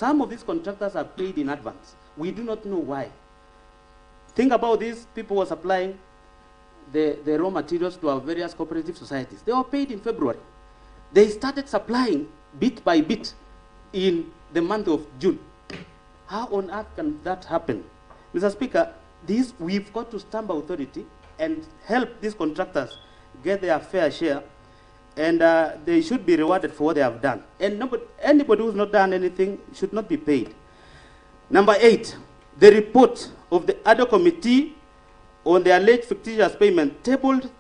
Some of these contractors are paid in advance. We do not know why. Think about this. People were supplying the raw materials to our various cooperative societies. They were paid in February. They started supplying bit by bit in the month of June. How on earth can that happen? Mr. Speaker, we've got to stamp authority and help these contractors get their fair share, and they should be rewarded for what they have done. And anybody who's not done anything should not be paid. Number 8, the report of the ad hoc committee on the alleged fictitious payment tabled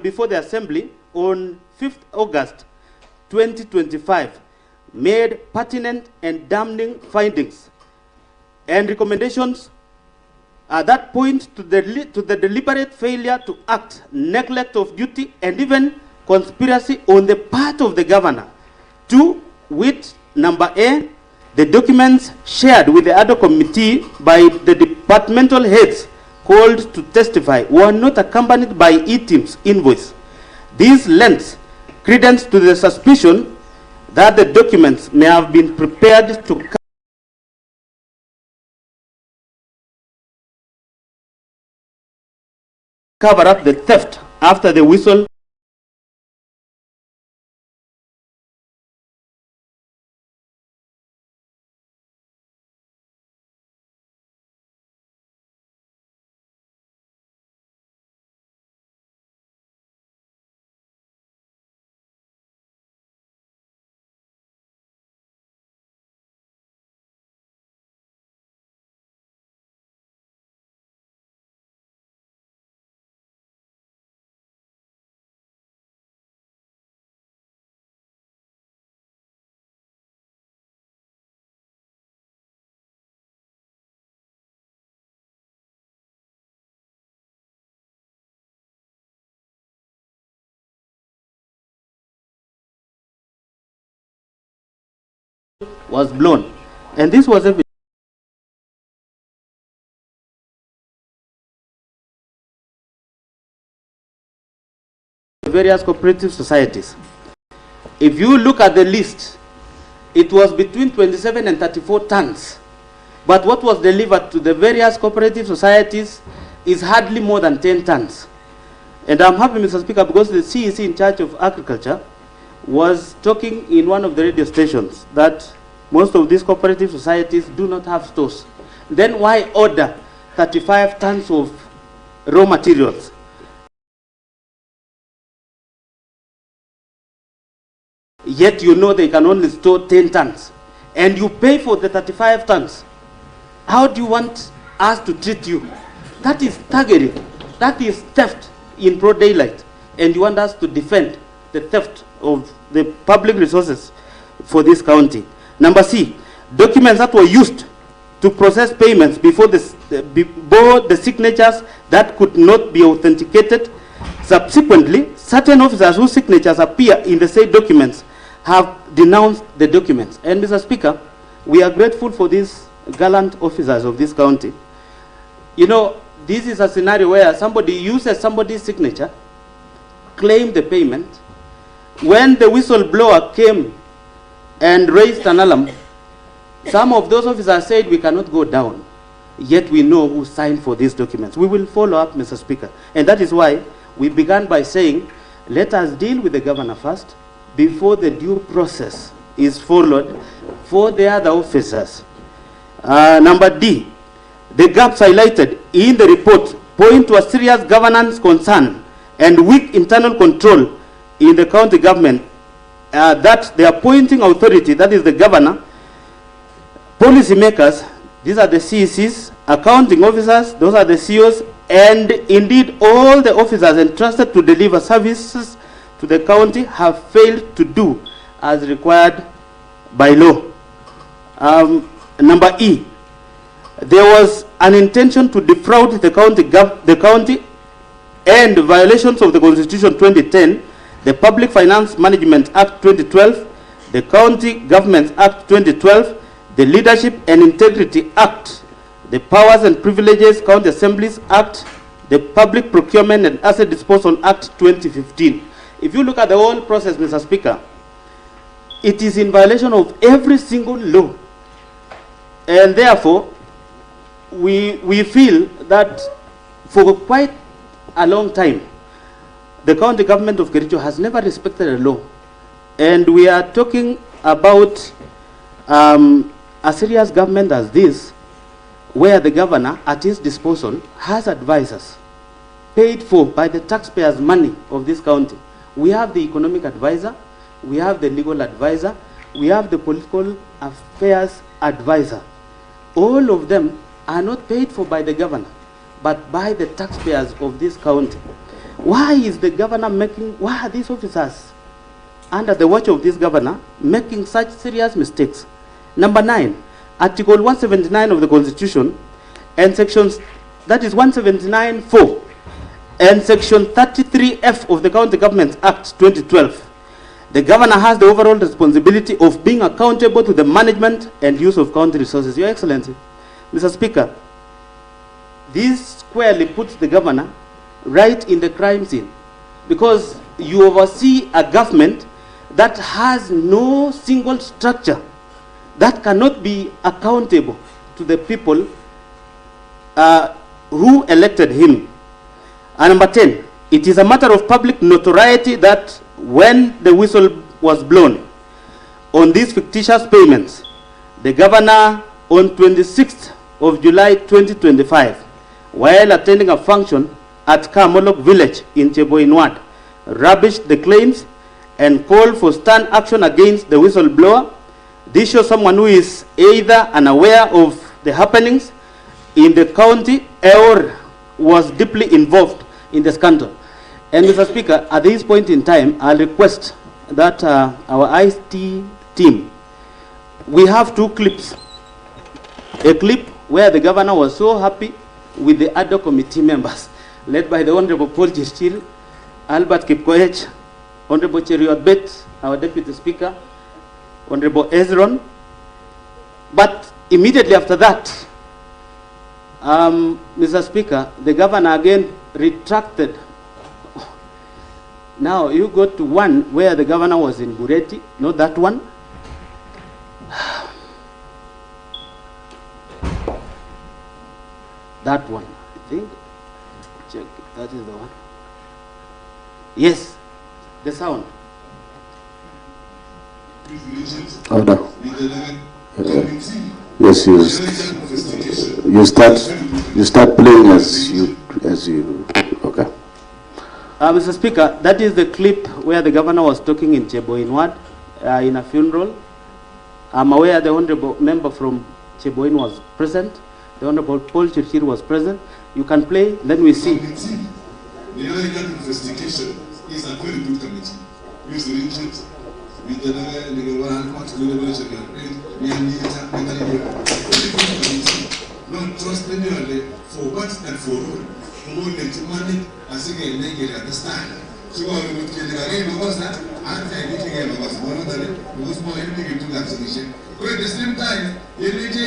before the Assembly on 5th August 2025 made pertinent and damning findings and recommendations that point to the deliberate failure to act, neglect of duty, and even conspiracy on the part of the governor. 2, with number A, the documents shared with the ad hoc committee by the departmental heads called to testify were not accompanied by E-Team's invoice. This lends credence to the suspicion that the documents may have been prepared to cover up the theft after the whistle was blown, and this was evident. Various cooperative societies. If you look at the list, it was between 27 and 34 tons, but what was delivered to the various cooperative societies is hardly more than 10 tons. And I'm happy, Mr. Speaker, because the CEC in charge of agriculture was talking in one of the radio stations that most of these cooperative societies do not have stores. Then why order 35 tons of raw materials? Yet you know they can only store 10 tons. And you pay for the 35 tons. How do you want us to treat you? That is staggering. That is theft in broad daylight. And you want us to defend the theft of the public resources for this county. Number C, documents that were used to process payments before the signatures that could not be authenticated. Subsequently, certain officers whose signatures appear in the said documents have denounced the documents. And Mr. Speaker, we are grateful for these gallant officers of this county. You know, this is a scenario where somebody uses somebody's signature, claim the payment. When the whistleblower came and raised an alarm, some of those officers said we cannot go down, yet we know who signed for these documents. We will follow up, Mr. Speaker. And that is why we began by saying, let us deal with the governor first before the due process is followed for the other officers. Number D, the gaps highlighted in the report point to a serious governance concern and weak internal control in the county government, that the appointing authority, that is the governor, policy makers, these are the CECs, accounting officers, those are the CEOs, and indeed all the officers entrusted to deliver services to the county have failed to do as required by law. Number E, there was an intention to defraud the county and violations of the Constitution 2010, the Public Finance Management Act 2012, the County Governments Act 2012, the Leadership and Integrity Act, the Powers and Privileges County Assemblies Act, the Public Procurement and Asset Disposal Act 2015. If you look at the whole process, Mr. Speaker, it is in violation of every single law. And therefore, we feel that for quite a long time, the county government of Kericho has never respected the law. And we are talking about a serious government as this, where the governor, at his disposal, has advisors paid for by the taxpayers' money of this county. We have the economic advisor, we have the legal advisor, we have the political affairs advisor. All of them are not paid for by the governor, but by the taxpayers of this county. Why is the governor why are these officers under the watch of this governor making such serious mistakes? Number 9, Article 179 of the Constitution and sections, that is 179(4), and Section 33F of the County Government Act 2012. The governor has the overall responsibility of being accountable to the management and use of county resources. Your Excellency, Mr. Speaker, this squarely puts the governor right in the crime scene, because you oversee a government that has no single structure, that cannot be accountable to the people who elected him. And number 10, it is a matter of public notoriety that when the whistle was blown on these fictitious payments, the governor on 26th of July 2025, while attending a function at Kamolok village in Cheboinwad, rubbished the claims and called for stern action against the whistleblower. This shows someone who is either unaware of the happenings in the county or was deeply involved in the scandal. And Mr. Speaker, at this point in time, I'll request that our IT team, we have 2 clips. A clip where the governor was so happy with the ad hoc committee members, led by the Honorable Paul Jirchil, Albert Kipkoech, Honorable Cheriot Bet, our Deputy Speaker, Honorable Ezron. But immediately after that, Mr. Speaker, the governor again retracted. Now you go to one where the governor was in Bureti, not that one. That one, I think. Check, that is the one. Yes, the sound. Order. Yes, you start playing as you okay. Mr. Speaker, that is the clip where the governor was talking in Cheboinwad in a funeral. I'm aware the honorable member from Cheboin was present. The Honorable Paul Chirchir was present. You can play, then we see. The Irregularities investigation is a very good committee. Use the interest. Not trust anyone for what and for all. Who will let money as again they understand. So I will get the game was that and I need to get was one of the most more anything to that solution. But at the same time, you need to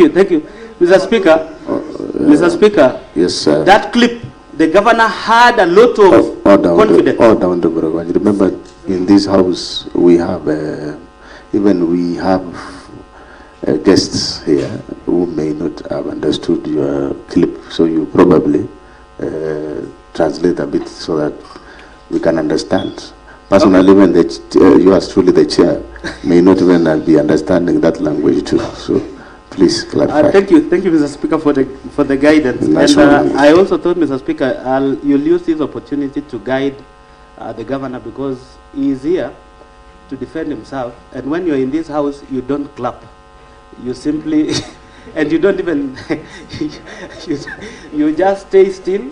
thank you, Mr. Speaker. Mr. Speaker, yes, sir. That clip, the governor had a lot of confidence. Remember, in this house we have guests here who may not have understood your clip, so you probably translate a bit so that we can understand. Personally, when you are truly the chair, may not even be understanding that language too. So please clarify. Thank you, Mr. Speaker, for the guidance. And I also thought, Mr. Speaker, you'll use this opportunity to guide the governor, because he is here to defend himself. And when you're in this house, you don't clap. You simply and you don't even you just stay still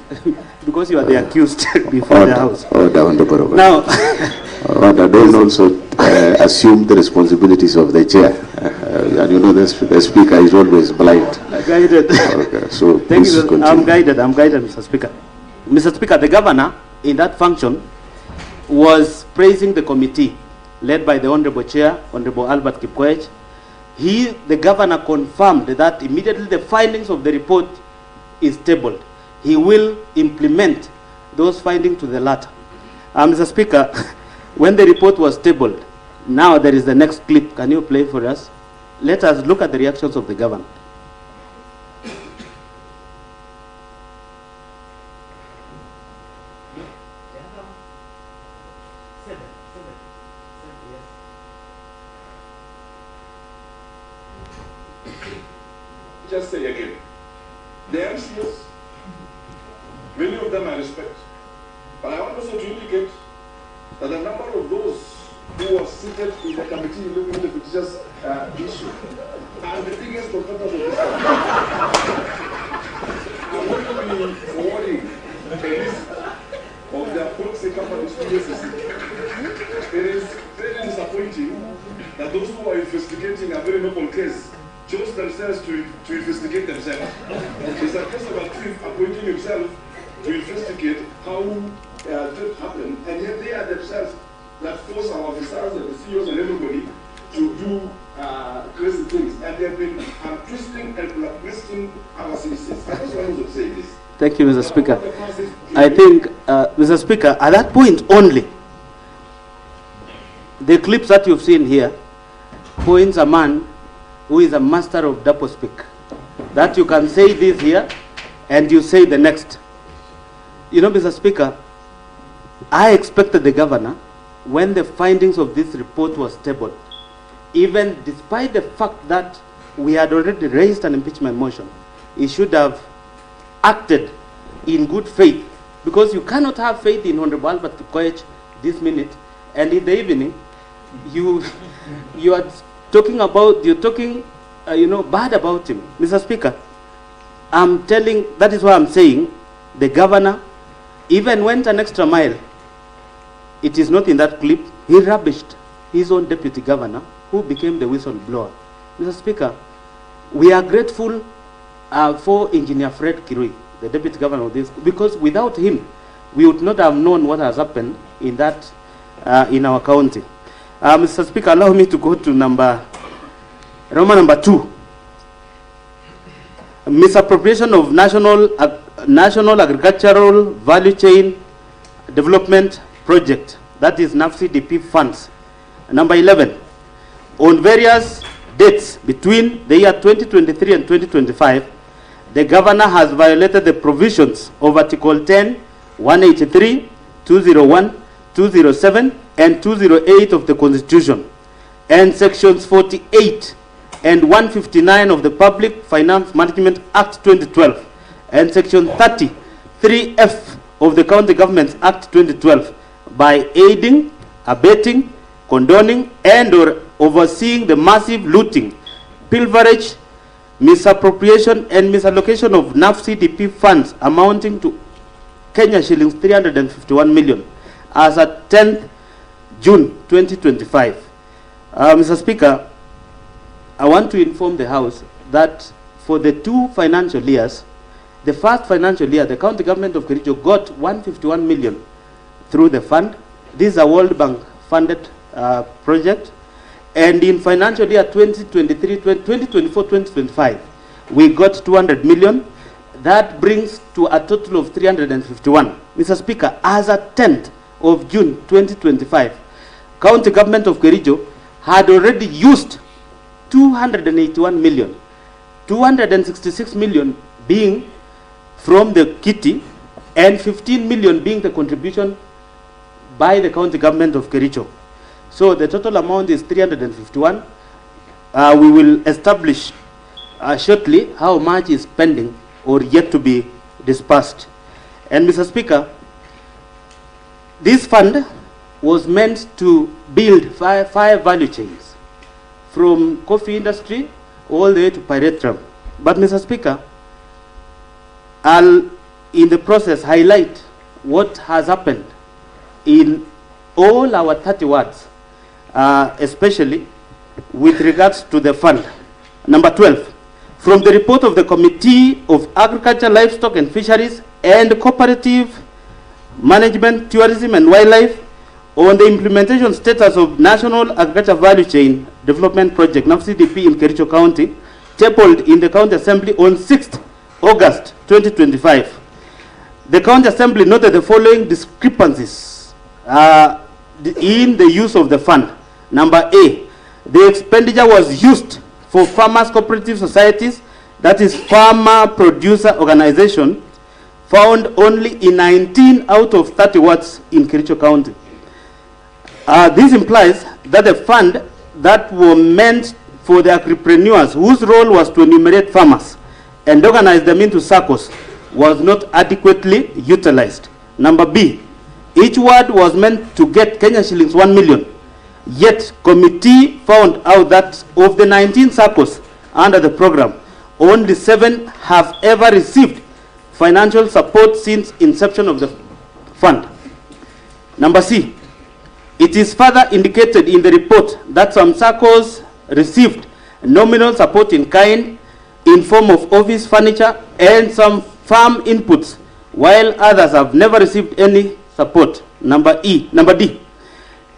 because you are the accused before the house. Now, don't also assume the responsibilities of the chair. And you know the speaker is always blind. Guided. Okay, so thank you. Continue. I'm guided, Mr. Speaker. Mr. Speaker, the governor in that function was praising the committee led by the Honorable Chair, Honorable Albert Kipkoech. The governor confirmed that immediately the findings of the report is tabled, he will implement those findings to the latter. Mr. Speaker, when the report was tabled, now there is the next clip. Can you play for us? Let us look at the reactions of the governor. Just say again, the MCS, many of them I respect, but I want also to indicate that the number of those who were seated in the committee looking at the petitioner's issue are the biggest competitors of this country. I'm going to be forwarding a list of their proxy companies to the SEC. It is very disappointing that those who are investigating a very noble case chose themselves to investigate themselves. It's a case of a chief appointing himself to investigate how theft happened, and yet they are themselves that force our officers and the CEOs and everybody to do crazy things. And they have been twisting and blacklisting our citizens. I just want to say this. Thank you, Mr. Speaker. I think, Mr. Speaker, at that point only, the clips that you've seen here points a man who is a master of double speak. That you can say this here and you say the next. You know, Mr. Speaker, I expected the governor, when the findings of this report was tabled, even despite the fact that we had already raised an impeachment motion, he should have acted in good faith, because you cannot have faith in Honorable Albert Koech this minute, and in the evening, you are talking about, bad about him. Mr. Speaker, I'm telling, that is why I'm saying, the governor even went an extra mile. It is not in that clip. He rubbished his own deputy governor, who became the whistleblower. Mr. Speaker, we are grateful for Engineer Fred Kirui, the deputy governor of this, because without him, we would not have known what has happened in that, in our county. Mr. Speaker, allow me to go to Roman number 2. Misappropriation of national agricultural value chain development project, that is NAFDP funds. Number 11, on various dates between the year 2023 and 2025, the governor has violated the provisions of Article 10, 183, 201, 207, and 208 of the Constitution, and Sections 48 and 159 of the Public Finance Management Act 2012, and Section 30, 3F of the County Governments Act 2012, by aiding, abetting, condoning, and or overseeing the massive looting, pilferage, misappropriation, and misallocation of NAFDP funds amounting to Kenya shillings 351 million as at 10th June 2025. Mr. Speaker, I want to inform the House that for the 2 financial years, the first financial year, the county government of Kericho got 151 million through the fund. This is a World Bank funded project. And in financial year 2024-2025, we got 200 million. That brings to a total of 351. Mr. Speaker, as at 10th of June 2025, county government of Kericho had already used 281 million, 266 million being from the kitty, and 15 million being the contribution by the county government of Kericho. So the total amount is 351. We will establish shortly how much is pending or yet to be dispersed. And Mr. Speaker, this fund was meant to build five value chains, from coffee industry all the way to pyrethrum. But Mr. Speaker, I'll in the process highlight what has happened in all our 30 wards, especially with regards to the fund. Number 12, from the report of the Committee of Agriculture, Livestock and Fisheries and Cooperative Management, Tourism and Wildlife on the implementation status of National Agriculture Value Chain Development Project, NAFDP in Kericho County, tabled in the County Assembly on 6th August 2025, the County Assembly noted the following discrepancies in the use of the fund. Number A, the expenditure was used for farmers' cooperative societies, that is farmer producer organization, found only in 19 out of 30 wards in Kericho County. This implies that the fund that were meant for the agripreneurs, whose role was to enumerate farmers and organize them into circles, was not adequately utilized. Number B, each ward was meant to get Kenya shillings 1 million. Yet, committee found out that of the 19 circles under the program, only 7 have ever received financial support since inception of the fund. Number C, it is further indicated in the report that some circles received nominal support in kind in form of office furniture and some farm inputs, while others have never received any support. Number D,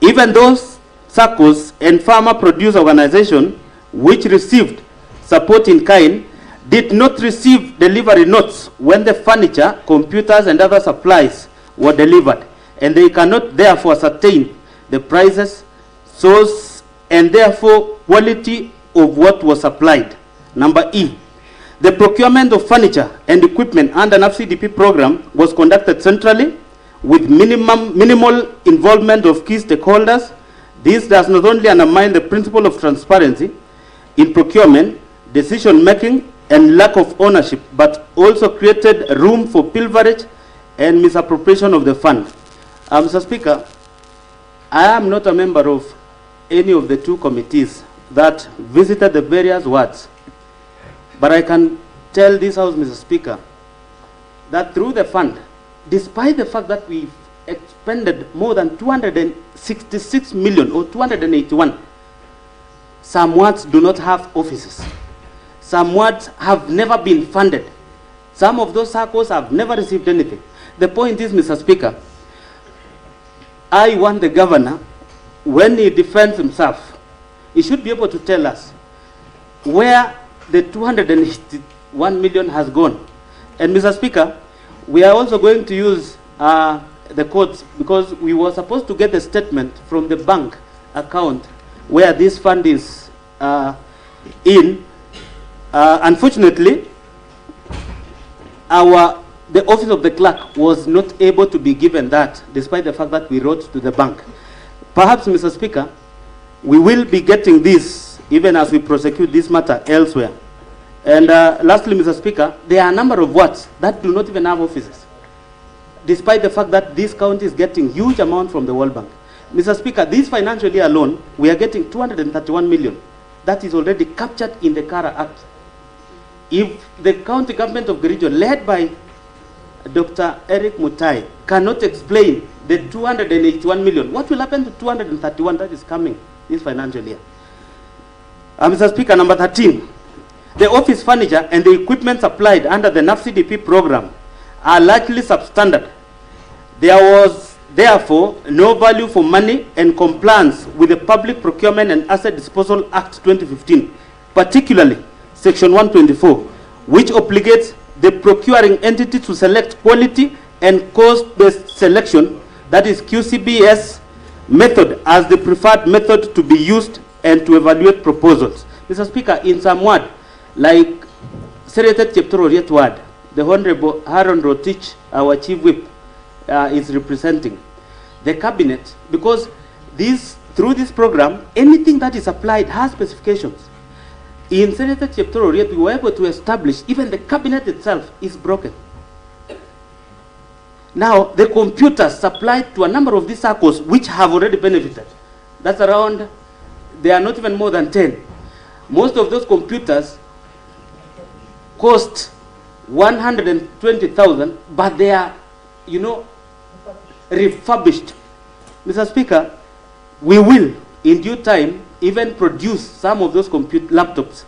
even those circles and farmer produce organization which received support in kind did not receive delivery notes when the furniture, computers and other supplies were delivered, and they cannot therefore ascertain the prices, source and therefore quality of what was supplied. Number E, the procurement of furniture and equipment under NAFDP program was conducted centrally with minimal involvement of key stakeholders. This does not only undermine the principle of transparency in procurement, decision making and lack of ownership, but also created room for pilferage and misappropriation of the fund. Mr. Speaker, I am not a member of any of the 2 committees that visited the various wards, but I can tell this House, Mr. Speaker, that through the fund, despite the fact that we've expended more than 266 million or 281, some wards do not have offices. Some wards have never been funded. Some of those circles have never received anything. The point is, Mr. Speaker, I want the governor, when he defends himself, he should be able to tell us where the 281 million has gone. And Mr. Speaker, we are also going to use the courts, because we were supposed to get the statement from the bank account where this fund is in. Unfortunately, the office of the clerk was not able to be given that, despite the fact that we wrote to the bank. Perhaps, Mr. Speaker, we will be getting this even as we prosecute this matter elsewhere. And lastly, Mr. Speaker, there are a number of wards that do not even have offices, despite the fact that this county is getting huge amount from the World Bank. Mr. Speaker, this financial year alone, we are getting 231 million. That is already captured in the Kara Act. If the county government of Kericho, led by Dr. Erick Mutahi, cannot explain the 281 million, what will happen to 231 that is coming this financial year? Mr. Speaker, number 13, the office furniture and the equipment supplied under the NAFDP program are likely substandard. There was therefore no value for money and compliance with the Public Procurement and Asset Disposal Act 2015, particularly Section 124, which obligates the procuring entity to select quality and cost-based selection, that is QCBS method, as the preferred method to be used and to evaluate proposals. Mr. Speaker, in some word, like Senator Cheptororiet ward, the Honorable Aaron Rotich, our Chief Whip, is representing the cabinet, because through this program, anything that is applied has specifications. In Senator Cheptororiet, we were able to establish even the cabinet itself is broken. Now, the computers supplied to a number of these circles which have already benefited, that's around, they are not even more than 10. Most of those computers cost 120,000, but they are, refurbished. Mr. Speaker, we will, in due time, even produce some of those laptops,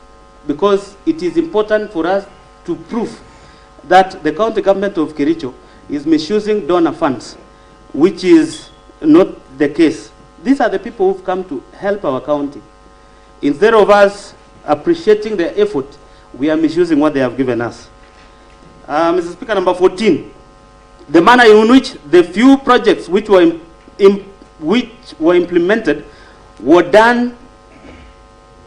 because it is important for us to prove that the county government of Kericho is misusing donor funds, which is not the case. These are the people who've come to help our county. Instead of us appreciating their effort, we are misusing what they have given us. Mr. Speaker, number 14, the manner in which the few projects which were implemented were done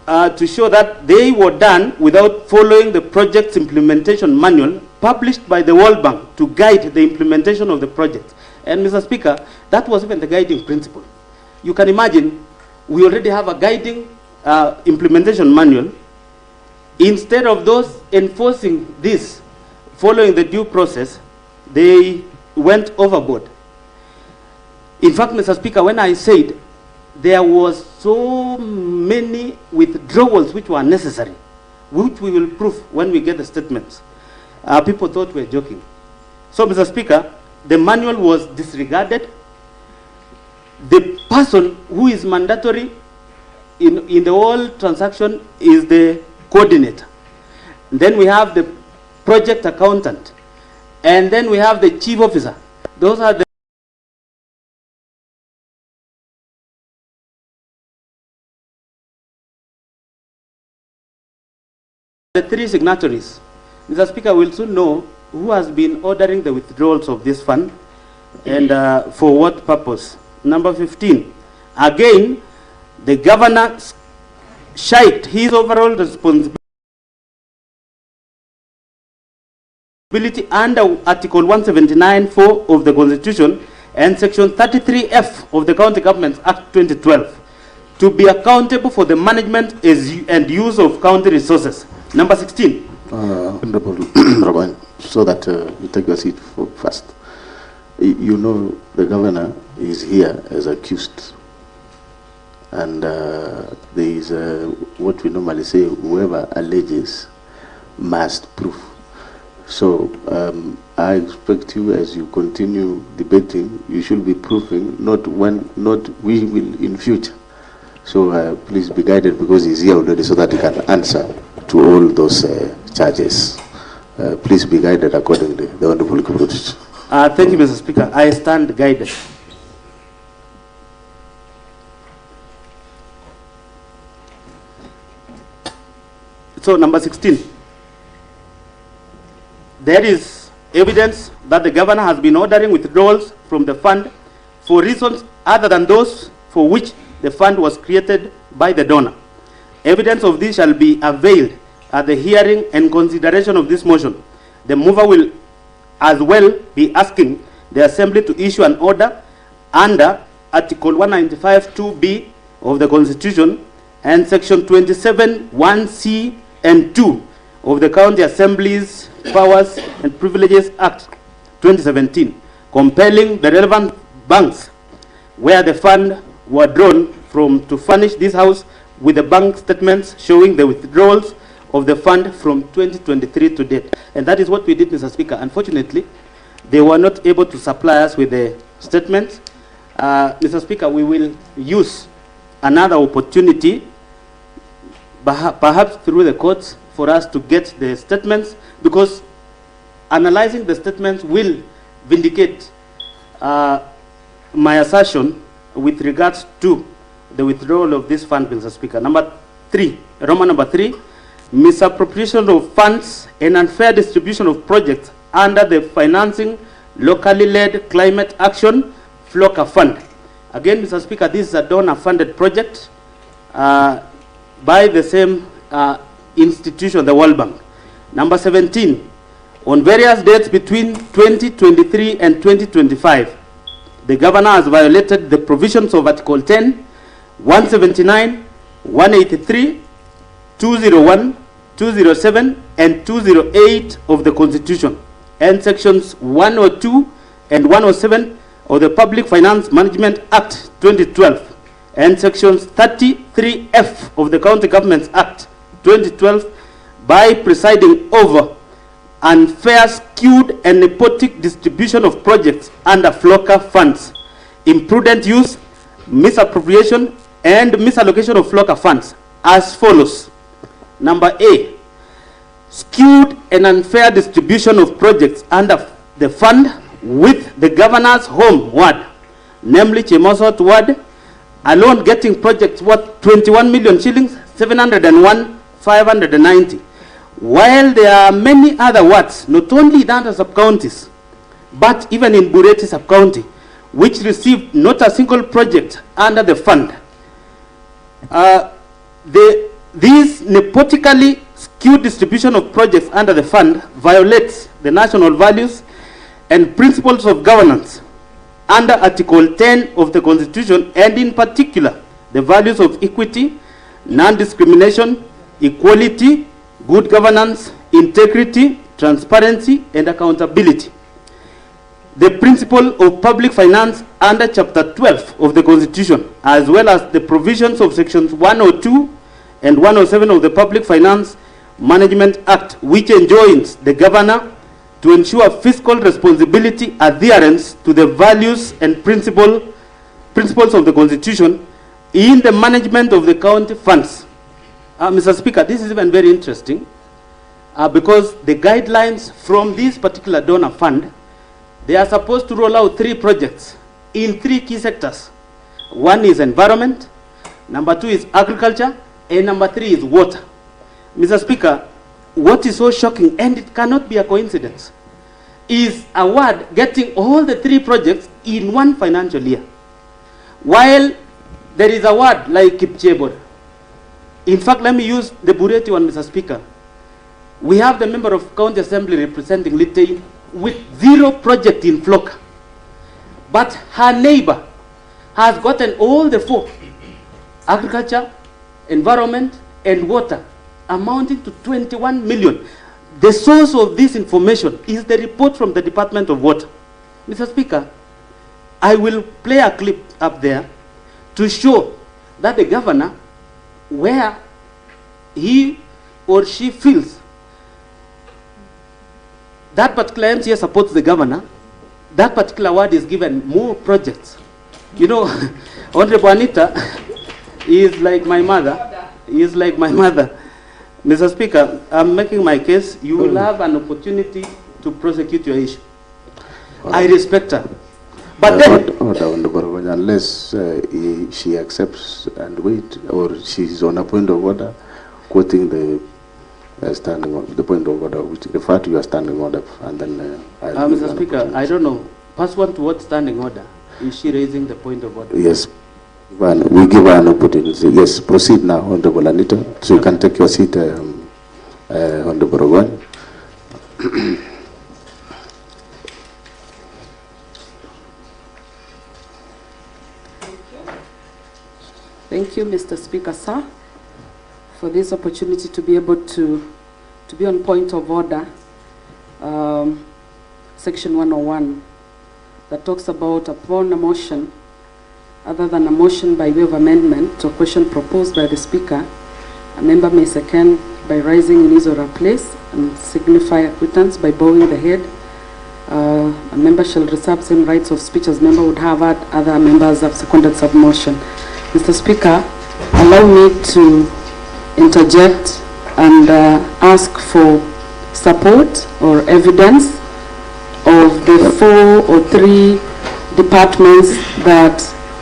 to show that they were done without following the project's implementation manual published by the World Bank to guide the implementation of the project. And Mr. Speaker, that was even the guiding principle. You can imagine, we already have a guiding implementation manual. Instead of those enforcing this, following the due process, they went overboard. In fact, Mr. Speaker, when I said there was so many withdrawals which were necessary, which we will prove when we get the statements, people thought we were joking. So, Mr. Speaker, the manual was disregarded. The person who is mandatory in the whole transaction is the coordinator. Then we have the project accountant. And then we have the chief officer. Those are the three signatories. Mr. Speaker, we'll soon know who has been ordering the withdrawals of this fund and for what purpose. Number 15, again, the governor shirked his overall responsibility under Article 179(4) of the Constitution and Section 33F of the County Governments Act 2012 to be accountable for the management and use of county resources. Number 16. Honorable Rabban, so that you take your seat first. You know the governor is here as accused. And there is what we normally say, whoever alleges must prove. So I expect you, as you continue debating, you should be proving, not we will in future. So please be guided, because he's here already, so that he can answer to all those charges. Please be guided accordingly. The Honorable Kumekucha. Thank you, Mr. Speaker. I stand guided. So, number 16. There is evidence that the governor has been ordering withdrawals from the fund for reasons other than those for which the fund was created by the donor. Evidence of this shall be availed at the hearing and consideration of this motion. The mover will as well be asking the Assembly to issue an order under Article 195(2)(b) of the Constitution and Section 27(1)(c) and 2 of the County Assembly's Powers and Privileges Act 2017, compelling the relevant banks where the fund were drawn from to furnish this House with the bank statements showing the withdrawals of the fund from 2023 to date. And that is what we did, Mr. Speaker. Unfortunately, they were not able to supply us with the statements. Mr. Speaker, we will use another opportunity, perhaps through the courts, for us to get the statements, because analyzing the statements will vindicate my assertion with regards to the withdrawal of this fund, Mr. Speaker. Number 3, Roman number 3, misappropriation of funds and unfair distribution of projects under the financing locally led climate action FLOCA fund. Again, Mr. Speaker, this is a donor-funded project by the same institution, the World Bank. Number 17, on various dates between 2023 and 2025, the governor has violated the provisions of Article 10, 179, 183, 201, 207, and 208 of the Constitution, and Sections 102 and 107 of the Public Finance Management Act 2012, and Sections 33F of the County Governments Act 2012, by presiding over unfair, skewed, and nepotic distribution of projects under FLOCA funds, imprudent use, misappropriation, and misallocation of FLOCA funds as follows. Number A, skewed and unfair distribution of projects under the fund with the governor's home ward, namely Chemosot ward, alone getting projects worth 21 million shillings, 701,590, While there are many other wards, not only in other sub-counties, but even in Bureti sub-county, which received not a single project under the fund. This nepotically skewed distribution of projects under the fund violates the national values and principles of governance under Article 10 of the Constitution, and in particular, the values of equity, non-discrimination, equality, good governance, integrity, transparency, and accountability. The principle of public finance under Chapter 12 of the Constitution, as well as the provisions of Sections 102 and 107 of the Public Finance Management Act, which enjoins the governor to ensure fiscal responsibility adherence to the values and principles of the Constitution in the management of the county funds. Mr. Speaker, this is even very interesting because the guidelines from this particular donor fund, they are supposed to roll out 3 projects in 3 key sectors. One is environment, number 2 is agriculture, and number 3 is water. Mr. Speaker, what is so shocking, and it cannot be a coincidence, is a ward getting all the 3 projects in one financial year. While there is a ward like Kipchebor. In fact, let me use the Bureti one, Mr. Speaker. We have the member of County Assembly representing Litei with 0 project in Floka. But her neighbor has gotten all the 4, agriculture, environment, and water, amounting to 21 million. The source of this information is the report from the Department of Water. Mr. Speaker, I will play a clip up there to show that the governor, where he or she feels that particular MCA supports the governor, that particular ward is given more projects. You know, Honorable Anita is like my mother. He is like my mother. Mr. Speaker, I'm making my case. You will have an opportunity to prosecute your issue. I respect her. But then, unless she accepts and wait, or she's on a point of order, quoting the the point of order, which refer to your standing order, and then Mr. Speaker, I don't know. Pursuant to what standing order is she raising the point of order? Yes, we give her an opportunity. Yes, proceed now, Honorable Anita. So you can take your seat, Honorable Rowan. Thank you, Mr. Speaker, sir, for this opportunity to be able to be on point of order. Section 101 that talks about upon a motion, other than a motion by way of amendment to a question proposed by the Speaker, a member may second by rising in his or her place and signify acquittance by bowing the head. A member shall reserve same rights of speech as member would have had other members have seconded submotion. Mr. Speaker, allow me to interject and ask for support or evidence of the 4 or 3 departments that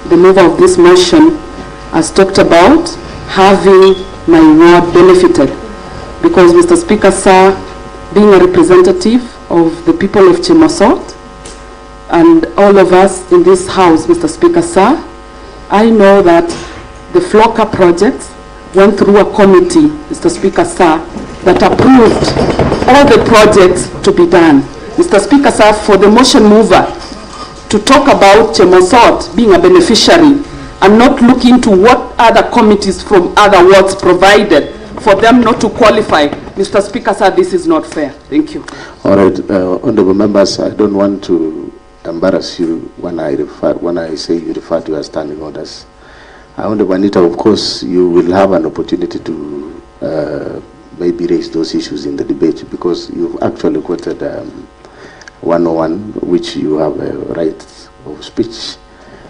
the mover of this motion has talked about having my ward benefited. Because, Mr. Speaker, sir, being a representative of the people of Chemosot and all of us in this house, Mr. Speaker, sir, I know that the Floka project went through a committee, Mr. Speaker, sir, that approved all the projects to be done. Mr. Speaker, sir, for the motion mover to talk about Chemosot being a beneficiary and not look into what other committees from other wards provided for them not to qualify, Mr. Speaker, sir, this is not fair. Thank you. All right, honorable members, I don't want to embarrass you when I say you refer to your standing orders. Honorable Anita, of course, you will have an opportunity to maybe raise those issues in the debate, because you've actually quoted 101, which you have a right of speech.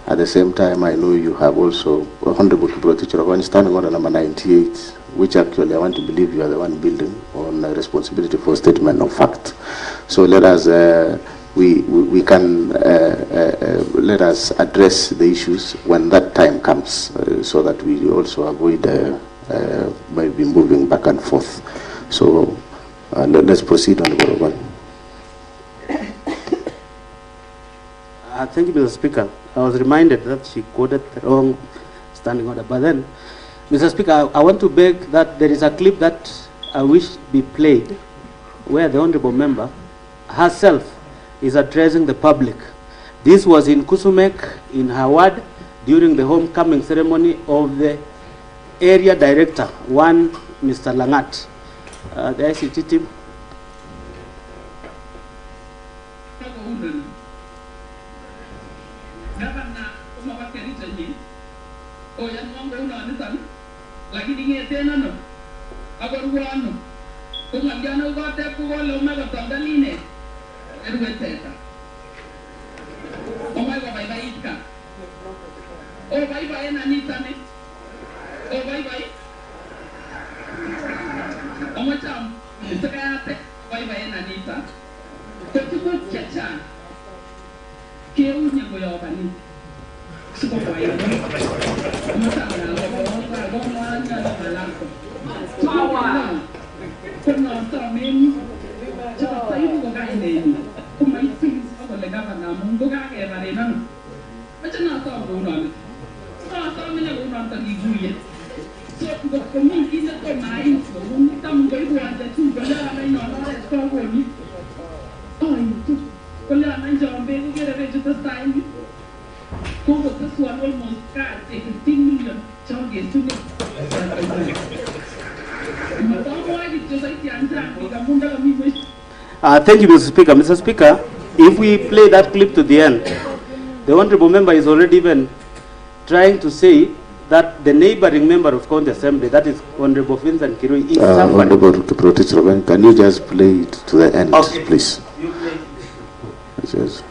At the same time, I know you have also Honorable Kiprotich standing order number 98, which actually I want to believe you are the one building on responsibility for statement of fact. So let us we can let us address the issues when that time comes, so that we also avoid maybe moving back and forth. So Let's proceed on the one. Thank you, Mr. Speaker. I was reminded that she quoted the wrong standing order. But then, Mr. Speaker, I want to beg that there is a clip that I wish be played where the Honorable Member herself is addressing the public. This was in Kusumek, in her ward, during the homecoming ceremony of the area director, one Mr. Langat. The ICT team. Thank you, Mr. Speaker. Mr. Speaker, if we play that clip to the end, the Honorable Member is already even trying to say that the neighboring member of County Assembly, that is Honorable Vincent Kirui, is somebody. Honorable, can you just play it to the end, okay, please? You play. Yes.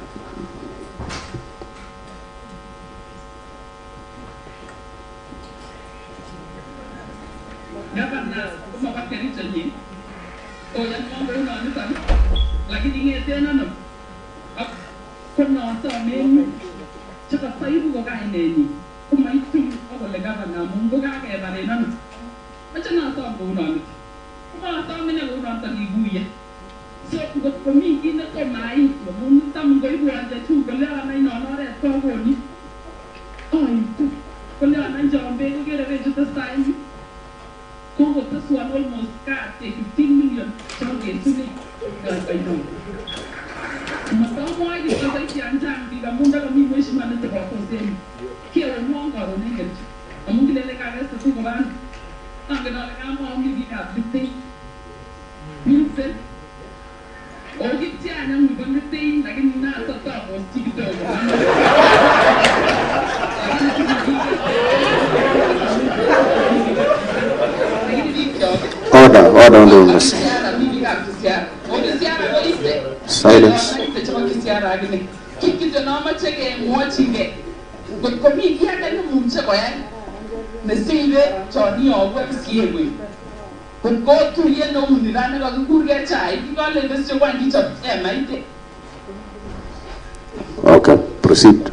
Silence. Okay, proceed.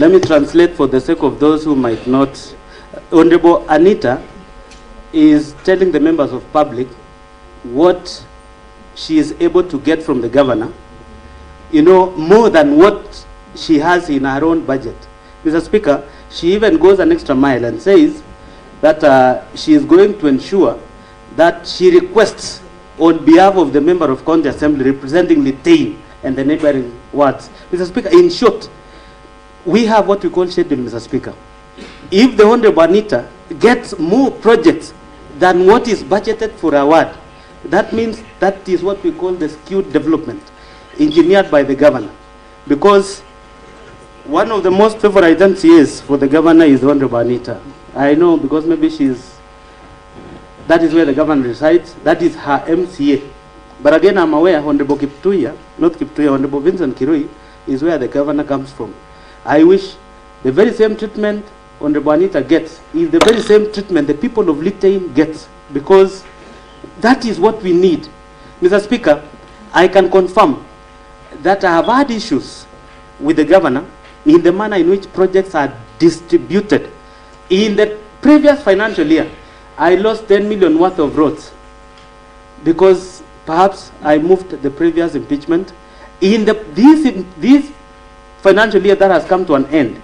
Let me translate for the sake of those who might not. Honorable Anita is telling the members of public what she is able to get from the governor, you know, more than what she has in her own budget. Mr. Speaker, she even goes an extra mile and says that she is going to ensure that she requests on behalf of the member of County Assembly representing Litein and the neighboring wards. Mr. Speaker, in short, we have what we call schedule, Mr. Speaker. If the Honorable Anita gets more projects than what is budgeted for a ward, that means that is what we call the skewed development, engineered by the governor. Because one of the most favorite MCAs for the governor is the Honorable Anita. I know because maybe that is where the governor resides, that is her MCA. But again, I'm aware Honorable Kiptuya, not Kiptuya, Honorable Vincent Kirui is where the governor comes from. I wish the very same treatment Honorable Anita gets is the very same treatment the people of Litein get, because that is what we need. Mr. Speaker, I can confirm that I have had issues with the governor in the manner in which projects are distributed. In the previous financial year, I lost 10 million worth of roads because perhaps I moved the previous impeachment. In this financial year that has come to an end,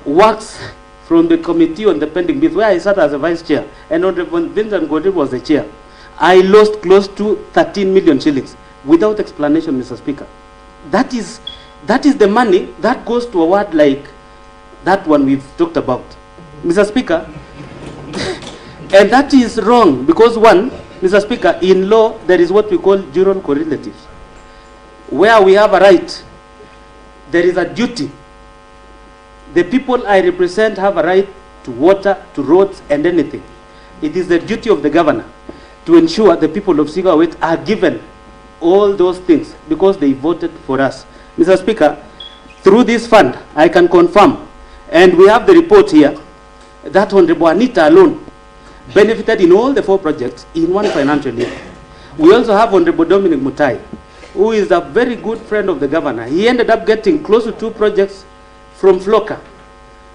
works from the committee on the pending bills, where I sat as a vice chair, and Honorable Vincent Godin was the chair, I lost close to 13 million shillings without explanation, Mr. Speaker. That is the money that goes to a ward like that one we've talked about, Mr. Speaker. And that is wrong, because one, Mr. Speaker, in law there is what we call jural correlatives, where we have a right, there is a duty. The people I represent have a right to water, to roads, and anything. It is the duty of the governor to ensure the people of Sigawet are given all those things because they voted for us. Mr. Speaker, through this fund, I can confirm, and we have the report here, that Honorable Anita alone benefited in all the 4 projects in one financial year. We also have Honorable Dominic Mutahi, who is a very good friend of the governor. He ended up getting close to 2 projects from Floka,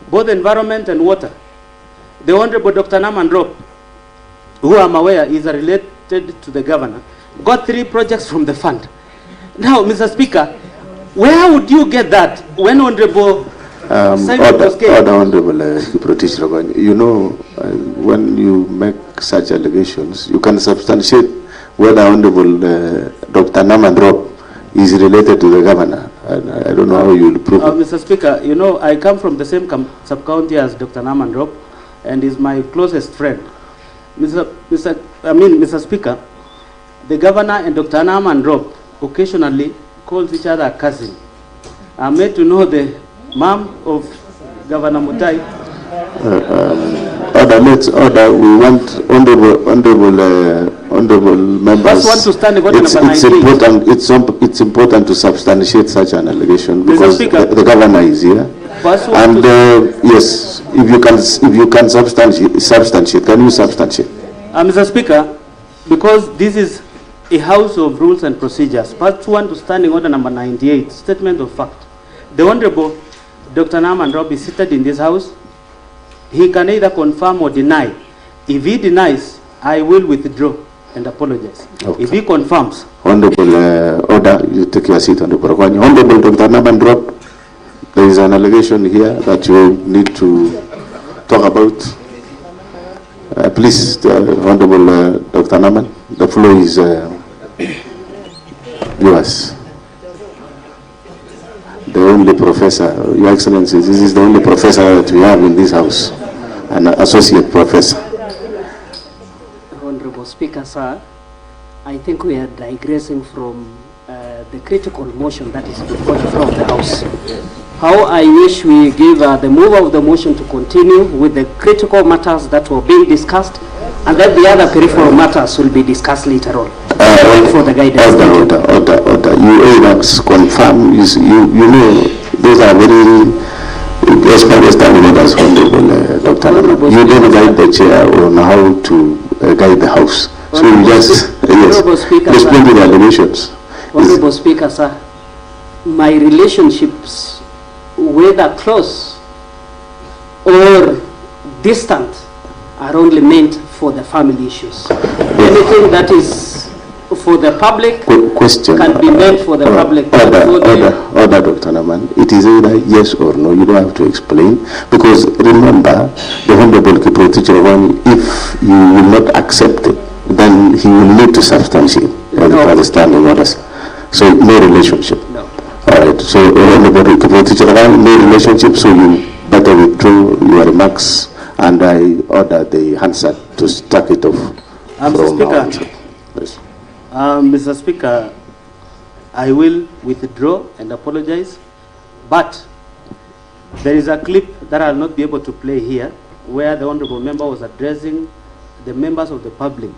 both environment and water. The Honorable Dr. Naman Rob, who I'm aware is related to the governor, got 3 projects from the fund. Now, Mr. Speaker, where would you get that when Honorable Honorable you know, when you make such allegations, you can substantiate whether Honorable Dr. Naman Rob is related to the governor. I don't know how you will prove it. Mr. Speaker, you know, I come from the same sub-county as Dr. Naman Rob, and is my closest friend. Mr. Speaker, the governor and Dr. Naman Rob occasionally calls each other cousin. I'm made to know the mom of Governor Mutahi. Order. We want honorable members. Want to stand it's important to substantiate such an allegation because the governor is here. And yes, if you can substantiate, can you substantiate? Mr. Speaker, because this is a house of rules and procedures, part 1 to standing order number 98, statement of fact. The Honorable Dr. Naman Rob is seated in this house. He can either confirm or deny. If he denies, I will withdraw and apologize. Okay. If he confirms. Honorable, order, you take your seat, Honorable. Honorable Dr. Naman Rob, there is an allegation here that you need to talk about. Please, Honorable Dr. Naman, the floor is yours. The only professor, Your Excellency, this is the only professor that we have in this house, an associate professor. Honorable Speaker, sir, I think we are digressing from the critical motion that is before the floor of the House. How I wish we give the mover of the motion to continue with the critical matters that were being discussed, and then the other peripheral matters will be discussed later on. For the guidance. Order. You always confirm, you know, those are very experienced orders, Honorable Dr. Naman. You don't guide the chair on how to guide the House. So you just respond to the allegations. Honorable Speaker, sir, my relationships, whether close or distant, are only meant for the family issues. Anything that is for the public can be meant for the public. Order, Dr. Naman. It is either yes or no. You don't have to explain. Because remember, the Honorable Kiprotich, if you will not accept it, then he will need to substantiate to understand the orders. So no relationship. No. All right. So Honorable Kiprotich, no relationship. So you better withdraw your remarks, and I order the Hansard to stack it off. Mr. Speaker. Yes. Mr. Speaker, I will withdraw and apologize, but there is a clip that I'll not be able to play here where the Honorable Member was addressing the members of the public.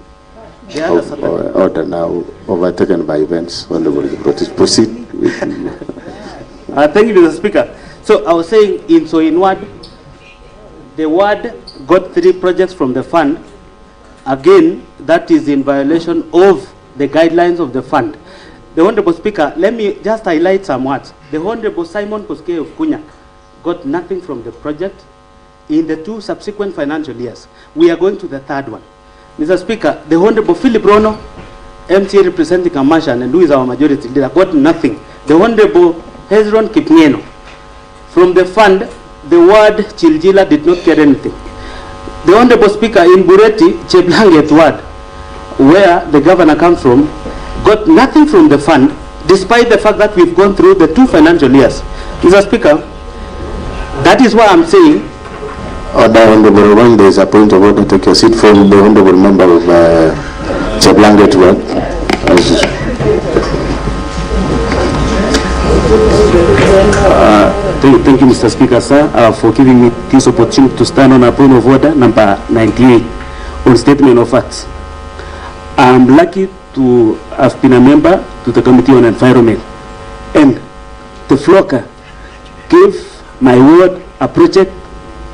Order now, overtaken by events. Honorable, proceed. Thank you, Mr. Speaker. So I was saying, in word, the ward got 3 projects from the fund. Again, that is in violation of the guidelines of the fund. The Honorable Speaker, let me just highlight some words. The Honorable Simon Koske of Kunyak got nothing from the project in the 2 subsequent financial years. We are going to the 3rd one. Mr. Speaker, the Honorable Philip Rono, MCA representing Kamashan and who is our majority leader, got nothing. The Honorable Hezron Kipnieno, from the fund, the word Chiljila did not get anything. The Honorable Speaker in Bureti, Cheblanget ward, where the governor comes from, got nothing from the fund, despite the fact that we've gone through the 2 financial years. Mr. Speaker, that is why I'm saying. Order, Honorable One, there is a point of order. Take your seat from the Honorable Member of Cheblanget ward. Thank you, Mr. Speaker, sir, for giving me this opportunity to stand on a point of order number 98 on statement of facts. I'm lucky to have been a member to the Committee on Environment, and the flocker gave my ward a project.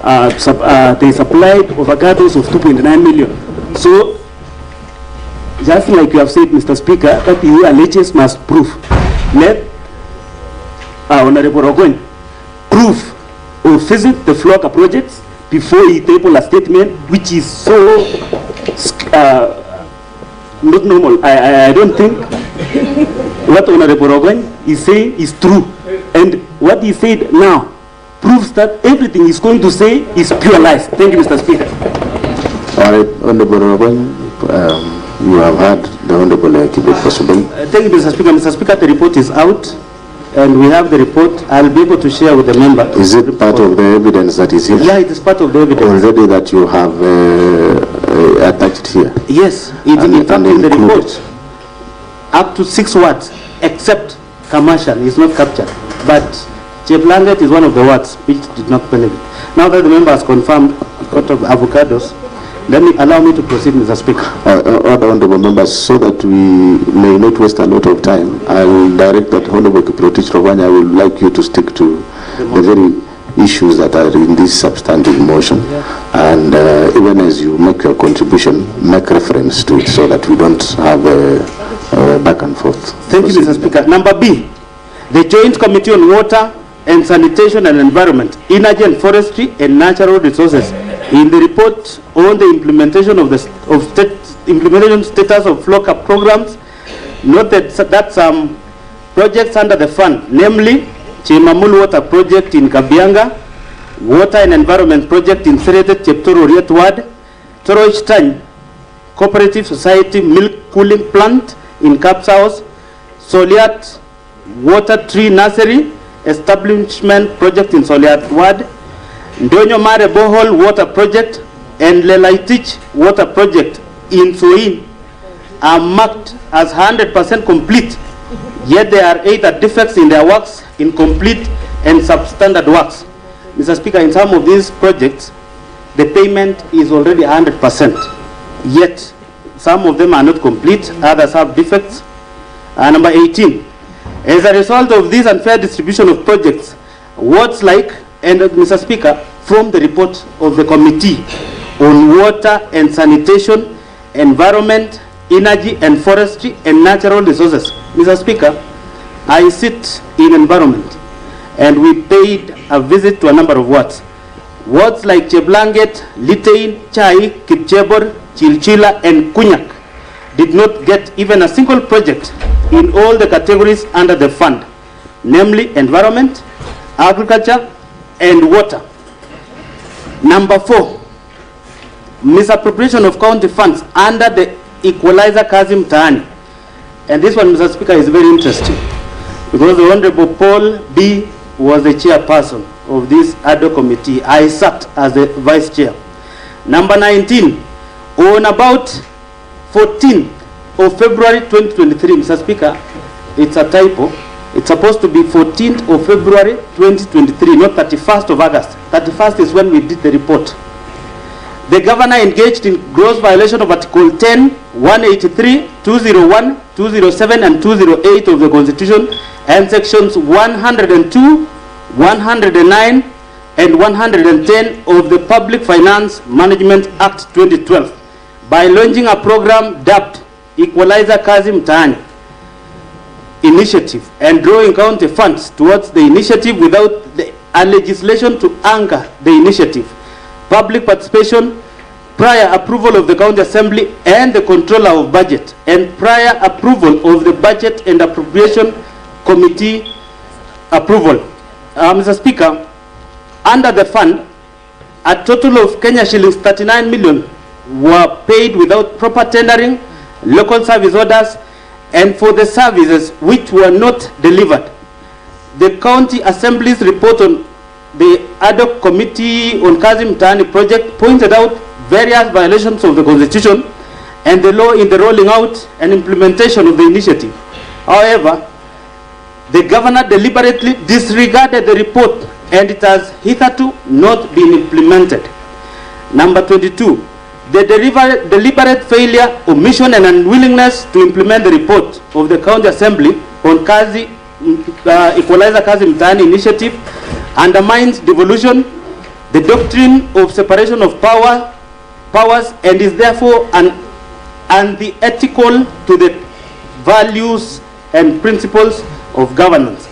They supplied avocados of 2.9 million. So, just like you have said, Mr. Speaker, that you alleges must prove. Let Honorable Ogwen prove or visit the flocker projects before he table a statement which is so not normal. I don't think what Honorable Ogwen is saying is true. And what he said now proves that everything he's going to say is pure lies. Thank you, Mr. Speaker. All right, Honorable Ogwen, you have heard the Honorable keep it possible. Thank you, Mr. Speaker. Mr. Speaker, the report is out, and we have the report. I'll be able to share with the member. Is it part of the evidence that is here? Yeah, it is part of the evidence. Already that you have attached here? Yes, it in fact in the report, up to 6 words, except commercial, is not captured. But Cheblanget is one of the words which did not benefit. Now that the member has confirmed cut of avocados, allow me to proceed, Mr. Speaker. Honorable members, so that we may not waste a lot of time, I will direct that Honorable Kiprotich Rovanya, I would like you to stick to the very issues that are in this substantive motion, and even as you make your contribution, make reference to it so that we don't have a back and forth. Thank you, Mr. Speaker. Number B, the Joint Committee on Water and Sanitation and Environment, Energy and Forestry and Natural Resources, in the report on the implementation of implementation status of flocker programs, noted that some projects under the fund, namely Chimamul Water Project in Kabianga, Water and Environment Project in Serete Cheptoro Riet Ward, Toroich Tany Cooperative Society Milk Cooling Plant in Kapsaos, Soliat Water Tree Nursery Establishment Project in Soliat Ward, Ndonyo Mare Bohol Water Project and Lelaitich Water Project in Soin are marked as 100% complete, yet there are either defects in their works, incomplete and substandard works. Mr. Speaker, in some of these projects, the payment is already 100%, yet some of them are not complete, others have defects. Number 18, as a result of this unfair distribution of projects, words like, and Mr. Speaker, from the report of the Committee on Water and Sanitation, Environment, Energy and Forestry and Natural Resources. Mr. Speaker, I sit in Environment, and we paid a visit to a number of words. Words like Cheblanget, Litein, Chai, Kipchebor, Chilchila and Kunyak did not get even a single project in all the categories under the fund, namely Environment, Agriculture and Water. Number 4, misappropriation of county funds under the Equalizer Kazim Tani. And this one, Mr. Speaker, is very interesting because the Honorable Paul B. was the chairperson of this ad hoc committee. I sat as the vice chair. Number 19, on about 14th of February 2023, Mr. Speaker, it's a typo. It's supposed to be 14th of February 2023, not 31st of August. 31st is when we did the report. The governor engaged in gross violation of Article 10, 183, 201, 207, and 208 of the Constitution and Sections 102, 109, and 110 of the Public Finance Management Act 2012 by launching a program dubbed Equalizer Kazim Tani initiative and drawing county funds towards the initiative without a legislation to anchor the initiative. Public participation prior approval of the county assembly and the controller of budget, and prior approval of the budget and appropriation committee approval. Mr. Speaker, under the fund, a total of Kenya shillings 39 million were paid without proper tendering, local service orders, and for the services which were not delivered. The county assembly's report on the ad hoc committee on Kazim Tani project pointed out various violations of the constitution and the law in the rolling out and implementation of the initiative. However, the governor deliberately disregarded the report and it has hitherto not been implemented. Number 22, the deliberate failure, omission and unwillingness to implement the report of the county assembly on Equalizer Kazim Tani initiative undermines devolution, the doctrine of separation of powers, and is therefore unethical to the values and principles of governance.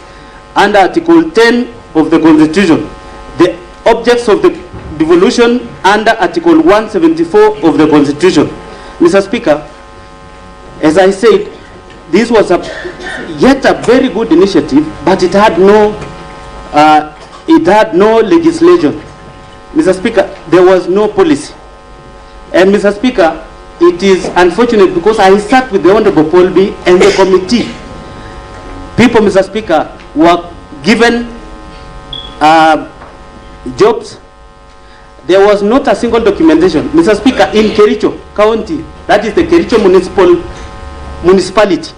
Under Article 10 of the Constitution, the objects of the devolution under Article 174 of the Constitution. Mr. Speaker, as I said, this was yet a very good initiative, but it had no legislation. Mr. Speaker, there was no policy. And Mr. Speaker, it is unfortunate because I sat with the Honorable Paul B and the committee. People, Mr. Speaker, were given jobs. There was not a single documentation. Mr. Speaker, in Kericho County, that is the Kericho municipality,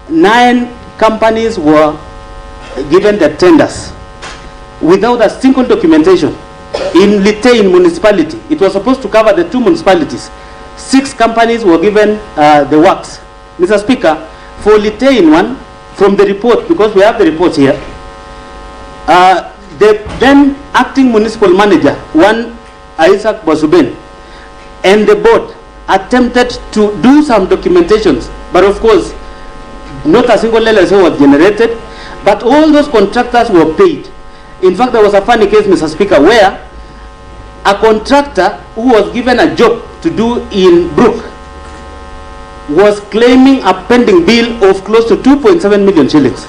9 companies were given the tenders without a single documentation. In Litein municipality, it was supposed to cover the 2 municipalities. 6 companies were given the works. Mr. Speaker, for Litein one, from the report, because we have the report here, the then acting municipal manager, one Isaac Basuben, and the board attempted to do some documentations, but of course, not a single LSO was generated, but all those contractors were paid. In fact, there was a funny case, Mr. Speaker, where a contractor who was given a job to do in Brook was claiming a pending bill of close to 2.7 million shillings.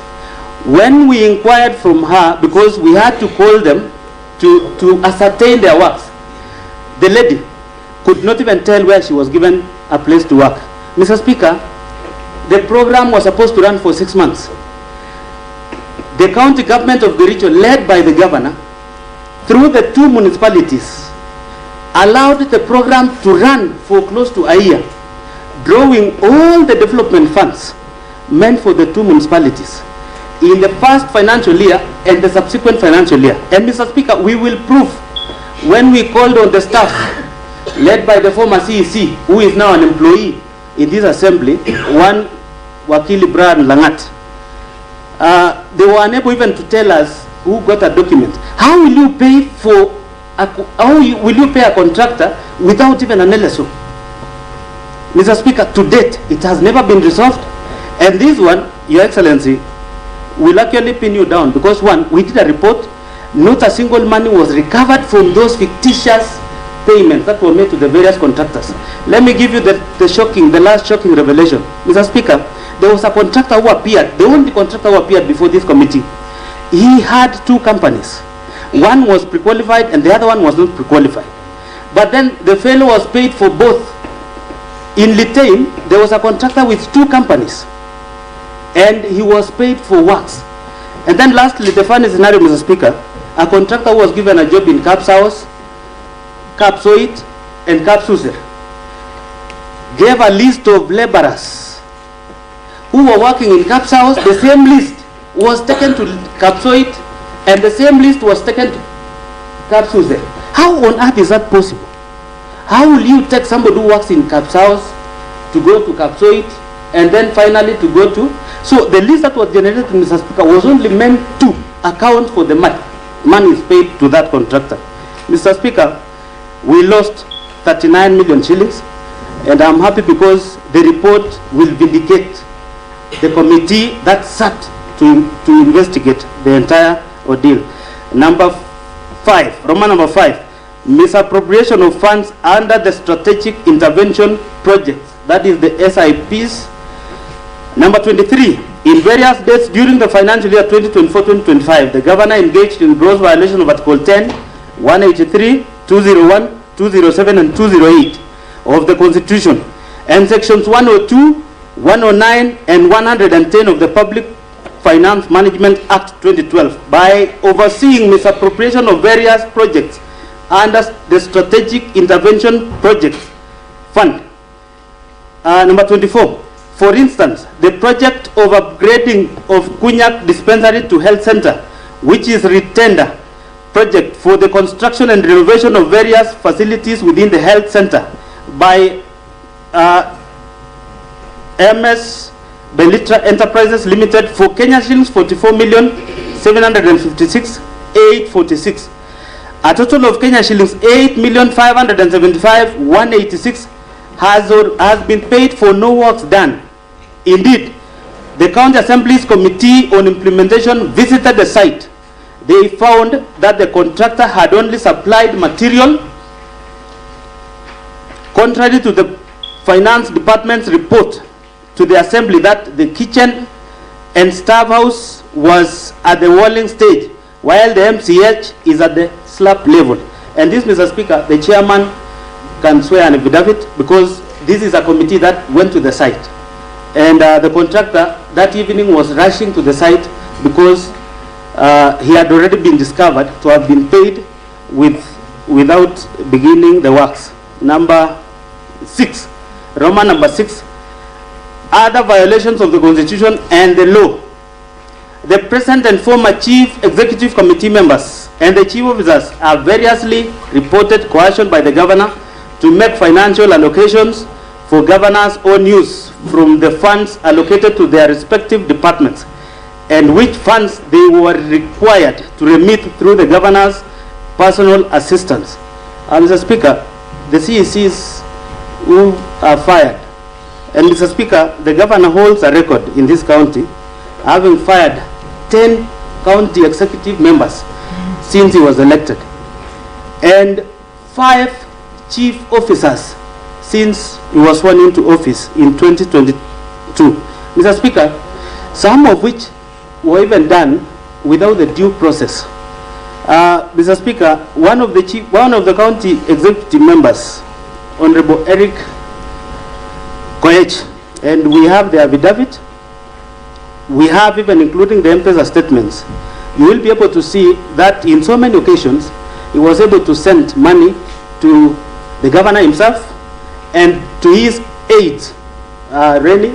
When we inquired from her, because we had to call them to ascertain their works, the lady could not even tell where she was given a place to work. Mr. Speaker, the program was supposed to run for 6 months. The county government of Kericho, led by the governor, through the 2 municipalities, allowed the program to run for close to a year, drawing all the development funds meant for the 2 municipalities in the first financial year and the subsequent financial year. And Mr. Speaker, we will prove when we called on the staff led by the former CEC, who is now an employee in this assembly, one Wakili Brian Langat. They were unable even to tell us who got a document. How will you pay for will you pay a contractor without even an LSO? Mr. Speaker, to date, it has never been resolved. And this one, Your Excellency, will actually pin you down because one, we did a report, not a single money was recovered from those fictitious payments that were made to the various contractors. Let me give you the last shocking revelation. Mr. Speaker, there was a contractor who appeared, the only contractor who appeared before this committee. He had 2 companies. One was pre-qualified and the other one was not pre-qualified. But then the fellow was paid for both. In Litein, there was a contractor with 2 companies and he was paid for works. And then lastly, the funny scenario, Mr. Speaker, a contractor who was given a job in Caps House, Capsoit, and Capsuser, gave a list of laborers who were working in Caps House. The same list was taken to Capsoit and the same list was taken to Capsuser. How on earth is that possible? How will you take somebody who works in Caps House to go to Capsoit and then finally to go to... So the list that was generated, Mr. Speaker, was only meant to account for the money is paid to that contractor. Mr. Speaker, we lost 39 million shillings and I'm happy because the report will vindicate the committee that sat to investigate the entire ordeal. Number 5, Roman number 5, misappropriation of funds under the strategic intervention projects, that is the SIPs. Number 23, in various dates during the financial year 2024-2025, the governor engaged in gross violation of Article 10, 183, 201, 207, and 208 of the Constitution, and Sections 102, 109, and 110 of the Public Finance Management Act 2012 by overseeing misappropriation of various projects under the Strategic Intervention Projects Fund. Number 24, for instance, the project of upgrading of Kunyak Dispensary to Health Center, which is retender project for the construction and renovation of various facilities within the health center by MS Belitra Enterprises Limited for Kenya shillings 44,756,846. A total of Kenya shillings 8,575,186 has been paid for no works done. Indeed, the County Assembly's Committee on Implementation visited the site. They found that the contractor had only supplied material, contrary to the Finance Department's report to the Assembly that the kitchen and staff house was at the walling stage, while the MCH is at the slab level. And this, Mr. Speaker, the chairman can swear an affidavit because this is a committee that went to the site. And the contractor that evening was rushing to the site because he had already been discovered to have been paid without beginning the works. Number 6, Roman number 6, other violations of the Constitution and the law. The present and former Chief Executive Committee members and the Chief Officers have variously reported coercion by the Governor to make financial allocations for Governor's own use from the funds allocated to their respective departments, and which funds they were required to remit through the Governor's personal assistance. Mr. Speaker, the CECs who are fired, and Mr. Speaker, the Governor holds a record in this county, having fired 10 county executive members since he was elected, and 5 chief officers since he was sworn into office in 2022. Mr. Speaker, some of which were even done without the due process. Mr. Speaker, one of the county executive members, Honorable Erick, and we have the affidavit, we have even including the M-Pesa statements. You will be able to see that in so many occasions he was able to send money to the Governor himself and to his aides, Rennie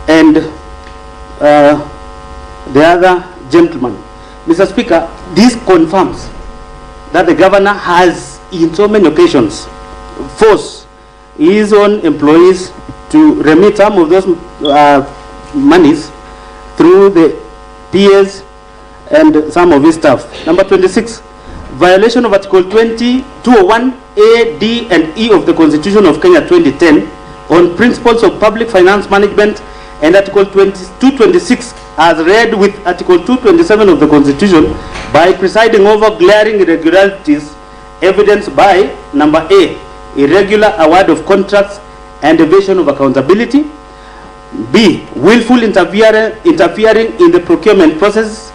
and the other gentleman. Mr. Speaker, this confirms that the Governor has in so many occasions forced his own employees to remit some of those monies through the PAs and some of his staff. Number 26, violation of Article 201 A, D, and E of the Constitution of Kenya 2010 on principles of public finance management, and Article 226 as read with Article 227 of the Constitution by presiding over glaring irregularities evidenced by number A, irregular award of contracts and evasion of accountability; B, willful interfering in the procurement process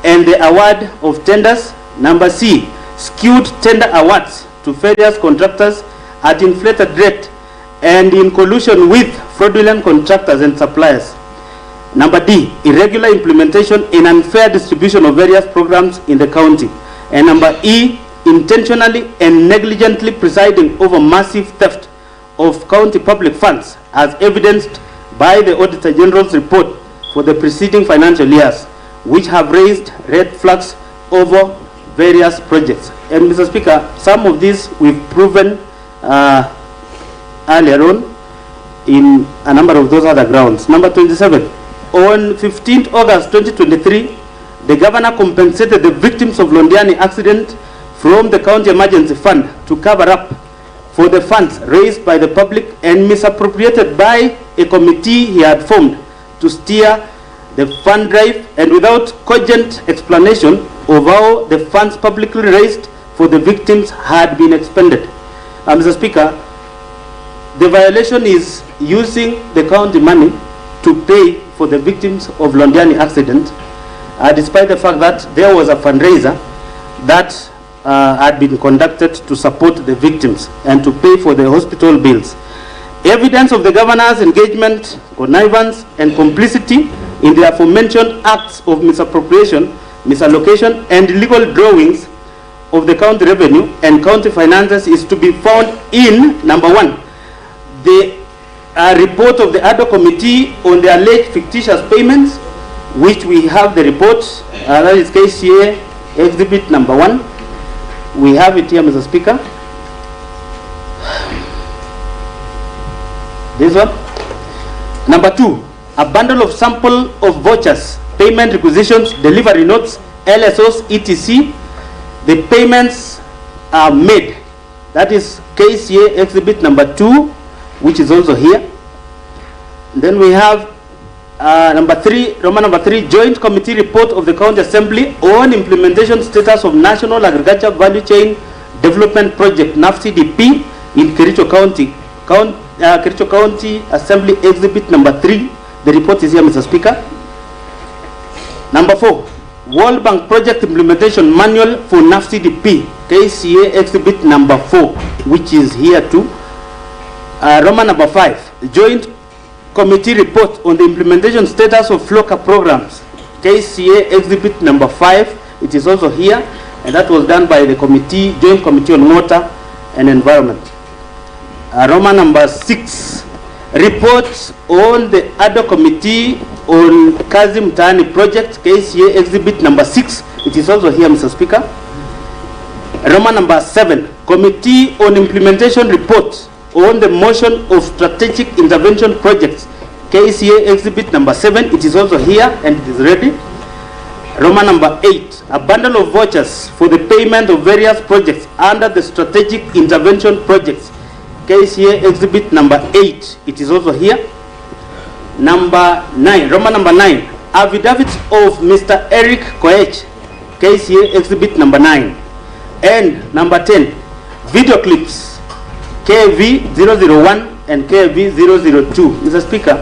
and the award of tenders; number C, skewed tender awards to various contractors at inflated rate and in collusion with fraudulent contractors and suppliers; number D, irregular implementation and unfair distribution of various programs in the county; and number E, intentionally and negligently presiding over massive theft of county public funds as evidenced by the Auditor General's report for the preceding financial years, which have raised red flags over various projects. And Mr. Speaker, some of these we've proven earlier on in a number of those other grounds. Number 27, on 15th August 2023, the Governor compensated the victims of Londiani accident from the County Emergency Fund to cover up for the funds raised by the public and misappropriated by a committee he had formed to steer the fund drive, and without cogent explanation of how the funds publicly raised for the victims had been expended. Mr. Speaker, the violation is using the county money to pay for the victims of Londiani accident, despite the fact that there was a fundraiser that had been conducted to support the victims and to pay for the hospital bills. Evidence of the governor's engagement, connivance, and complicity in the aforementioned acts of misappropriation, misallocation, and illegal drawings of the county revenue and county finances is to be found in, number one, the report of the ad hoc committee on the alleged fictitious payments, which we have the report, that is KCA exhibit number 1. We have it here, Mr. Speaker. This one. Number 2, a bundle of sample of vouchers, payment requisitions, delivery notes, LSOs, etc. The payments are made. That is KCA exhibit number 2, which is also here. Then we have number 3, Roman number 3, Joint Committee Report of the County Assembly on implementation status of National Agriculture Value Chain Development Project, NAFDP, in Kericho County. Kericho County Assembly exhibit number 3. The report is here, Mr. Speaker. Number 4, World Bank Project Implementation Manual for NAFDP, KCA exhibit number 4, which is here too. Roman number 5, Joint Committee Report on the implementation status of FLOCA programs, KCA exhibit number 5. It is also here, and that was done by the committee, Joint Committee on Water and Environment. Roman number 6, Report on the ad hoc committee on Kazim Tani project, KCA exhibit number 6. It is also here, Mr. Speaker. Roman number 7, Committee on Implementation Report on the motion of strategic intervention projects, KCA exhibit number 7. It is also here and it is ready. Roman number 8, a bundle of vouchers for the payment of various projects under the strategic intervention projects, KCA exhibit number 8. It is also here. Number 9, Roman number 9, affidavit of Mr. Erick, KCA exhibit number 9. And number 10, video clips, KV 001 and KV 002. Mr. Speaker,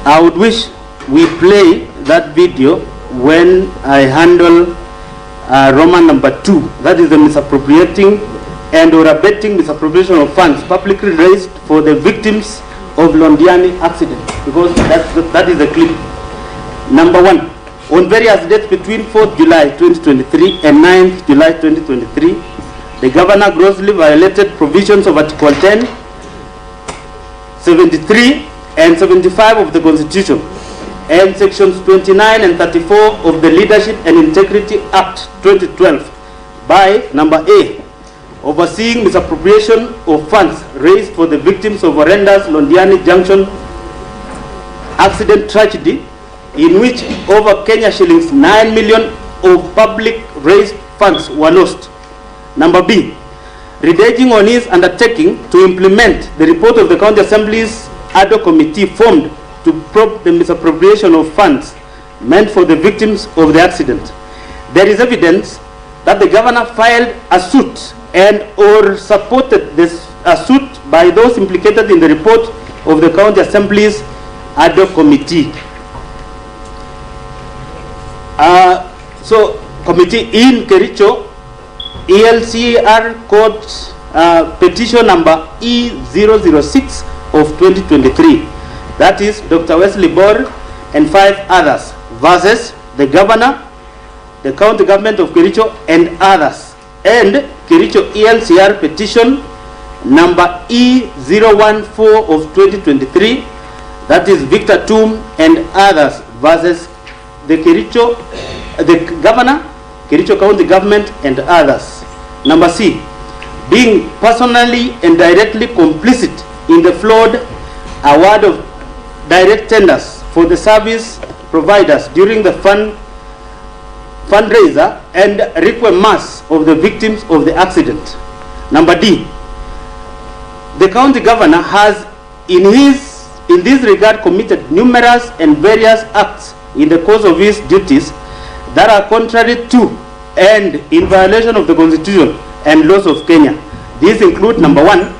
I would wish we play that video when I handle Roman number 2. That is the misappropriating and or abetting misappropriation of funds publicly raised for the victims of Londiani accident, because that is the clip. Number 1, on various dates between 4th July 2023 and 9th July 2023, the governor grossly violated provisions of Article 10, 73 and 75 of the Constitution and sections 29 and 34 of the Leadership and Integrity Act 2012 by number A, overseeing misappropriation of funds raised for the victims of horrendous Londiani Junction accident tragedy, in which over Kenya shillings 9 million of public raised funds were lost. Number B, redating on his undertaking to implement the report of the County Assembly's ad hoc committee formed to probe the misappropriation of funds meant for the victims of the accident. There is evidence that the governor filed a suit and or supported this suit by those implicated in the report of the County Assembly's ad hoc committee. So, committee in Kericho, ELCR code petition number E006 of 2023. That is Dr. Wesley Bor and 5 others versus the governor, the county government of Kericho and others. And Kericho ELCR petition number E014 of 2023. That is Victor Tum and others versus the Kericho, the governor, Kericho County government and others. Number C, being personally and directly complicit in the flawed award of direct tenders for the service providers during the fundraiser and requiem mass of the victims of the accident. Number D, the county governor has in this regard committed numerous and various acts in the course of his duties that are contrary to and in violation of the Constitution and laws of Kenya. These include, number one,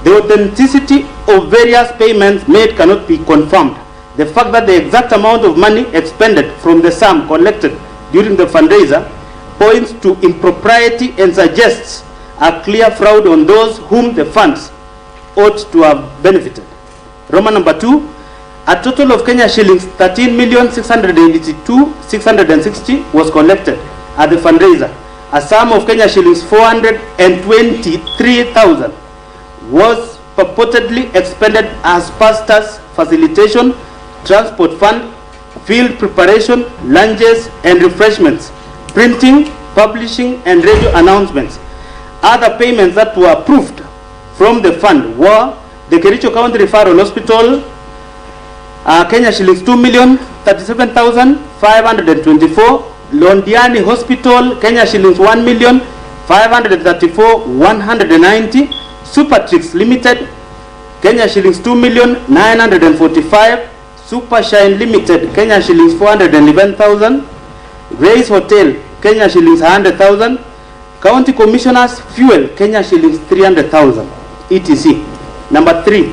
the authenticity of various payments made cannot be confirmed. The fact that the exact amount of money expended from the sum collected during the fundraiser points to impropriety and suggests a clear fraud on those whom the funds ought to have benefited. Roman number 2, a total of Kenya shillings 13,682,660 was collected at the fundraiser. A sum of Kenya shillings 423,000 was purportedly expended as pastors' facilitation, transport fund, field preparation, lunches and refreshments, printing, publishing and radio announcements. Other payments that were approved from the fund were the Kericho County Referral Hospital, Kenya shillings 2,037,524, Londiani Hospital, Kenya shillings 1,534,190, Supertrix Limited, Kenya shillings 2,945,000, Supershine Limited, Kenya shillings 411,000, Grace Hotel, Kenya shillings 100,000, County Commissioners Fuel, Kenya shillings 300,000, etc. Number 3,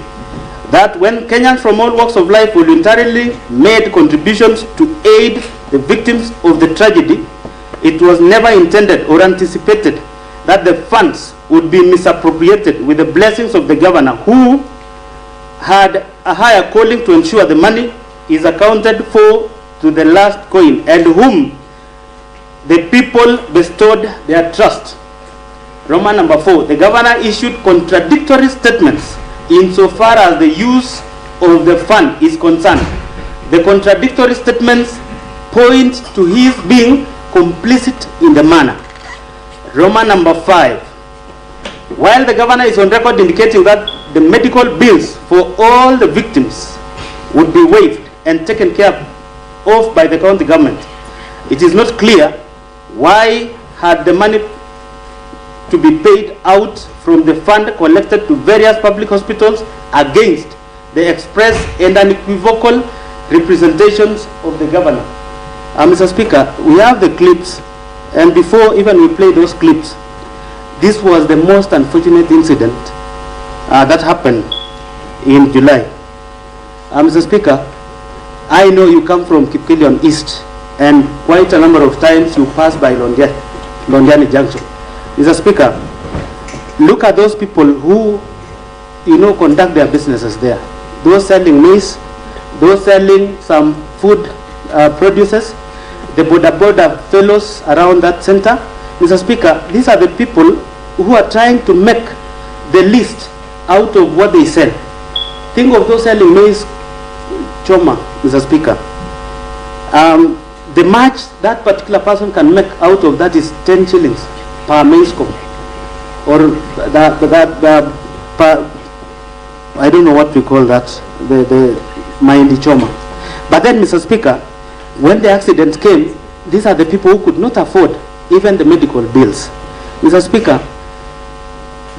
that when Kenyans from all walks of life voluntarily made contributions to aid the victims of the tragedy, it was never intended or anticipated that the funds would be misappropriated with the blessings of the governor, who had a higher calling to ensure the money is accounted for to the last coin, and whom the people bestowed their trust. Roman number 4, the governor issued contradictory statements insofar as the use of the fund is concerned. The contradictory statements point to his being complicit in the manner. Roman number 5, while the governor is on record indicating that the medical bills for all the victims would be waived and taken care of by the county government, it is not clear why had the money to be paid out from the fund collected to various public hospitals against the express and unequivocal representations of the governor. Mr. Speaker, we have the clips, and before even we play those clips, this was the most unfortunate incident that happened in July. Mr. Speaker, I know you come from Kipkelion East, and quite a number of times you pass by Londiani Junction. Mr. Speaker, look at those people who, conduct their businesses there. Those selling maize, those selling some food producers, the border fellows around that center. Mr. Speaker, these are the people who are trying to make the least out of what they sell. Think of those selling maize choma, Mr. Speaker. The much that particular person can make out of that is 10 shillings per maize cob, or I don't know what we call that, the Mahindi choma. But then, Mr. Speaker, when the accident came, these are the people who could not afford even the medical bills. Mr. Speaker,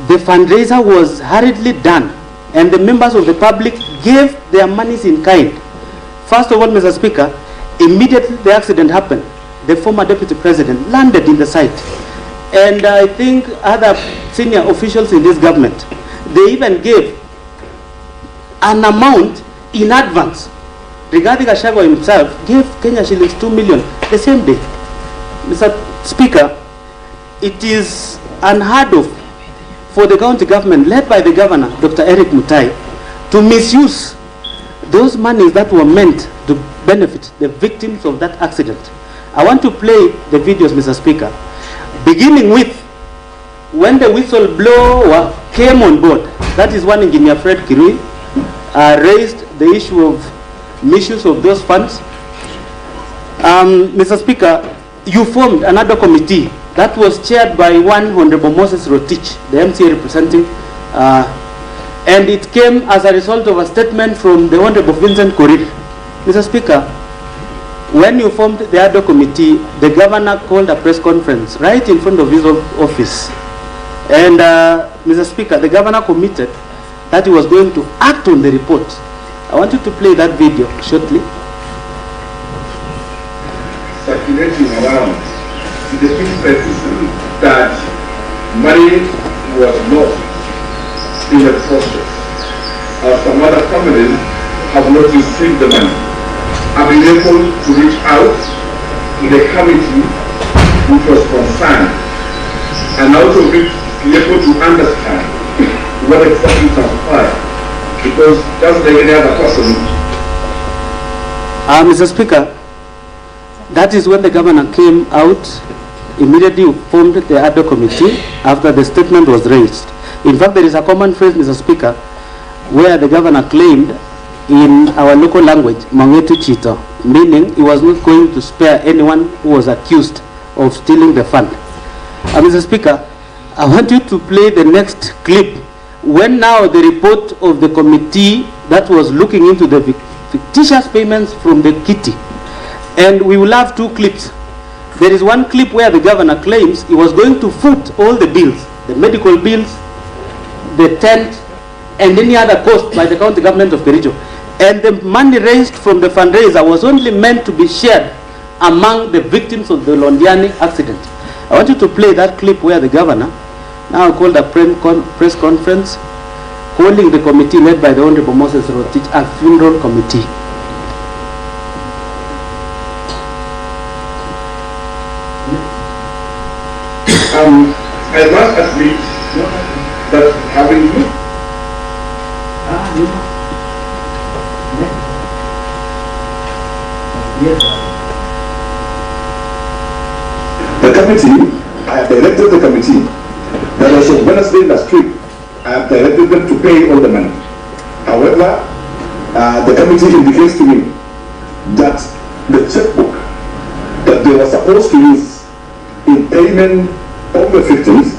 the fundraiser was hurriedly done, and the members of the public gave their monies in kind. First of all, Mr. Speaker, immediately the accident happened, the former deputy president landed in the site. And I think other senior officials in this government, they even gave an amount in advance. Regarding Gachagua himself, gave Kenya shillings 2 million the same day. Mr. Speaker, it is unheard of for the county government, led by the governor, Dr. Erick Mutahi, to misuse those monies that were meant to benefit the victims of that accident. I want to play the videos, Mr. Speaker, beginning with when the whistleblower came on board. That is when Engineer Fred Kirui raised the issue of misuse of those funds. Mr. Speaker, you formed another committee that was chaired by one Honorable Moses Rotich, the MCA representing, and it came as a result of a statement from the Honorable Vincent Korir. Mr. Speaker, when you formed the other committee, the governor called a press conference right in front of his office. And Mr. Speaker, the governor committed that he was going to act on the report. I want you to play that video shortly. Circulating around to the inference that money was lost in the process. Some other families have not received the money. I've been able to reach out to the committee which was concerned and out of it be able to understand what exactly transpired. Because just like any other person. Mr. Speaker, that is when the governor came out, immediately formed the ad hoc committee after the statement was raised. In fact, there is a common phrase, Mr. Speaker, where the governor claimed in our local language, mangetu chito, meaning he was not going to spare anyone who was accused of stealing the fund. Mr. Speaker, I want you to play the next clip when now the report of the committee that was looking into the fictitious payments from the kitty. And we will have two clips. There is one clip where the governor claims he was going to foot all the bills, the medical bills, the tent, and any other cost by the county government of Kericho. And the money raised from the fundraiser was only meant to be shared among the victims of the Londiani accident. I want you to play that clip where the governor now called a press conference holding the committee led by the Honorable Moses Rotich, a funeral committee. I must admit that having looked the committee, I have directed the committee that as of Wednesday last week, I have directed them to pay all the money. However, the committee indicates to me that the checkbook that they were supposed to use in payment of the victims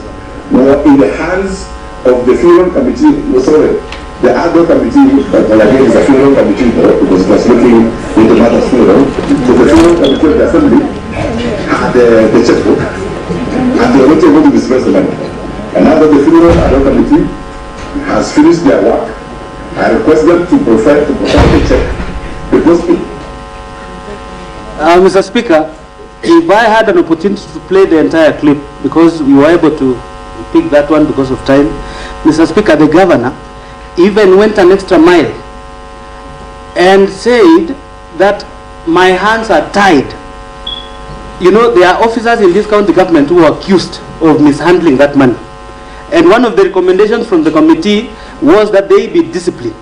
were in the hands of the funeral committee. Sorry, the other committee, well again is a funeral committee because it was looking into the mother's funeral. So the funeral committee of the assembly had the checkbook and they were not able to disperse the money. And now that the funeral other committee has finished their work, I request them to provide the check because Mr. Speaker, if I had an opportunity to play the entire clip, because we were able to pick that one because of time, Mr. Speaker, the governor even went an extra mile and said that my hands are tied. You know, there are officers in this county government who are accused of mishandling that money. And one of the recommendations from the committee was that they be disciplined.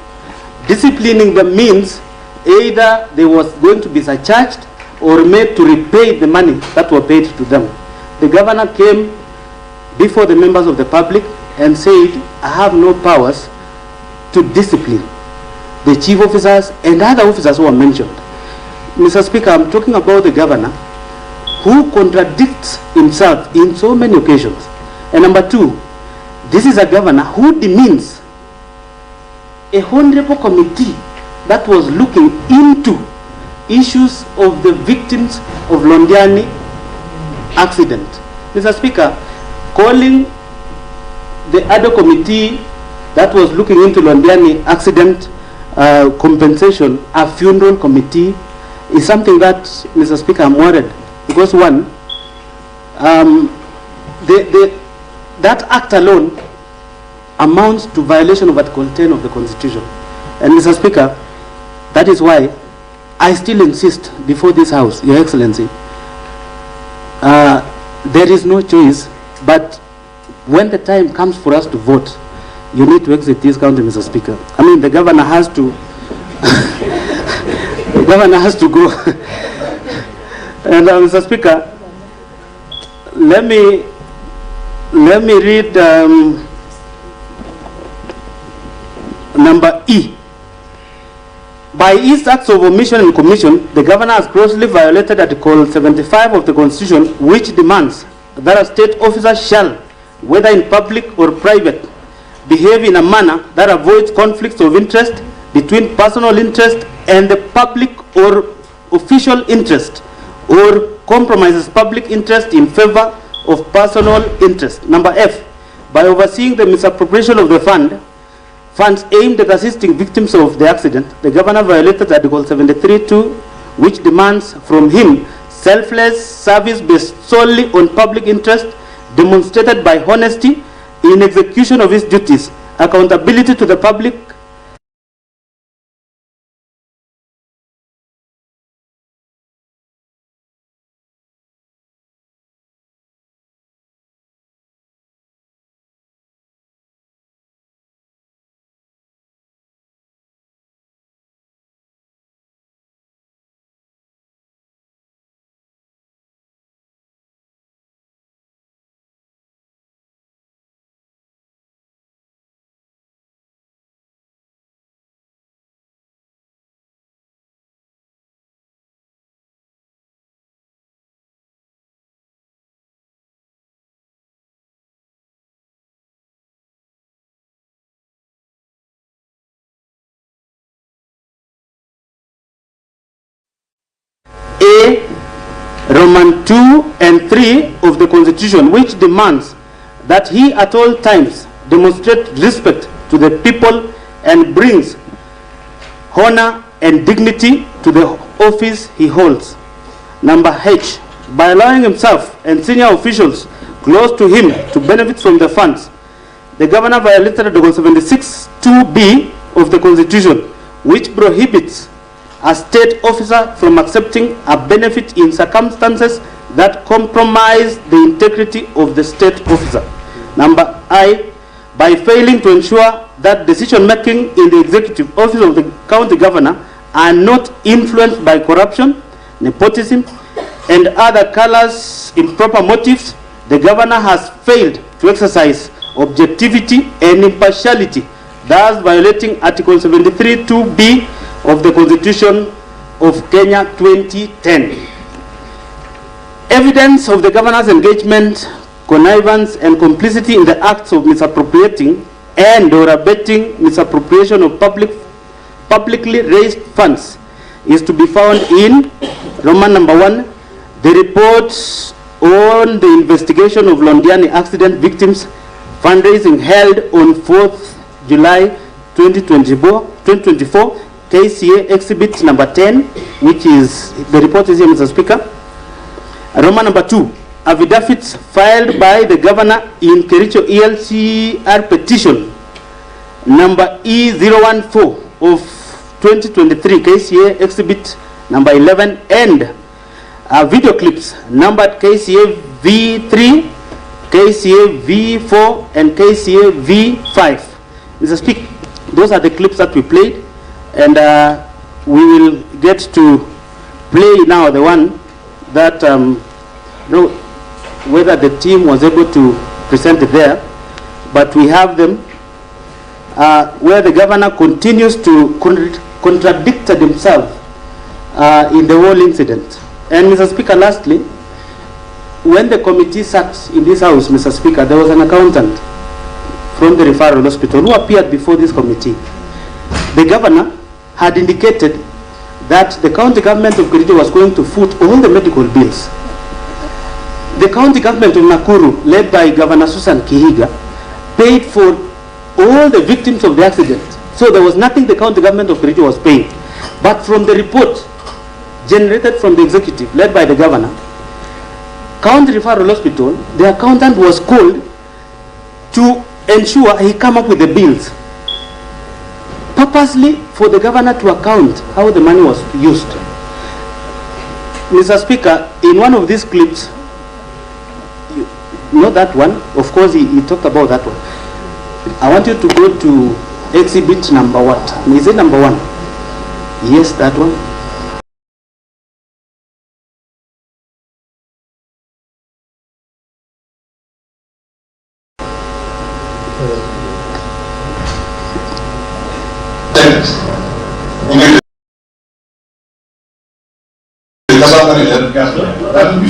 Disciplining them means either they was going to be surcharged or made to repay the money that were paid to them. The governor came before the members of the public and said, I have no powers to discipline the chief officers and other officers who are mentioned. Mr. Speaker, I'm talking about the governor who contradicts himself in so many occasions. And number two, this is a governor who demeans a honorable committee that was looking into issues of the victims of Londiani accident. Mr. Speaker, calling the other committee that was looking into Londiani accident compensation a funeral committee is something that, Mr. Speaker, I'm worried. Because one, that act alone amounts to violation of Article 10 of the Constitution. And Mr. Speaker, that is why I still insist before this House, Your Excellency, there is no choice, but when the time comes for us to vote, you need to exit this county, Mr. Speaker. I mean, the governor has to, the governor has to go. And Mr. Speaker, let me read number E. By its acts of omission and commission, the governor has grossly violated Article 75 of the Constitution, which demands that a state officer shall, whether in public or private, behave in a manner that avoids conflicts of interest between personal interest and the public or official interest, or compromises public interest in favor of personal interest. Number F, by overseeing the misappropriation of the funds aimed at assisting victims of the accident, the governor violated Article 73(2), which demands from him selfless service based solely on public interest, demonstrated by honesty in execution of his duties, accountability to the public, A, Roman 2 and 3 of the Constitution, which demands that he at all times demonstrate respect to the people and brings honor and dignity to the office he holds. Number H, by allowing himself and senior officials close to him to benefit from the funds, the governor violated Article 76(2)(b) of the Constitution, which prohibits a state officer from accepting a benefit in circumstances that compromise the integrity of the state officer. Number I, by failing to ensure that decision-making in the executive office of the county governor are not influenced by corruption, nepotism, and other callous improper motives, the governor has failed to exercise objectivity and impartiality, thus violating Article 73(2)(b) of the Constitution of Kenya 2010. Evidence of the governor's engagement, connivance, and complicity in the acts of misappropriating and or abetting misappropriation of publicly raised funds is to be found in Roman number 1, the reports on the investigation of Londiani accident victims fundraising held on 4th July 2024, KCA exhibit number 10, which is, the report is here, Mr. Speaker. Roman number 2, affidavits filed by the governor in Kericho ELCR petition number E014 of 2023, KCA exhibit number 11, and video clips numbered KCA V3, KCA V4, and KCA V5. Mr. Speaker, those are the clips that we played. And we will get to play now the one that, whether the team was able to present it there, but we have them where the governor continues to contradict himself in the whole incident. And Mr. Speaker, lastly, when the committee sat in this house, Mr. Speaker, there was an accountant from the referral hospital who appeared before this committee. The governor had indicated that the county government of Kericho was going to foot all the medical bills. The county government of Nakuru, led by Governor Susan Kihiga, paid for all the victims of the accident. So there was nothing the county government of Kericho was paying. But from the report generated from the executive, led by the governor, County Referral Hospital, the accountant was called to ensure he come up with the bills, purposely for the governor to account how the money was used. Mr. Speaker, in one of these clips, not that one, of course he talked about that one. I want you to go to exhibit number what? Is it number 1? Yes, that one.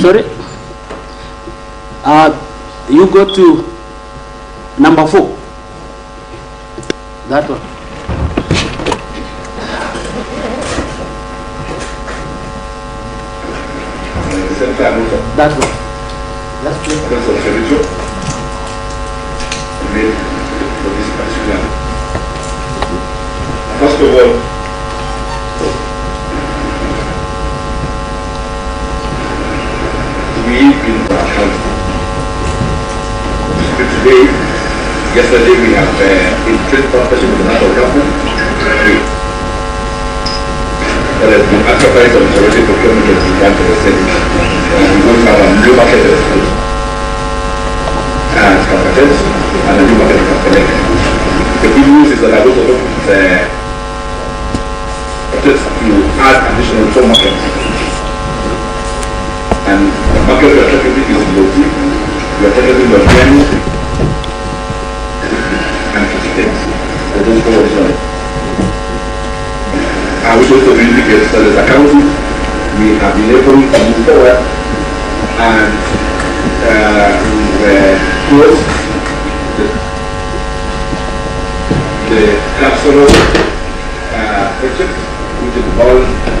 Sorry? You go to number 4. That one. That one. That's Kericho. First of all, we've been accountable. Today, yesterday we have in trade partnership with the national government. There has been advertised on the procurement that we can to the Senate. We will have a new market and competence and a new market competence. The good news is that a lot of to add additional 4 markets. And the market we are targeting is Mutahi, we are targeting organic and proceedings. So those 4 additional. I would also indicate that as a council, we have been able to move forward and close the capsule project,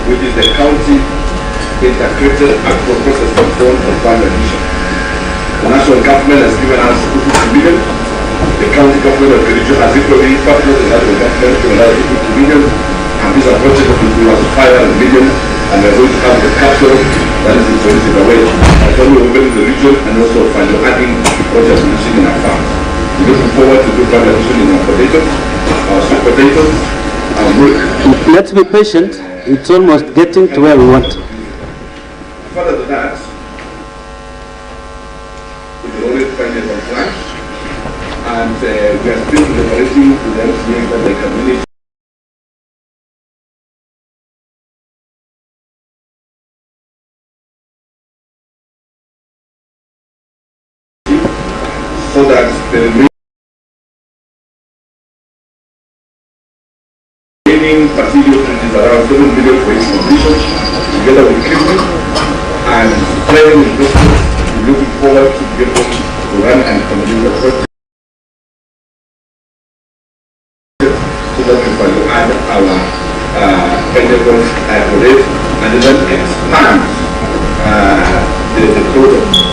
which is the county integrated agro-process control and farm addition. The national government has given us 50 million. The county government of Kericho has equally partnered with the national government to another 50 million. And this approach will give us 500 million, and we're going to have the capsule that is introduced away. And then we're opening the region and also value adding projects in our farms. We're looking forward to do value addition in our potatoes, our sweet potatoes, our milk. Let's be patient. It's almost getting to where we want. Further than that, we can always find it on plan, and we are still deliberating to them to make that the community. So that the remaining facility is around 7 million for each completion, together with treatment and training investments. We're looking forward to be able to run and continue the project so that we can add our endeavors for it and then expand the product.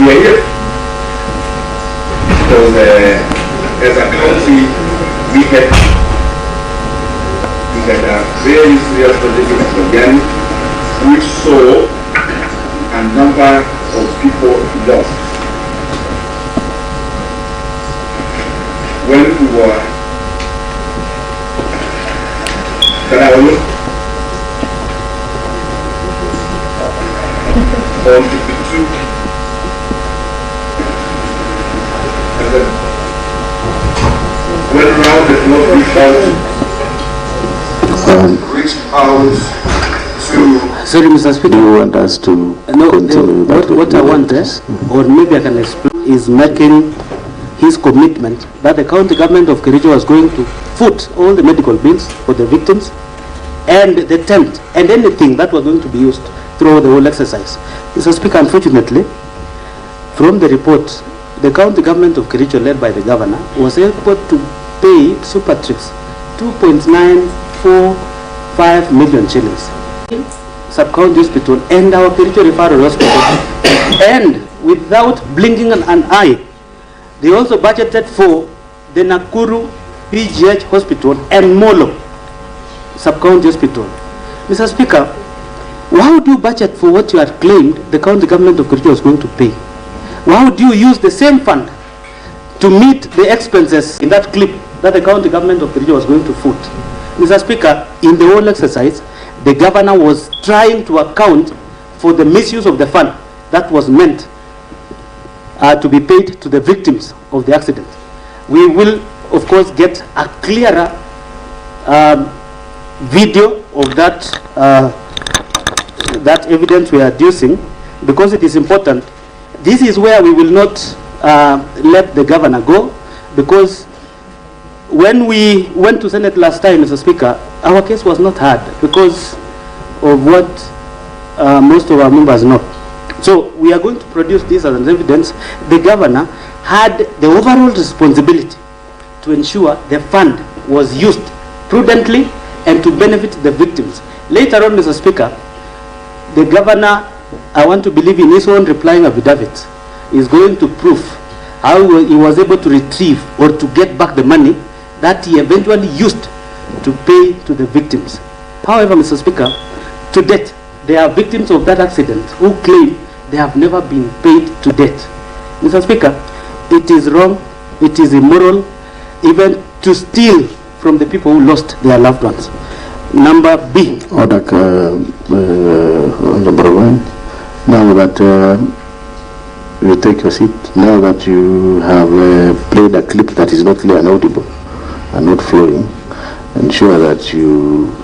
We are here because as a county we had a very serious project in Uganda which saw a number of people lost. When we were on 52 and then went around the clock, reached out to... Sorry, Mr. Speaker. Do you want us to continue? What I want, or maybe I can explain, is making his commitment that the county government of Kericho was going to foot all the medical bills for the victims and the tent and anything that was going to be used through the whole exercise. Mr. Speaker, unfortunately, from the report, the county government of Kericho, led by the governor, was able to pay Supertrix 2.945 million shillings. Sub-county hospital and our Kericho referral hospital, and without blinking an eye, they also budgeted for the Nakuru PGH hospital and Molo sub-county hospital. Mr. Speaker, why would you budget for what you had claimed the county government of Kericho was going to pay? Why would you use the same fund to meet the expenses in that clip that the county government of Kericho was going to foot? Mr. Speaker, in the whole exercise, the governor was trying to account for the misuse of the fund that was meant to be paid to the victims of the accident. We will, of course, get a clearer video of that that evidence we are adducing, because it is important. This is where we will not let the governor go, because when we went to Senate last time, Mr. Speaker, our case was not heard because of what most of our members know. So we are going to produce this as an evidence. The governor had the overall responsibility to ensure the fund was used prudently and to benefit the victims. Later on, Mr. Speaker, the governor, I want to believe in his own replying affidavit, is going to prove how he was able to retrieve or to get back the money that he eventually used to pay to the victims. However, Mr. Speaker, to date, there are victims of that accident who claim they have never been paid to date. Mr. Speaker, it is wrong, it is immoral, even to steal from the people who lost their loved ones. Number B. Order, number one. Now that you take your seat, now that you have played a clip that is not clear and audible and not flowing, ensure that you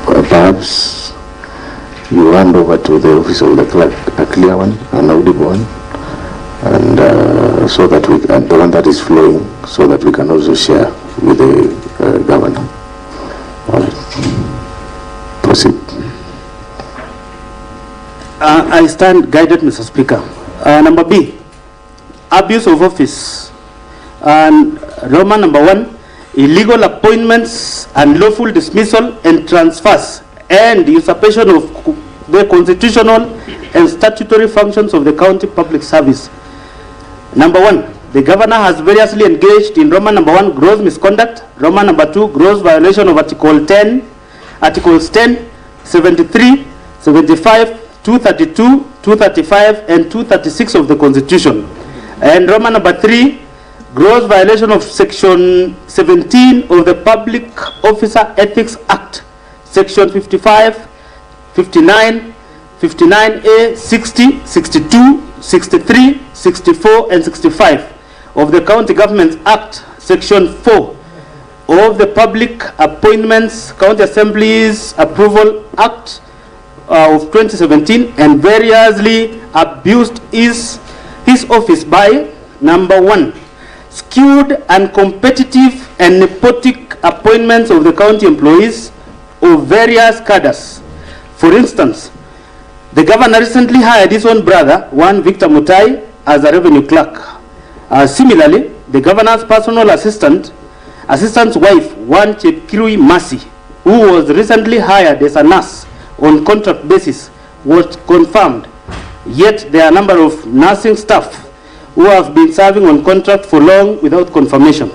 perhaps you hand over to the office of the clerk a clear one, an audible one, and so that we can, the one that is flowing, so that we can also share with the governor. All right. Proceed. I stand guided, Mr. Speaker. Number B, abuse of office. And Roman number 1, illegal appointments and lawful dismissal and transfers and usurpation of the constitutional and statutory functions of the county public service. Number 1, the governor has variously engaged in Roman number 1, gross misconduct, Roman number 2, gross violation of Articles 10, 73, 75, 232, 235, and 236 of the Constitution. And Roman number 3, gross violation of Section 17 of the Public Officer Ethics Act, Section 55, 59, 59A, 60, 62, 63, 64, and 65 of the County Governments Act, Section 4 of the Public Appointments County Assemblies Approval Act of 2017, and variously abused his office by, number 1, skewed and competitive and nepotic appointments of the county employees of various cadres. For instance, the governor recently hired his own brother, one Victor Mutahi, as a revenue clerk. Similarly, the governor's personal assistant's wife, one Chepkirui Mercy, who was recently hired as a nurse on contract basis, was confirmed. Yet there are a number of nursing staff who have been serving on contract for long without confirmation.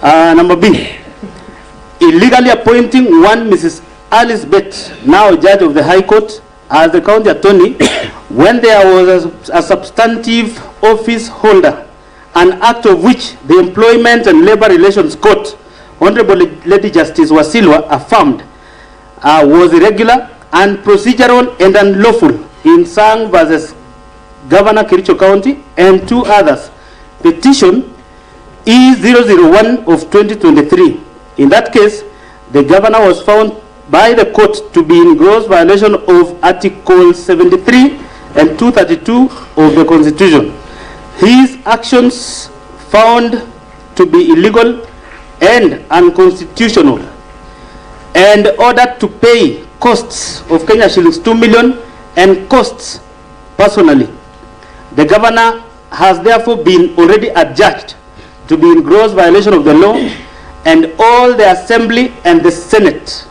Number B, illegally appointing one Mrs. Alice Bett, now judge of the High Court, as the county attorney when there was a substantive office holder, an act of which the Employment and Labor Relations Court, Honorable Lady Justice Wasilwa, affirmed was irregular and procedural and unlawful in Sang versus Governor Kericho County and 2 others. Petition E001 of 2023. In that case, the governor was found by the court to be in gross violation of Article 73 and 232 of the Constitution. His actions found to be illegal and unconstitutional, and ordered to pay costs of Kenya shillings 2 million and costs personally. The governor has therefore been already adjudged to be in gross violation of the law and all the Assembly and the Senate.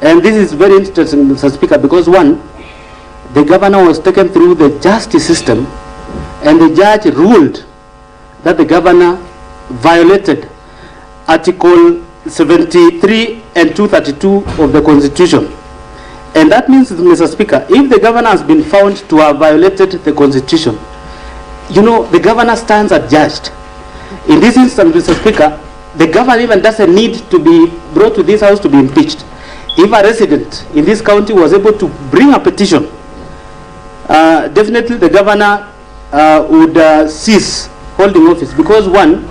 And this is very interesting, Mr. Speaker, because 1, the governor was taken through the justice system, and the judge ruled that the governor violated Article 73 and 232 of the Constitution. And that means, Mr. Speaker, if the governor has been found to have violated the Constitution, you know, the governor stands adjudged. In this instance, Mr. Speaker, the governor even doesn't need to be brought to this house to be impeached. If a resident in this county was able to bring a petition, definitely the governor would cease holding office. Because 1,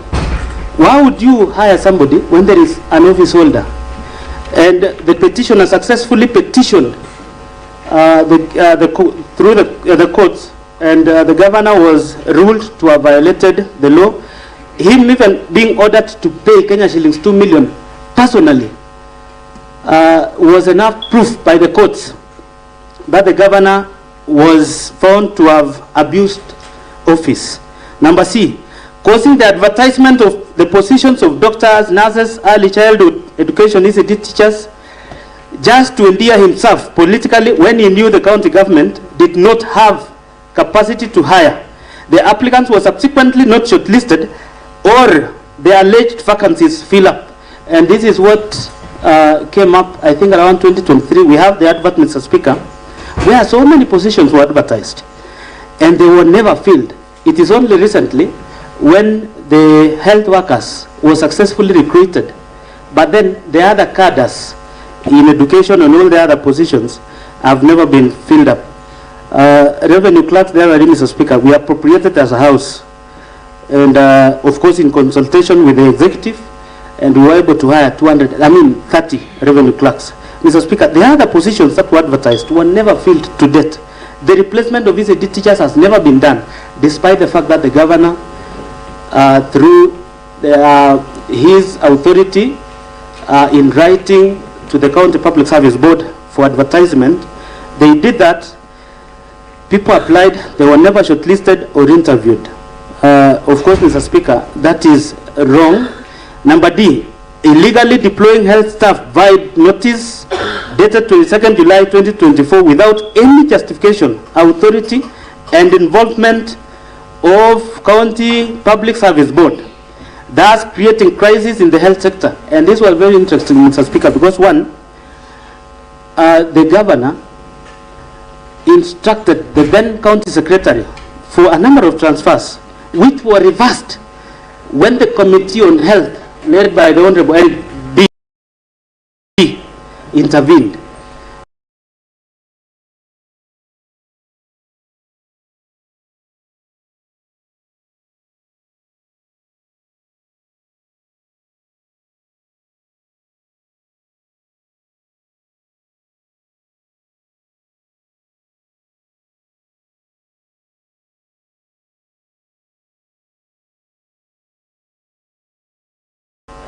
why would you hire somebody when there is an office holder? And the petitioner successfully petitioned through the courts, and the governor was ruled to have violated the law. Him even being ordered to pay Kenya shillings 2 million personally was enough proof by the courts that the governor was found to have abused office. Number C, causing the advertisement of the positions of doctors, nurses, early childhood education ECD teachers, just to endear himself politically when he knew the county government did not have capacity to hire. The applicants were subsequently not shortlisted or the alleged vacancies fill up. And this is what came up, I think, around 2023. We have the advert, Mr. Speaker, where so many positions were advertised, and they were never filled. It is only recently when the health workers were successfully recruited, but then the other cadres in education and all the other positions have never been filled up. Revenue clerks, there are, Mr. Speaker, we appropriated as a house, and of course in consultation with the executive, and we were able to hire 30 revenue clerks. Mr. Speaker, the other positions that were advertised were never filled to date. The replacement of VCD teachers has never been done, despite the fact that the governor, through his authority in writing to the County Public Service Board for advertisement, they did that. People applied, they were never shortlisted or interviewed. Of course, Mr. Speaker, that is wrong. Number D, illegally deploying health staff via notice dated 22nd July 2024 without any justification, authority, and involvement of County Public Service Board, thus creating crisis in the health sector. And this was very interesting, Mr. Speaker, because one, the governor instructed the then county secretary for a number of transfers, which were reversed when the Committee on Health, led by the Honorable Erick, intervened.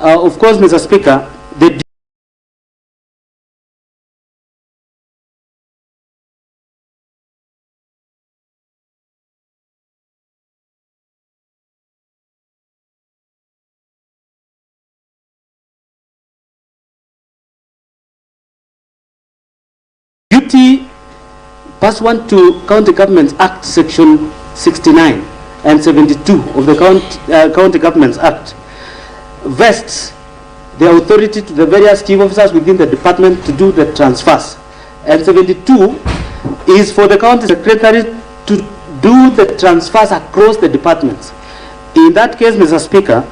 Of course, Mr. Speaker, the duty pursuant to County Governments Act Section 69 and 72 of the County Governments Act vests the authority to the various chief officers within the department to do the transfers. And 72 is for the county secretary to do the transfers across the departments. In that case, Mr. Speaker,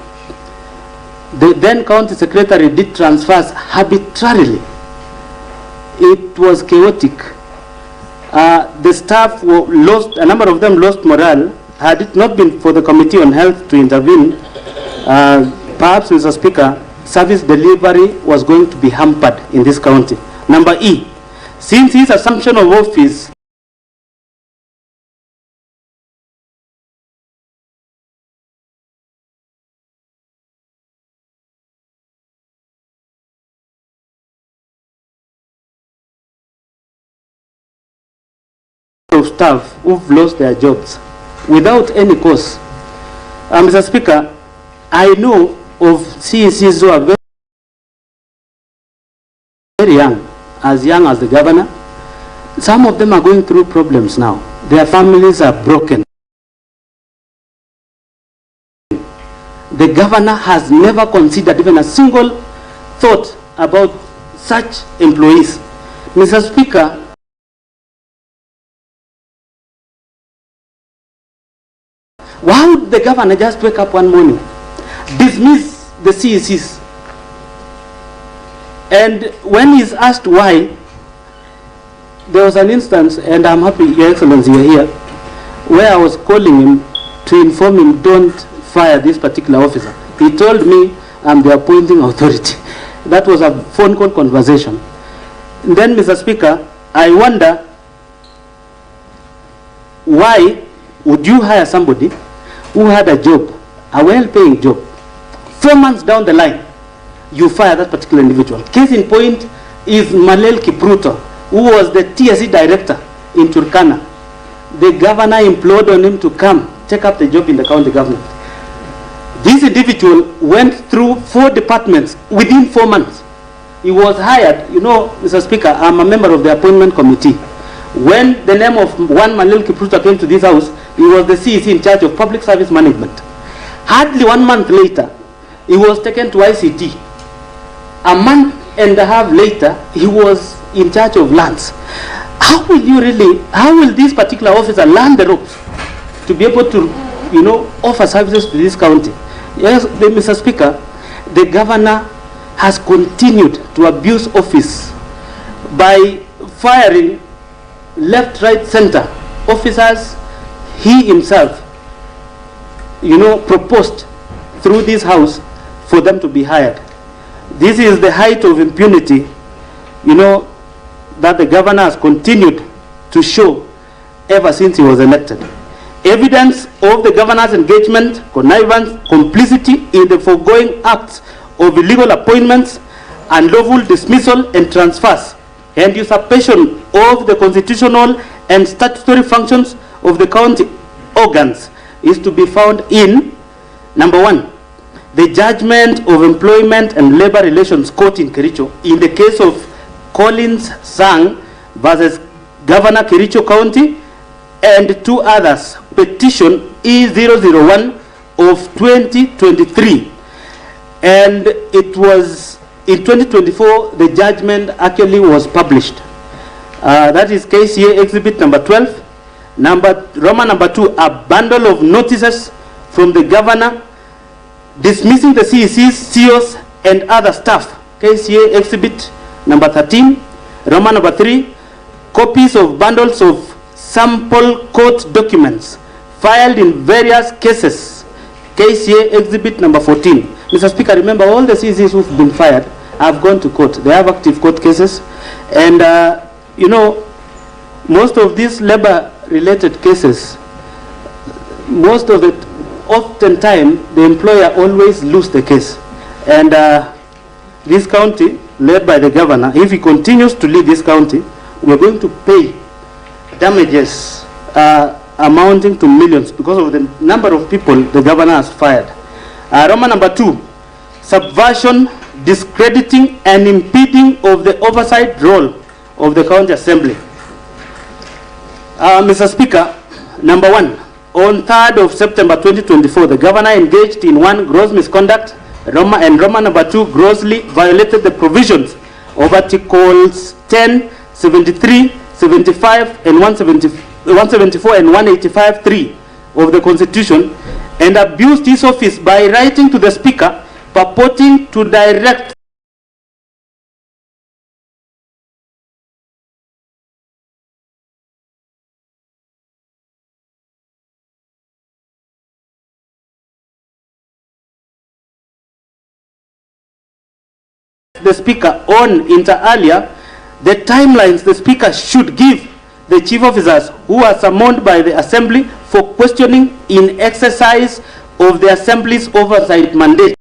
the then county secretary did transfers arbitrarily. It was chaotic. The staff were lost, a number of them lost morale. Had it not been for the Committee on Health to intervene, perhaps, Mr. Speaker, service delivery was going to be hampered in this county. Number E, since his assumption of office, of staff who've lost their jobs without any cause. Mr. Speaker, I know of CECs who are very young as the governor. Some of them are going through problems now. Their families are broken. The governor has never considered even a single thought about such employees. Mr. Speaker, why would the governor just wake up one morning, dismiss the CECs? And when he's asked why, there was an instance, and I'm happy, Your Excellency, you're here, where I was calling him to inform him, don't fire this particular officer. He told me, I'm the appointing authority. That was a phone call conversation. And then, Mr. Speaker, I wonder, why would you hire somebody who had a job, a well-paying job? 4 months down the line, you fire that particular individual. Case in point is Malel Kipruto, who was the TSE director in Turkana. The governor implored on him to come take up the job in the county government. This individual went through 4 departments within 4 months. He was hired. You know, Mr. Speaker, I'm a member of the appointment committee. When the name of one Malel Kipruto came to this house, he was the CEC in charge of public service management. Hardly 1 month later, he was taken to ICT. A month and a half later, he was in charge of lands. How will this particular officer learn the ropes to be able to, offer services to this county? Yes, Mr. Speaker, the governor has continued to abuse office by firing left, right, center officers he himself, proposed through this house for them to be hired. This is the height of impunity, that the governor has continued to show ever since he was elected. Evidence of the governor's engagement, connivance, complicity in the foregoing acts of illegal appointments, unlawful dismissal and transfers, and usurpation of the constitutional and statutory functions of the county organs is to be found in, number 1, the judgment of Employment and Labor Relations Court in Kericho in the case of Collins Sang versus Governor Kericho County and 2 others, petition E001 of 2023. And it was in 2024, the judgment actually was published. That is KCA exhibit number 12. Roman number 2, a bundle of notices from the governor dismissing the CECs, CEOs, and other staff. KCA exhibit number 13. Roman number 3, copies of bundles of sample court documents filed in various cases. KCA exhibit number 14. Mr. Speaker, remember all the CECs who've been fired have gone to court. They have active court cases. And, most of these labor-related cases, most of it, oftentimes, the employer always loses the case. And this county, led by the governor, if he continues to lead this county, we're going to pay damages amounting to millions because of the number of people the governor has fired. Roman number 2, subversion, discrediting, and impeding of the oversight role of the county assembly. Mr. Speaker, number 1, on 3rd of September 2024, the governor engaged in 1, gross misconduct, and Roman number 2, grossly violated the provisions of Articles 10, 73, 75, and 174 and 185(3) of the Constitution, and abused his office by writing to the Speaker purporting to direct the Speaker on inter alia the timelines the Speaker should give the chief officers who are summoned by the Assembly for questioning in exercise of the Assembly's oversight mandate.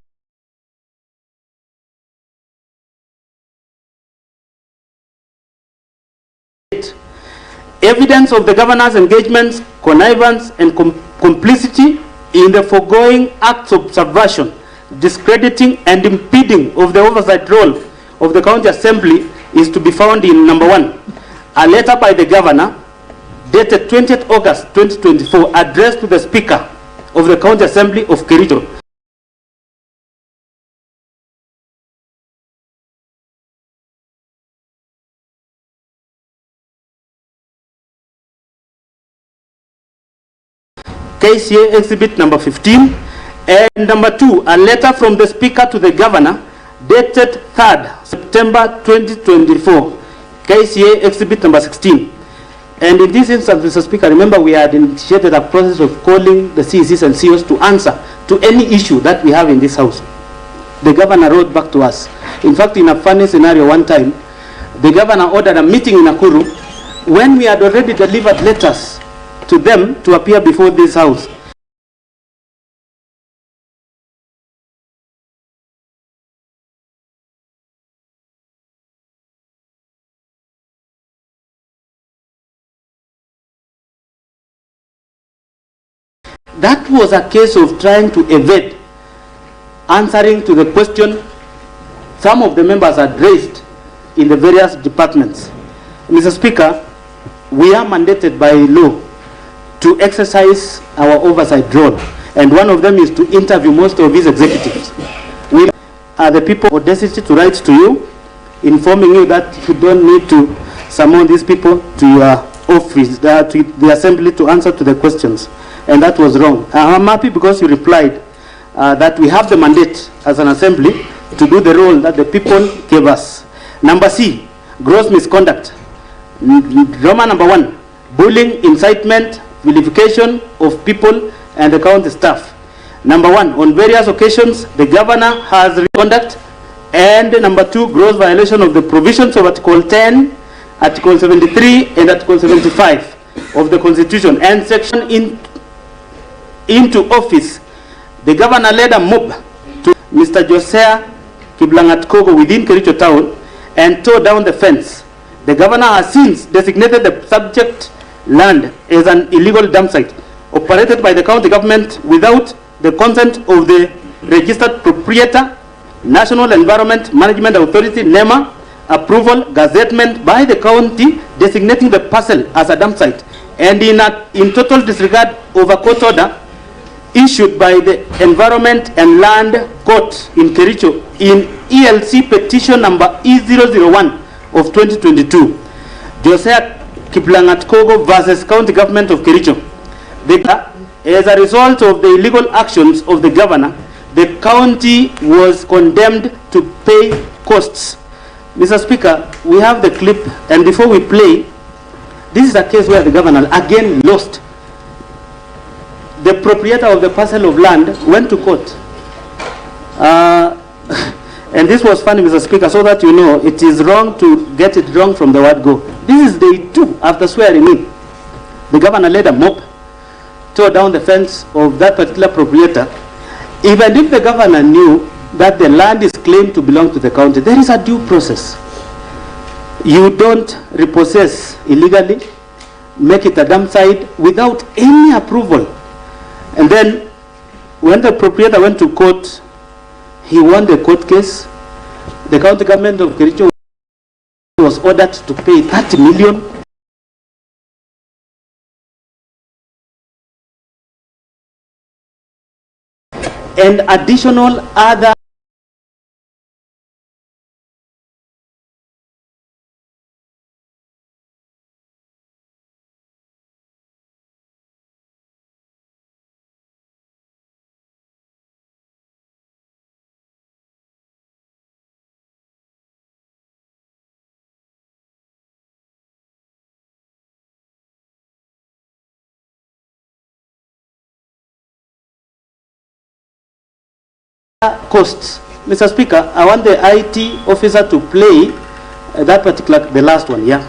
Evidence of the governor's engagements, connivance, and complicity in the foregoing acts of subversion, discrediting, and impeding of the oversight role of the county assembly is to be found in number 1, a letter by the governor dated 20th August 2024 addressed to the Speaker of the county assembly of Kericho. KCA exhibit number 15, and number 2, a letter from the Speaker to the governor dated 3rd September 2024, KCA exhibit number 16. And in this instance, Mr. Speaker, remember we had initiated a process of calling the CECs and CEOs to answer to any issue that we have in this house. The governor wrote back to us. In fact, in a funny scenario one time, the governor ordered a meeting in Nakuru when we had already delivered letters to them to appear before this house. That was a case of trying to evade answering to the question some of the members had raised in the various departments. Mr. Speaker, we are mandated by law to exercise our oversight role, and one of them is to interview most of these executives. are the people of audacity to write to you, informing you that you don't need to summon these people to your office, to the assembly, to answer to the questions. And that was wrong. I'm happy because you replied that we have the mandate as an assembly to do the role that the people gave us. Number C, gross misconduct. Roman number 1, bullying, incitement, vilification of people and the county staff. Number 1, on various occasions, the governor has conduct. And number 2, gross violation of the provisions of Article 10, Article 73, and Article 75 of the Constitution. And section into office, the governor led a mob to Mr. Josea Kiblangat-Kogo within Kericho town and tore down the fence. The governor has since designated the subject land as an illegal dump site operated by the county government without the consent of the registered proprietor, National Environment Management Authority, NEMA, approval, gazettement by the county designating the parcel as a dump site, and in total disregard of a court order issued by the Environment and Land Court in Kericho in ELC petition number E001 of 2022, Josea Kiblangat-Kogo versus County Government of Kericho. As a result of the illegal actions of the governor, the county was condemned to pay costs. Mr. Speaker, we have the clip, and before we play, this is a case where the governor again lost. The proprietor of the parcel of land went to court. And this was funny, Mr. Speaker, so that you know it is wrong to get it wrong from the word go. This is day 2 after swearing in. The governor led a mob, tore down the fence of that particular proprietor. Even if the governor knew that the land is claimed to belong to the county, there is a due process. You don't repossess illegally, make it a dump site without any approval. And then when the proprietor went to court, he won the court case. The county government of Kericho was ordered to pay 30 million. And additional other costs. Mr. Speaker, I want the IT officer to play that particular, the last one, yeah.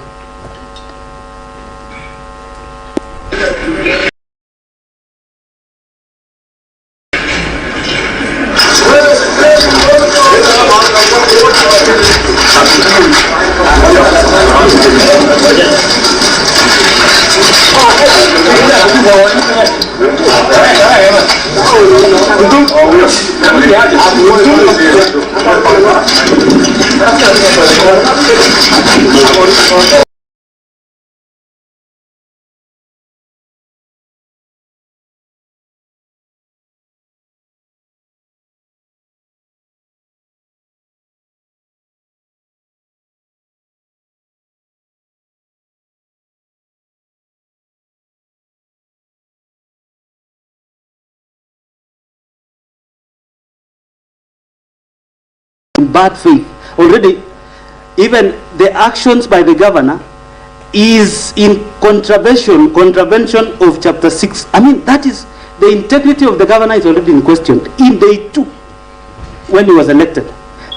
Bad faith. Already, even the actions by the governor is in contravention of chapter 6. I mean, that is, the integrity of the governor is already in question in day 2 when he was elected.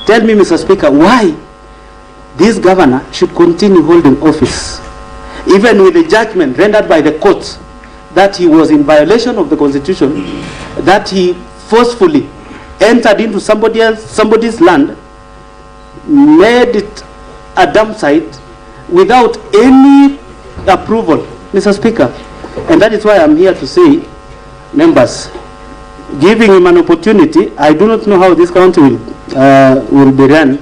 Tell me, Mr. Speaker, why this governor should continue holding office, even with the judgment rendered by the court that he was in violation of the Constitution, that he forcefully entered into somebody's land, made it a dump site without any approval, Mr. Speaker. And that is why I'm here to say, members, giving him an opportunity, I do not know how this country will be run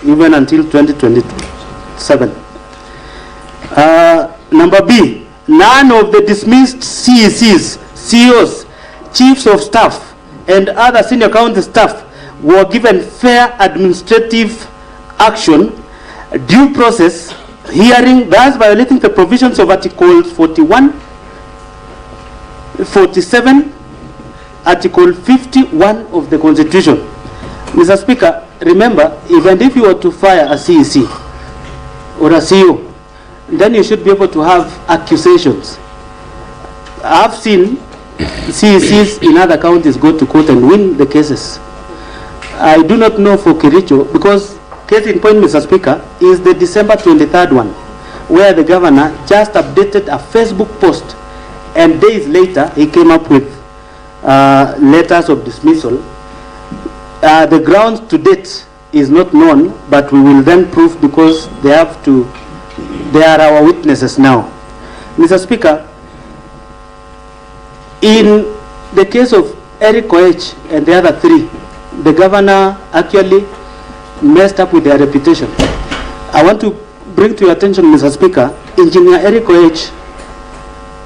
even until 2027. Number B, none of the dismissed CECs, CEOs, chiefs of staff, and other senior county staff were given fair administrative action, due process, hearing, thus violating the provisions of Articles 41, 47, Article 51 of the Constitution. Mr. Speaker, remember, even if you were to fire a CEC or a CEO, then you should be able to have accusations. I've seen CECs in other counties go to court and win the cases. I do not know for Kericho, because case in point, Mr. Speaker, is the December 23rd one, where the governor just updated a Facebook post, and days later he came up with letters of dismissal. The grounds to date is not known, but we will then prove, because they are our witnesses now. Mr. Speaker, in the case of Erick and the other three, the governor actually messed up with their reputation. I want to bring to your attention, Mr. Speaker, Engineer Erick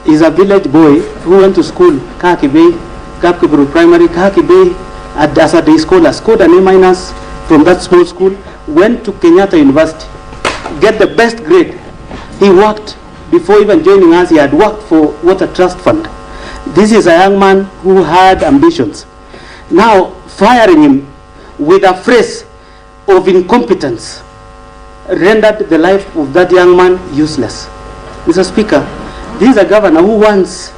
is a village boy who went to school, Kahaki Bay, Kapkiburu Primary, Kahaki Bay, as a day scholar, scored an A- from that small school, went to Kenyatta University, get the best grade. He worked, before even joining us, he had worked for Water Trust Fund. This is a young man who had ambitions. Now, firing him with a phrase of incompetence rendered the life of that young man useless. Mr. Speaker, this is a governor who wants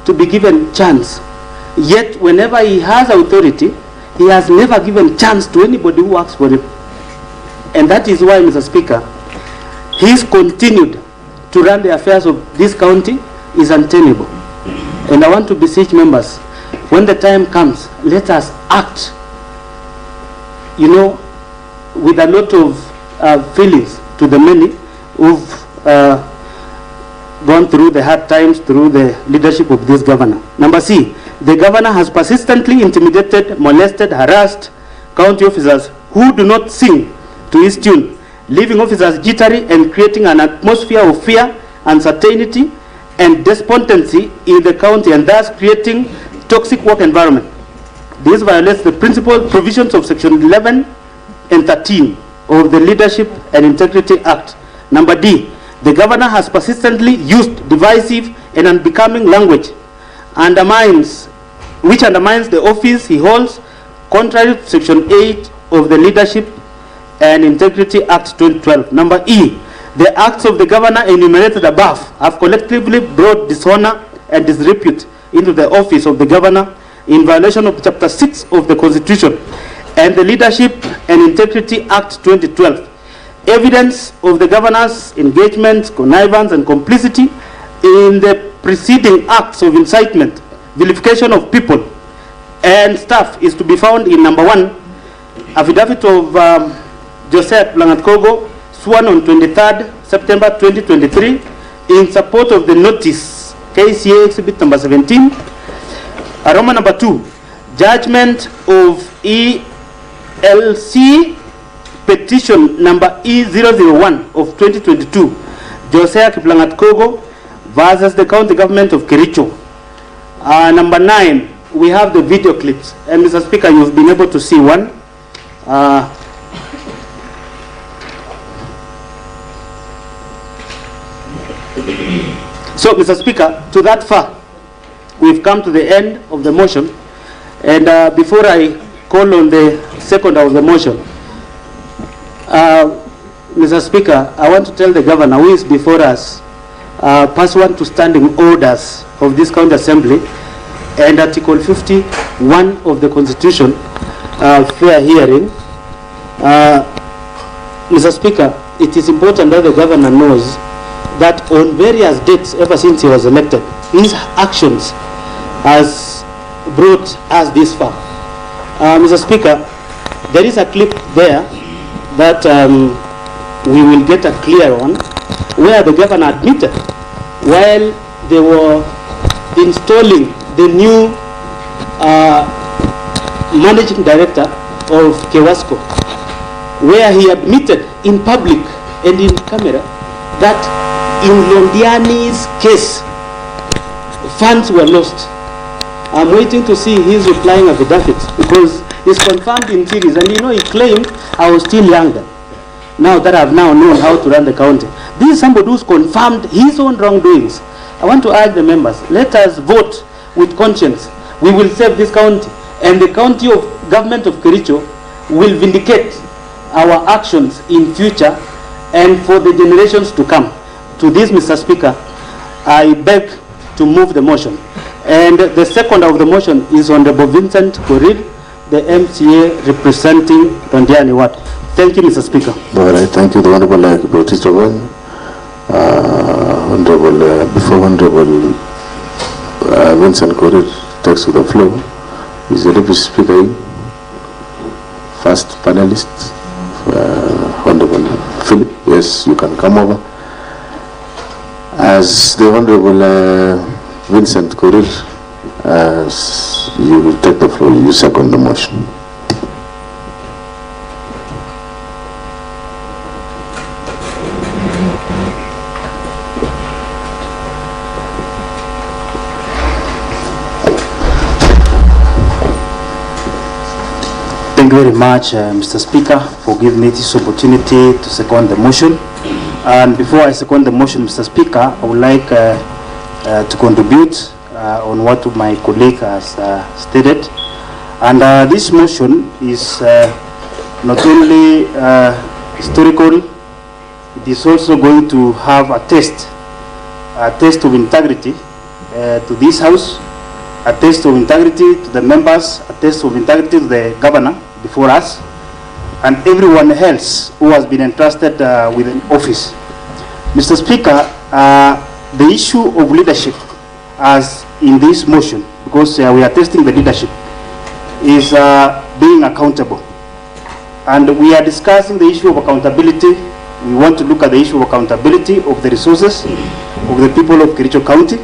to be given chance, yet whenever he has authority, he has never given chance to anybody who works for him. And that is why, Mr. Speaker, his continued to run the affairs of this county is untenable. And I want to beseech members, when the time comes, let us act, with a lot of feelings to the many who've gone through the hard times through the leadership of this governor. Number C, the governor has persistently intimidated, molested, harassed county officers who do not sing to his tune, leaving officers jittery and creating an atmosphere of fear, uncertainty, and despondency in the county, and thus creating toxic work environment. This violates the principal provisions of Section 11 and 13 of the Leadership and Integrity Act. Number D, the governor has persistently used divisive and unbecoming language, which undermines the office he holds, contrary to Section 8 of the Leadership and Integrity Act 2012. Number E, the acts of the governor enumerated above have collectively brought dishonor and disrepute into the office of the governor in violation of Chapter 6 of the Constitution and the Leadership and Integrity Act 2012. Evidence of the governor's engagement, connivance, and complicity in the preceding acts of incitement, vilification of people and staff is to be found in number 1, affidavit of Joseph Langatkogo, sworn on 23rd September 2023 in support of the notice KCA exhibit number 17. Aroma number 2, judgment of ELC petition number E001 of 2022, Joseph Langatkogo versus the county government of Kericho. Number 9, we have the video clips, and Mr. Speaker, you've been able to see one. So, Mr. Speaker, to that far, we've come to the end of the motion, and before I call on the seconder of the motion, Mr. Speaker, I want to tell the governor who is before us, pursuant to standing orders of this county assembly and Article 51 of the Constitution, fair hearing. Mr. Speaker, it is important that the governor knows that on various dates ever since he was elected, his actions has brought us this far. Mr. Speaker, there is a clip there that we will get a clear one, where the governor admitted while they were installing the new managing director of Kewasco, where he admitted in public and in camera that in Londiani's case, funds were lost. I'm waiting to see his replying affidavit, because He's confirmed in series. And you know, he claimed I was still younger. Now that I've now known how to run the county. This is somebody who's confirmed his own wrongdoings. I want to urge the members, let us vote with conscience. We will save this county. And the county of government of Kericho will vindicate our actions in future and for the generations to come. To this, Mr. Speaker, I beg to move the motion. And the second of the motion is Honorable Vincent Korir, the MCA representing Rondiani Ward. Thank you, Mr. Speaker. All right, thank you, the Honorable Procedural. Before Honorable Vincent Korir takes to the floor, is the Deputy Speaker in? First panelist, Honorable Philip. Yes, you can come over. As the Honorable Vincent Korir, you will take the floor. You second the motion. Thank you very much, Mr. Speaker, for giving me this opportunity to second the motion. And before I second the motion, Mr. Speaker, I would like to contribute on what my colleague has stated. And this motion is not only historical, it is also going to have a test of integrity to this House, a test of integrity to the members, a test of integrity to the governor before us, and everyone else who has been entrusted with an office. Mr. Speaker, the issue of leadership, as in this motion, because we are testing the leadership, is being accountable. And we are discussing the issue of accountability. We want to look at the issue of accountability of the resources of the people of Kericho County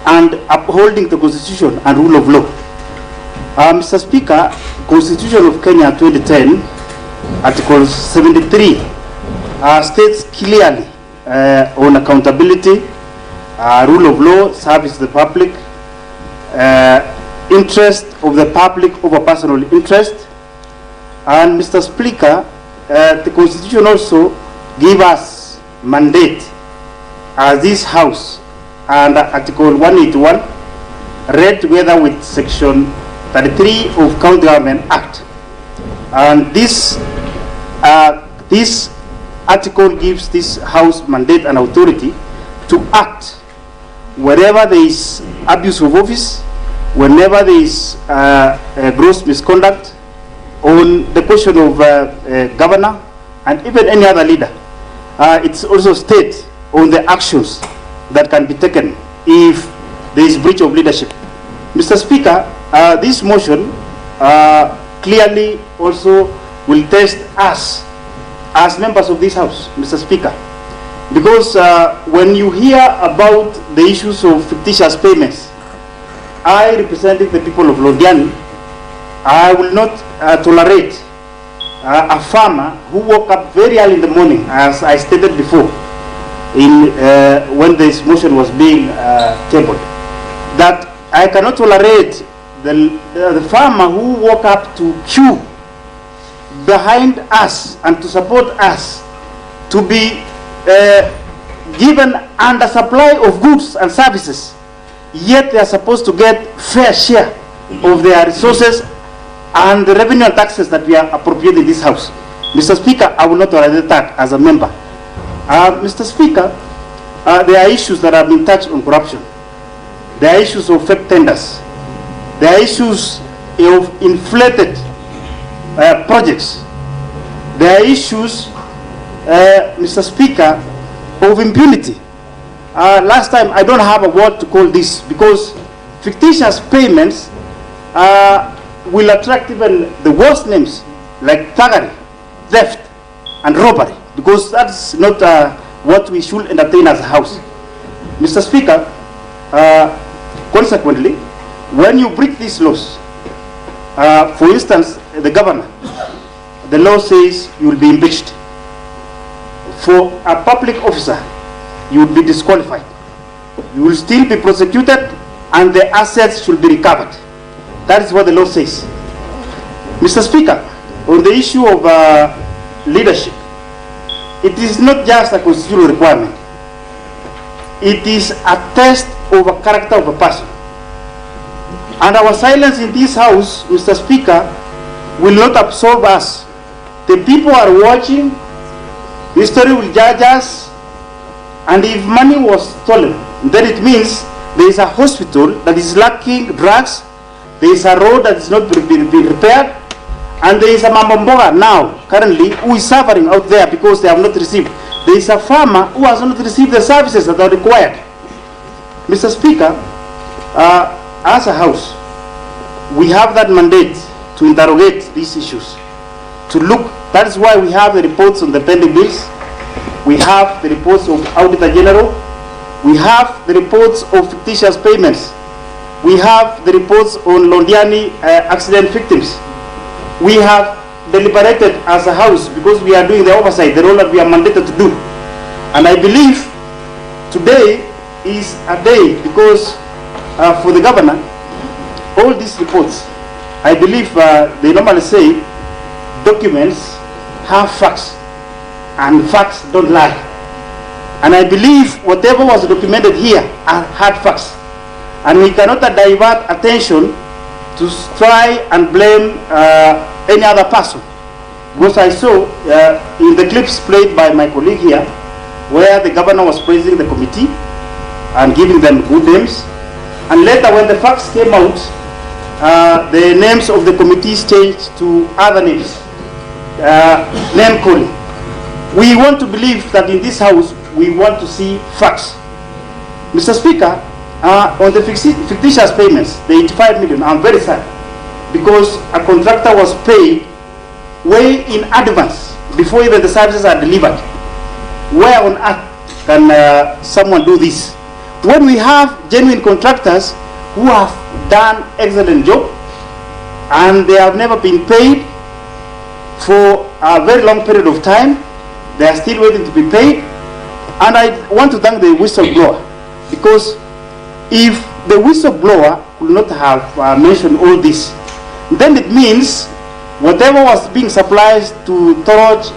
and upholding the Constitution and rule of law. Mr. Speaker, Constitution of Kenya 2010, Article 73, states clearly on accountability, rule of law, service to the public, interest of the public over personal interest. And Mr. Speaker, the Constitution also gives us mandate as this House, and Article 181, read together with Section 33 of County Government Act. And this article gives this House mandate and authority to act wherever there is abuse of office, whenever there is gross misconduct on the question of governor and even any other leader. It's also stated on the actions that can be taken if there is breach of leadership. Mr. Speaker, this motion clearly also will test us as members of this House, Mr. Speaker, because when you hear about the issues of fictitious payments, I, representing the people of Londiani, I will not tolerate a farmer who woke up very early in the morning, as I stated before, when this motion was being tabled, that I cannot tolerate the farmer who woke up to queue behind us and to support us to be given under supply of goods and services, yet they are supposed to get fair share of their resources and the revenue and taxes that we are appropriating in this House. Mr. Speaker, I will not tolerate that as a member. Mr. Speaker, there are issues that have been touched on corruption. There are issues of fake tenders. There are issues of inflated projects. There are issues, Mr. Speaker, of impunity. Last time, I don't have a word to call this because fictitious payments will attract even the worst names like thuggery, theft, and robbery, because that's not what we should entertain as a House. Mr. Speaker, consequently, when you break these laws, for instance, the governor, the law says you will be impeached. For a public officer, you will be disqualified. You will still be prosecuted and the assets should be recovered. That is what the law says. Mr. Speaker, on the issue of leadership, it is not just a constitutional requirement. It is a test of a character of a person. And our silence in this house, Mr. Speaker, will not absolve us. The people are watching, history will judge us, and if money was stolen, then it means there is a hospital that is lacking drugs, there is a road that is not being repaired, and there is a mambomboga now, currently, who is suffering out there because they have not received. There is a farmer who has not received the services that are required. Mr. Speaker, as a house, we have that mandate to interrogate these issues, to look. That is why we have the reports on the pending bills. We have the reports of Auditor General. We have the reports of fictitious payments. We have the reports on Londiani accident victims. We have deliberated as a house because we are doing the oversight, the role that we are mandated to do. And I believe today is a day because for the governor, all these reports, I believe they normally say documents have facts and facts don't lie. And I believe whatever was documented here had facts. And we cannot divert attention to try and blame any other person. Because I saw in the clips played by my colleague here, where the governor was praising the committee and giving them good names. And later when the facts came out, the names of the committees changed to other names, name calling. We want to believe that in this house, we want to see facts. Mr. Speaker, on the fictitious payments, the 85 million, I'm very sad because a contractor was paid way in advance before even the services are delivered. Where on earth can someone do this? When we have genuine contractors who have done excellent job and they have never been paid for a very long period of time, they are still waiting to be paid. And I want to thank the whistleblower, because if the whistleblower could not have mentioned all this, then it means whatever was being supplied to Toroch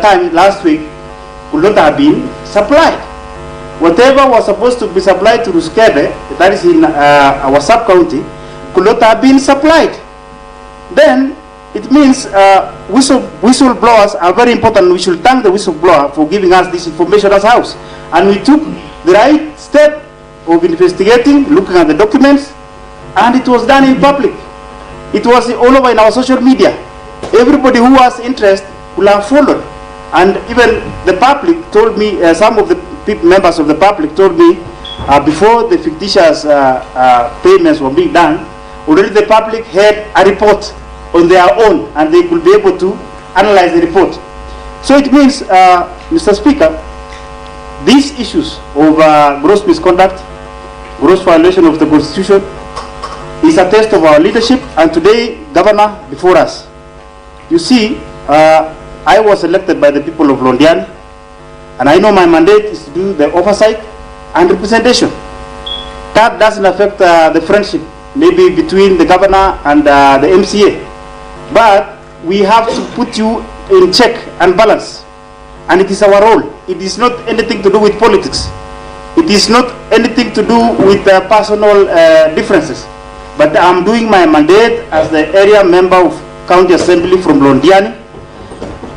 time last week could not have been supplied. Whatever was supposed to be supplied to Ruskebe, that is in our sub-county, could not have been supplied. Then it means whistleblowers are very important. We should thank the whistleblower for giving us this information as a house. And we took the right step of investigating, looking at the documents, and it was done in public. It was all over in our social media. Everybody who has interest will have followed. And even the public told me, some of the members of the public told me, before the fictitious payments were being done, already the public had a report on their own, and they could be able to analyze the report. So it means, Mr. Speaker, these issues of gross misconduct, gross violation of the Constitution, is a test of our leadership. And today, Governor, before us, you see, I was elected by the people of Londiani, and I know my mandate is to do the oversight and representation. That doesn't affect the friendship, maybe between the governor and the MCA. But we have to put you in check and balance. And it is our role. It is not anything to do with politics. It is not anything to do with personal differences. But I'm doing my mandate as the area member of County Assembly from Londiani.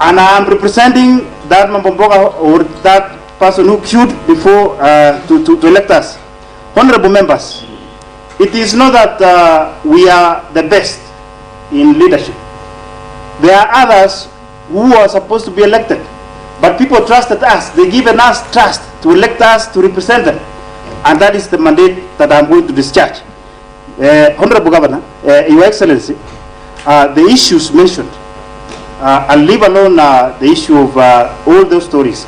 And I'm representing that Mambomboga, or that person who queued before to elect us. Honorable members, it is not that we are the best in leadership. There are others who are supposed to be elected, but people trusted us. They given us trust to elect us to represent them, and that is the mandate that I'm going to discharge. Honorable Governor, Your Excellency, the issues mentioned, I'll leave alone the issue of all those stories.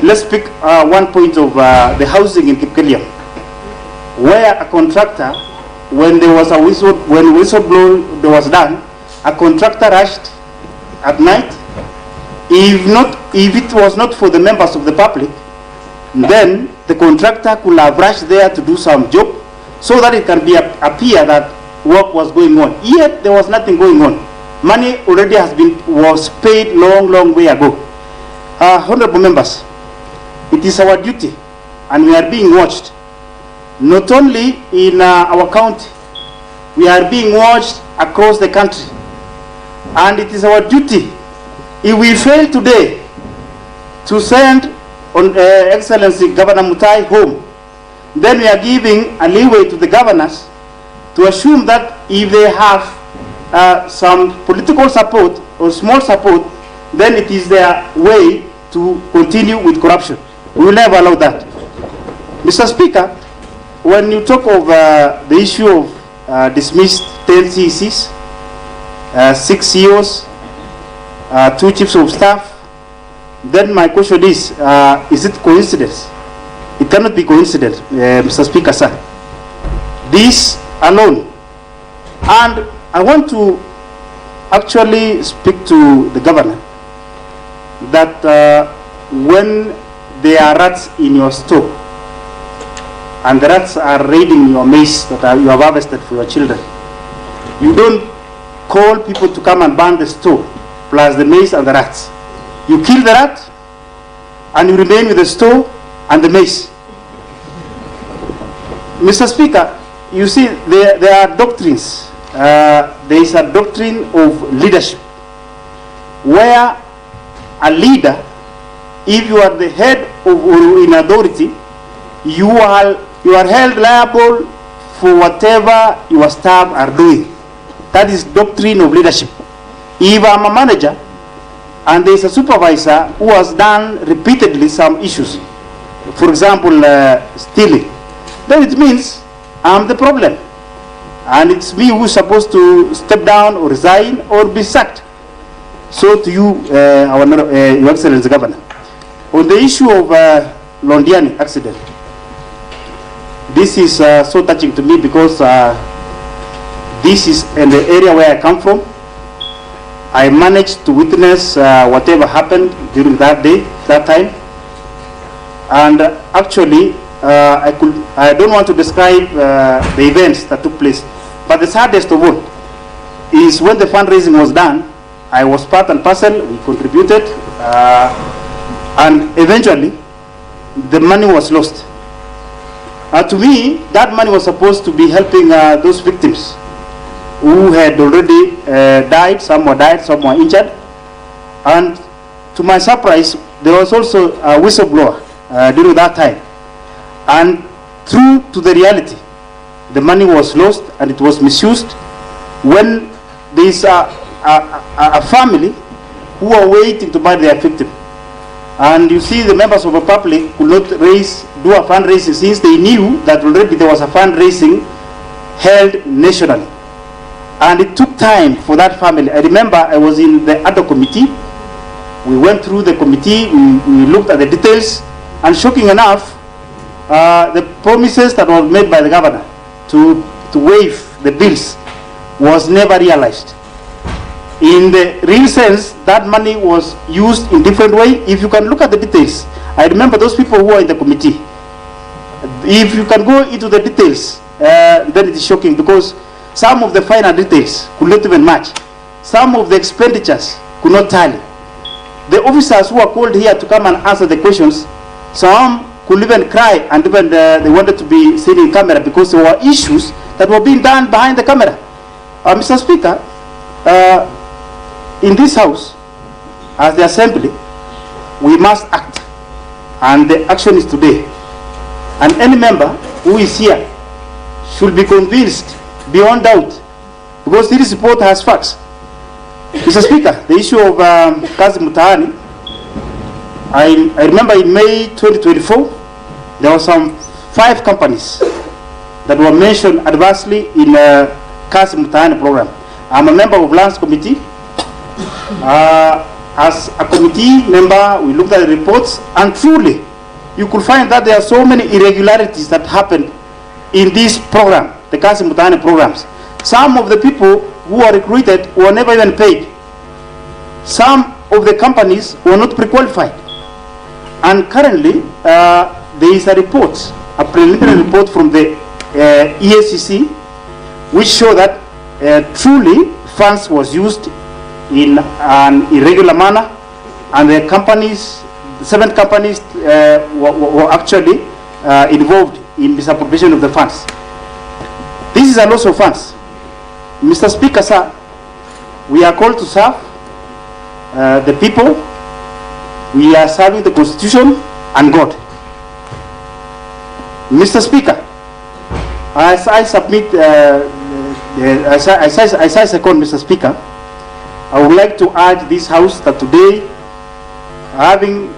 Let's pick one point of the housing in Kericho, where a contractor, when there was a whistleblower was done, a contractor rushed at night. If it was not for the members of the public, then the contractor could have rushed there to do some job, so that it can be appear that work was going on. Yet there was nothing going on. Money already was paid long way ago. Honorable members, it is our duty, and we are being watched. Not only in our county, we are being watched across the country. And it is our duty, if we fail today to send Excellency Governor Mutahi home, then we are giving a leeway to the governors to assume that if they have some political support or small support, then it is their way to continue with corruption. We will never allow that. Mr. Speaker, when you talk of the issue of dismissed 10 CECs, 6 CEOs, 2 chiefs of staff, then my question is it coincidence? It cannot be coincidence, Mr. Speaker, sir. This alone. And I want to actually speak to the governor that when there are rats in your store and the rats are raiding your maize that you have harvested for your children, you don't call people to come and burn the store plus the maize and the rats. You kill the rat and you remain with the store and the maize. Mr. Speaker, you see there are doctrines. There is a doctrine of leadership where a leader, if you are the head of or in authority, you are held liable for whatever your staff are doing. That is doctrine of leadership. If I'm a manager and there is a supervisor who has done repeatedly some issues, for example stealing, then it means I'm the problem. And it's me who's supposed to step down or resign or be sacked. So to you, Your Excellency Governor, on the issue of Londiani accident, this is so touching to me because this is in the area where I come from. I managed to witness whatever happened during that day, that time. And actually, I don't want to describe the events that took place. But the saddest of all is when the fundraising was done, I was part and parcel, we contributed, and eventually the money was lost. To me, that money was supposed to be helping those victims who had already died, some were died, some were injured. And to my surprise, there was also a whistleblower during that time. And true to the reality, the money was lost and it was misused when there is a family who are waiting to buy their victim. And you see the members of the public could not do a fundraising since they knew that already there was a fundraising held nationally. And it took time for that family. I remember I was in the other committee. We went through the committee, we looked at the details, and shocking enough, the promises that were made by the governor to waive the bills was never realized. In the real sense, that money was used in different way. If you can look at the details, I remember those people who are in the committee. If you can go into the details, then it is shocking because some of the final details could not even match. Some of the expenditures could not tally. The officers who are called here to come and answer the questions, some could even cry and even they wanted to be seen in camera because there were issues that were being done behind the camera. Mr. Speaker, in this house, as the assembly, we must act, and the action is today. And any member who is here should be convinced beyond doubt, because this report has facts. Mr. Speaker, the issue of Kazim Tani, I remember in May 2024, there were some 5 companies that were mentioned adversely in Kazim Tani program. I'm a member of Lands Committee. As a committee member, we looked at the reports, and truly, you could find that there are so many irregularities that happened in this program, the Kazim Tani programs. Some of the people who were recruited were never even paid. Some of the companies were not pre-qualified. And currently, there is a report, a preliminary report from the EACC, which show that truly funds was used in an irregular manner, and the companies, 7 companies were actually involved in misappropriation of the funds. This is a loss of funds. Mr. Speaker, sir, we are called to serve the people. We are serving the Constitution and God. Mr. Speaker, as I submit, as I second, Mr. Speaker, I would like to urge this House that today, having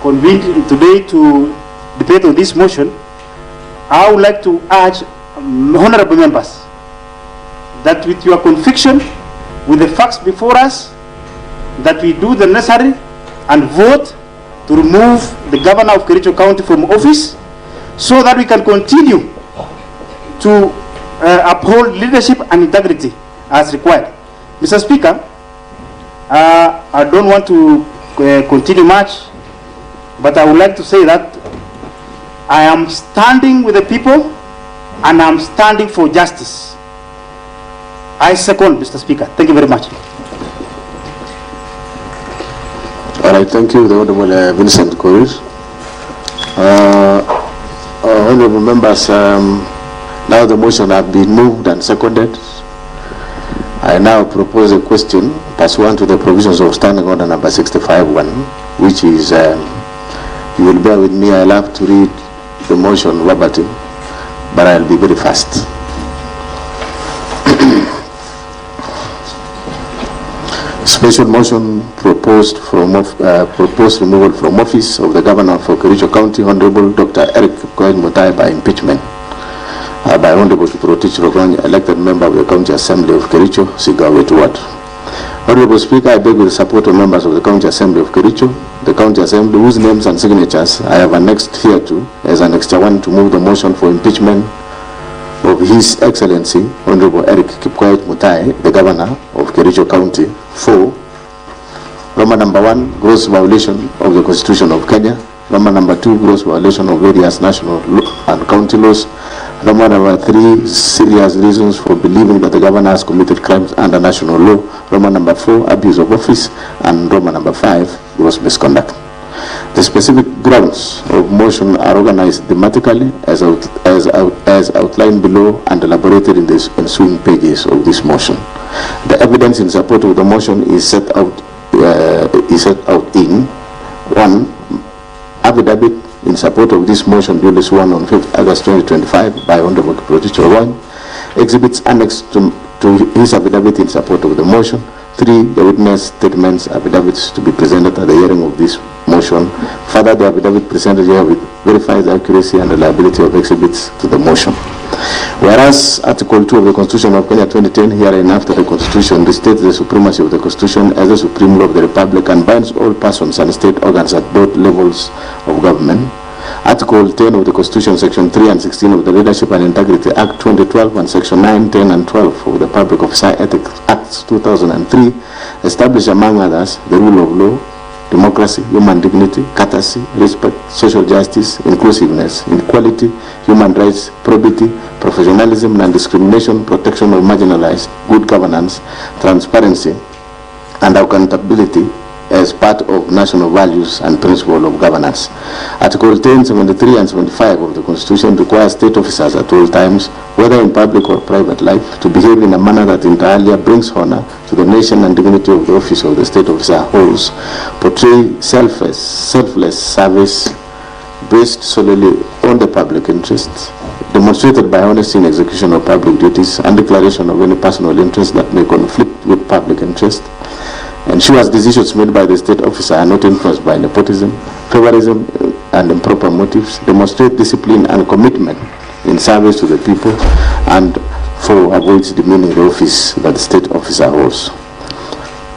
convened today to debate on this motion, I would like to urge honorable members that with your conviction, with the facts before us, that we do the necessary and vote to remove the governor of Kericho County from office, so that we can continue to uphold leadership and integrity as required. Mr. Speaker, I don't want to continue much, but I would like to say that I am standing with the people and I'm standing for justice. I second, Mr. Speaker. Thank you very much. All right, thank you, the Honorable Vincent Korir. Honorable members, now the motion has been moved and seconded. I now propose a question pursuant to the provisions of Standing Order number 65-1, which is, you will bear with me, I'll have to read the motion verbatim, but I'll be very fast. Special motion proposed removal from office of the Governor for Kericho County, Honorable Dr. Erick Mutahi by impeachment by Honorable Kipro, elected member of the County Assembly of Kericho, Sigawet Ward. Honorable Speaker, I beg with the support of members of the County Assembly of Kericho, the County Assembly, whose names and signatures I have annexed here to as an extra one, to move the motion for impeachment of His Excellency Honorable Erick Mutahi, the Governor of Kericho County, for Roman number 1, gross violation of the Constitution of Kenya; Roman number 2, gross violation of various national and county laws; Roman number 3, serious reasons for believing that the Governor has committed crimes under national law; Roman number 4, abuse of office; and Roman number 5, gross misconduct. The specific grounds of motion are organized thematically as outlined below and elaborated in the ensuing pages of this motion. The evidence in support of the motion is set out in 1. Affidavit in support of this motion duly sworn on 5th August 2025 by Honorable Kipro. Exhibits annexed to his affidavit in support of the motion. 3. The witness statements affidavits to be presented at the hearing of this motion. Further, the affidavit presented here verifies the accuracy and reliability of exhibits to the motion. Whereas Article 2 of the Constitution of Kenya 2010, herein after the Constitution, restates the supremacy of the Constitution as the supreme law of the Republic and binds all persons and state organs at both levels of government. Article 10 of the Constitution, Section 3 and 16 of the Leadership and Integrity Act 2012 and Section 9, 10 and 12 of the Public Officer Ethics Acts 2003 establish, among others, the rule of law, democracy, human dignity, courtesy, respect, social justice, inclusiveness, equality, human rights, probity, professionalism, non-discrimination, protection of marginalized, good governance, transparency, and accountability as part of national values and principle of governance. Article 10, 73 and 75 of the Constitution requires state officers at all times, whether in public or private life, to behave in a manner that inter alia brings honor to the nation and dignity of the office of the state officer holds, portray selfless service based solely on the public interests, demonstrated by honesty in execution of public duties and declaration of any personal interest that may conflict with public interest, ensures decisions made by the state officer are not influenced by nepotism, favorism, and improper motives, demonstrate discipline and commitment in service to the people, and avoids demeaning the office that the state officer holds.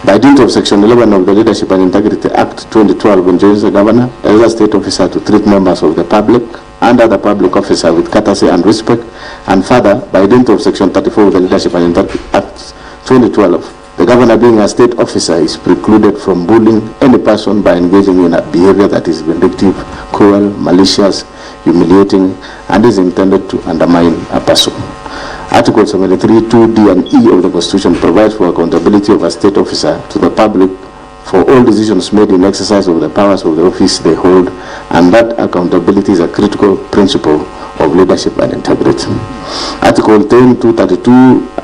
By dint of Section 11 of the Leadership and Integrity Act 2012, enjoins the Governor as a state officer to treat members of the public and other public officers with courtesy and respect, and further, by dint of Section 34 of the Leadership and Integrity Act 2012, the Governor, being a state officer, is precluded from bullying any person by engaging in a behavior that is vindictive, cruel, malicious, humiliating, and is intended to undermine a person. Article 73, 2D and E of the Constitution provides for accountability of a state officer to the public for all decisions made in exercise of the powers of the office they hold, and that accountability is a critical principle of leadership and integrity. Article 10, 232,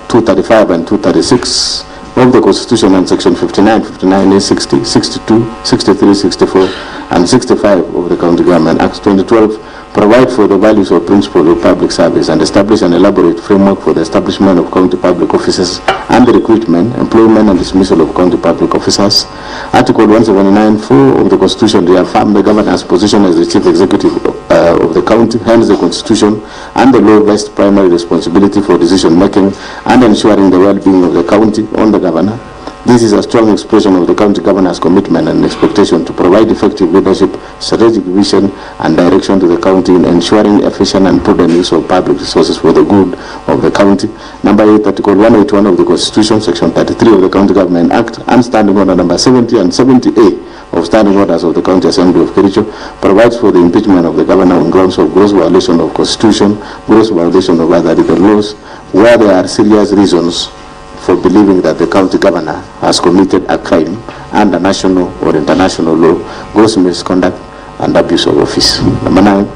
235 and 236 of the Constitution and Section 59, 59A, 60, 62, 63, 64 and 65 of the County Government Act 2012 provide for the values or principle of public service and establish an elaborate framework for the establishment of county public officers and the recruitment, employment and dismissal of county public officers. Article 179(4) of the Constitution reaffirms the governor's position as the chief executive of the county. Hence, the Constitution and the law vest primary responsibility for decision making and ensuring the well-being of the county on the governor. This is a strong expression of the county governor's commitment and expectation to provide effective leadership, strategic vision and direction to the county in ensuring efficient and prudent use of public resources for the good of the county. Number 8, Article 181 of the Constitution, Section 33 of the County Government Act, and Standing Order Number 70 and 70A of Standing Orders of the County Assembly of Kericho provides for the impeachment of the governor on grounds of gross violation of Constitution, gross violation of other legal laws, where there are serious reasons for believing that the county governor has committed a crime under national or international law, gross misconduct and abuse of office. Number 9,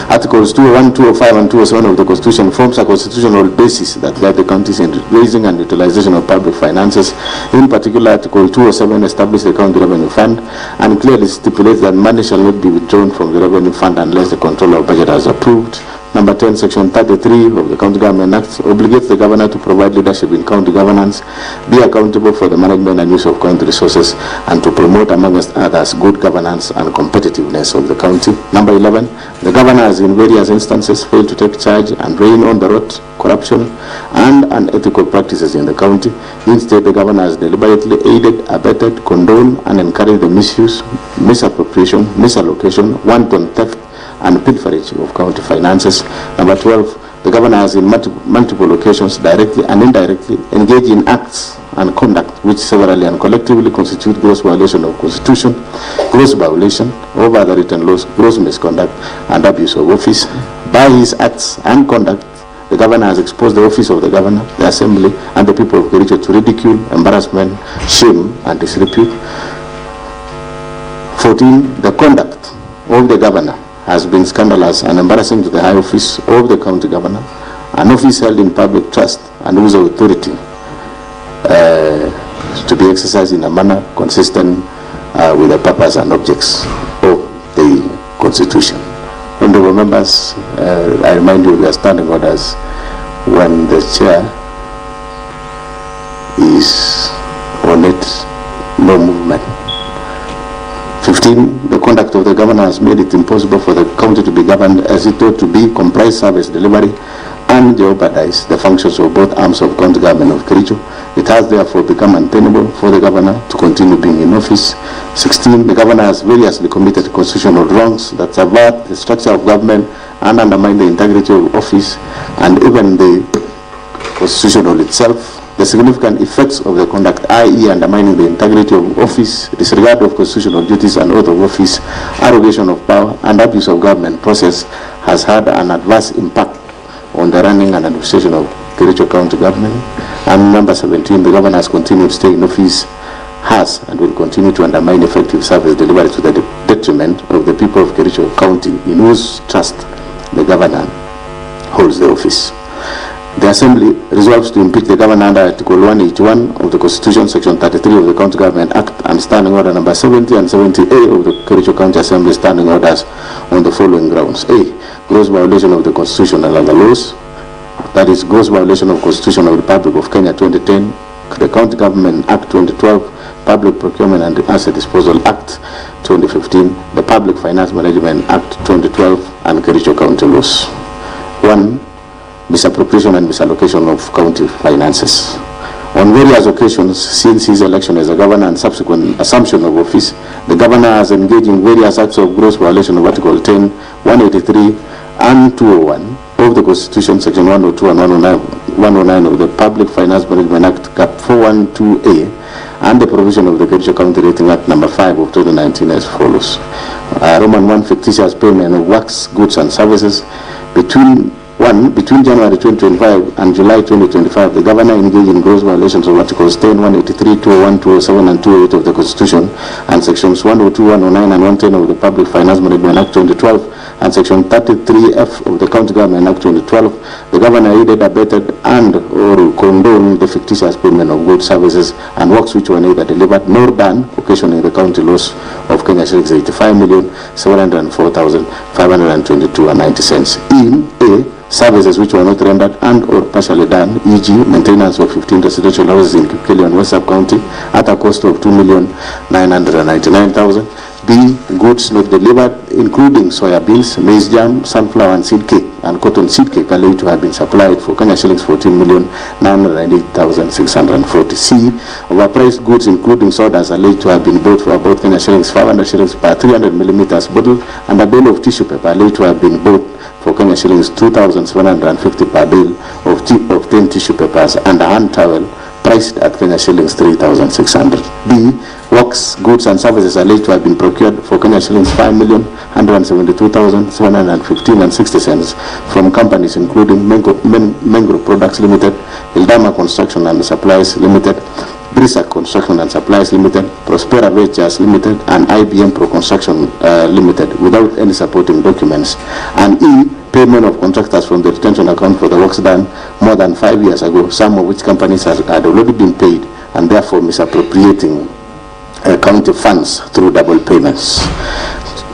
Articles 201, 205 and 207 of the Constitution forms a constitutional basis that guide the counties in raising and utilization of public finances. In particular, Article 207 establishes the County Revenue Fund and clearly stipulates that money shall not be withdrawn from the Revenue Fund unless the Controller of Budget has approved. Number 10, Section 33 of the County Government Act obligates the governor to provide leadership in county governance, be accountable for the management and use of county resources, and to promote, amongst others, good governance and competitiveness of the county. Number 11, the governor has in various instances failed to take charge and rein on the rot, corruption, and unethical practices in the county. Instead, the governor has deliberately aided, abetted, condoned, and encouraged the misuse, misappropriation, misallocation, wanton theft, and pilferage of county finances. Number 12, the governor has in multiple occasions directly and indirectly engaged in acts and conduct which severally and collectively constitute gross violation of Constitution, gross violation of other written laws, gross misconduct and abuse of office. By his acts and conduct, the governor has exposed the office of the governor, the assembly and the people of Kericho to ridicule, embarrassment, shame and disrepute. 14, the conduct of the governor has been scandalous and embarrassing to the high office of the county governor, an office held in public trust and whose authority to be exercised in a manner consistent with the purpose and objects of the Constitution. Honorable members, I remind you, we are standing orders when the chair is on it, no movement. 15, the conduct of the governor has made it impossible for the county to be governed as it ought to be, comprise service delivery, and jeopardize the functions of both arms of county government of Kericho. It has therefore become untenable for the governor to continue being in office. 16, the governor has variously committed constitutional wrongs that subvert the structure of government and undermine the integrity of office and even the constitutional itself. The significant effects of the conduct, i.e. undermining the integrity of office, disregard of constitutional duties and oath of office, arrogation of power, and abuse of government process, has had an adverse impact on the running and administration of Kericho County Government. And number 17, the governor has continued to stay in office, has and will continue to undermine effective service delivery to the detriment of the people of Kericho County, in whose trust the governor holds the office. The Assembly resolves to impeach the governor under Article 181 of the Constitution, Section 33 of the County Government Act, and Standing Order Number 70 and 70A of the Kericho County Assembly Standing Orders on the following grounds. A, gross violation of the Constitution and other laws. That is, gross violation of Constitution of the Republic of Kenya 2010, the County Government Act 2012, Public Procurement and Asset Disposal Act 2015, the Public Finance Management Act 2012, and Kericho County laws. 1. Misappropriation and misallocation of county finances. On various occasions since his election as a governor and subsequent assumption of office, the governor has engaged in various acts of gross violation of Article 10, 183 and 201 of the Constitution, Section 102 and 109 of the Public Finance Management Act, Cap 412A, and the provision of the Kericho County Rating Act number 5 of 2019 as follows. Roman 1, fictitious payment of works, goods and services between 1 1, between January 2025 and July 2025, the governor engaged in gross violations of Articles 10, 183, 201, 207, and 208 of the Constitution, and Sections 102, 109, and 110 of the Public Finance Management Act 2012, and Section 33F of the County Government Act 2012. The governor aided, abetted, and/or condoned the fictitious payment of goods, services, and works which were neither delivered nor done, occasioning the county loss of Kenya shillings 85,704,522.90. In A, services which were not rendered and/or partially done, e.g., maintenance of 15 residential houses in Kericho and West County at a cost of 2,999,000. B, goods not delivered, including soya beans, maize jam, sunflower and seed cake, and cotton seed cake alleged to have been supplied for Kenya shillings 14,908,640. C, overpriced goods, including sodas, alleged to have been bought for about Kenya shillings 500 shillings per 300 millimeters bottle, and a bale of tissue paper alleged to have been bought for Kenya shillings 2,750 per bale of 10 tissue papers, and a hand towel priced at Kenya shillings 3,600. B, works, goods and services alleged to have been procured for Kenya shillings 5,172,715.60 from companies including Mengro Products Limited, Ildama Construction and Supplies Limited, Brisa Construction and Supplies Limited, Prospera Ventures Limited, and IBM Pro Construction Limited without any supporting documents. And E, payment of contractors from the retention account for the works done more than 5 years ago, some of which companies had already been paid, and therefore misappropriating county funds through double payments.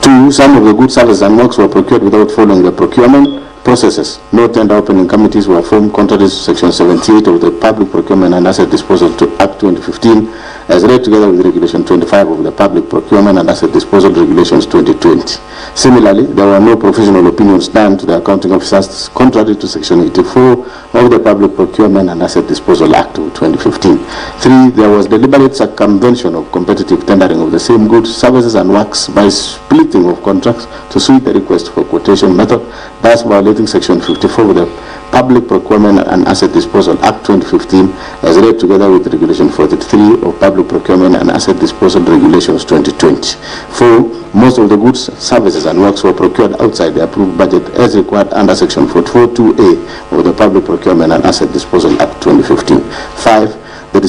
2, some of the goods, services, and works were procured without following the procurement processes. No tender opening committees were formed, contrary to Section 78 of the Public Procurement and Asset Disposal Act 2015, as read together with Regulation 25 of the Public Procurement and Asset Disposal Regulations 2020. Similarly, there were no professional opinions done to the accounting officers, contrary to Section 84 of the Public Procurement and Asset Disposal Act of 2015. 3, there was deliberate circumvention of competitive tendering of the same goods, services, and works by splitting of contracts to suit the request for quotation method, thus violating Section 54 of the Public Procurement and Asset Disposal Act 2015, as read together with Regulation 43 of Public Procurement and Asset Disposal Regulations 2020. 4, most of the goods, services, and works were procured outside the approved budget as required under Section 44(2)(a) of the Public Procurement and Asset Disposal Act 2015. 5, the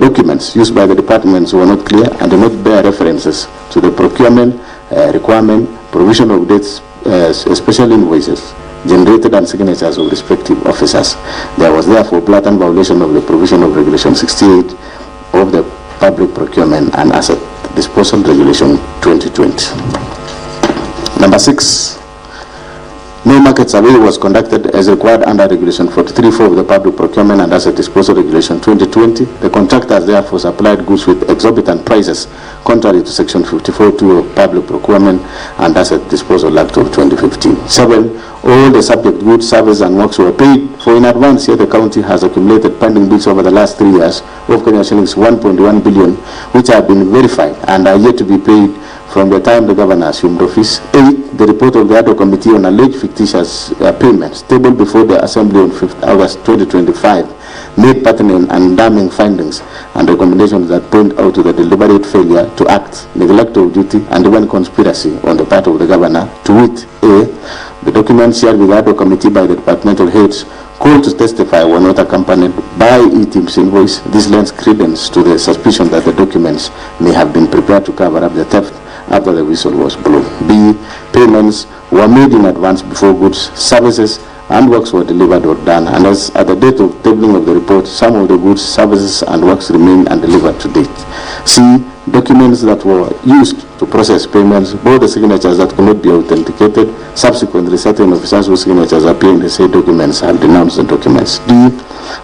documents used by the departments were not clear and did not bear references to the procurement requirement, provision of dates, especially invoices generated and signatures of respective officers. There was therefore blatant violation of the provision of Regulation 68 of the Public Procurement and Asset Disposal Regulation 2020. Number 6, no market survey was conducted as required under Regulation 43(4) of the Public Procurement and Asset Disposal Regulation 2020. The contractors therefore supplied goods with exorbitant prices, contrary to Section 54(2) of Public Procurement and Asset Disposal Act of 2015. 7, all the subject goods, services, and works were paid for in advance, yet the county has accumulated pending bills over the last 3 years of Kenya shillings 1.1 billion, which have been verified and are yet to be paid from the time the governor assumed office. 8, the report of the ad hoc committee on alleged fictitious payments tabled before the Assembly on 5th August 2025 made pertinent and damning findings and recommendations that point out to the deliberate failure to act, neglect of duty, and even conspiracy on the part of the governor, to wit: A, the documents shared with the ad hoc committee by the departmental heads called to testify were not accompanied by e-team's invoice. This lends credence to the suspicion that the documents may have been prepared to cover up the theft after the whistle was blown. B, payments were made in advance before goods, services, and works were delivered or done, and as at the date of tabling of the report, some of the goods, services, and works remain undelivered to date. C, documents that were used to process payments bore the signatures that could not be authenticated. Subsequently, certain officers whose signatures appear in the said documents have denounced the documents. D,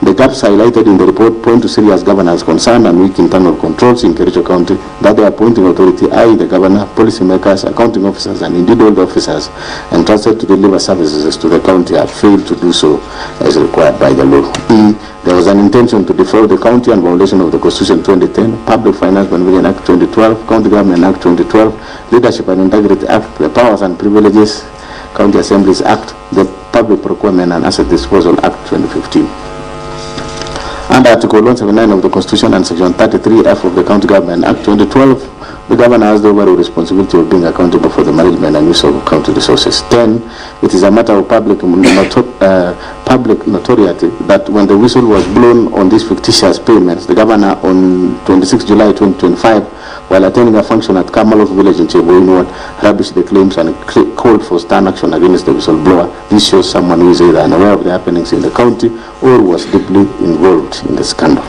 the gaps highlighted in the report point to serious governance concern and weak internal controls in Kericho County that the appointing authority, i.e. the governor, policymakers, accounting officers, and indeed all the officers entrusted to deliver services to the county have failed to do so as required by the law. E, there was an intention to defraud the county and violation of the Constitution 2010, Public Finance Management Act 2012, County Government Act 2012, Leadership and Integrity Act, the Powers and Privileges County Assemblies Act, the Public Procurement and Asset Disposal Act 2015. Under Article 179 of the Constitution and Section 33F of the County Government Act 2012, the governor has the overall responsibility of being accountable for the management and use of county resources. 10, it is a matter of public notoriety that when the whistle was blown on these fictitious payments, the governor on 26 July 2025, while attending a function at Kamalok village in Cheboinward, rubbished the claims and called for stern action against the whistleblower. This shows someone who is either unaware of the happenings in the county or was deeply involved in the scandal.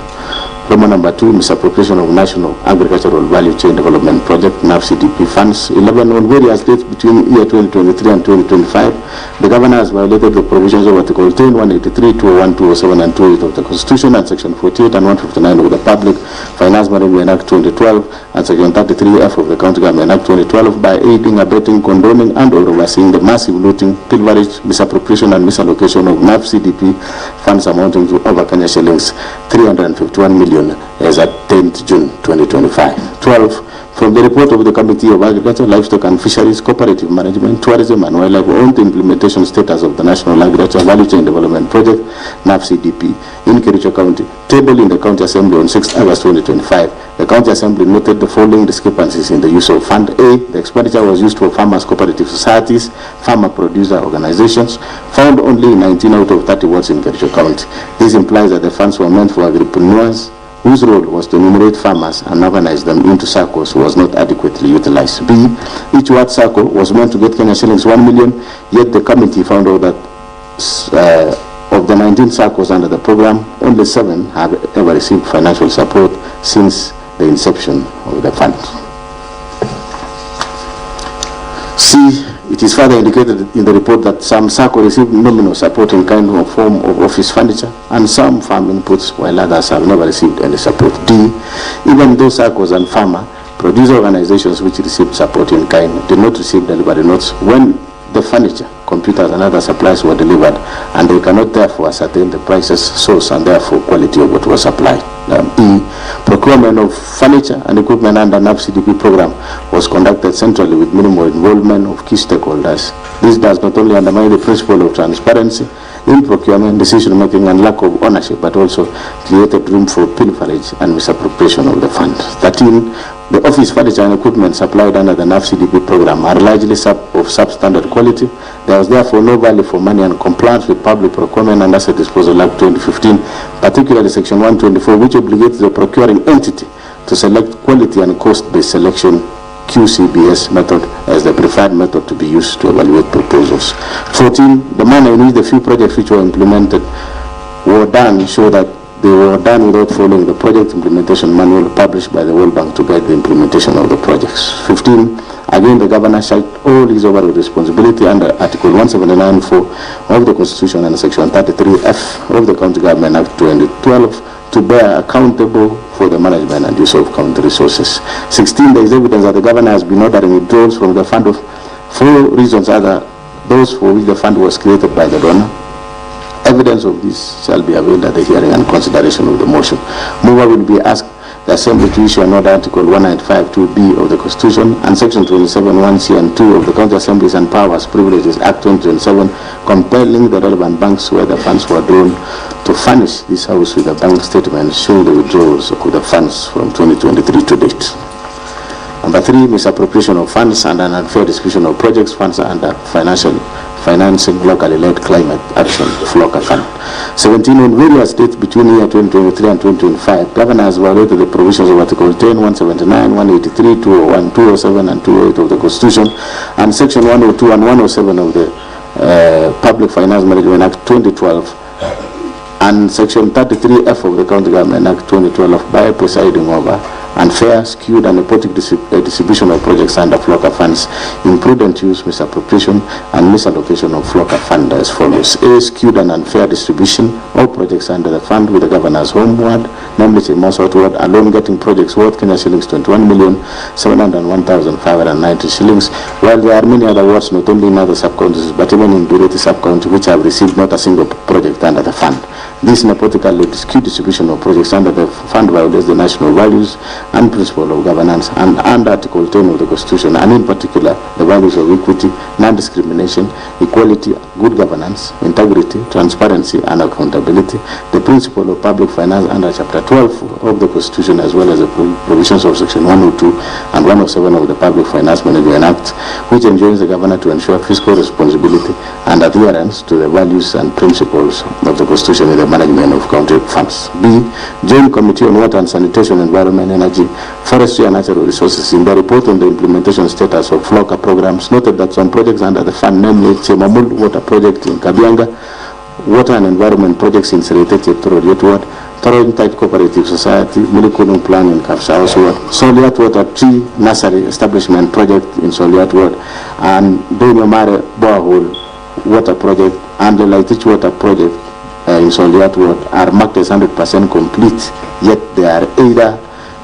Roman number 2, misappropriation of National Agricultural Value Chain Development Project, NAFDP funds. 11, on various dates between year 2023 and 2025, the governor has violated the provisions of Article 10, 183, 201, 207, and 208 of the Constitution, and Section 48 and 159 of the Public Finance Management Act 2012, and Section 33F of the County Government Act 2012 by aiding, abetting, condoning, and or overseeing the massive looting, pilferage, misappropriation, and misallocation of NAFDP funds amounting to over Kenya shillings 351 million as at 10th June 2025. 12, from the report of the Committee of Agriculture, Livestock and Fisheries, Cooperative Management, Tourism and Wildlife on the implementation status of the National Agriculture Value Chain Development Project, NAFDP, in Kericho County, tabled in the County Assembly on 6 August 2025, the County Assembly noted the following discrepancies in the use of Fund A. The expenditure was used for farmers' cooperative societies, farmer producer organizations, found only in 19 out of 30 wards in Kericho County. This implies that the funds were meant for agripreneurs, whose role was to enumerate farmers and organize them into circles was not adequately utilized. B, each ward circle was meant to get Kenya shillings 1 million, yet the committee found out that of the 19 circles under the program, only 7 have ever received financial support since the inception of the fund. C, it is further indicated in the report that some circles received nominal support in kind of form of office furniture and some farm inputs, while others have never received any support. D, even those circles and farmer producer organizations which received support in kind did not receive delivery notes when the furniture, computers and other supplies were delivered, and they cannot therefore ascertain the prices, source and therefore quality of what was supplied. E, procurement of furniture and equipment under NAFDP program was conducted centrally with minimal involvement of key stakeholders. This does not only undermine the principle of transparency in procurement, decision making and lack of ownership, but also created room for pilferage and misappropriation of the fund. 13, the office furniture and equipment supplied under the NAFDP program are largely of substandard quality. There was therefore no value for money and compliance with Public Procurement and Asset Disposal Act 2015, particularly Section 124, which obligates the procuring entity to select quality and cost-based selection QCBS method as the preferred method to be used to evaluate proposals. 14, the manner in which the few projects which were implemented were done show that they were done without following the project implementation manual published by the World Bank to guide the implementation of the projects. 15, again the governor shall all his overall responsibility under Article 179(4) of the Constitution and Section 33F of the County Government Act 2012 to bear accountable for the management and use of county resources. 16, there is evidence that the governor has been ordering withdrawals from the fund for reasons other those for which the fund was created by the donor. Evidence of this shall be availed at the hearing and consideration of the motion. Mover will be asked the Assembly to issue an order, Article 195(2)(b) of the Constitution and Section 27(1)(c) and 2 of the County Assemblies and Powers Privileges Act 2027, compelling the relevant banks where the funds were drawn to furnish this House with a bank statement showing the withdrawals of the funds from 2023 to date. Number 3, misappropriation of funds and an unfair distribution of projects funds under financing locally led climate action FLOCA fund. 17, on various dates between year 2023 and 2025, governor has violated the provisions of Article 10, 179, 183, 201, 207 and 208 of the Constitution and Section 102 and 107 of the Public Finance Management Act 2012 and Section 33F of the County Government Act 2012 by presiding over unfair, skewed and nepotic distribution of projects under FLOCA funds, imprudent use, misappropriation and misallocation of FLOCA fund as follows. A, skewed and unfair distribution of projects under the fund with the governor's home ward, namely Chimosa ward, alone getting projects worth Kenya shillings 21,701,590 shillings, while there are many other wards not only in other sub-counties but even in Dureti sub-county which have received not a single project under the fund. This nepotically skewed distribution of projects under the fund violates the national values and principle of governance, and Article 10 of the Constitution, and in particular the values of equity, non-discrimination, equality, good governance, integrity, transparency, and accountability, the principle of public finance under Chapter 12 of the Constitution, as well as the provisions of Section 102 and 107 of the Public Finance Management Act, which enjoins the governor to ensure fiscal responsibility and adherence to the values and principles of the Constitution in the management of county funds. B. Joint Committee on Water and Sanitation, Environment, Energy, Forestry and Natural Resources, in the report on the implementation status of FLOCA programs, noted that some projects under the fund, namely Chemamul Water Project in Kabianga, Water and Environment Projects in Seretete, Torodiet Ward, Torrentite Cooperative Society, Milikunum Plan in Kafshaus Ward, Soliat Water Tree Nursery Establishment Project in Soliat Ward, and Donomare Borehole Water Project and the Laitich Water Project in Soliat Ward are marked as 100% complete, yet they are either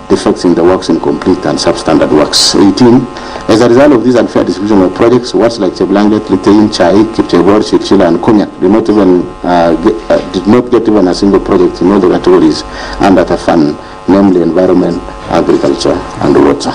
defects in the works, incomplete and substandard works. 18. As a result of this unfair distribution of projects, works like Cheblanget, Litein, Chai, Kipchebor, Chilchila, and Konyak did not get even a single project in all the categories under the fund, namely environment, agriculture, and water.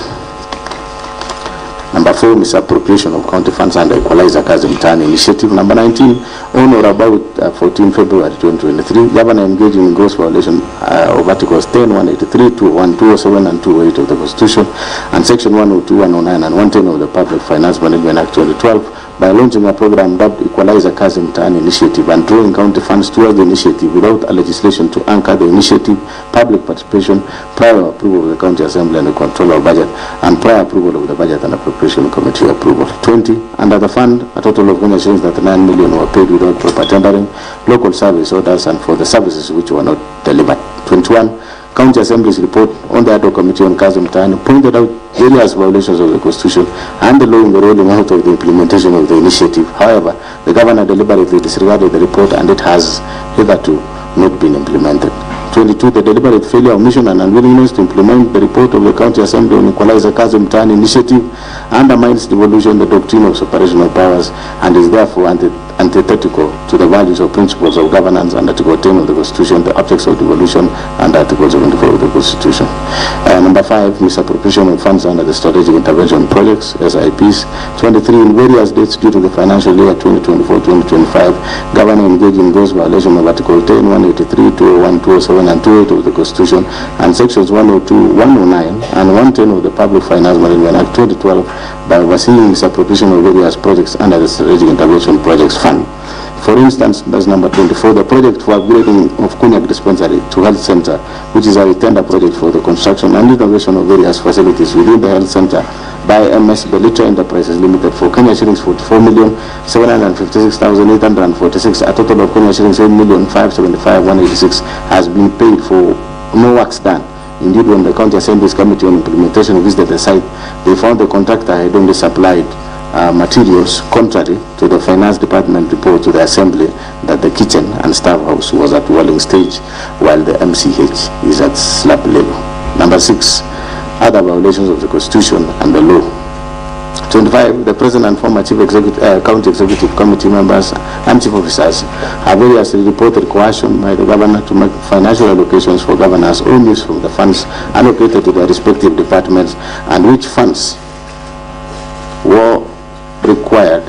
Number 4, misappropriation of county funds under Equalizer Kazim Tani initiative. Number 19, on or about 14 February 2023, Governor engaged in gross violation of Articles 10, 183, 201, 207, and 208 of the Constitution, and Section 102, 109, and 110 of the Public Finance Management Act 2012 by launching a program dubbed Equalizer Kazim Tani initiative and drawing county funds towards the initiative without a legislation to anchor the initiative, public participation, prior approval of the county assembly and the control of budget, and prior approval of the budget and appropriation committee approval. 20. Under the fund, a total of Kenya shillings 39 million were paid without proper tendering, local service orders, and for the services which were not delivered. 21. County Assembly's report on the ad hoc committee on Kazim Tani pointed out various violations of the Constitution and the law in the rolling out of the implementation of the initiative. However, the governor deliberately disregarded the report and it has hitherto not been implemented. 22. The deliberate failure, omission, and unwillingness to implement the report of the County Assembly on Equalizer Kazim Tani initiative undermines devolution, the doctrine of separation of powers, and is therefore antithetical to the values or principles of governance and Article 10 of the Constitution, the objects of devolution, and Article 74 of the Constitution. Number 5, misappropriation of funds under the Strategic Intervention Projects, SIPs. 23, in various dates due to the financial year 2024-2025, Governor engaged in gross violation of Article 10, 183, 201, 207, and 28 of the Constitution, and Sections 102, 109, and 110 of the Public Finance Management Act 2012 by overseeing misappropriation of various projects under the Strategic Intervention Projects Fund. For instance, that's number 24, the project for upgrading of Konyak Dispensary to Health Center, which is a tender project for the construction and renovation of various facilities within the health center by MS Belitra Enterprises Limited for Kenya shillings 44,756,846, a total of Kenya shillings 8,575,186 has been paid for no works done. Indeed, when the County Assembly's Committee on Implementation visited the site, they found the contractor had only supplied materials, contrary to the Finance Department report to the Assembly that the kitchen and staff house was at walling stage while the MCH is at slab level. Number 6, other violations of the Constitution and the law. 25, the President and former Chief Executive, County Executive Committee members and Chief Officers have variously reported coercion by the Governor to make financial allocations for Governor's own use from the funds allocated to their respective departments, and which funds were required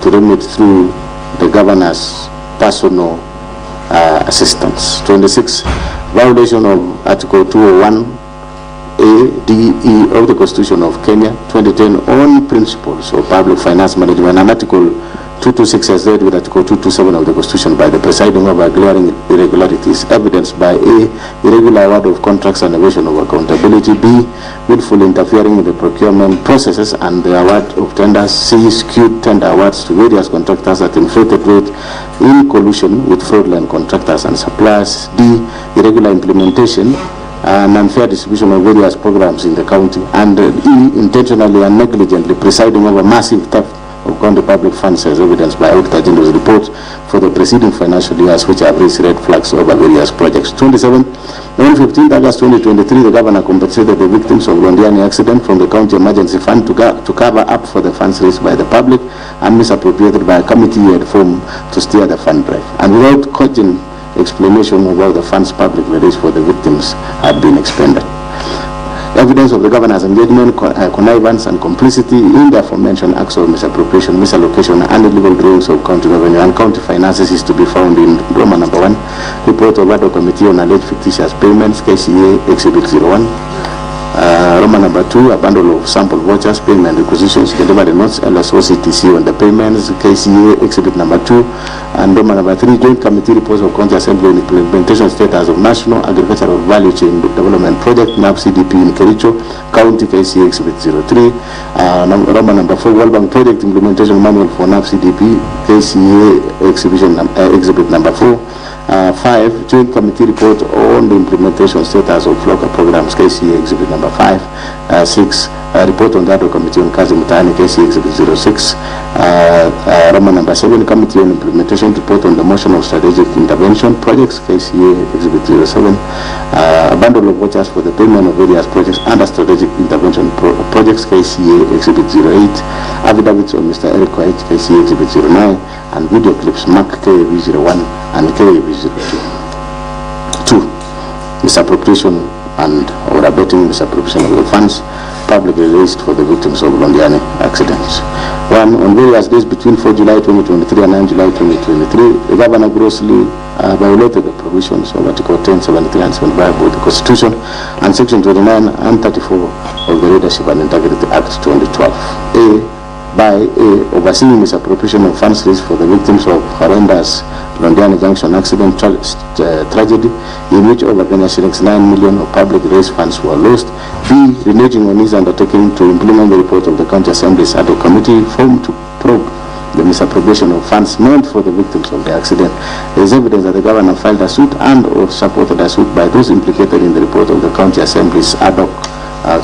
to remit through the Governor's personal assistance. 26, violation of Article 201 A, D, E of the Constitution of Kenya 2010 on principles of public finance management, and Article 226 as read with Article 227 of the Constitution by the presiding over glaring irregularities evidenced by A, irregular award of contracts and evasion of accountability, B, willful interfering in the procurement processes and the award of tenders, C, skewed tender awards to various contractors at inflated rate in collusion with fraudulent contractors and suppliers, D, irregular implementation and unfair distribution of various programs in the county, and E, intentionally and negligently presiding over massive theft of county public funds as evidenced by Auditor General's report for the preceding financial years, which have raised red flags over various projects. 27, on 15th August 2023, the Governor compensated the victims of Londiani accident from the County Emergency Fund to cover up for the funds raised by the public and misappropriated by a committee he had formed to steer the fund drive, and without cogent explanation of how the funds publicly raised for the victims had been expended. evidence of the governor's engagement, connivance, and complicity in the aforementioned acts of misappropriation, misallocation, and illegal drawings of county revenue and county finances is to be found in Roman number 1, report of ad hoc committee on alleged fictitious payments, KCA Exhibit 01. Roman number 2, a bundle of sample vouchers, payment requisitions, delivery notes, LSOCTC on the payments, KCA Exhibit number 2, and Roman number 3, joint committee reports of county assembly on implementation status of national agricultural value chain development project, NAFDP in Kericho, county, KCA Exhibit 03, Roman number 4, World Bank project implementation manual for NAFDP, KCA Exhibit number 4, 5, joint committee report on the implementation status of local programs, KCA Exhibit number 5, 6, report on the ad hoc committee on Kazim Tani, KCA Exhibit 06, Roman number 7, committee on implementation report on the motion of strategic intervention projects, KCA Exhibit 07, a bundle of vouchers for the payment of various projects under strategic intervention projects, KCA Exhibit 08, affidavits of Mr. Erick, KCA Exhibit 09, and video clips mark KAV01 and KAV02. 2. Misappropriation and or abetting misappropriation of the funds publicly released for the victims of Londiani accidents. 1. On various days between 4 July 2023 and 9 July 2023, the governor grossly violated the provisions of Article 10, 73 and 75 of the Constitution and Section 29 and 34 of the Leadership and Integrity Act 2012. By overseeing misappropriation of funds raised for the victims of horrendous Londiani Junction accident tragedy, in which over Kenya shillings 9 million of public raised funds were lost. B. Reneging on his undertaking to implement the report of the County Assembly's ad hoc committee formed to probe the misappropriation of funds meant for the victims of the accident. There is evidence that the governor filed a suit and or supported a suit by those implicated in the report of the County Assembly's ad hoc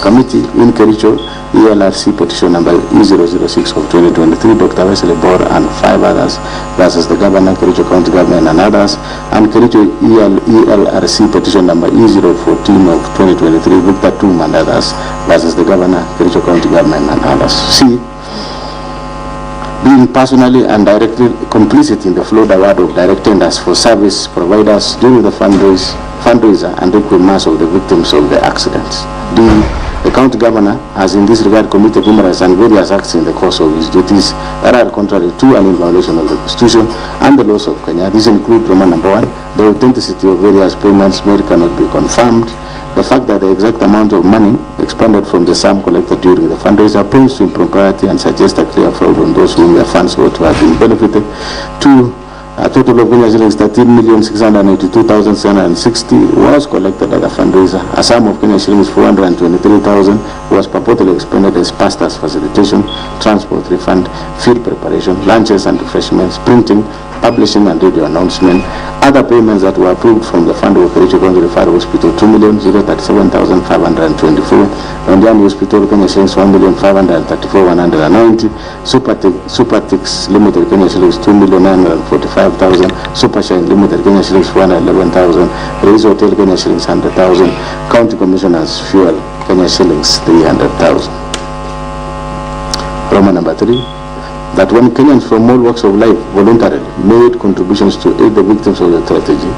committee in Kericho, ELRC petition number E006 of 2023, Dr. Wesley Bor and 5 others, versus the governor, Kericho County Government and others, and Kericho ELRC petition number E014 of 2023, Victor Tum and others, versus the governor, Kericho County Government and others. C. Being personally and directly complicit in the flood award of direct tenders for service providers during the fundraiser and requiem mass of the victims of the accidents. D. The county governor has in this regard committed numerous and various acts in the course of his duties that are contrary to and in violation of the Constitution and the laws of Kenya. These include Roman number 1, the authenticity of various payments made cannot be confirmed. The fact that the exact amount of money expended from the sum collected during the fundraiser points to impropriety and suggests a clear fraud on those whom their funds were to have been benefited. 2. A total of Kenya shillings 13,682,760 was collected at the fundraiser. A sum of Kenya shillings 423,000 was purportedly expended as pastors facilitation, transport refund, field preparation, lunches and refreshments, printing, publishing and radio announcement. Other payments that were approved from the fund of Kericho County Referral Hospital 2,037,524, Londiani Hospital Kenya shillings 1,534,190, Supertix Limited Kenya shillings 2,945,000, Supershine Limited Kenya shillings 411,000, Raise Hotel Kenya shillings 100,000, County Commissioners Fuel Kenya shillings 300,000. Roman number 3. That when Kenyans from all walks of life voluntarily made contributions to aid the victims of the tragedy,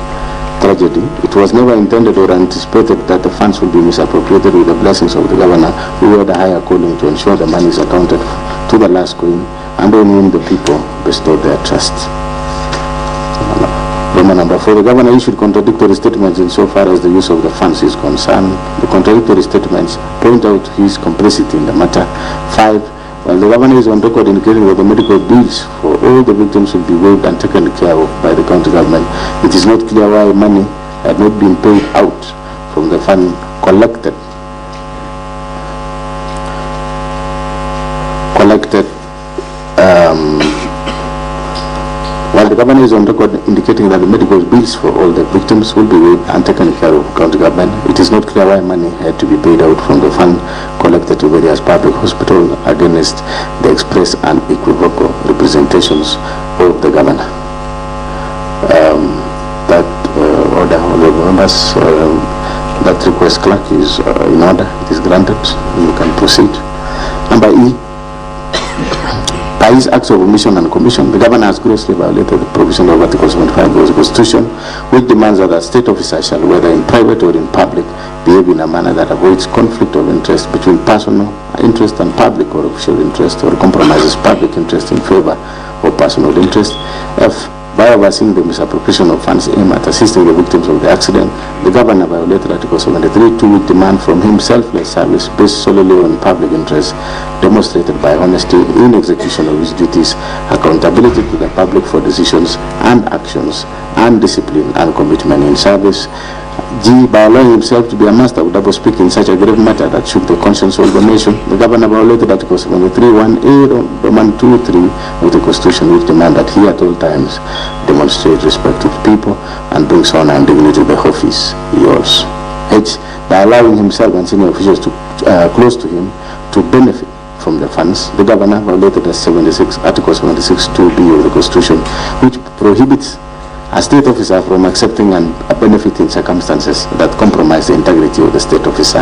it was never intended or anticipated that the funds would be misappropriated with the blessings of the governor, who had a higher calling to ensure the money is accounted to the last coin and on whom the people bestowed their trust. Roman number 4, the governor issued contradictory statements insofar as the use of the funds is concerned. The contradictory statements point out his complicity in the matter. 5. While the governor is on record indicating that the medical bills for all the victims will be waived and taken care of by the county government, it is not clear why money had not been paid out from the fund collected while the governor is on record indicating that the medical bills for all the victims will be waived and taken care of by county government, it is not clear why money had to be paid out from the fund collected to various public hospitals against the express and equivocal representations of the governor. Members, that request, clerk, is in order. It is granted. You can proceed. Number E. By By his acts of omission and commission, the governor has grossly violated the provision of Article 75 of the Constitution, which demands that a state officer shall, whether in private or in public, behave in a manner that avoids conflict of interest between personal interest and public or official interest, or compromises public interest in favor of personal interest. F. By overseeing the misappropriation of funds aimed at assisting the victims of the accident, the governor violated Article 73 to demand from him selfless service based solely on public interest, demonstrated by honesty in execution of his duties, accountability to the public for decisions and actions, and discipline and commitment in service. G. By allowing himself to be a master of doublespeak in such a grave matter that shook the conscience of the nation, the governor violated Article 73, 1A, Roman 2, 3 of the Constitution, which demand that he at all times demonstrate respect to the people and brings honor and dignity to the office he holds. H. By allowing himself and senior officials to close to him to benefit from the funds, the governor violated Article 76, 2B of the Constitution, which prohibits a state officer from accepting a benefit in circumstances that compromise the integrity of the state officer.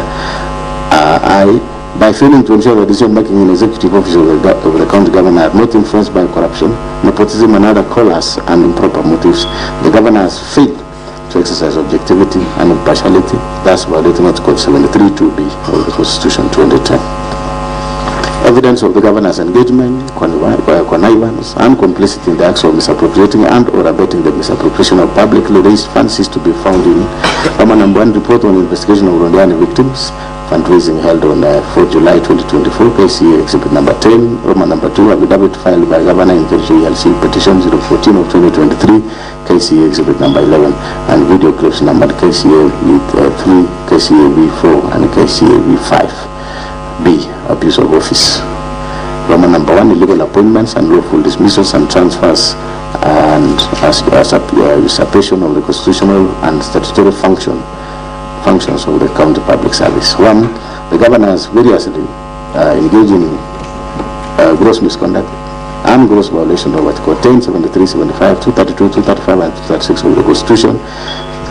I. By failing to ensure the decision-making in executive office of the county governor are not influenced by corruption, nepotism, and other callous and improper motives, the governor has failed to exercise objectivity and impartiality, thus violating Article 73 2B of the Constitution 2010. Evidence of the governor's engagement, connivance, and complicity in the acts of misappropriating and or abetting the misappropriation of publicly raised funds is to be found in Roman #1 report on investigation of Rondiani victims, fundraising held on 4 July 2024, KCA Exhibit number 10, Roman #2, affidavit filed by Governor in Kericho ELC petition 014 of 2023, KCA Exhibit number 11, and video clips numbered KCA V3, KCA V4, and KCA V5. B. Abuse of office. Roman #1, illegal appointments and lawful dismissals and transfers, and usurpation of the constitutional and statutory functions of the county public service. 1. The governor has variously engaged in gross misconduct and gross violation of Article 10, 73, 75, 232, 235, and 236 of the Constitution.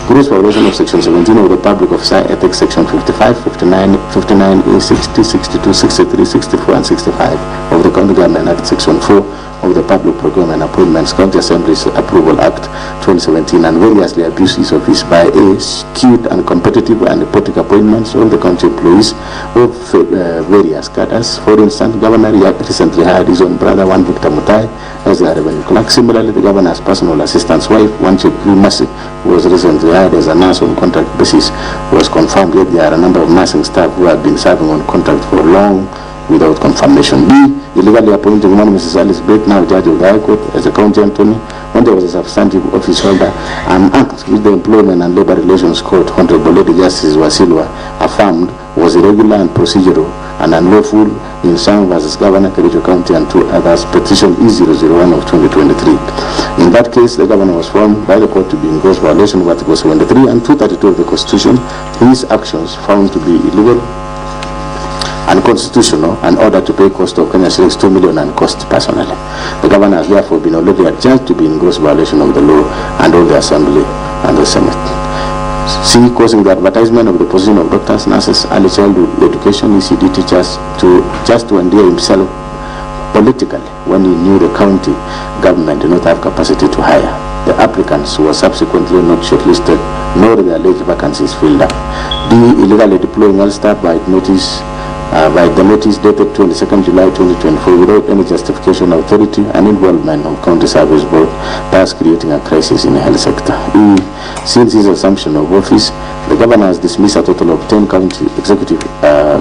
Gross violation of Section 17 of the Public Officer Ethics, Section 55, 59, 59A, 60, 62, 63, 64, and 65 of the County Government Act, Section 4 of the Public Procurement Appointments, County Assembly's Approval Act 2017, and variously abuses of his by A, skewed and competitive and nepotic appointments of the county employees of various cadres. For instance, Governor recently hired his own brother, one Victor Mutahi, as the revenue clerk. Similarly, the governor's personal assistant's wife, one Chief Misuse, who was recently hired as a nurse on contract basis, was confirmed. Yet there are a number of nursing staff who have been serving on contract for long without confirmation. B. Illegally appointing one Mrs. Alice Blake, now judge of the High Court, as a county attorney when there was a substantive office holder, an act which the Employment and Labor Relations Court, Honorable Lady Justice Wasilwa, affirmed was irregular and procedural and unlawful in Sang versus Governor Kericho County and two others, petition E001 of 2023. In that case, the governor was found by the court to be in gross violation of Article 73 and 232 of the Constitution. His actions found to be illegal, unconstitutional, and ordered to pay cost of Kenya shillings 2 million and cost personally. The governor has therefore been already adjudged to be in gross violation of the law and of the Assembly and the Senate. C. Causing the advertisement of the position of doctors, nurses, early childhood education, ECD teachers just to endear himself politically when he knew the county government did not have capacity to hire. The applicants were subsequently not shortlisted, nor the alleged vacancies filled up. D. Illegally deploying all staff by the notice dated 22nd July 2024 without any justification, authority, and involvement of County Service Board, thus creating a crisis in the health sector. E. Since his assumption of office, the governor has dismissed a total of 10 county executive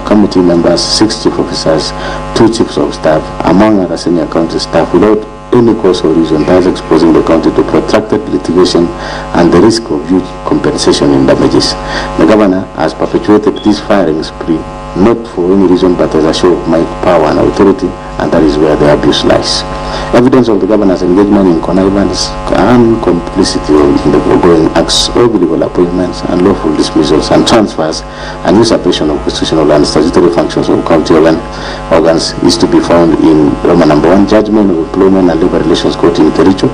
committee members, 6 chief officers, 2 chiefs of staff, among other senior county staff, without any cause or reason, thus exposing the county to protracted litigation and the risk of huge compensation in damages. The governor has perpetuated this firing spree not for any reason but as a show of might, power, and authority, and that is where the abuse lies. Evidence of the governor's engagement in connivance and complicity in the foregoing acts of illegal appointments and lawful dismissals and transfers and usurpation of constitutional and statutory functions of county organs is to be found in Roman #1, Judgment of Employment and Labor Relations Court in Kericho,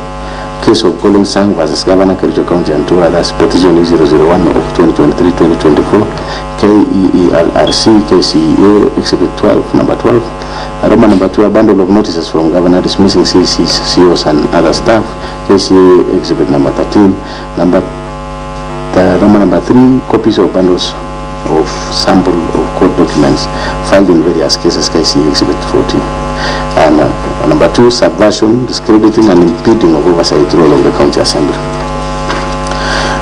case of Colin Sang versus Governor Kericho County and two others, petition 001 of 2023-2024, KEELRC, KCEA, Exhibit 12, number 12. Roman number 2, a bundle of notices from Governor dismissing CCs, COs and other staff, KCA, Exhibit number 13. Roman number 3, copies of bundles of sample of court documents filed in various cases, KCA, Exhibit 14. And number 2, subversion, discrediting and impeding of oversight role of the County Assembly.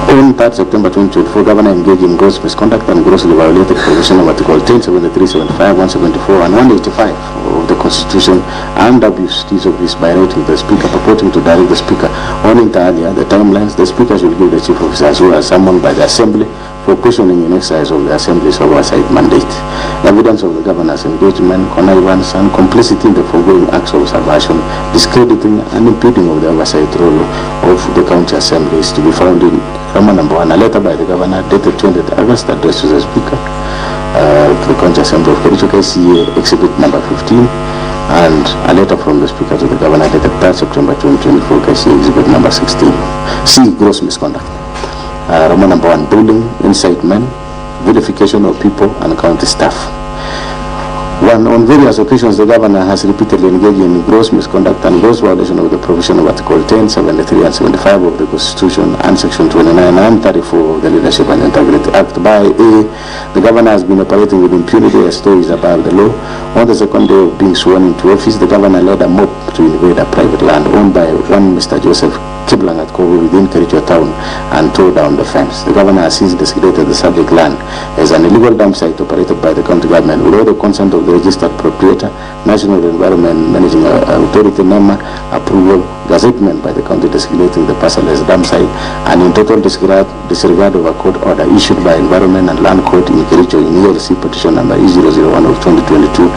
On 3rd September 2024, Governor engaged in gross misconduct and grossly violated provision of Article 10, 73, 75, 174 and 185 of the Constitution and abused his office by writing the Speaker, purporting to direct the Speaker on inter alia the timelines the Speaker should give the Chief Officers who are summoned by the Assembly for questioning in exercise of the Assembly's oversight mandate. Evidence of the Governor's engagement, connivance and complicity in the foregoing acts of subversion, discrediting and impeding of the oversight role of the County Assembly is to be found in Roman number 1, a letter by the Governor dated 20th August addressed to the Speaker, to the County Assembly of Kericho, KCA, Exhibit number 15, and a letter from the Speaker to the Governor dated 3rd September 2024, KCA, Exhibit number 16. C. Gross misconduct. Roman number 1, bullying, incitement, vilification of people and county staff. 1. On various occasions, the Governor has repeatedly engaged in gross misconduct and gross violation of the provision of Article 10, 73 and 75 of the Constitution and Section 29 and 34 of the Leadership and Integrity Act. By A, the Governor has been operating with impunity as though he is above the law. On the second day of being sworn into office, the Governor led a mob to invade a private land owned by one Mr. Joseph Kiblangat Kogo within Kericho town and tore down the fence. The Governor has since designated the subject land as an illegal dump site operated by the county government without the consent of the registered proprietor, National Environment Managing Authority NEMA approval, gazettement by the county designating the parcel as dump site, and in total disregard of a court order issued by Environment and Land Court in Kericho in ELC petition number E001 of 2022,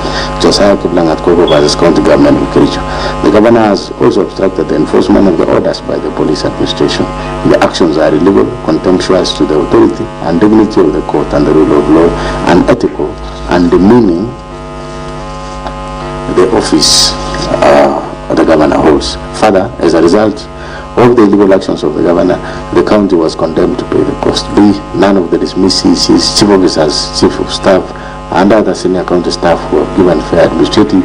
Josiah Kiblangat Kogo versus County Government of Kericho. The Governor has also obstructed the enforcement of the orders by the police administration. The actions are illegal, contemptuous to the authority and dignity of the court and the rule of law, unethical and demeaning the office the Governor holds. Further, as a result of the illegal actions of the Governor, the county was condemned to pay the cost. B. None of the dismissed CCs, chief officers, chief of staff, and other senior county staff were given fair administrative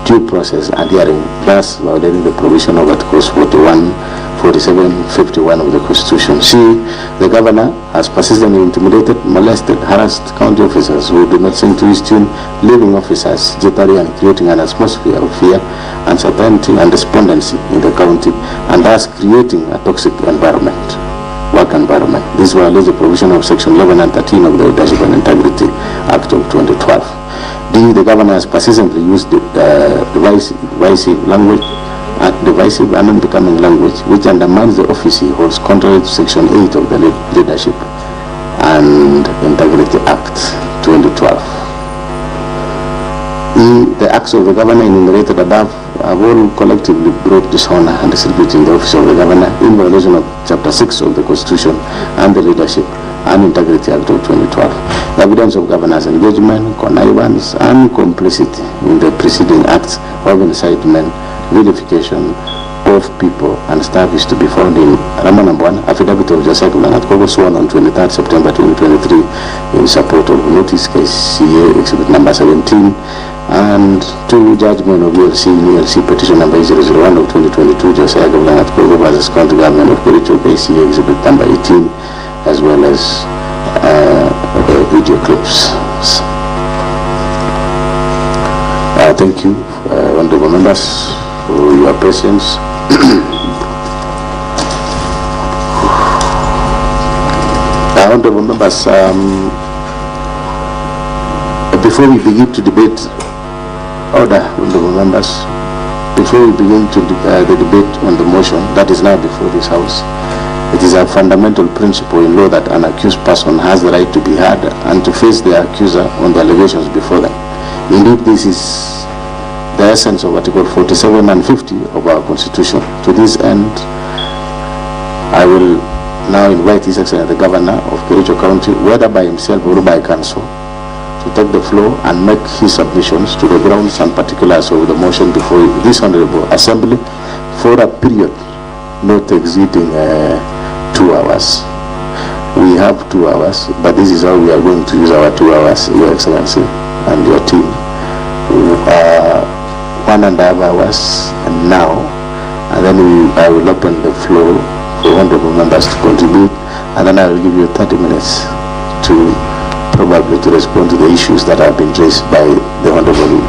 due process and hearing, thus violating the provision of Articles 41, 47, 51 of the Constitution. C. The Governor has persistently intimidated, molested, harassed county officers who do not sing to his tune, leaving officers jittery and creating an atmosphere of fear, uncertainty and despondency in the county, and thus creating a toxic environment, work environment. This violates the provision of Section 11 and 13 of the Leadership and Integrity Act of 2012. D. The Governor has persistently used divisive language, divisive and unbecoming language, which undermines the office he holds contrary to Section 8 of the Leadership and Integrity Act 2012. E. The acts of the Governor enumerated above have all collectively brought dishonor and disrepute in the office of the Governor in violation of Chapter 6 of the Constitution and the Leadership and Integrity Act of 2012. Evidence of Governor's engagement, connivance and complicity in the preceding acts of incitement, vilification of people and staff is to be found in Roman number 1, affidavit of Joseph Kiblangat Kogo sworn on 23rd September 2023 in support of notice case CA exhibit number 17, and 2, judgment of ELC in ELC petition number 001 of 2022 Josiah Kiblangat Kogo versus County Government of Kericho KCA exhibit number 18, as well as video clips. Thank you, honorable members, for your patience. Honorable members, before we begin to debate, honorable members, before we begin to the debate on the motion that is now before this House, it is a fundamental principle in law that an accused person has the right to be heard and to face the accuser on the allegations before them. Indeed, this is the essence of Article 47 and 50 of our Constitution. To this end, I will now invite His Excellency the Governor of Kericho County, whether by himself or by council, to take the floor and make his submissions to the grounds and particulars of the motion before this Honorable Assembly for a period not exceeding 2 hours. We have 2 hours, but this is how we are going to use our 2 hours, Your Excellency and your team. 1.5 hours now, and then I will open the floor for honorable members to contribute, and then I will give you 30 minutes to probably to respond to the issues that have been raised by the honorable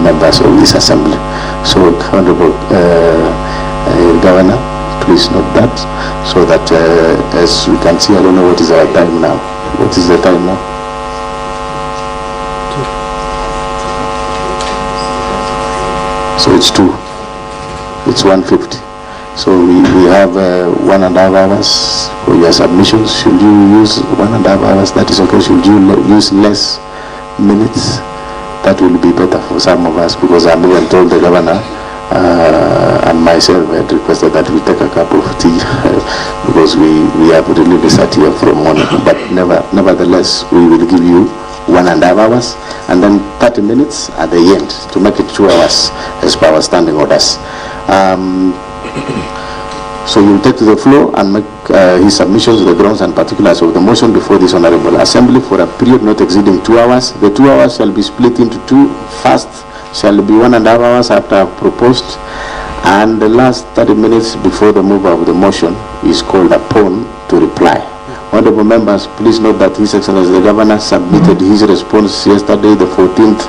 members of this assembly. So, Honorable Governor, please note that, so that as we can see, I don't know what is our time now. What is the time now? So it's 2. It's 1:50. So we have 1.5 hours for your submissions. Should you use 1.5 hours, that is okay. Should you use less minutes, that will be better for some of us, because I'm even told the governor and myself had requested that we take a cup of tea because we have really sat here from morning. But nevertheless, we will give you 1.5 hours and then 30 minutes at the end to make it 2 hours as per our standing orders. So you will take to the floor and make his submissions to the grounds and particulars of the motion before this honorable assembly for a period not exceeding 2 hours. The 2 hours shall be split into 2. First shall be 1.5 hours after I've proposed, and the last 30 minutes before the mover of the motion is called upon to reply. Honorable members, please note that His Excellency the Governor submitted his response yesterday, the 14th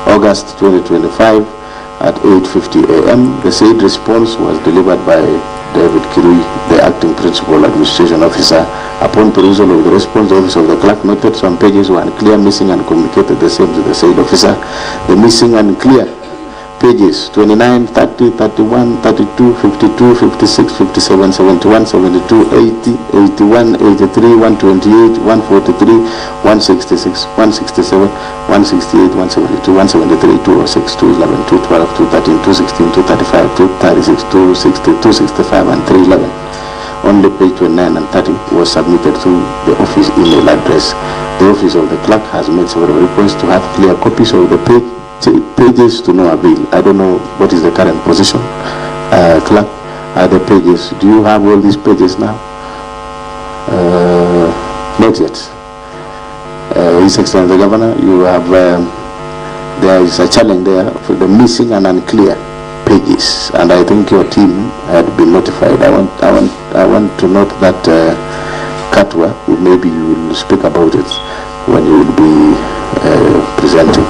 August 2025 at 8:50 a.m. The said response was delivered by David Kirui, the Acting Principal Administration Officer. Upon perusal of the response, the Office of the Clerk noted some pages were unclear, missing, and communicated the same to the said officer. The missing and clear pages 29, 30, 31, 32, 52, 56, 57, 71, 72, 80, 81, 83, 128, 143, 166, 167, 168, 172, 173, 206, 211, 212, 213, 216, 235, 236, 260, 265, and 311. Only page 29 and 30 was submitted through the office email address. The Office of the Clerk has made several requests to have clear copies of the pages to no avail. I don't know what is the current position. Clerk, are the pages, do you have all these pages now? Not yet. His Excellency the Governor, you have, there is a challenge there for the missing and unclear pages, and I think your team had been notified. I want to note that Katwa, maybe you will speak about it when you will be presenting.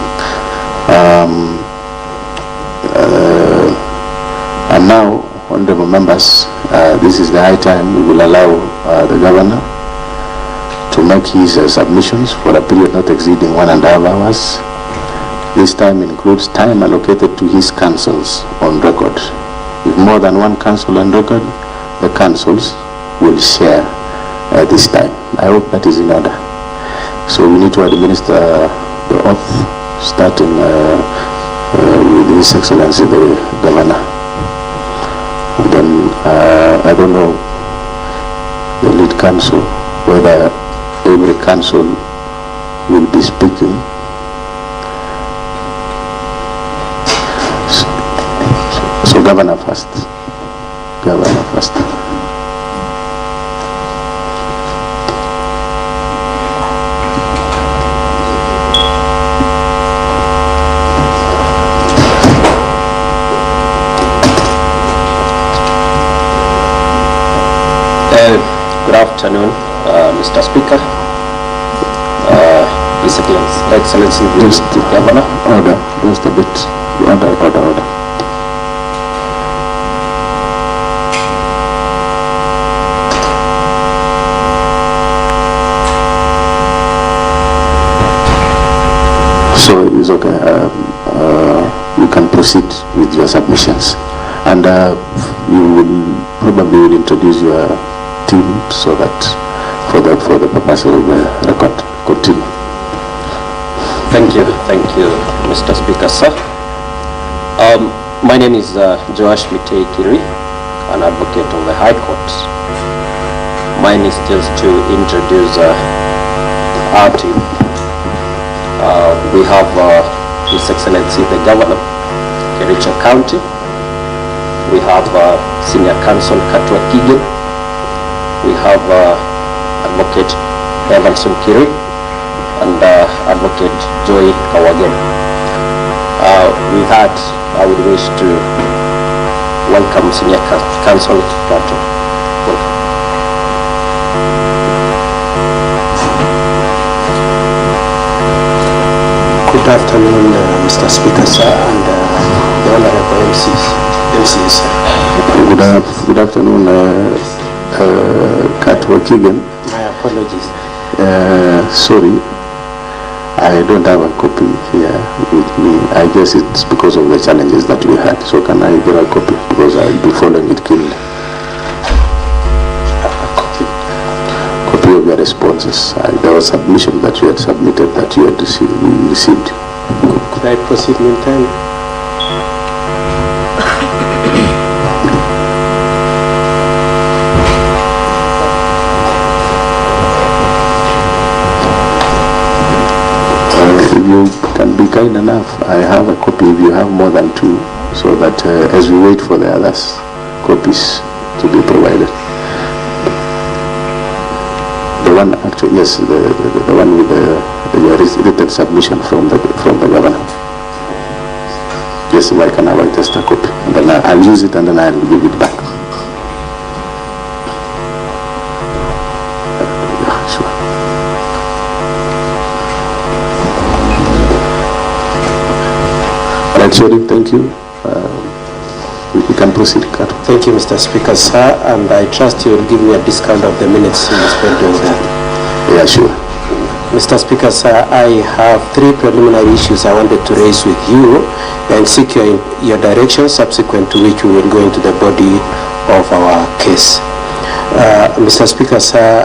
And now, honorable members, this is the high time we will allow the Governor to make his submissions for a period not exceeding 1.5 hours. This time includes time allocated to his councils on record. With more than one council on record, the councils will share this time. I hope that is in order. So we need to administer the oath, starting with His Excellency the Governor. And then I don't know the lead council, whether every council will be speaking. So Governor first. Governor first. Good afternoon, Mr. Speaker, His Excellency the Governor. Order, just a bit. Order. So it's okay. You can proceed with your submissions, and you will probably introduce your team so that for the purpose of the record. Continue. Thank you, Mr. Speaker, sir. My name is Joash Mutahi, an advocate of the High Court. Mine is just to introduce our team. We have His Excellency the Governor, Kericho County, We have Senior Counsel Katwa Kigen. We have Advocate Herman and Advocate Joy Kawagen. I would wish to welcome Senior Counsel Katwa. Good afternoon, Mr. Speaker, sir, and the honorable MCs. Good afternoon, Katwa Kigen. My apologies. Sorry, I don't have a copy here with me. I guess it's because of the challenges that we had. So can I get a copy? Because I'll be following it keenly. Copy of your responses. There was submission that you had submitted that you had received. Could I proceed meantime? You can be kind enough. I have a copy if you have more than two, so that as we wait for the others, copies to be provided. The one actually, yes, the one with the written submission from the governor. Yes, why can I have just a copy? And then I'll use it and then I'll give it back. Sorry, thank you. We can proceed, Kato. Thank you, Mr. Speaker, sir, and I trust you will give me a discount of the minutes you spent doing that. Yeah, sure. Mr. Speaker, sir, I have three preliminary issues I wanted to raise with you and seek your direction, subsequent to which we will go into the body of our case. Mr. Speaker, sir,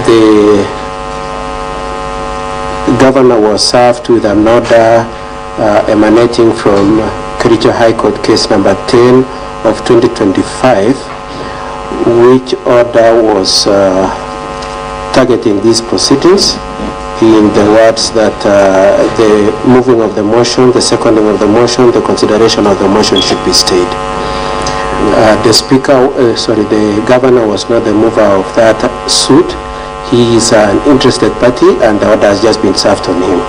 the governor was served with an order emanating from Kericho High Court case number 10 of 2025, which order was targeting these proceedings in the words that the moving of the motion, the seconding of the motion, the consideration of the motion should be stayed. The governor was not the mover of that suit. He is an interested party and the order has just been served on him.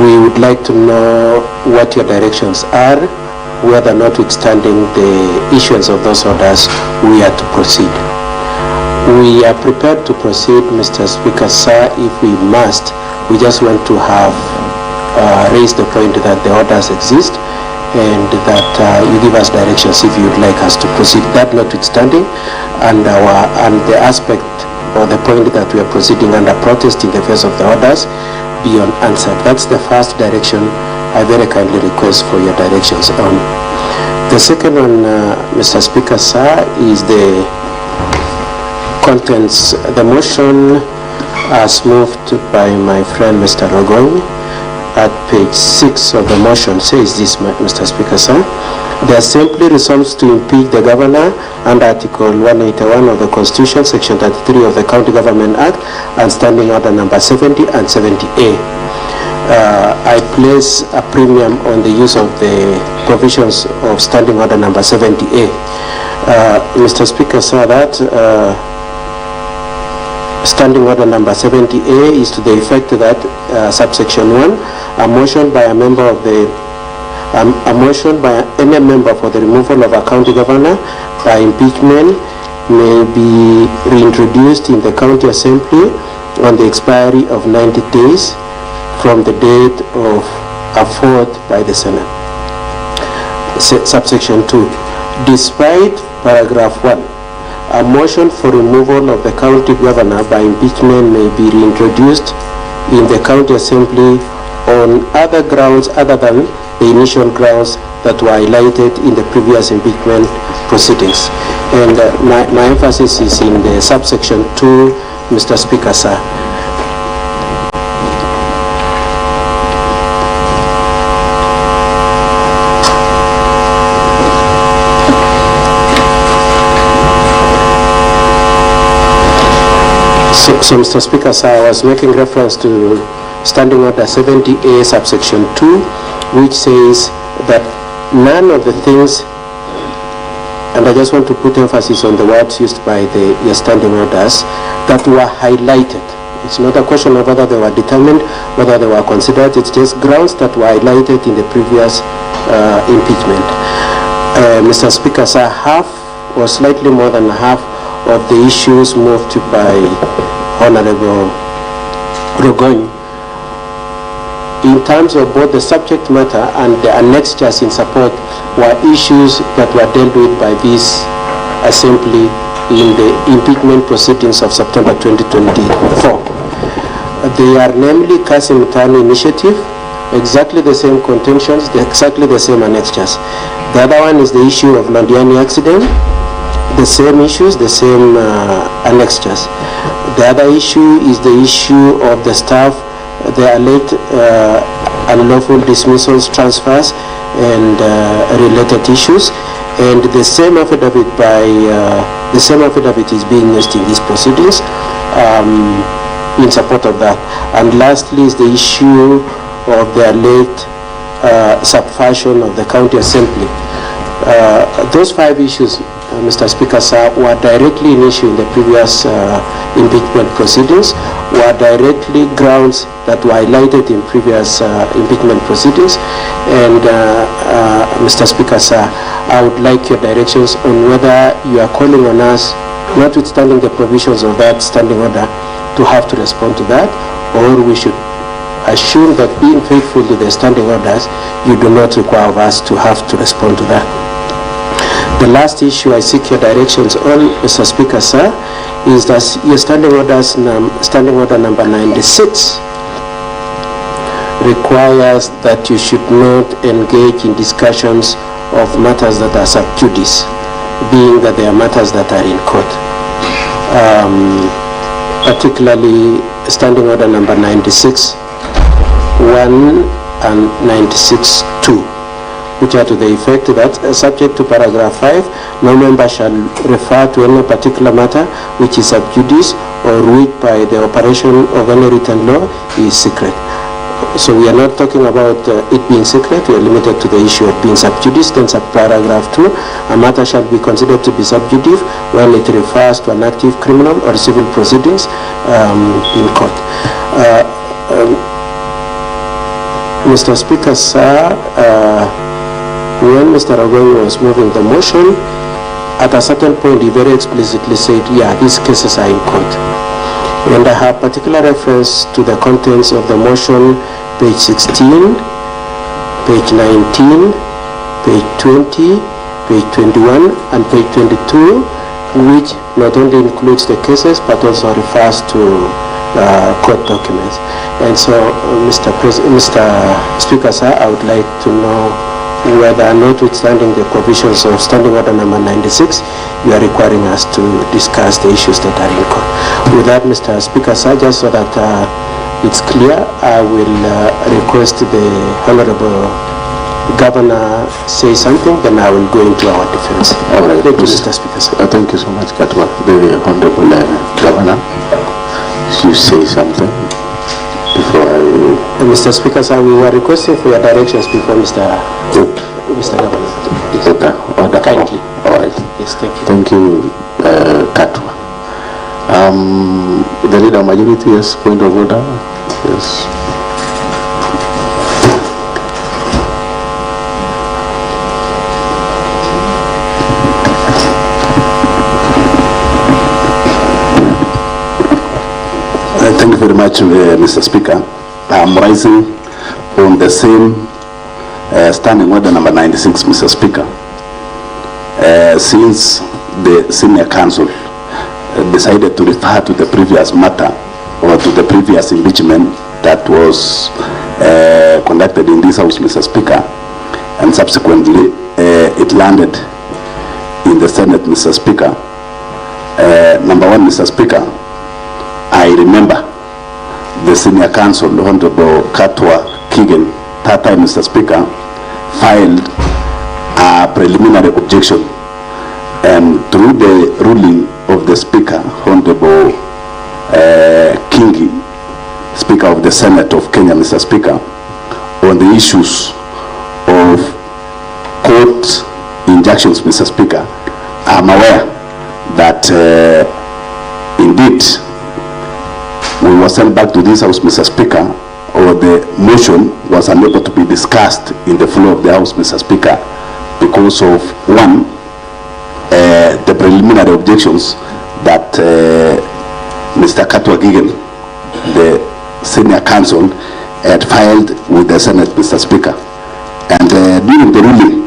We would like to know what your directions are, whether notwithstanding the issuance of those orders, we are to proceed. We are prepared to proceed, Mr. Speaker, sir, if we must. We just want to have raised the point that the orders exist and that you give us directions if you'd like us to proceed. That notwithstanding, and the aspect or the point that we are proceeding under protest in the face of the orders be unanswered. That's the first direction I very kindly request for your directions on. The second one, Mr. Speaker, sir, is the contents. The motion as moved by my friend Mr. Rogoy at page 6 of the motion says this, Mr. Speaker, sir. The Assembly resolves to impeach the governor under Article 181 of the Constitution, Section 33 of the County Government Act, and Standing Order number 70 and 70A. I place a premium on the use of the provisions of Standing Order number 70A. Mr. Speaker, sir, that Standing Order number 70A is to the effect that subsection 1, a motion by a member of a motion by any member for the removal of a county governor by impeachment may be reintroduced in the county assembly on the expiry of 90 days from the date of a vote by the Senate. Subsection 2, despite paragraph 1, a motion for removal of the county governor by impeachment may be reintroduced in the county assembly on other grounds other than the initial grounds that were highlighted in the previous impeachment proceedings. And my emphasis is in the subsection 2, Mr. Speaker, sir. So Mr. Speaker, sir, I was making reference to Standing Order 70A subsection 2, which says that none of the things, and I just want to put emphasis on the words used by your standing orders, that were highlighted. It's not a question of whether they were determined, whether they were considered. It's just grounds that were highlighted in the previous impeachment. Mr. Speaker, sir, half or slightly more than half of the issues moved by Honorable Rogony, in terms of both the subject matter and the annexures in support, were issues that were dealt with by this Assembly in the impeachment proceedings of September 2024. They are namely Kazim Tani initiative, exactly the same contentions, exactly the same annexures. The other one is the issue of Londiani accident, the same issues, the same annexures. The other issue is the issue of the staff, the alleged unlawful dismissals, transfers, and related issues. And the same affidavit is being used in these proceedings in support of that. And lastly is the issue of the alleged subversion of the county assembly. Those 5 issues, Mr. Speaker, sir, were directly in issue in the previous impeachment proceedings, were directly grounds that were highlighted in previous impeachment proceedings. And Mr. Speaker, sir, I would like your directions on whether you are calling on us, notwithstanding the provisions of that standing order, to have to respond to that, or we should assume that being faithful to the standing orders, you do not require of us to have to respond to that. The last issue I seek your directions on, Mr. Speaker, sir, is that your standing order number 96 requires that you should not engage in discussions of matters that are sub judice, being that they are matters that are in court. Particularly standing order number 96, 1 and 96, 2. Which are to the effect that, subject to paragraph 5, no member shall refer to any particular matter which is sub judice or which by the operation of any written law is secret. So we are not talking about it being secret, we are limited to the issue of being sub judice. Then paragraph 2, a matter shall be considered to be sub judice when it refers to an active criminal or civil proceedings in court. Mr. Speaker, sir, when Mr. Rogony was moving the motion, at a certain point he very explicitly said, yeah, these cases are in court. And I have particular reference to the contents of the motion, page 16, page 19, page 20, page 21, and page 22, which not only includes the cases, but also refers to court documents. And so, Mr. Speaker, sir, I would like to know whether, notwithstanding the provisions of standing order number 96, you are requiring us to discuss the issues that are in court. With that, Mr. Speaker, sir, just so that it's clear, I will request the Honorable Governor say something, then I will go into our defense. All right, thank you, Mr. Speaker, sir. Thank you so much, Katwa. The Honorable Governor, you say something before I... Mr. Speaker, sir, we were requesting for your directions before Mr. Governor. Yes. Order. Kindly. All right. Yes, thank you. Thank you, Katwa. The leader majority, yes, point of order. Yes. Thank you very much, Mr. Speaker. I'm rising on the same standing order number 96, Mr. Speaker. Since the Senior Council decided to refer to the previous matter or to the previous impeachment that was conducted in this House, Mr. Speaker, and subsequently it landed in the Senate, Mr. Speaker. Number one, Mr. Speaker, I remember the Senior Counsel, Honorable Katwa Kigen, that time, Mr. Speaker, filed a preliminary objection, and through the ruling of the Speaker, Honorable Kingi, Speaker of the Senate of Kenya, Mr. Speaker, on the issues of court injunctions, Mr. Speaker, I'm aware that indeed we were sent back to this House, Mr. Speaker, or the motion was unable to be discussed in the floor of the House, Mr. Speaker, because of one, the preliminary objections that Mr. Katwa Gigen, the senior counsel, had filed with the Senate, Mr. Speaker. And during the ruling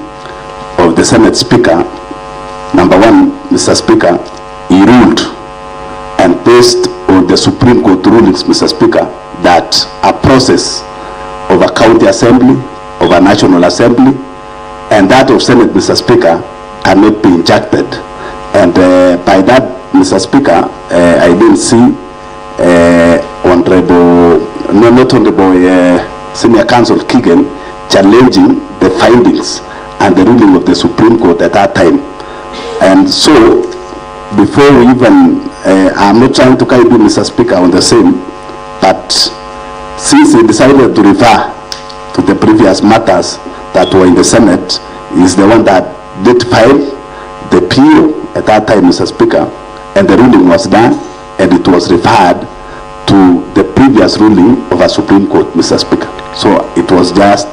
of the Senate Speaker, number one, Mr. Speaker, he ruled and based on the Supreme Court rulings, Mr. Speaker, that a process of a county assembly, of a national assembly, and that of Senate, Mr. Speaker, cannot be injected. And by that, Mr. Speaker, I didn't see not Honorable Senior Counsel Keegan challenging the findings and the ruling of the Supreme Court at that time. And so, before we even, I'm not trying to guide you, Mr. Speaker, on the same, but since he decided to refer to the previous matters that were in the Senate, is the one that did file the PO at that time, Mr. Speaker, and the ruling was done, and it was referred to the previous ruling of a Supreme Court, Mr. Speaker. So it was just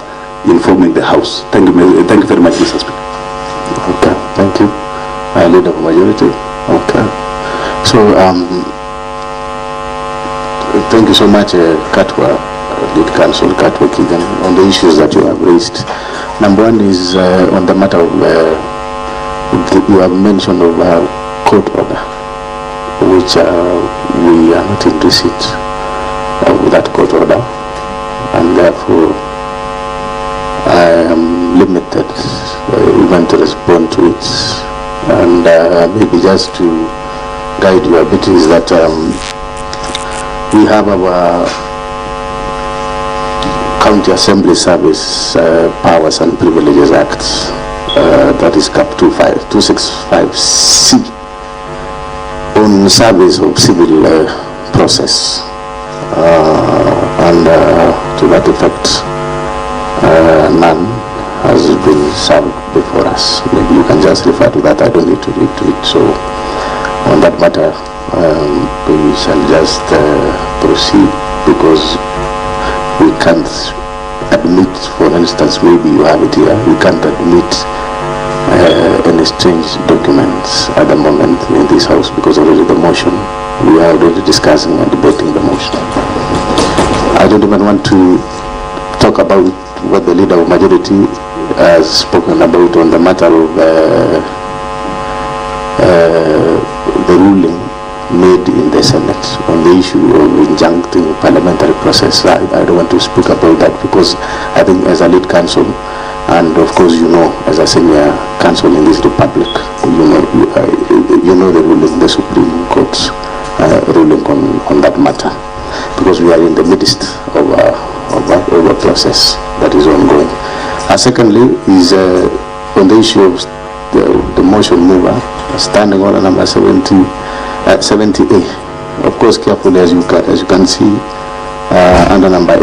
informing the House. Thank you very much, Mr. Speaker. Okay, thank you. Leader of majority. Okay. So thank you so much, Katwa, lead counsel Katwa Keegan, on the issues that you have raised. Number one is on the matter of you have mentioned of court order, which we are not in receipt with that court order, and therefore I am limited even to respond to it. And maybe just to guide you a bit is that we have our County Assembly Service Powers and Privileges Act, that is Cap 265C, on service of civil process, and to that effect, none has been served before us. Maybe you can just refer to that. I don't need to read to it. So on that matter, we shall just proceed, because we can't admit, for instance, maybe you have it here, we can't admit any strange documents at the moment in this House, because already the motion, we are already discussing and debating the motion. I don't even want to talk about what the leader of majority has spoken about on the matter of the ruling made in the Senate on the issue of injuncting parliamentary process. I don't want to speak about that, because I think as a lead counsel, and of course you know, as a senior counsel in this republic, you know the ruling, the Supreme Court's ruling on that matter, because we are in the midst of a process that is ongoing. Secondly is on the issue of the motion mover, standing order number 70A. Of course, carefully, as you can see, under number 8,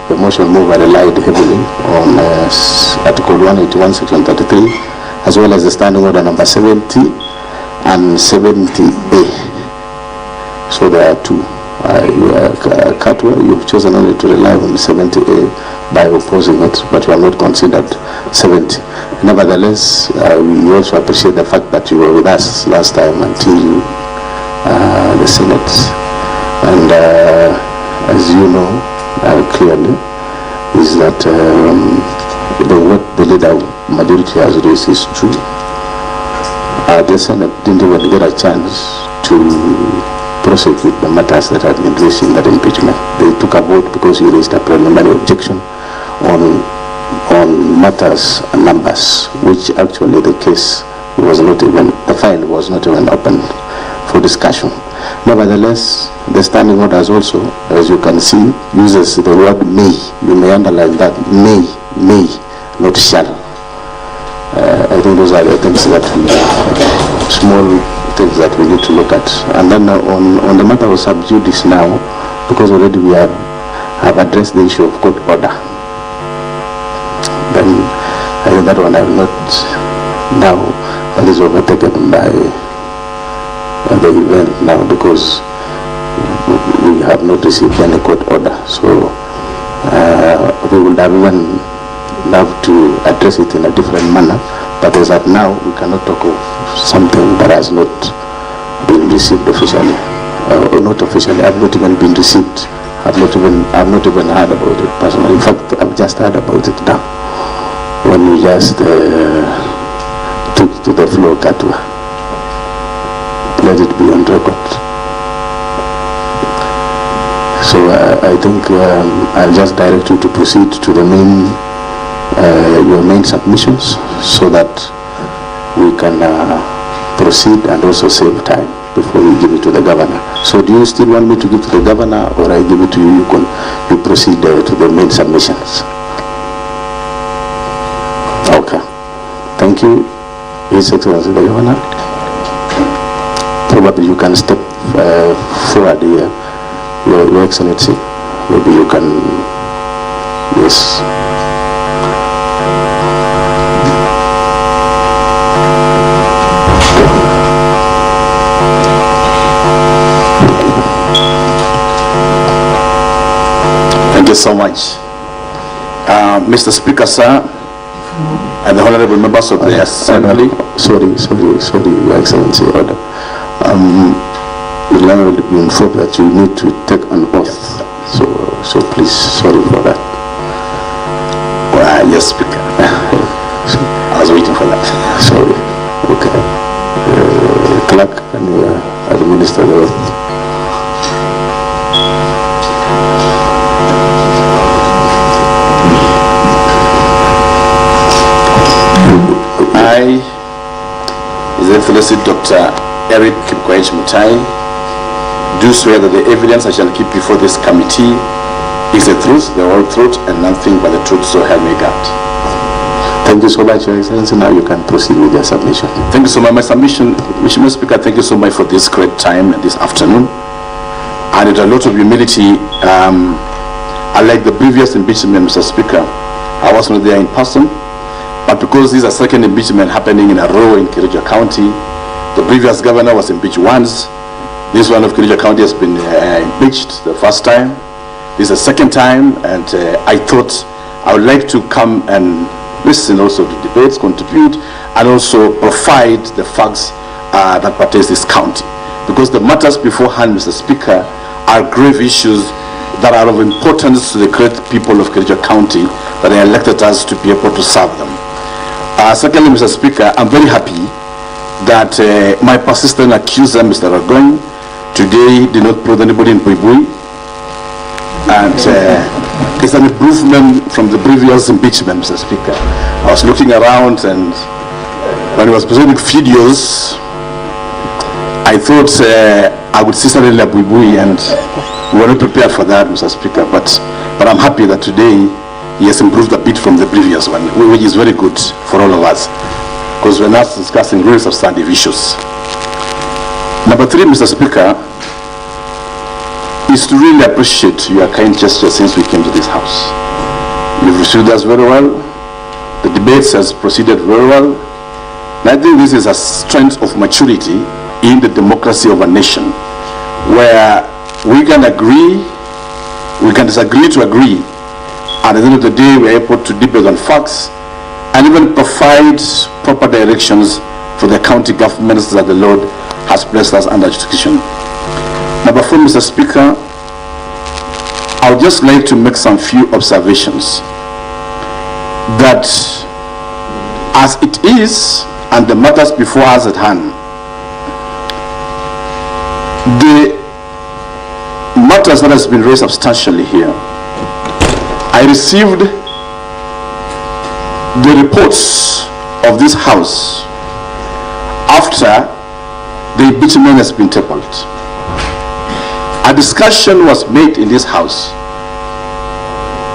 the motion mover relied heavily on Article 181, Section 33, as well as the standing order number 70 and 70A. So there are two. Katwa, you've chosen only to rely on 70A by opposing it, but you have not considered 70. Nevertheless, we also appreciate the fact that you were with us last time until the Senate, and as you know clearly, is that what the leader of majority has raised is true. The Senate didn't even get a chance to prosecute the matters that had been raised in that impeachment. They took a vote because you raised a preliminary objection on matters and numbers, which actually the case was not even, the file was not even open for discussion. Nevertheless, the standing orders also, as you can see, uses the word may. You may underline that, may, not shall. I think those are the things that small things that we need to look at. And then on the matter of sub judice now, because already we have addressed the issue of court order, then I think that one I will not now, that is overtaken by the event now, because we have not received any court order. So we would have even love to address it in a different manner, but as of now, we cannot talk of something that has not been received officially, or not officially. I've not even been received. I've not even heard about it personally. In fact, I've just heard about it now, when we just took to the floor, Katwa. Let it be on record. So I think I'll just direct you to proceed to the main, your main submissions, so that we can proceed and also save time before we give it to the governor. So do you still want me to give to the governor, or I give it to you? You proceed to the main submissions. Okay. Thank you, His Excellency the Governor. Probably you can step forward here, Your Excellency. Maybe you can, yes. Thank you so much. Mr. Speaker, sir, and the honorable members of the Assembly. Sorry, Your Excellency. Order. We'll now be informed that you need to take an oath. So please, sorry for that. Well, yes, Speaker. I was waiting for that. Sorry. Okay. Clerk, can you administer the oath? I, His Excellency Dr. Erick Mutahi, do swear that the evidence I shall keep before this committee is the truth, the whole truth, and nothing but the truth, so help me God. Thank you so much, Your Excellency. Now you can proceed with your submission. Thank you so much. My submission, Mr. Speaker, thank you so much for this great time this afternoon. And with a lot of humility, unlike the previous impeachment, Mr. Speaker, I was not there in person, but because this is a second impeachment happening in a row in Kericho County, the previous governor was impeached once. This one of Kericho County has been impeached the first time. This is the second time, and I thought I would like to come and listen also to debates, contribute, and also provide the facts that pertain to this county. Because the matters beforehand, Mr. Speaker, are grave issues that are of importance to the great people of Kericho County that they elected us to be able to serve them. Secondly, Mr. Speaker, I'm very happy that my persistent accuser, Mr. Ragoin, today did not prove anybody in Puibui, and it's an improvement from the previous impeachment, Mr. Speaker. I was looking around, and when he was presenting videos, I thought I would see something like Puibui, and we were not prepared for that, Mr. Speaker, but I'm happy that today he has improved a bit from the previous one, which is very good for all of us, because we're now discussing really substantive issues. Number three, Mr. Speaker, is to really appreciate your kind gesture since we came to this house. You've received us very well. The debates has proceeded very well. And I think this is a strength of maturity in the democracy of a nation, where we can agree, we can disagree to agree, and at the end of the day we are able to debate on facts and even provide proper directions for the county governments that the Lord has blessed us under jurisdiction. Number four, Mr. Speaker, I would just like to make some few observations that as it is and the matters before us at hand, the matters that has been raised substantially here, I received the reports of this house after the impeachment has been tabled. A discussion was made in this house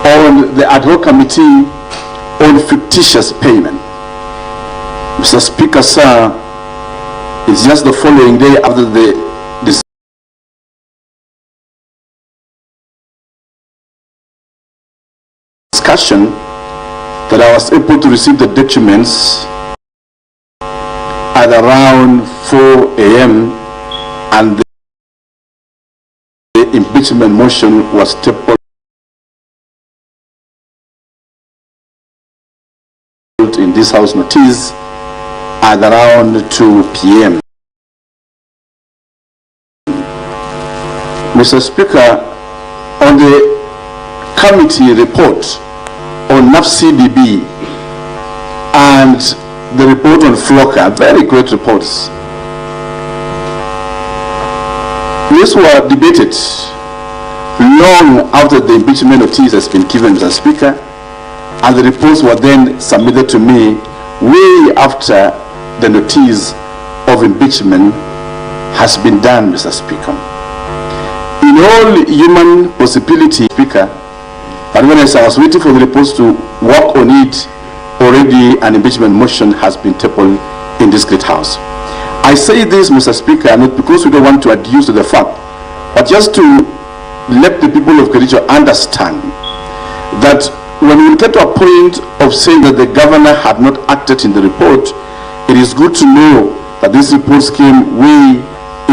on the ad hoc committee on fictitious payment. Mr. Speaker, sir, it's just the following day after the discussion, that I was able to receive the documents at around 4 a.m. and the impeachment motion was tabled in this House notice at around 2 p.m. Mr. Speaker, on the committee report on NAFDP and the report on FLOCA, very great reports. These were debated long after the impeachment notice has been given, Mr. Speaker, and the reports were then submitted to me way after the notice of impeachment has been done, Mr. Speaker. In all human possibility, Speaker, but when I was waiting for the reports to work on it, already an impeachment motion has been tabled in this great house. I say this, Mr. Speaker, not because we don't want to adduce to the fact, but just to let the people of Kericho understand that when we get to a point of saying that the governor had not acted in the report, it is good to know that these reports came way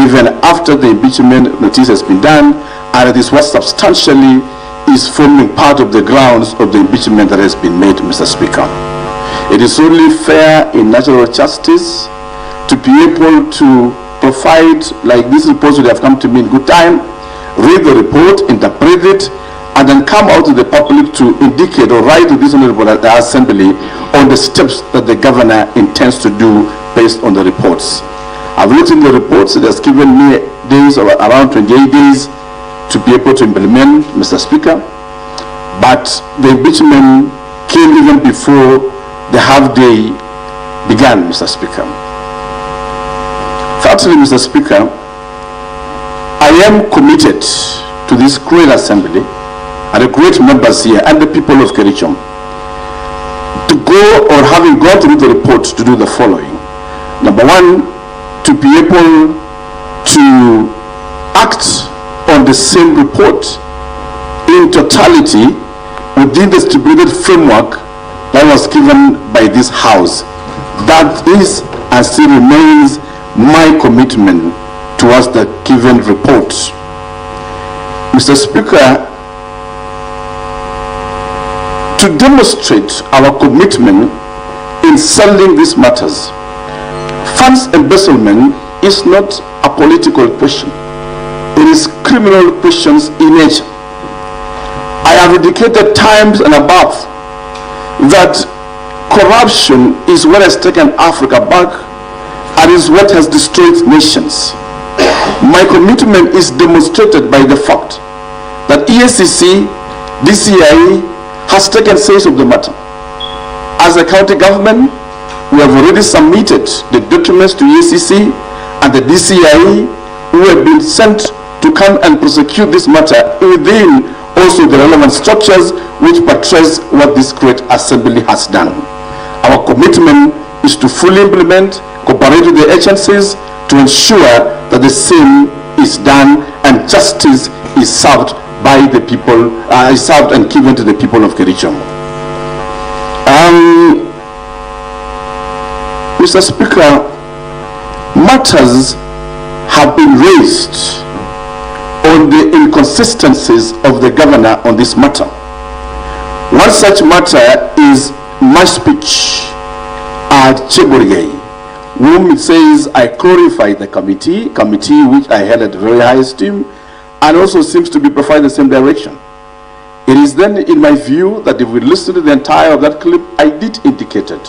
even after the impeachment notice has been done, and it is what substantially is forming part of the grounds of the impeachment that has been made, Mr. Speaker. It is only fair in natural justice to be able to provide, like these reports would have come to me in good time, read the report, interpret it, and then come out to the public to indicate or write to this report at the assembly on the steps that the governor intends to do based on the reports. I've looked in the reports. It has given me days of around 28 days to be able to implement, Mr. Speaker, but the impeachment came even before the half day began, Mr. Speaker. Thirdly, Mr. Speaker, I am committed to this great assembly and the great members here and the people of Kericho to go, or having gone through the report, to do the following. Number one, to be able to act on the same report in totality within the stipulated framework that was given by this House. That is and still remains my commitment towards the given report. Mr. Speaker, to demonstrate our commitment in settling these matters, funds embezzlement is not a political question. It is criminal questions in nature. I have indicated times and above that corruption is what has taken Africa back and is what has destroyed nations. My commitment is demonstrated by the fact that EACC, DCI has taken sense of the matter. As a county government, we have already submitted the documents to EACC and the DCI, who have been sent to come and prosecute this matter within also the relevant structures which portrays what this great assembly has done. Our commitment is to fully implement, cooperate with the agencies to ensure that the same is done and justice is served by the people, is served and given to the people of Kericho. Mr. Speaker, matters have been raised on the inconsistencies of the governor on this matter. One such matter is my speech at Chegorigei, whom it says I glorify the committee which I held at very high esteem, and also seems to be providing the same direction. It is then in my view that if we listen to the entire of that clip, I did indicate it,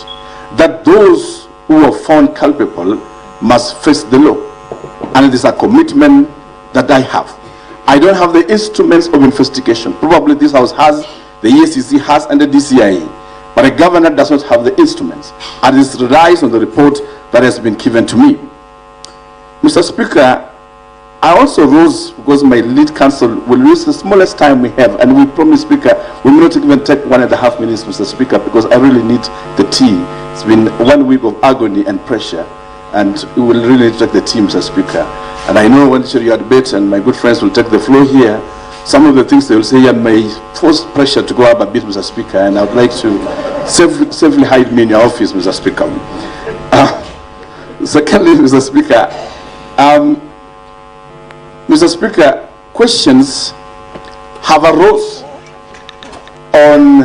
that those who are found culpable must face the law. And it is a commitment that I have. I don't have the instruments of investigation. Probably this House has, the EACC has, and the DCI. But a governor does not have the instruments. And this relies on the report that has been given to me. Mr. Speaker, I also rose because my lead counsel will use the smallest time we have, and we promise, Speaker, we will not even take 1.5 minutes, Mr. Speaker, because I really need the tea. It's been 1 week of agony and pressure, and we will really take the tea, Mr. Speaker. And I know when you had bet, and my good friends will take the floor here, some of the things they will say and may force pressure to go up a bit, Mr. Speaker, and I would like to safely hide me in your office, Mr. Speaker. Secondly, Mr. Speaker, Mr. Speaker, questions have arose on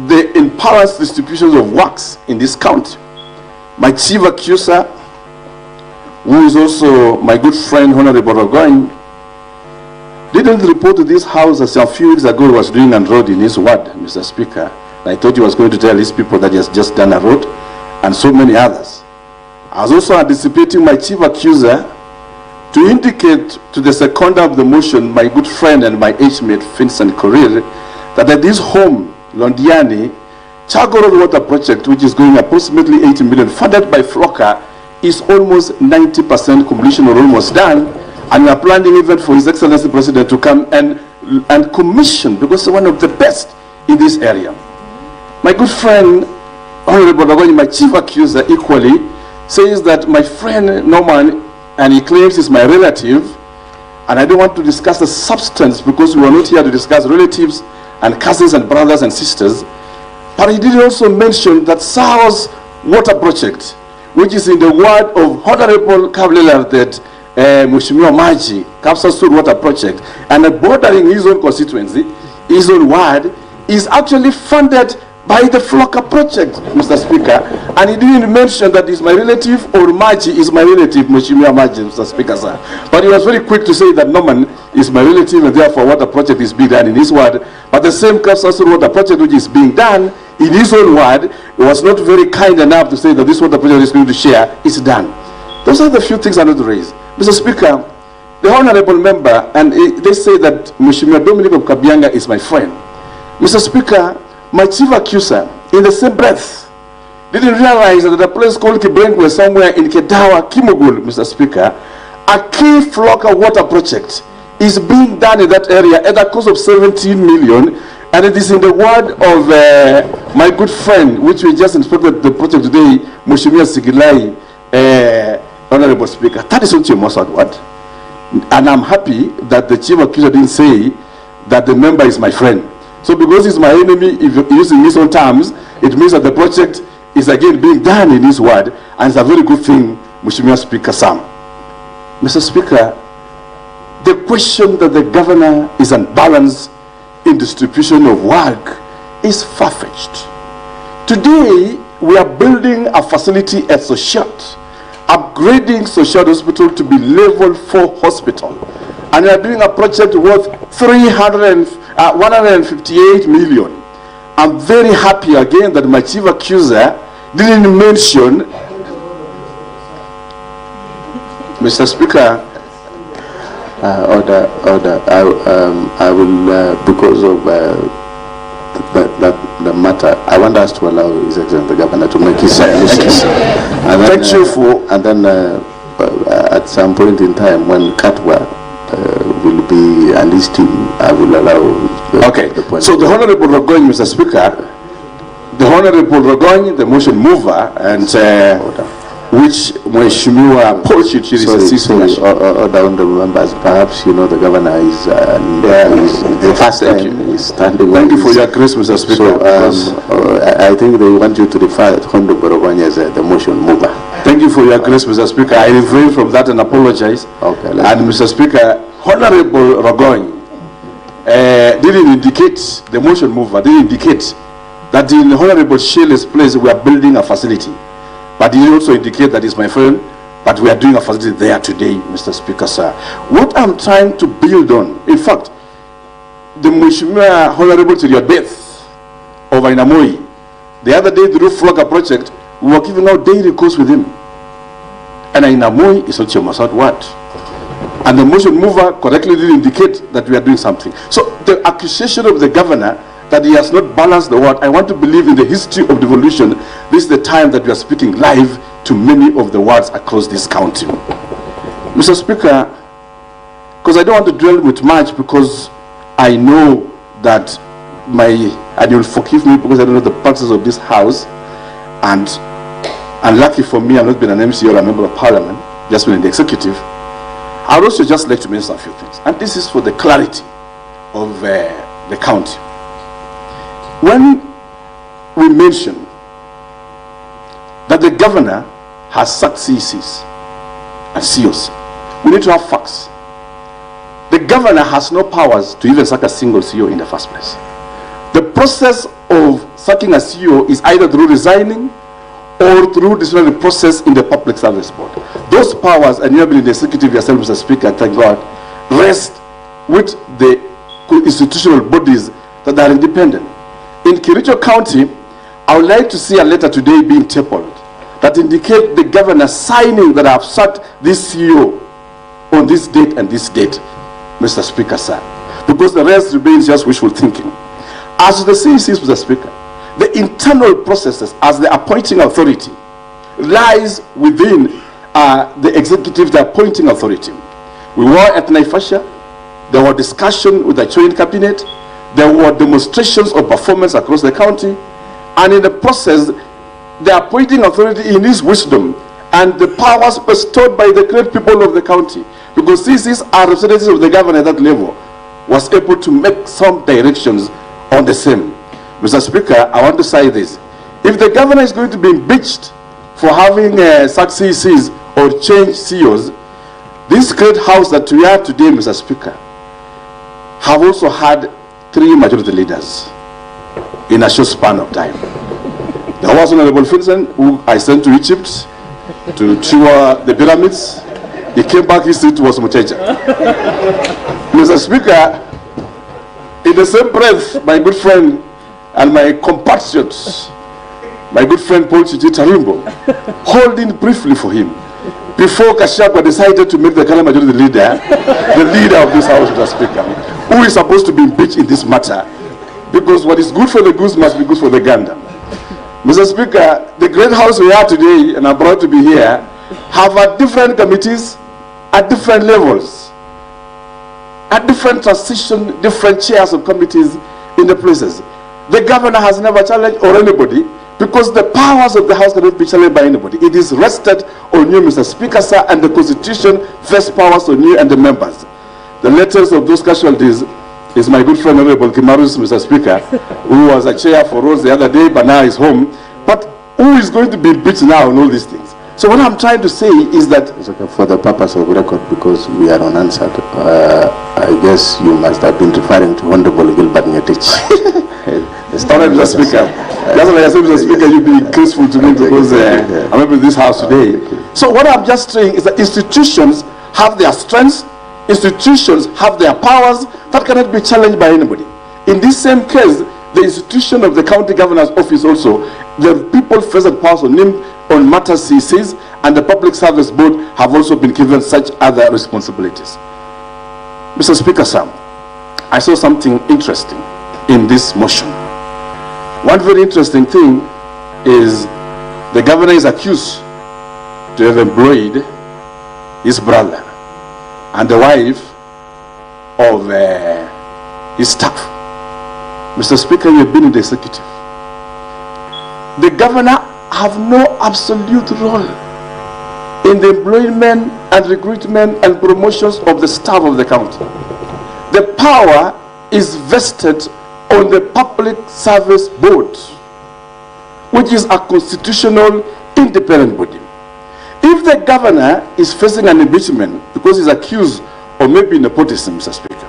the imbalanced distributions of works in this county. My chief accuser, who is also my good friend, Honorable Rogoin, didn't report to this house as a few weeks ago he was doing a road in his ward, Mr. Speaker. I thought he was going to tell these people that he has just done a road, and so many others. I was also anticipating my chief accuser to indicate to the seconder of the motion, my good friend and my age-mate, Vincent Korir, that at this home, Londiani, Chago Road Water Project, which is going approximately 80 million, funded by Flocker, is almost 90% completion or almost done, and we are planning even for His Excellency President to come and commission, because he's one of the best in this area. My good friend, Honorable Bagoni, my chief accuser, equally, says that my friend Norman, and he claims he's my relative, and I don't want to discuss the substance because we are not here to discuss relatives and cousins and brothers and sisters, but he did also mention that Sao's water project, which is in the ward of Honorable Kavlela, that Mheshimiwa Maji, Kapsasur water project, and bordering his own constituency, his own ward, is actually funded by the Flocker project, Mr. Speaker. And he didn't mention that he's my relative or Maji is my relative, Mheshimiwa Maji, Mr. Speaker, sir. But he was very quick to say that Norman is my relative and therefore water project is being done in his ward. But the same Kapsasur water project which is being done in his own ward was not very kind enough to say that this water project is going to share, is done. Those are the few things I need to raise. Mr. Speaker, the honorable member, and they say that Mheshimiwa Dominic of Kabianga is my friend. Mr. Speaker, my chief accuser, in the same breath, didn't realize that a place called Kibrenkwe somewhere in Kedawa, Kimogul, Mr. Speaker, a key Flocker water project is being done in that area at a cost of 17 million, and it is in the ward of my good friend, which we just inspected the project today, Mheshimiwa Sigilai, Honorable Speaker. That is not your most word. And I'm happy that the chief accuser didn't say that the member is my friend. So because he's my enemy, if you're using his own terms, it means that the project is again being done in his ward, and it's a very good thing, Mheshimiwa Speaker Sam. Mr. Speaker, the question that the governor is unbalanced in distribution of work is far-fetched. Today, we are building a facility at Soshat, upgrading Soshat Hospital to be level 4 hospital. And we are doing a project worth 158 million. I'm very happy again that my chief accuser didn't mention, Mr. Speaker, order. I will, because of the matter, I want us to allow His Excellency the Governor to make his submissions. Thank you for. And then at some point in time, when Katwa will be and his team, I will allow. The point. So the Honorable Rogoin, Mr. Speaker, the Honorable Rogoin, the motion mover, and which Mheshimiwa Pochich is assisting. Other honorable members, perhaps you know the governor is the first time is standing. Thank you for your grace, Mr. Speaker. So, I think they want you to refer Honorable Rogoin as the motion mover. Thank you for your grace, Mr. Speaker. I refrain from that and apologize. Okay. And Mr. Speaker, Honorable Rogoin didn't indicate, the motion mover didn't indicate that in Honorable Shelley's place we are building a facility. But he also indicate that he's my friend, but we are doing a facility there today, Mr. Speaker, sir. What I'm trying to build on, in fact, the Mheshimiwa Honorable to your death of Ainamoi, the other day the roof Flocker project, we were giving out daily course with him. And Ainamoi is not your Masad word. And the motion mover correctly did indicate that we are doing something. So the accusation of the governor that he has not balanced the word, I want to believe in the history of devolution, this is the time that we are speaking live to many of the wards across this county. Mr. Speaker, because I don't want to dwell with much, because I know that and you'll forgive me because I don't know the practices of this house, and unlucky for me, I've not been an MC or a member of parliament, just been in the executive. I would also just like to mention a few things, and this is for the clarity of the county. When we mention that the governor has sacked CECs and CEOs, we need to have facts. The governor has no powers to even sack a single CEO in the first place. The process of sacking a CEO is either through resigning or through disciplinary process in the Public Service Board. Those powers, and you have been in the executive yourself, Mr. Speaker, thank God, rest with the institutional bodies that are independent. In Kericho County, I would like to see a letter today being tabled that indicate the governor signing that I have sacked this CEO on this date and this date, Mr. Speaker, sir. Because the rest remains just wishful thinking. As the CECs, Mr. Speaker, the internal processes as the appointing authority lies within the executive, the appointing authority. We were at Naivasha, there were discussions with the joint cabinet, there were demonstrations of performance across the county, and in the process, the appointing authority in his wisdom and the powers bestowed by the great people of the county, because CECs are representatives of the governor at that level, was able to make some directions on the same. Mr. Speaker, I want to say this. If the governor is going to be impeached for having sacked CECs or changed CEOs, this great house that we are today, Mr. Speaker, have also had 3 majority leaders in a short span of time. There was Honorable Finson, who I sent to Egypt to tour the pyramids. He came back, his seat was Mutahi. Mr. Speaker, in the same breath, my good friend and my compatriots, my good friend Paul Chichi Tarimbo, holding briefly for him before Kashagwa decided to make the Kala majority leader the leader of this house, Mr. Speaker, who is supposed to be impeached in this matter, because what is good for the goose must be good for the gander. Mr. Speaker, the great house we are today, and I'm proud to be here, have had different committees at different levels, at different transition, different chairs of committees in the places. The governor has never challenged or anybody, because the powers of the house cannot be challenged by anybody. It is rested on you, Mr. Speaker, sir, and the Constitution vests powers on you and the members. The latest of those casualties is my good friend Honorable Kimarus, Mr. Speaker, who was a chair for Rose the other day, but now is home. But who is going to be impeached now on all these things? So what I'm trying to say is that, for the purpose of record, because we are unanswered, I guess you must have been referring to Honorable Gilbert Ngetich. Mr. Speaker, that's why I said, Mr. Speaker, you've been graceful to me, because I'm in this house today. So what I'm just saying is that institutions have their strengths, institutions have their powers that cannot be challenged by anybody. In this same case, the institution of the county governor's office also, the people vested powers on him on matters CECs, and the Public Service Board have also been given such other responsibilities. Mr. Speaker, sir, I saw something interesting in this motion. One very interesting thing is the governor is accused to have employed his brother and the wife of his staff. Mr. Speaker, you have been in the executive. The governor have no absolute role in the employment and recruitment and promotions of the staff of the county. The power is vested on the Public Service Board, which is a constitutional independent body. If the governor is facing an impeachment because he's accused of maybe nepotism, Mr. Speaker,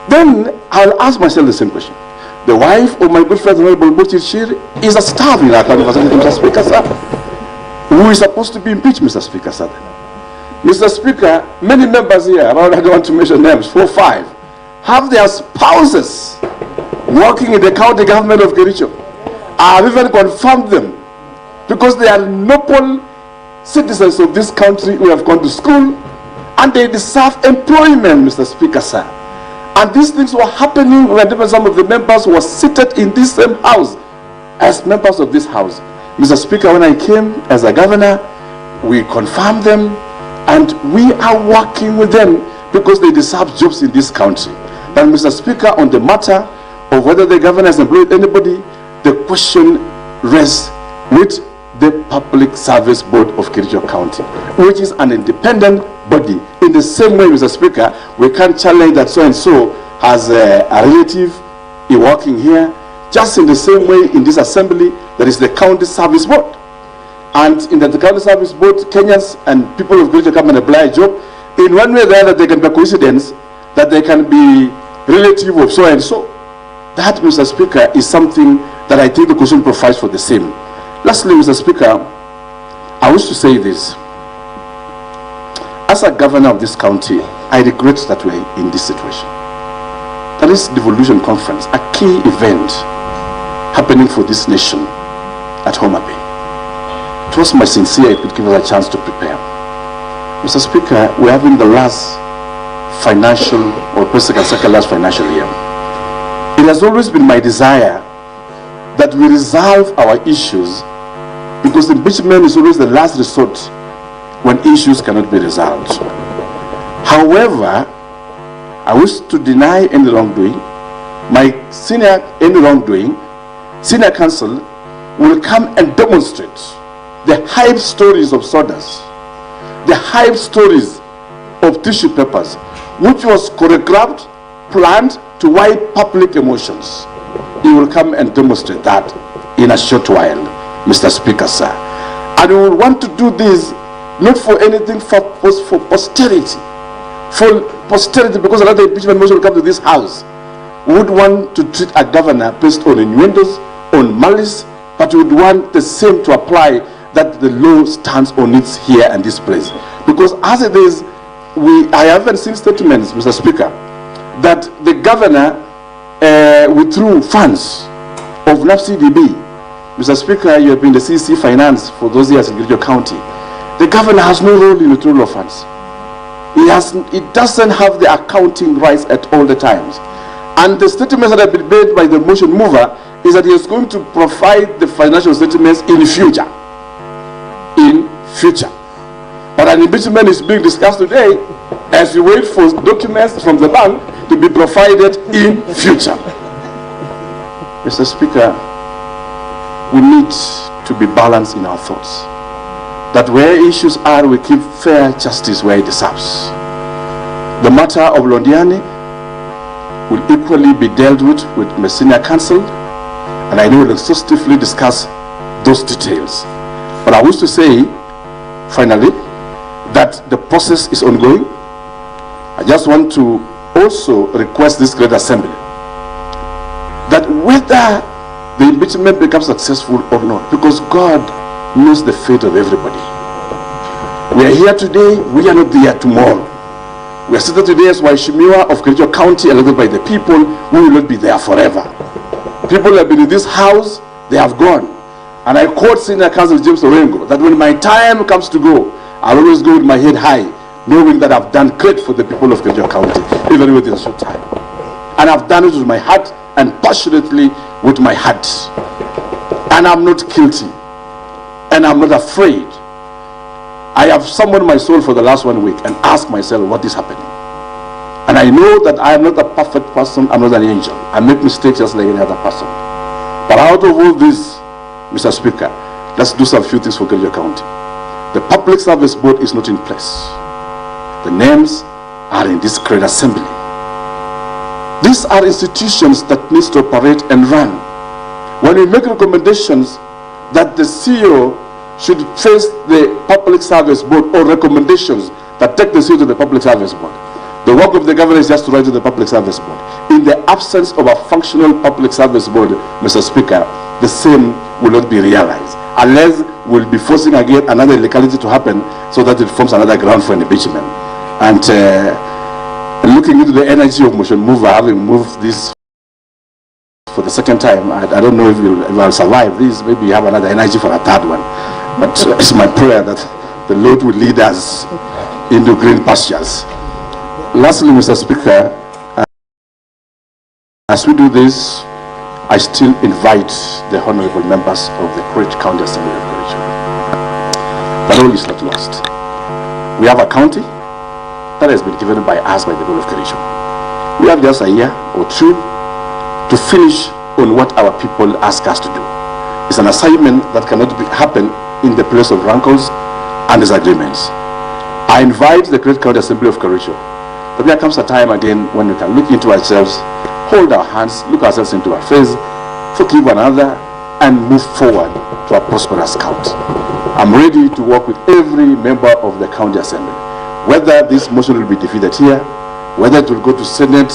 then I'll ask myself the same question. The wife of my good friend Honorable Buchir is a staff in our county, Mr. Speaker, sir, who is supposed to be impeached, Mr. Speaker, sir. Mr. Speaker, many members here, around, I don't want to mention names, 4 or 5, have their spouses working in the county government of Kericho. I have even confirmed them, because they are noble citizens of this country who have gone to school, and they deserve employment, Mr. Speaker, sir. And these things were happening when some of the members were seated in this same house as members of this house. Mr. Speaker, when I came as a governor, we confirmed them, and we are working with them because they deserve jobs in this country. But Mr. Speaker, on the matter of whether the governor has employed anybody, the question rests with the Public Service Board of Kericho County, which is an independent body. In the same way, Mr. Speaker, we can't challenge that so-and-so has a relative working here Just in the same way, in this assembly, there is the county service board. And in the county service board, Kenyans and people of Kericho come and apply a job. In one way or the other, there can be a coincidence that they can be relative of so and so. That, Mr. Speaker, is something that I think the Constitution provides for the same. Lastly, Mr. Speaker, I wish to say this. As a governor of this county, I regret that we're in this situation. There is devolution conference, a key event happening for this nation at Homa Bay. It was my sincere, it would give us a chance to prepare. Mr. Speaker, we're having the last financial, or second last financial year. It has always been my desire that we resolve our issues, because impeachment is always the last resort when issues cannot be resolved. However, I wish to deny any wrongdoing. My senior counsel will come and demonstrate the hype stories of sodas, the hype stories of tissue papers, which was choreographed, planned to wipe public emotions. He will come and demonstrate that in a short while, Mr. Speaker, sir. And we will want to do this not for anything, for posterity. For posterity, because another impeachment motion will come to this house. We would want to treat a governor based on innuendos, on malice, but we would want the same to apply, that the law stands on its here and this place. Because as it is, I haven't seen statements, Mr. Speaker, that the governor withdrew funds of NAFDP. Mr. Speaker, you have been the CC Finance for those years in Kericho County. The governor has no role in withdrawal of funds. He doesn't have the accounting rights at all the times. And the statements that have been made by the motion mover is that he is going to provide the financial statements in future. But an impeachment is being discussed today as we wait for documents from the bank to be provided in future. Mr. Speaker, we need to be balanced in our thoughts. That where issues are, we keep fair justice where it deserves. The matter of Londiani will equally be dealt with my senior counsel, and I know we'll exhaustively discuss those details. But I wish to say, finally, that the process is ongoing. I just want to also request this great assembly that whether the impeachment becomes successful or not, because God knows the fate of everybody. We are here today, we are not there tomorrow. We are seated today as Waheshimiwa of Kericho County, elected by the people. We will not be there forever. People have been in this house, they have gone. And I quote Senior Counsel James Orengo that when my time comes to go, I'll always go with my head high, knowing that I've done great for the people of Kericho County, even within a short time. And I've done it with my heart and passionately with my heart. And I'm not guilty. And I'm not afraid. I have summoned my soul for the last 1 week and asked myself what is happening. And I know that I am not a perfect person, I'm not an angel. I make mistakes just like any other person. But out of all this, Mr. Speaker, let's do some few things for Kericho County. The Public Service Board is not in place. The names are in this great assembly. These are institutions that need to operate and run. When we make recommendations that the CEO should face the Public Service Board, or recommendations that take the CEO to the Public Service Board, the work of the governor is just to write to the Public Service Board. In the absence of a functional Public Service Board, Mr. Speaker, the same will not be realized, unless we'll be forcing again another illegality to happen so that it forms another ground for an impeachment. And looking into the energy of motion mover, having moved this for the second time, I don't know if I'll survive this. Maybe you have another energy for a third one. But it's my prayer that the Lord will lead us into green pastures. Lastly, Mr. Speaker, as we do this, I still invite the honorable members of the Kericho County Assembly of Kericho. But all is not lost. We have a county that has been given by us by the people of Kericho. We have just a year or two to finish on what our people ask us to do. It's an assignment that cannot happen in the place of rancors and disagreements. I invite the Kericho County Assembly of Kericho that there comes a time again when we can look into ourselves, hold our hands, look ourselves into our face, forgive one another, and move forward to a prosperous county. I'm ready to work with every member of the county assembly. Whether this motion will be defeated here, whether it will go to Senate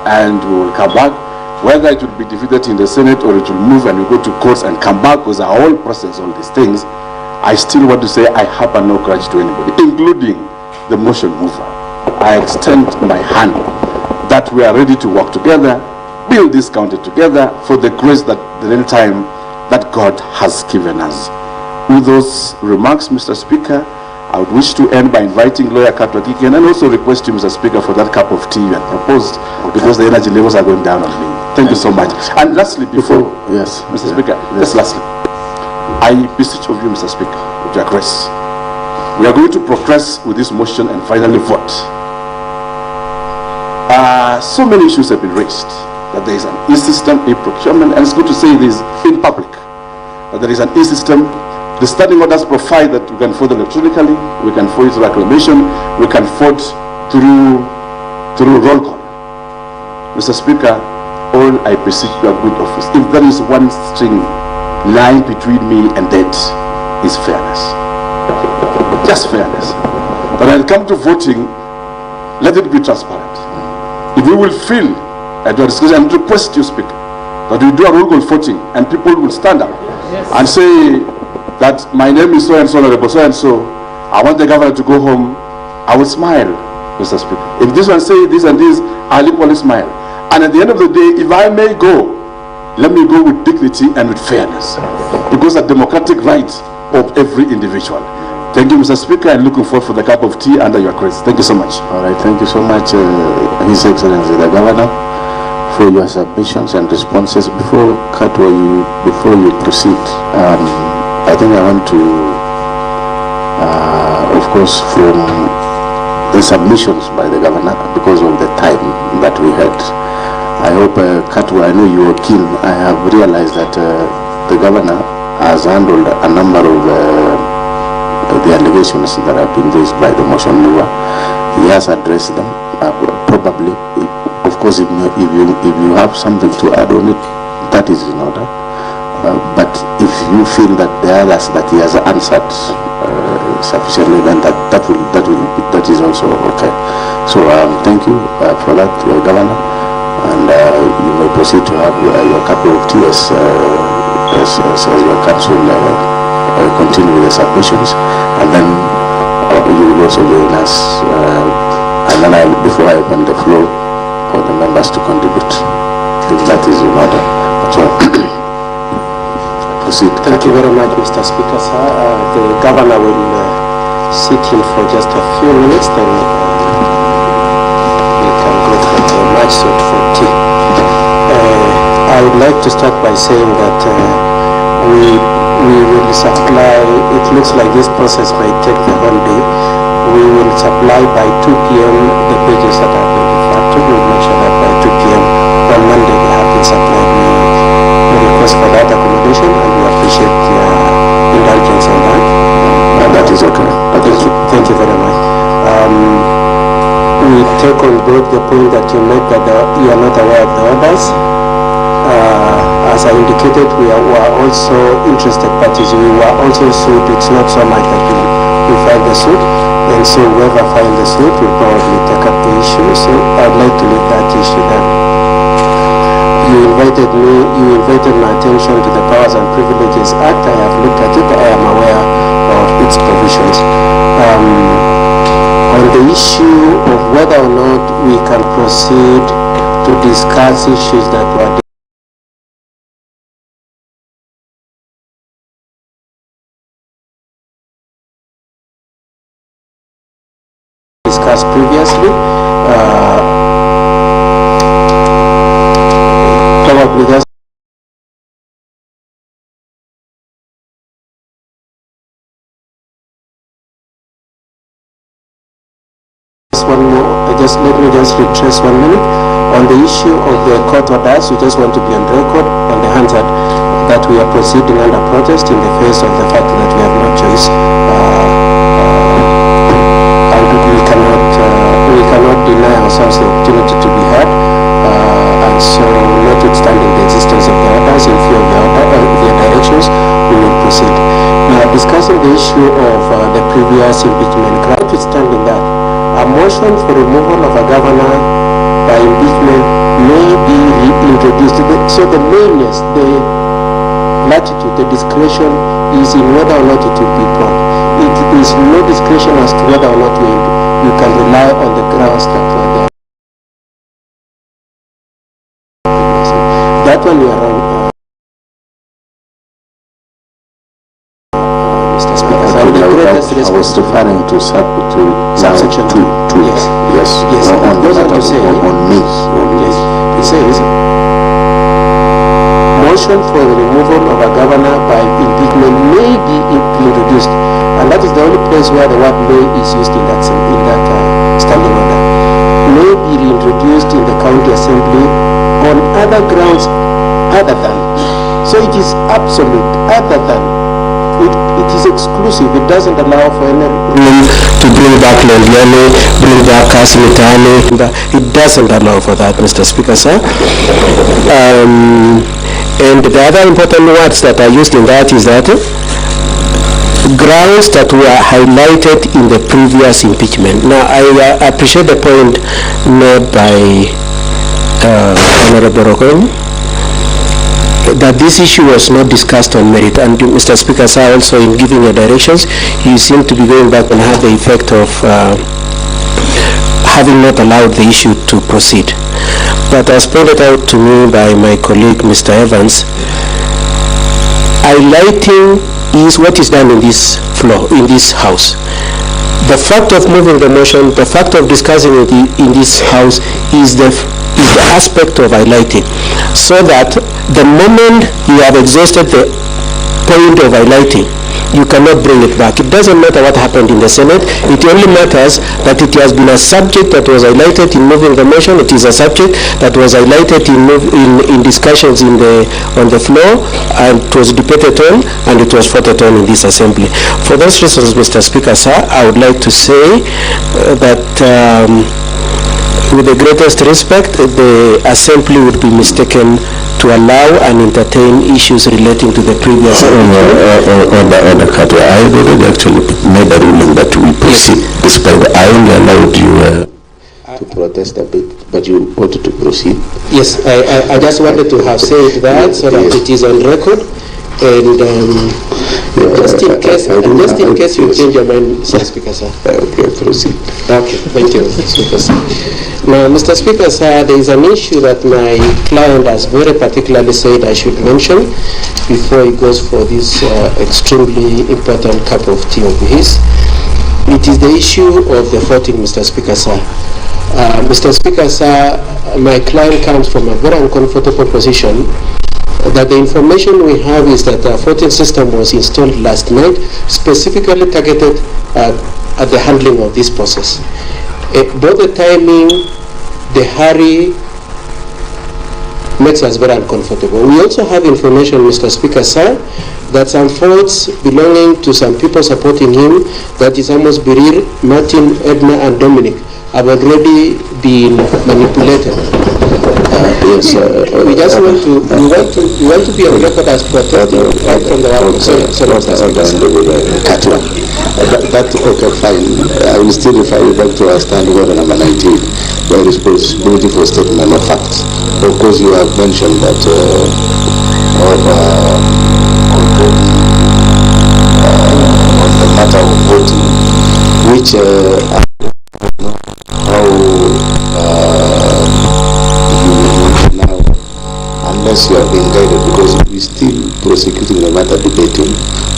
and we will come back, whether it will be defeated in the Senate or it will move and we go to courts and come back, because the whole process, all these things, I still want to say I harbor no grudge to anybody, including the motion mover. I extend my hand that we are ready to work together, build this county together for the grace that the little time that God has given us. With those remarks, Mr. Speaker, I would wish to end by inviting lawyer Katwakiki and also request you, Mr. Speaker, for that cup of tea you had proposed, because the energy levels are going down on me. Thank you so much. And lastly, before yes, Mr. Speaker, just lastly, I beseech of you, Mr. Speaker, with your grace, we are going to progress with this motion and finally vote. So many issues have been raised, that there is an e-system, e-procurement, and it's good to say this in public, that there is an e-system. The standing orders provide that we can vote electronically, we can vote through acclamation, we can vote through roll call. Mr. Speaker, all I beseech your good office, if there is one string line between me and that, is fairness. Just fairness. But when it comes to voting, let it be transparent. If we will feel at your discussion and request you, Speaker, that we do a roll call voting and people will stand up and say that my name is so and so, honorable so and so, I want the governor to go home, I will smile, Mr. Speaker. If this one say this and this, I'll equally smile. And at the end of the day, if I may go, let me go with dignity and with fairness, because a democratic right of every individual. Thank you, Mr. Speaker, and looking forward for the cup of tea under your grace. Thank you so much. All right, thank you so much, His Excellency the Governor, for your submissions and responses. Before you proceed, I think I want to, of course, from the submissions by the Governor, because of the time that we had, I hope, Katwa, I know you were keen. I have realized that the Governor has handled a number of the allegations that have been raised by the motion mover. He has addressed them. Probably, of course, if you have something to add on it, that is in order. But if you feel that the others that he has answered sufficiently, then that is also okay. So thank you for that, Governor, and you may proceed to have your cup of tea as your council continue with the submissions, and then you will also join us. And then before I open the floor for the members to contribute, if that is in order. So, proceed. Thank you very much, Mr. Speaker, sir. The Governor will sit in for just a few minutes, then we can go for the much sought for tea. I would like to start by saying that we will supply, it looks like this process might take the whole day. We will supply by 2 p.m. the pages that have been referred to. We will make sure that by 2 p.m. on Monday they have been supplied. We request for that accommodation and we appreciate your indulgence on that. That is okay. Thank you very much. We take on board the point that you made that you are not aware of the orders. As I indicated, we were also interested parties. We were also sued. It's not so much that we filed the suit, and so whoever filed the suit will probably take up the issue. So I'd like to leave that issue there. You invited my attention to the Powers and Privileges Act. I have looked at it. I am aware of its provisions. On the issue of whether or not we can proceed to discuss issues that were discussed previously, probably just one more. Let me just retrace 1 minute. On the issue of the court orders, we just want to be on record on the hand that we are proceeding under protest in the face of the fact that we have no choice. We cannot deny ourselves the opportunity to be heard, and so notwithstanding the existence of the order, speakers in view of their directions, we will proceed. Discussing the issue of the previous impeachment, notwithstanding that, a motion for removal of a governor by impeachment may be reintroduced. So the mainness, the latitude, the discretion is in whether or not it will be brought. It is no discretion as to whether or not you can rely on the grounds that were there. That one you are wrong. Mr. Speaker, I was referring to subsection 2. Yes. On me. Yes. It says, motion for the removal of a governor by impeachment may be introduced, and that is the only place where the word may is used in that standing order. May be reintroduced in the county assembly on other grounds other than. So it is absolute, other than. It is exclusive. It doesn't allow for any room to bring back Lendiane, bring back Kazim Tani. It doesn't allow for that, Mr. Speaker, sir. And the other important words that are used in that is that grounds that were highlighted in the previous impeachment. Now, I appreciate the point made by Honorable Rokon, that this issue was not discussed on merit, and Mr. Speaker, sir, also in giving your directions, you seem to be going back and have the effect of having not allowed the issue to proceed. But as pointed out to me by my colleague, Mr. Evans, highlighting is what is done in this floor, in this house. The fact of moving the motion, the fact of discussing it in this house is the aspect of highlighting, so that the moment you have exhausted the point of highlighting, you cannot bring it back. It doesn't matter what happened in the Senate. It only matters that it has been a subject that was highlighted in moving the motion. It is a subject that was highlighted in discussions on the floor, and it was debated on, and it was voted on in this assembly. For those reasons, Mr. Speaker, sir, I would like to say that with the greatest respect, the assembly would be mistaken to allow and entertain issues relating to the previous. I already actually made a ruling that we proceed, despite I only allowed you to protest a bit, but you wanted to proceed. Yes, I just wanted to have said that so that it is on record, and just in case you change your mind, Mr. Speaker, sir. Okay, proceed. Okay, thank you, Mr. Speaker, sir. Now, Mr. Speaker, sir, there is an issue that my client has very particularly said I should mention before he goes for this extremely important cup of tea of his. It is the issue of the voting, Mr. Speaker, sir. Mr. Speaker, sir, my client comes from a very uncomfortable position that the information we have is that a voting system was installed last night, specifically targeted at the handling of this process. Both the timing, the hurry, makes us very uncomfortable. We also have information, Mr. Speaker, sir, that some votes belonging to some people supporting him, that is Amos Birir, Martin, Edna, and Dominic, have already been manipulated. Yes, we just want to be on record as protecting right from the one. Okay, fine. I will still refer you back to our standing order number 19, the responsibility for statement of facts. Of course, you have mentioned that on the matter of voting, which I don't know how you will now, unless you have been guided, because we're still prosecuting the matter, debating.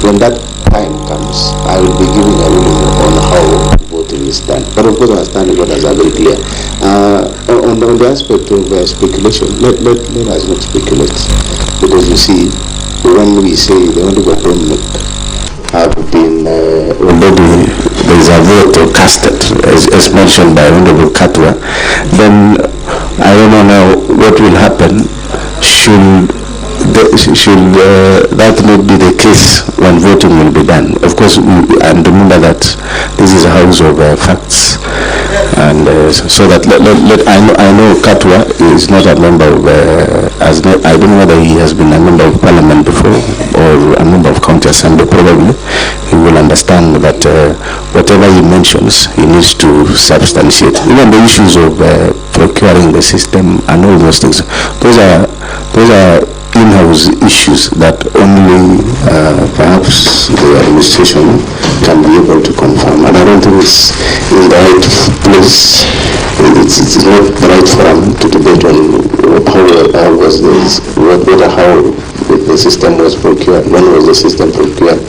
When that time comes, I will be giving a ruling on how voting is done. But of course, our standing orders are very clear. On the aspect of speculation, let us not speculate, because you see, when we say the Honorable Dominic have been already, there is a vote casted, as mentioned by Honorable Katwa, then I don't know now what will happen should that not be the case when voting will be done. Of course, and remember that this is a house of facts, And so that I know Katwa is not a member of, I don't know whether he has been a member of parliament before or a member of county assembly. Probably he will understand that whatever he mentions, he needs to substantiate. Even the issues of procuring the system and all those things, those are in-house issues that only perhaps the administration can be able to confirm. And I don't think it's in the right place. It's not the right forum to debate on how was this, how the system was procured, when was the system procured,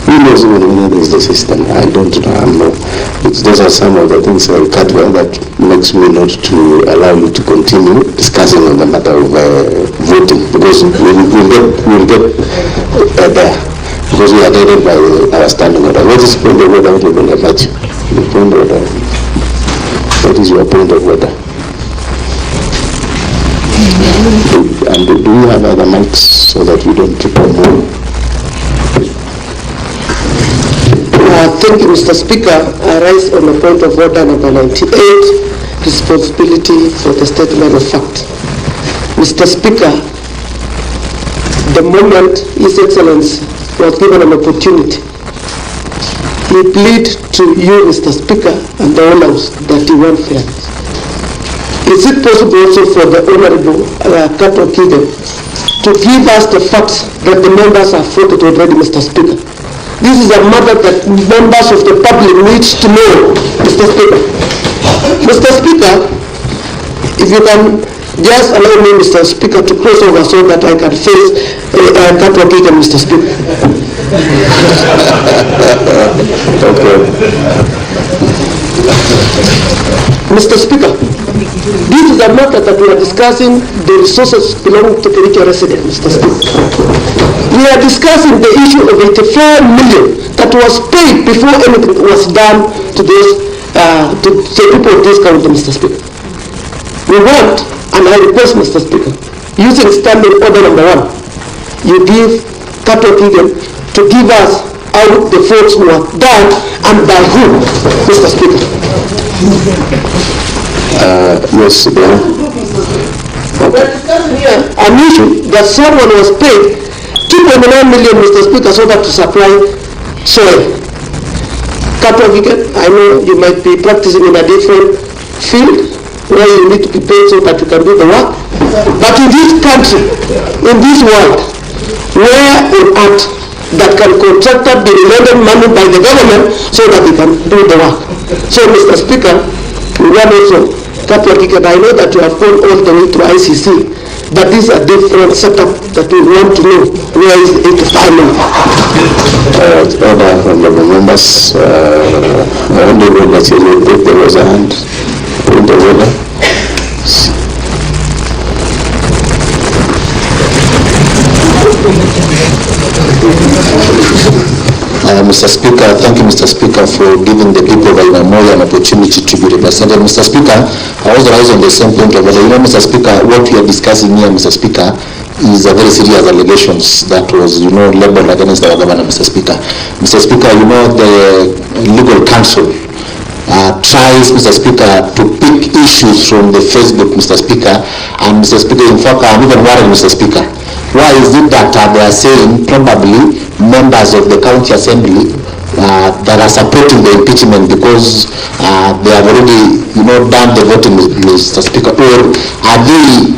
who knows even when is the system. I don't know. Those are some of the things Katwa, that makes me not to allow you to continue discussing on the matter of voting, because we'll get there, because we are guided by our standing order. What is point of order? Point of order. What is your point of order? And do you have other mics so that you don't keep on moving? Thank you, Mr. Speaker. I rise on the point of order number 98, responsibility for the statement of fact. Mr. Speaker, the moment His Excellency was given an opportunity, he plead to you, Mr. Speaker, and the owners that he won't fair. Is it possible also for the Honorable Katwa to give us the facts that the members have voted already, Mr. Speaker? This is a matter that members of the public needs to know, Mr. Speaker. Mr. Speaker, if you can just allow me, Mr. Speaker, to close over so that I can face Katwa, Mr. Speaker. Okay. Mr. Speaker, this is a matter that we are discussing, the resources belonging to Kericho residents, Mr. Speaker. We are discussing the issue of 84 million that was paid before anything was done to those to the people of this county, Mr. Speaker. We want, and I request, Mr. Speaker, using standing order number 1, you give Katwa to give us out the folks who are done and by whom, Mr. Speaker. Yes, yeah. Okay. An issue that someone was paid 2.9 million, Mr. Speaker, so that to supply soil. Katwa, I know you might be practicing in a different field where you need to be paid so that you can do the work. But in this country, in this world, where on earth that can contractor be lending money by the government so that they can do the work? So, Mr. Speaker, we want also Katwa, I know that you have gone all the way to ICC, but this is a different setup that we want to know. Where is the 85 million? Order from the members. I don't know that if there was a hand. Point of order. Mr. Speaker, thank you, Mr. Speaker, for giving the people of Imamoya an opportunity to be represented. Mr. Speaker, I was raised on the same point of order. You know, Mr. Speaker, what we are discussing here, Mr. Speaker, is a very serious allegations that was, labeled against our governor, Mr. Speaker. Mr. Speaker, the legal counsel tries, Mr. Speaker, to pick issues from the Facebook, Mr. Speaker, and Mr. Speaker, in fact, I'm even worried, Mr. Speaker. Why is it that they are saying probably members of the county assembly that are supporting the impeachment because they have already, done the voting, Mr. Speaker, or are they,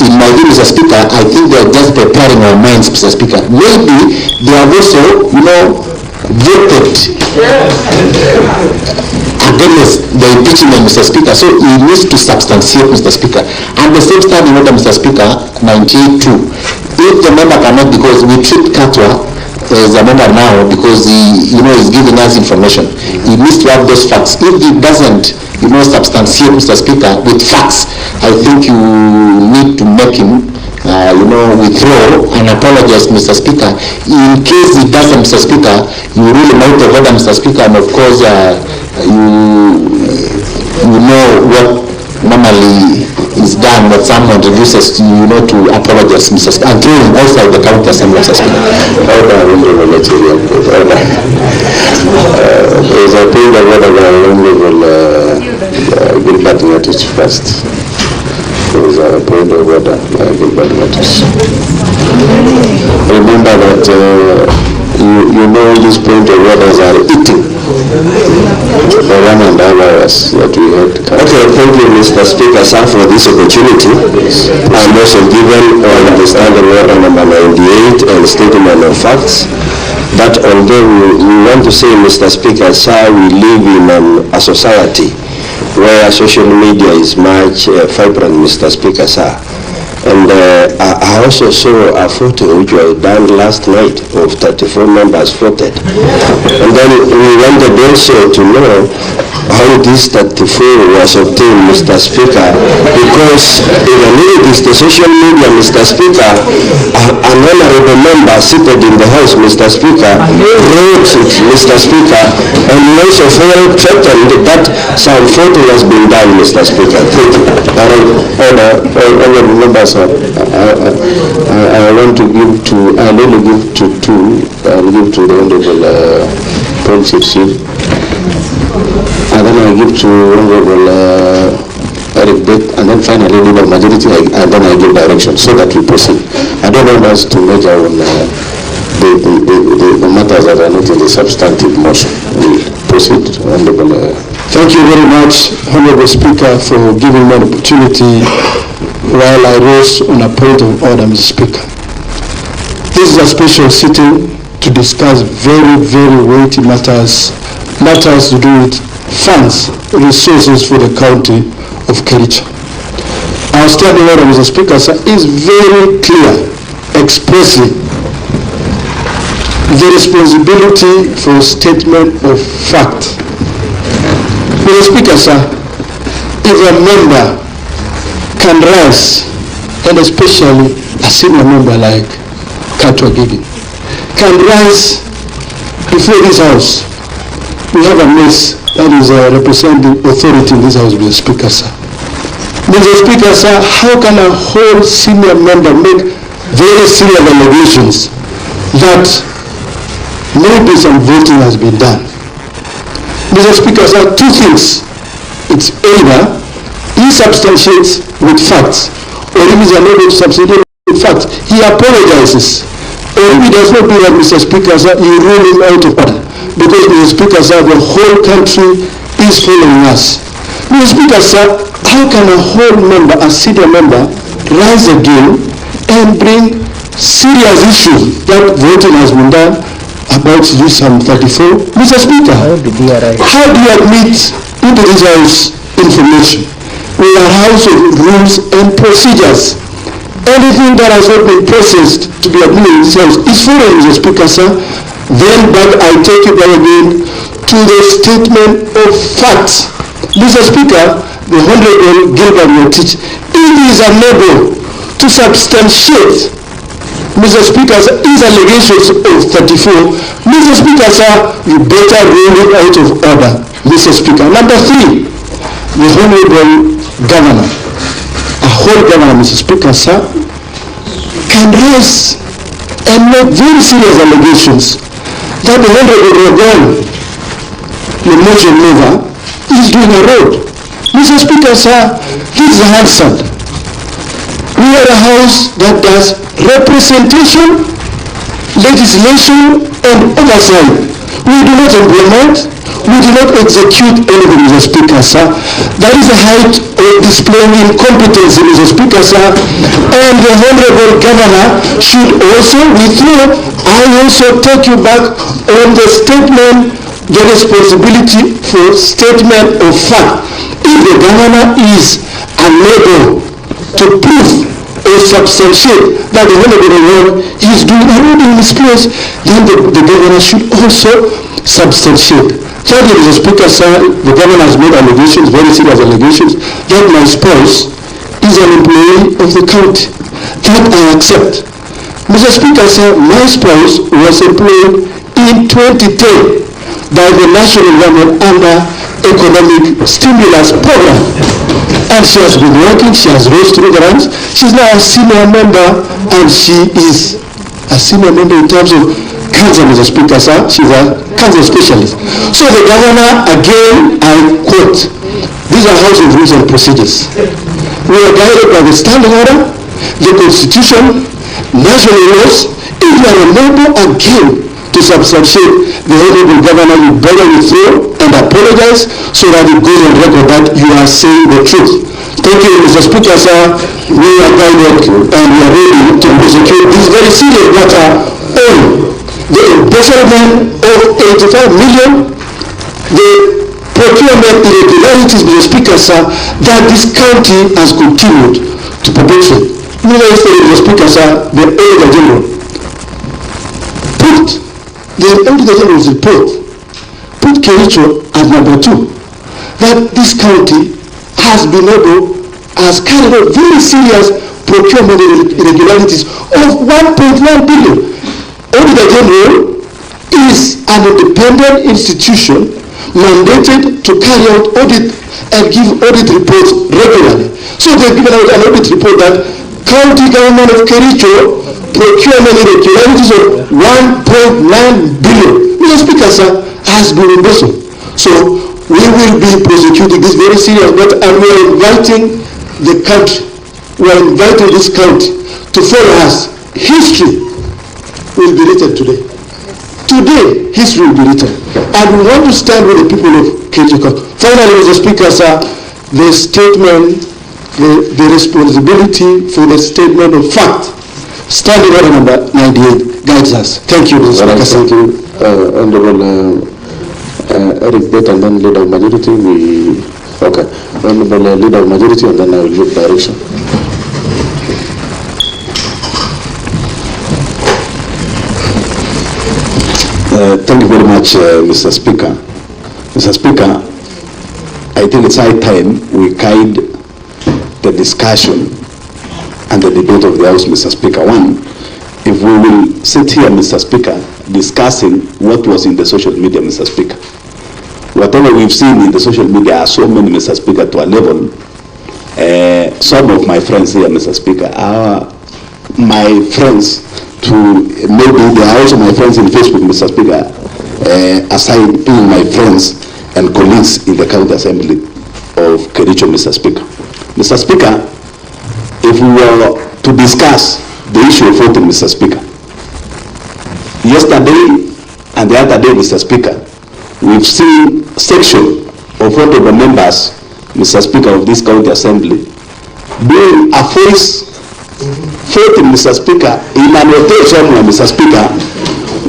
in my view, Mr. Speaker, I think they are just preparing our minds, Mr. Speaker. Maybe they have also, voted against the impeachment, Mr. Speaker. So he needs to substantiate, Mr. Speaker. And the same standing order, Mr. Speaker, 98.2. If the member cannot, because we treat Katwa as a member now because he, is giving us information. He needs to have those facts. If he doesn't, substantiate, Mr. Speaker, with facts, I think you need to make him withdraw and apologize, Mr. Speaker. In case he doesn't, Mr. Speaker, you really might have order, Mr. Speaker, and of course, you know what normally is is done that someone refuses to, to apologize, Mr. Speaker, and through also the county assembly, Mr. Speaker. There's a thing that what Gilbert noticed first. There is a point of order, Gilbert noticed. Remember that you know these point of orders are eating the 1.5 hours that we had. Okay, thank you, Mr. Speaker, sir, for this opportunity. I'm also given the standing order number 98 and statement of facts. That although we want to say, Mr. Speaker, sir, we live in a society where social media is much vibrant, Mr. Speaker, sir. And I also saw a photo which was done last night of 34 members voted. And then we wanted also to know how this 34 was obtained, Mr. Speaker, because even if it is the social media, Mr. Speaker, an honorable member seated in the House, Mr. Speaker, wrote it, Mr. Speaker, and he also felt threatened that some photo has been done, Mr. Speaker. Thank you. Honorable members, I want to give to, I'll only give to two. I'll give to the Honorable Prince, and then I'll give to Honorable Erick, and then finally leave a majority, and then I give direction so that we proceed. I don't want us to measure on the matters that are not in the substantive motion. We proceed, Honorable. Thank you very much, Honorable Speaker, for giving me an opportunity while I rose on a point of order, Mr. Speaker. This is a special sitting to discuss very, very weighty matters to do with funds, resources for the county of Kericho. Our standing order, Mr. Speaker, sir, is very clear, expressly. The responsibility for statement of fact. Mr. Speaker, sir, if a member can rise, and especially a senior member like Katwa Gigi, can rise before this House. We have a mess that is representing authority in this House, Mr. Speaker, sir. Mr. Speaker, sir, how can a whole senior member make very serious allegations that maybe some voting has been done? Mr. Speaker, sir, two things. It's either he substantiates with facts, or if he's unable to substantiate with facts, he apologizes. Or if he does not do that, Mr. Speaker, sir, you rule him out of order. Because, Mr. Speaker, sir, the whole country is following us. Mr. Speaker, sir, how can a whole member, a senior member, rise again and bring serious issues that voting has been done about some 34? Mr. Speaker, how do you admit into this House information? We are a house of rules and procedures. Anything that has not been processed to be admitted in this House is foreign, Mr. Speaker, sir. Then back I take you back again to the statement of facts. Mr. Speaker, the Honorable Gilbert Notich, if he is unable to substantiate, Mr. Speaker, sir, his allegations of 34, Mr. Speaker, sir, you better rule it out of order, Mr. Speaker. Number 3, the Honorable Governor, a whole governor, Mr. Speaker, sir, can rise and make very serious allegations that the Honorable Rogan, the motion mover, is doing a road. Mr. Speaker, sir, this is answered. We are a house that does representation, legislation, and oversight. We do not implement, we do not execute anything, Mr. Speaker, sir. That is the height of displaying incompetency, Mr. Speaker, sir. And the Honorable Governor should also withdraw. I also take you back on the statement, the responsibility for statement of fact. If the Governor is unable to prove or substantiate that the Honorable is doing a road in this place, then the Governor should also substantiate. Thirdly, Mr. Speaker, sir, the Governor has made allegations, very serious allegations, that my spouse is an employee of the county. That I accept. Mr. Speaker, sir, my spouse was employed in 2010 by the national government under economic stimulus program. And she has been working, she has rose through the ranks. She's now a senior member, and she is a senior member in terms of cancer, Mr. Speaker, sir. She's a cancer specialist. So the governor, again, I quote, these are House of Rules and Procedures. We are guided by the standing order, the Constitution, national laws. If you are unable again to substantiate the honorable governor, you better withdraw and apologize so that it goes on record that you are saying the truth. Thank you, Mr. Speaker, sir. We are guided and we are ready to prosecute this very serious matter on the embezzlement of 85 million, the procurement irregularities, Mr. Speaker, sir, that this county has continued to perpetrate. Mr. Speaker, sir, the Auditor General put the Auditor General's report, put Kericho at number 2, that this county has been able, has carried out very serious procurement irregularities of 1.9 billion. Auditor General is an independent institution mandated to carry out audit and give audit reports regularly. So they've given out an audit report that county government of Kericho procurement irregularities of 1.9 billion. Mr. Speaker, sir, has been embezzled. So we will be prosecuting this very serious matter, and we are inviting the country, we are inviting this country to follow us. History will be written today. Today, history will be written. And we want to stand with the people of Kericho. Finally, Mr. Speaker, sir, the statement, the responsibility for the statement of fact, standing order number 98, guides us. Thank you, Mr. Speaker. Thank you, Honorable Erick, and then Leader of Majority. Okay, Honorable Leader of Majority, and then I will give direction. Thank you very much, Mr. Speaker. Mr. Speaker, I think it's high time we guide the discussion and the debate of the House, Mr. Speaker. One, if we will sit here, Mr. Speaker, discussing what was in the social media, Mr. Speaker. Whatever we've seen in the social media are so many, Mr. Speaker, to a level. Some of my friends here, Mr. Speaker, are my friends to maybe they are also my friends in Facebook, Mr. Speaker, aside being my friends and colleagues in the County Assembly of Kericho, Mr. Speaker. Mr. Speaker, if we were to discuss the issue of voting, Mr. Speaker, yesterday and the other day, Mr. Speaker, we've seen section of honorable members, Mr. Speaker, of this County Assembly being a voice voting, Mr. Speaker, in an hotel somewhere, Mr. Speaker,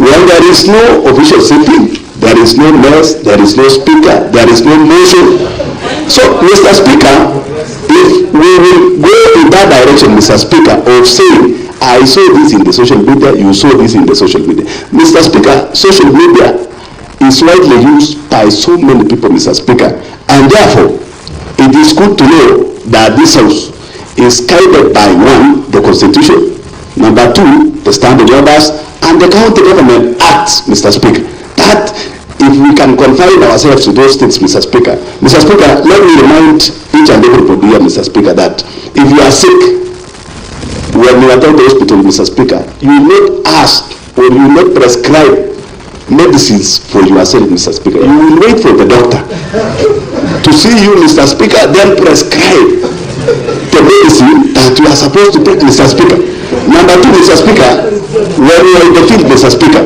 when there is no official sitting, there is no nurse, there is no speaker, there is no motion. So, Mr. Speaker, if we will go in that direction, Mr. Speaker, of saying, I saw this in the social media, you saw this in the social media. Mr. Speaker, social media is widely used by so many people, Mr. Speaker, and therefore, it is good to know that this House is guided by, one, the Constitution, number two, the standing orders, and the County Government Acts, Mr. Speaker. That if we can confine ourselves to those things, Mr. Speaker. Mr. Speaker, let me remind each and everybody here, Mr. Speaker, that if you are sick, when you attend the hospital, Mr. Speaker, you will not ask or you will not prescribe medicines for yourself, Mr. Speaker. You will wait for the doctor to see you, Mr. Speaker, then prescribe the medicine that you are supposed to take, Mr. Speaker. Number two, Mr. Speaker, when you are in the field, Mr. Speaker,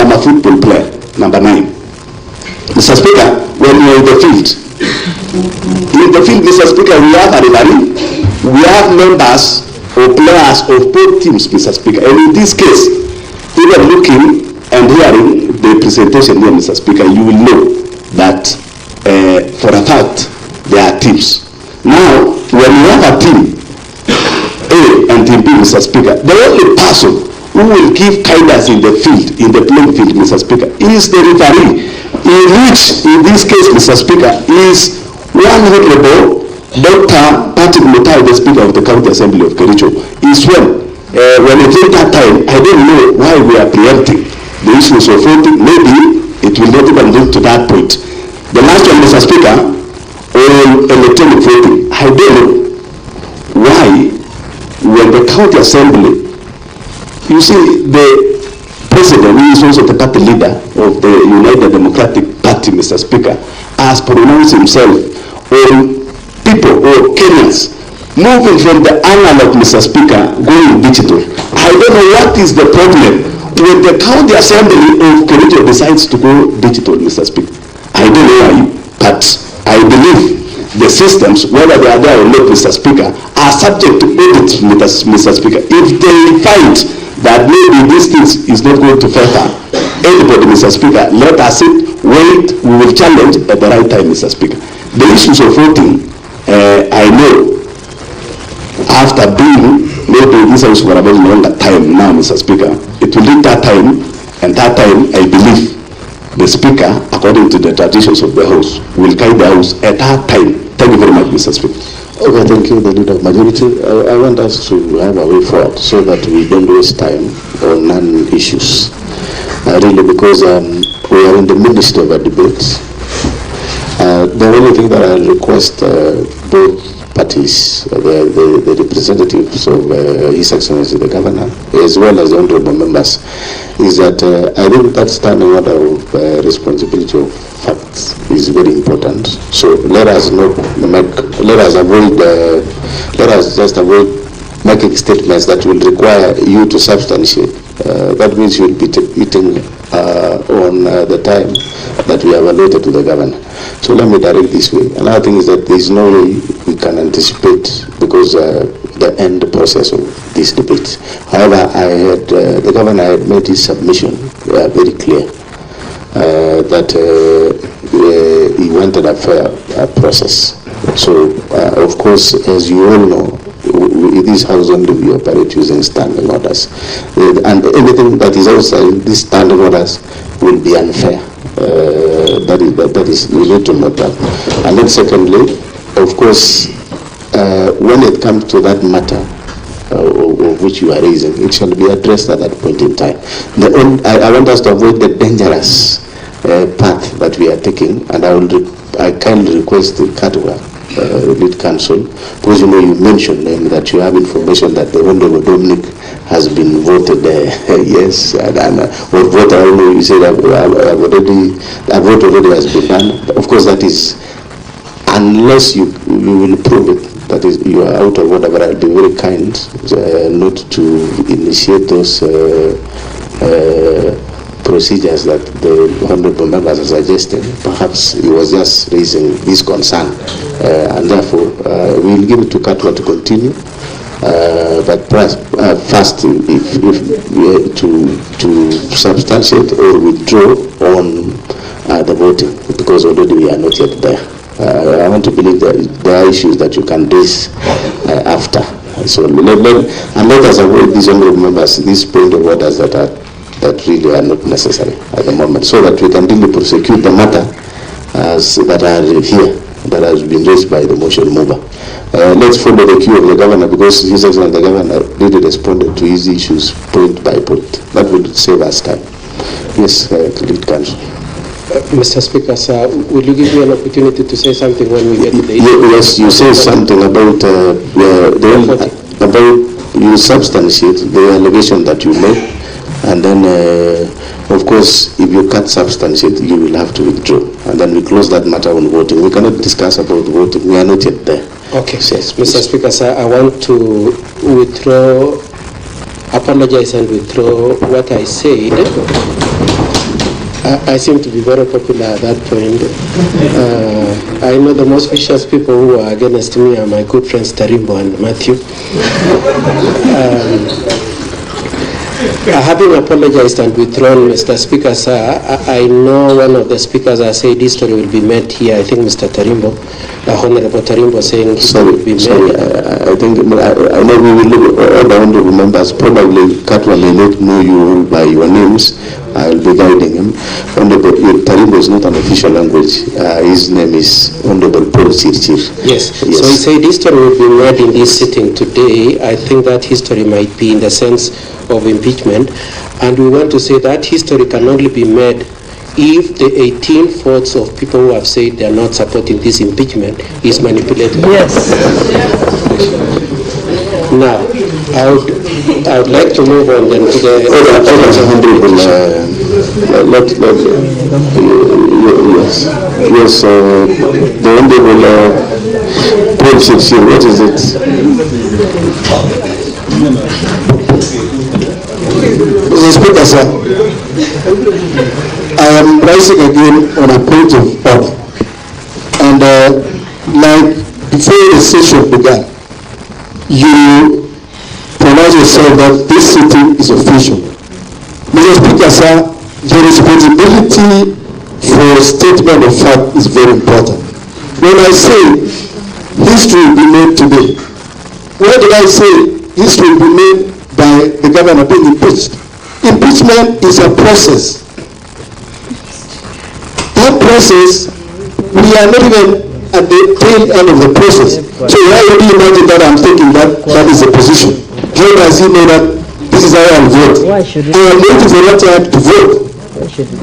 I'm a football player. Number 9. Mr. Speaker, when you are in the field, Mr. Speaker, we have a referee, we have members or players of both teams, Mr. Speaker. And in this case, even looking and hearing the presentation here, Mr. Speaker, you will know that for a fact there are teams. Now, when you have a team A and team B, Mr. Speaker, the only person who will give guidance in the field, in the playing field, Mr. Speaker, is the referee, in which, in this case, Mr. Speaker, is one honorable Dr. Mutahi, the Speaker of the County Assembly of Kericho, is when it came that time, I don't know why we are preempting the issues of voting. Maybe it will not even get to that point. The last one, Mr. Speaker, on electronic voting, I don't know why when the county assembly, you see the president, who is also the party leader of the United Democratic Party, Mr. Speaker, has pronounced himself on people or Kenyans moving from the analog, Mr. Speaker, going digital. I don't know what is the problem when the county assembly of Kericho decides to go digital, Mr. Speaker. I don't know why, but I believe the systems, whether they are there or not, Mr. Speaker, are subject to audit, Mr. Speaker. If they find that maybe this thing is not going to favor anybody, Mr. Speaker, let us sit, wait, we will challenge at the right time, Mr. Speaker. The issues of voting, I know, after being maybe this house for a very longer time now, Mr. Speaker, it will need that time, and that time, I believe, the Speaker, according to the traditions of the House, will guide the House at that time. Thank you very much, Mr. Speaker. Okay, thank you, the Leader of Majority. I want us to have a way forward so that we don't waste time on non-issues. Really, because we are in the midst of a debate. The only thing that I request both parties, the representatives of His Excellency the Governor, as well as the honorable members, is that I think that standing order of responsibility of facts is very important. So let us just avoid making statements that will require you to substantiate. That means you'll be eating on the time that we have allotted to the Governor. So let me direct this way. Another thing is that there is no way we can anticipate because the end process of this debate. However, I had the Governor had made his submission very clear that he wanted a fair process. So, of course, as you all know, this house only we operate using standing orders, and anything that is outside these standing orders will be unfair. That is we need to note that. And then secondly, of course, when it comes to that matter of which you are raising, it shall be addressed at that point in time. I want us to avoid the dangerous path that we are taking, and I kindly request the Katwa lead counsel, because you know you mentioned that you have information that the Honorable Dominic has been voted yes, and what vote I don't know, you said a vote already has been done. Of course, that is, unless you will prove it, that is, you are out of order, but I'll be very kind not to initiate those procedures that the honorable members are suggesting. Perhaps he was just raising his concern, and therefore we'll give it to Katwa to continue. But perhaps first, if to substantiate or withdraw on the voting, because already we are not yet there. I want to believe that there are issues that you can raise after. So let us avoid these honorable members, these point of orders that really are not necessary at the moment, so that we can really prosecute the matter that are here, that has been raised by the motion mover. Let's follow the cue of the Governor, because His Excellency the Governor really responded to his issues point by point. That would save us time. Yes, lead counsel. Mr. Speaker, sir, will you give me an opportunity to say something when we get to the issue? Yes, you say something about you substantiate the allegation that you made, and then of course if you can't substantiate, you will have to withdraw, and then we close that matter on voting. We cannot discuss about voting, we are not yet there. Okay, yes, Mr. Speaker, sir, I want to apologize and withdraw what I said. I seem to be very popular at that point. I know the most vicious people who are against me are my good friends Tarimbo and Matthew. Having apologized and withdrawn, Mr. Speaker, sir, I know one of the speakers has said history will be made here. I think Mr. Tarimbo, Honorable Tarimbo, saying history will be made. I think I know we will look at all the honorable members. Probably Katwa may not know you by your names. I will be guiding him. Honorable Tarimbo is not an official language. His name is Honorable Paul Chirchir. Yes. So he said history will be made in this sitting today. I think that history might be in the sense of impeachment, and we want to say that history can only be made if the 18 votes of people who have said they are not supporting this impeachment is manipulated. Yes. Now, I would like to move on then to the... Yes, the honorable Paul Shakespeare, what is it? Mr. Speaker, sir, I am rising again on a point of order. And like before the session began, you pronounced yourself that this sitting is official. Mr. Speaker, sir, the responsibility for statement of fact is very important. When I say history will be made today, why did I say history will be made by the governor being impeached? Impeachment is a process. That process, we are not even at the tail end of the process. So why would you imagine that I'm thinking that that is the position? How does he know that this is how I'll vote? I am waiting for that time to vote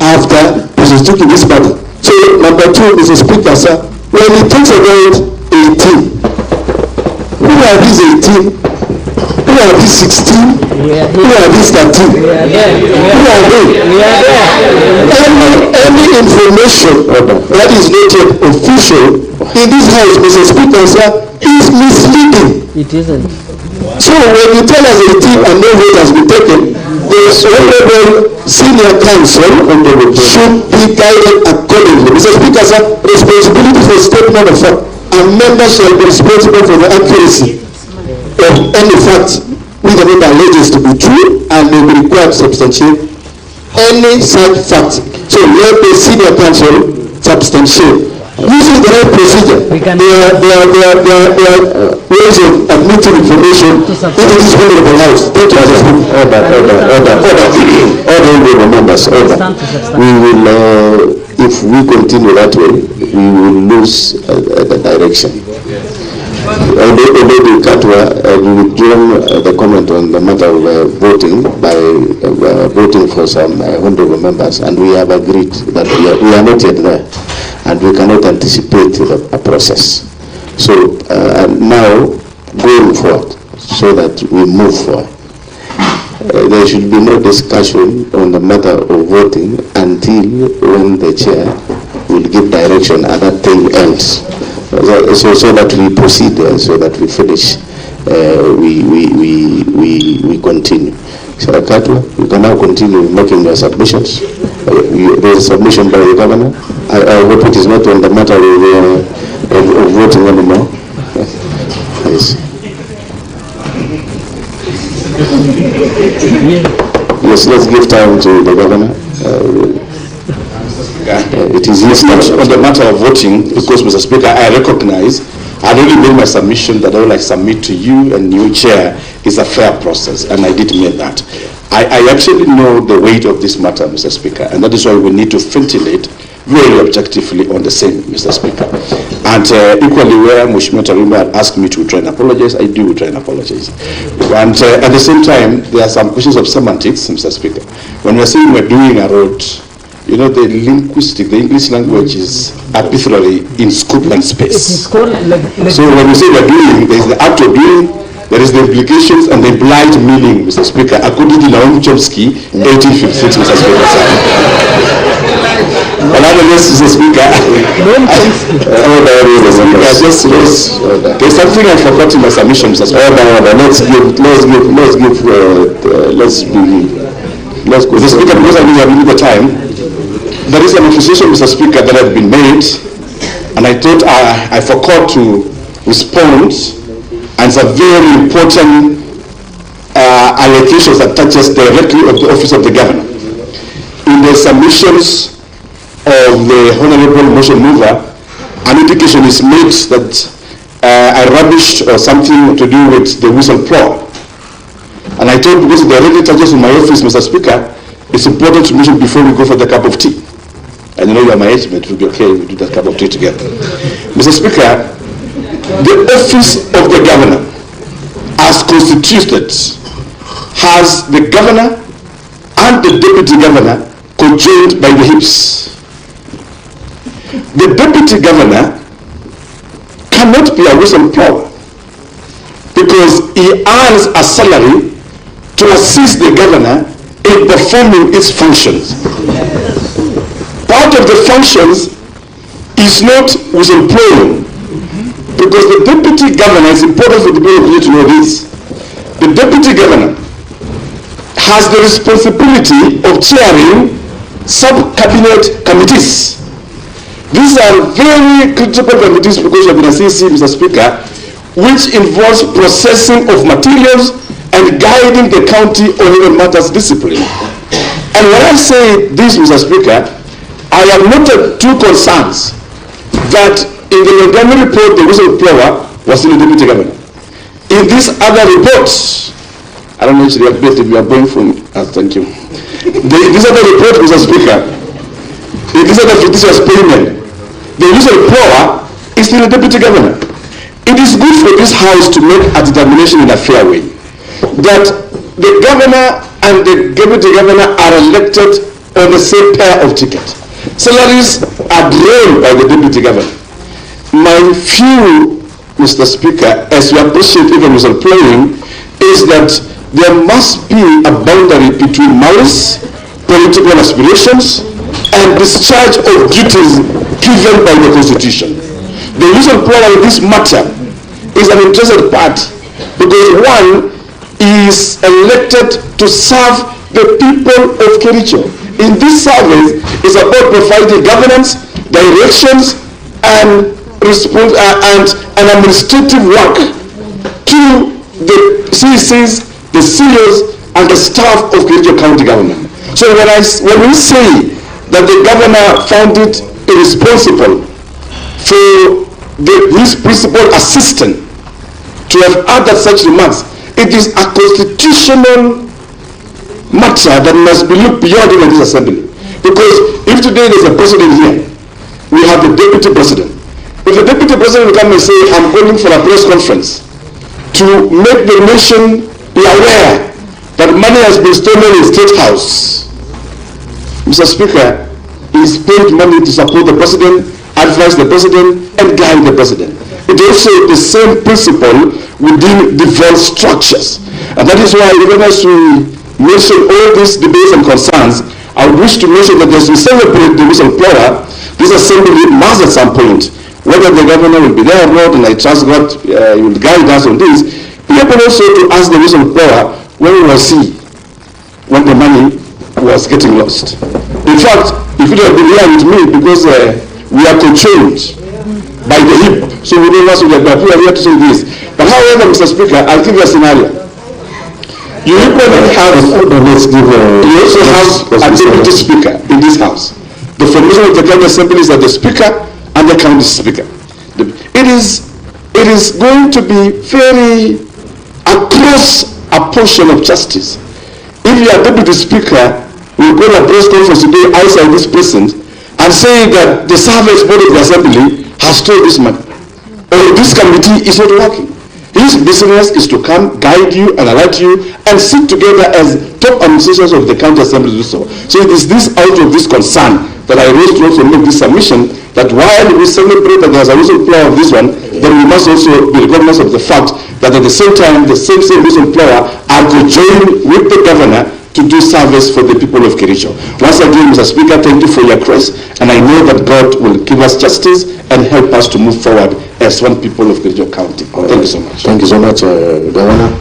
after prosecuting this matter. So number two, Mr. Speaker, sir, when he talks about 18, who are these 18? Who are these 16? Who are these 13? Who are they? Any information that is not yet official in this house, Mr. Speaker, sir, is misleading. It isn't. So when you tell us 18 and no vote has been taken, the honorable senior counsel should be guided accordingly. Mr. Speaker, sir, responsibility for statement of fact. A member shall be responsible for the accuracy of any fact which the member alleges to be true and may be required to substantiate any such fact. So let the senior counsel substantiate. Using the right procedure, there are ways of admitting information into this honorable house. Thank you, Mr. Speaker. Order, members, order. We will, if we continue that way, we will lose the direction. Already Katwa withdrawn the comment on the matter of voting by voting for some honorable members, and we have agreed that we are not yet there, and we cannot anticipate a process. So now, going forward, so that we move forward, there should be no discussion on the matter of voting until when the chair will give direction and that thing ends. So that we proceed, so that we finish, we continue. So Katwa, you can now continue making your submissions. There is a submission by the governor. I hope it is not on the matter of voting anymore. Yes. Yes, let's give time to the governor. It is not on the matter of voting, because, Mr. Speaker, I recognize I already made my submission that I would like to submit to you and new chair is a fair process, and I did make that. I actually know the weight of this matter, Mr. Speaker, and that is why we need to ventilate very objectively on the same, Mr. Speaker. And equally, where Mheshimiwa Tarima had asked me to try and apologize, I do try and apologize. And at the same time, there are some questions of semantics, Mr. Speaker. When we're saying we're doing a road, you know, the English language is arbitrary in scope and space. So when we say we're doing, there is the act of doing, there is the implications and the implied meaning, Mr. Speaker, according to Naomi Chomsky, 1856, Mr. Speaker. Mr. Speaker, there's something I forgot in my submission, Mr. Speaker. Let's go. Mr. Speaker, because I didn't have the time, there is an accusation, Mr. Speaker, that had been made, and I thought I forgot to respond, and it's a very important allocation that touches directly of the office of the governor. In the submissions of the Honorable Motion Mover, an indication is made that I rubbished or something to do with the whistleblower. And I thought, because it directly touches in my office, Mr. Speaker, it's important to mention before we go for the cup of tea. And you know you are my age mate, it will be okay if we do that cup of tea together. Mr. Speaker, the office of the governor, as constituted, has the governor and the deputy governor conjoined by the hips. The deputy governor cannot be a whistleblower because he earns a salary to assist the governor in performing its functions. Part of the functions is not whistleblowing, because the deputy governor, it's important for the people to know this, the deputy governor has the responsibility of chairing sub-cabinet committees. These are very critical committees because of the CC, Mr. Speaker, which involves processing of materials and guiding the county on even matters discipline. And when I say this, Mr. Speaker, I have noted two concerns: that in the Montgomery report, the whistleblower was still the deputy governor. In these other reports, I don't know if you are going from, thank you. This other report, Mr. Speaker, in this other fictitious payment, the whistleblower is still the deputy governor. It is good for this House to make a determination in a fair way that the governor and the deputy governor are elected on the same pair of tickets. Salaries are drawn by the deputy governor. My view, Mr. Speaker, as we appreciate even whistleblowing, is that there must be a boundary between malice, political aspirations, and discharge of duties given by the Constitution. The whistleblower in this matter is an interested party because one is elected to serve the people of Kericho. In this service is about providing governance, directions, and administrative work to the CCs, the CEOs, and the staff of Kericho County government. So when we say that the governor found it irresponsible for his principal assistant to have uttered such remarks, it is a constitutional matter that must be looked beyond even this assembly. Because if today there's a president here, we have the deputy president. If the deputy president will come and say, I'm calling for a press conference to make the nation be aware that money has been stolen in State House, Mr. Speaker, he's paid money to support the president, advise the president, and guide the president. It is also the same principle within devolved structures. And that is why, even as we mention all these debates and concerns, I wish to mention that as we celebrate the whistleblower, this assembly must at some point, whether the governor will be there or not, and I trust God will guide us on this, be able also to ask the whistleblower, when was he when the money was getting lost? In fact, he could have been here with me because we are controlled by the hip, so we don't know what we are here to say this. But however, Mr. Speaker, I'll give you a scenario. You equally have, you also have a deputy speaker in this house. The formation of the county assembly is that the speaker and the county speaker. It is going to be very across a portion of justice. If your deputy speaker will go to a press conference today outside this precinct and say that the service board of the assembly has stolen this money, or this committee is not working. His business is to come, guide you, and alert you, and sit together as top administrators of the county assembly to do so. So it is this out of this concern that I rose to also make this submission that while we celebrate that there's a whistleblower of this one, then we must also be recognized of the fact that at the same time, the same whistleblower are to join with the governor to do service for the people of Kericho. Once again, Mr. Speaker, thank you for your grace, and I know that God will give us justice and help us to move forward as one people of Kericho County. Thank you so much. Thank you so much, Governor.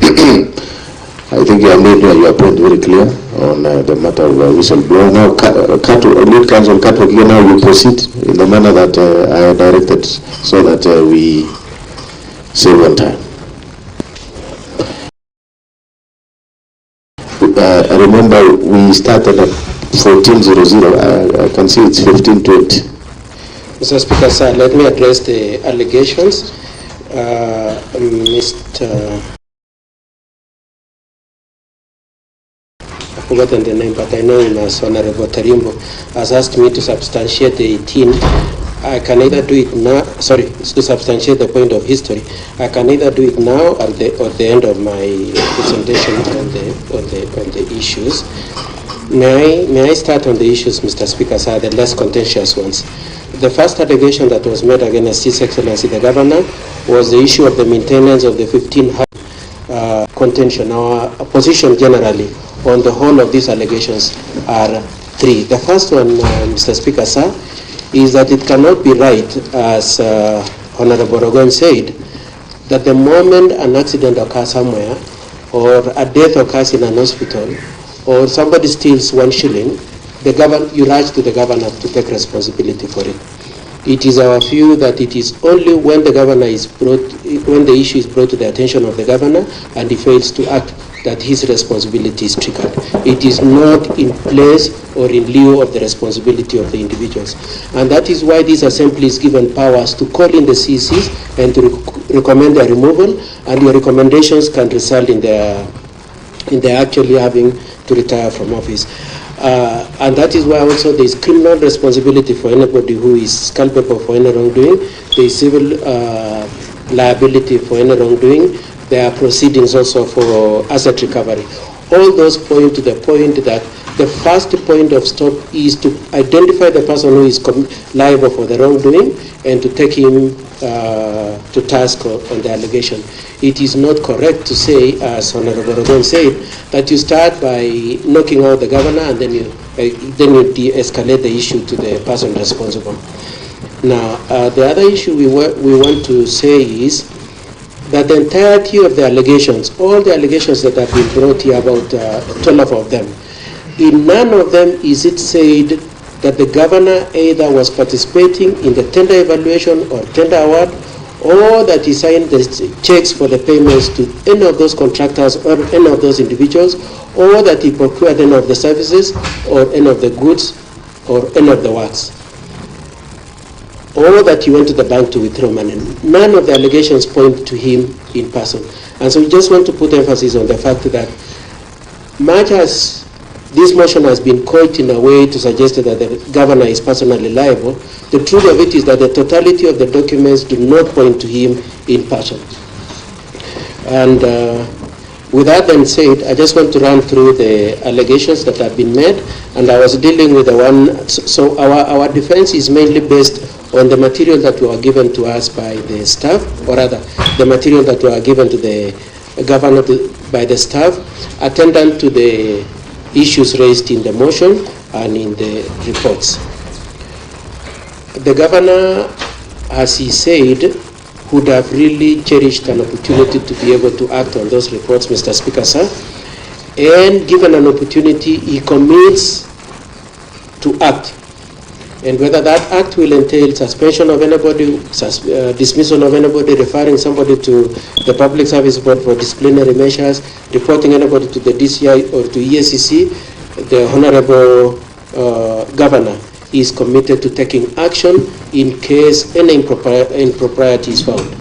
I think you have made your point very clear on the matter of whistleblower. Now, lead counsel Katwakia, now you proceed in the manner that I directed so that we save on time. Remember, we started at 14:00. I can see it's 15:20. Mr. Speaker, sir, let me address the allegations. I've forgotten the name, but I know him as Honorable Tarimbo, has asked me to substantiate the 18. I can either do it now, sorry, to substantiate the point of history. I can either do it now or at the end of my presentation on the issues. May I start on the issues, Mr. Speaker, sir, the less contentious ones. The first allegation that was made against His Excellency the Governor was the issue of the maintenance of the 15 contention. Our position generally on the whole of these allegations are three. The first one, Mr. Speaker, sir, is that it cannot be right, as Honorable Rogon said, that the moment an accident occurs somewhere, or a death occurs in an hospital, or somebody steals 1 shilling, you rush to the governor to take responsibility for it. It is our view that it is only when the governor is when the issue is brought to the attention of the governor and he fails to act, that his responsibility is triggered. It is not in place or in lieu of the responsibility of the individuals. And that is why this assembly is given powers to call in the CCs and to recommend their removal, and your recommendations can result in their actually having to retire from office. And that is why also there is criminal responsibility for anybody who is culpable for any wrongdoing. There is civil liability for any wrongdoing. There are proceedings also for asset recovery. All those point to the point that the first point of stop is to identify the person who is liable for the wrongdoing and to take him to task on the allegation. It is not correct to say, as Honorable Rogon said, that you start by knocking out the governor and then you de-escalate the issue to the person responsible. Now, the other issue we want to say is that the entirety of the allegations, all the allegations that have been brought here, about 12 of them, in none of them is it said that the governor either was participating in the tender evaluation or tender award, or that he signed the checks for the payments to any of those contractors or any of those individuals, or that he procured any of the services or any of the goods or any of the works, or that he went to the bank to withdraw money. None of the allegations point to him in person. And so we just want to put emphasis on the fact that much as this motion has been coined in a way to suggest that the governor is personally liable, the truth of it is that the totality of the documents do not point to him in person. And with that then said, I just want to run through the allegations that have been made, and I was dealing with the one, so our defense is mainly based on the material that were given to us by the staff, or rather, the material that were given to the governor by the staff, attendant to the issues raised in the motion and in the reports. The governor, as he said, would have really cherished an opportunity to be able to act on those reports, Mr. Speaker, sir. And given an opportunity, he commits to act. And whether that act will entail suspension of anybody, dismissal of anybody, referring somebody to the Public Service Board for disciplinary measures, reporting anybody to the DCI or to EACC, the Honorable Governor is committed to taking action in case any impropriety is found.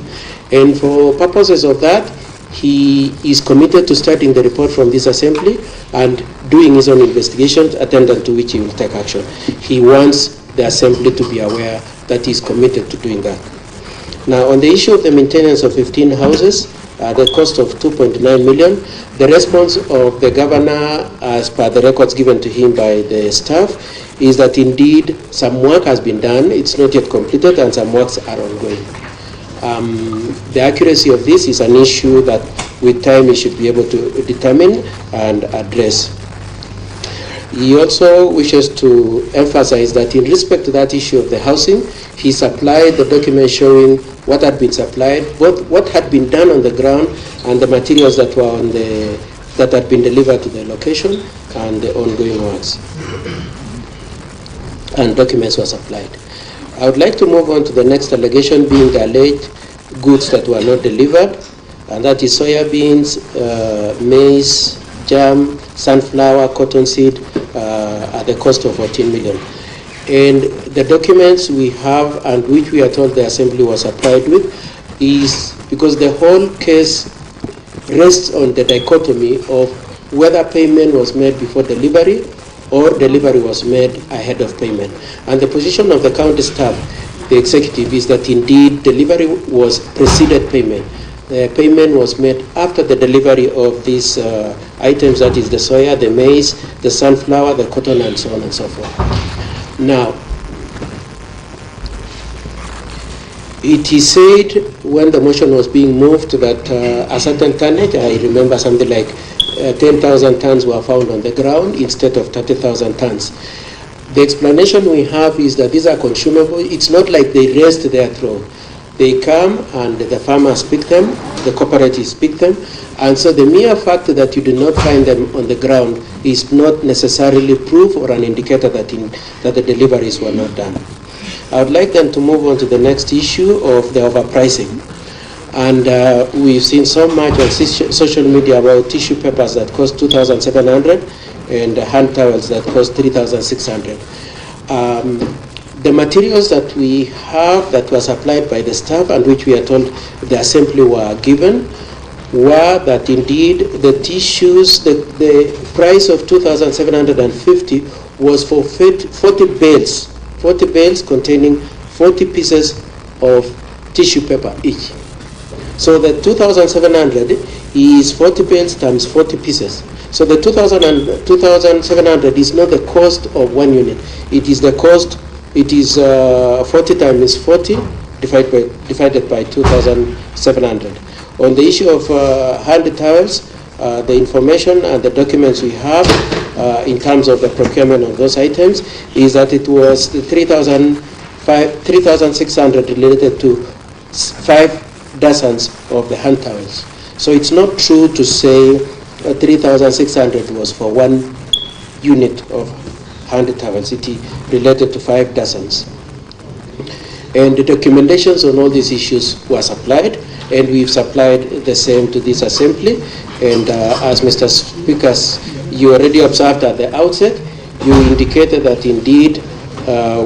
And for purposes of that, he is committed to starting the report from this assembly and doing his own investigations, attendant to which he will take action. He wants the assembly to be aware that he is committed to doing that. Now, on the issue of the maintenance of 15 houses, the cost of 2.9 million, the response of the governor, as per the records given to him by the staff, is that indeed some work has been done, it's not yet completed, and some works are ongoing. The accuracy of this is an issue that with time he should be able to determine and address. He also wishes to emphasize that in respect to that issue of the housing, he supplied the document showing what had been supplied, both what had been done on the ground and the materials that were on that had been delivered to the location and the ongoing works. And documents were supplied. I would like to move on to the next allegation, being the alleged goods that were not delivered, and that is soya beans, maize, jam, sunflower, cottonseed, at the cost of 14 million. And the documents we have and which we are told the assembly was supplied with is because the whole case rests on the dichotomy of whether payment was made before delivery or delivery was made ahead of payment. And the position of the county staff, the executive, is that indeed delivery was preceded payment. payment was made after the delivery of these items, that is the soya, the maize, the sunflower, the cotton, and so on and so forth. Now, it is said when the motion was being moved that a certain tonnage, I remember something like 10,000 tons were found on the ground instead of 30,000 tons. The explanation we have is that these are consumable. It's not like they rest there through. They come and the farmers pick them, the cooperatives pick them, and so the mere fact that you do not find them on the ground is not necessarily proof or an indicator that the deliveries were not done. I would like them to move on to the next issue of the overpricing. And we've seen so much on social media about tissue papers that cost 2,700 and hand towels that cost 3,600. The materials that we have that were supplied by the staff and which we are told the assembly were given were that indeed the tissues, the price of 2,750 was for 40 bales containing 40 pieces of tissue paper each. So the 2,700 is 40 bales times 40 pieces. So the 2,700 is not the cost of one unit. It is the cost. It is 40 times 40 divided by 2,700. On the issue of hand towels, the information and the documents we have in terms of the procurement of those items is that it was 3,600 related to 5 dozens of the hand towels. So it's not true to say 3,600 was for one unit of hand towels. It related to 5 dozens. And the documentations on all these issues were supplied, and we've supplied the same to this assembly. And as Mr. Speaker, you already observed at the outset, you indicated that indeed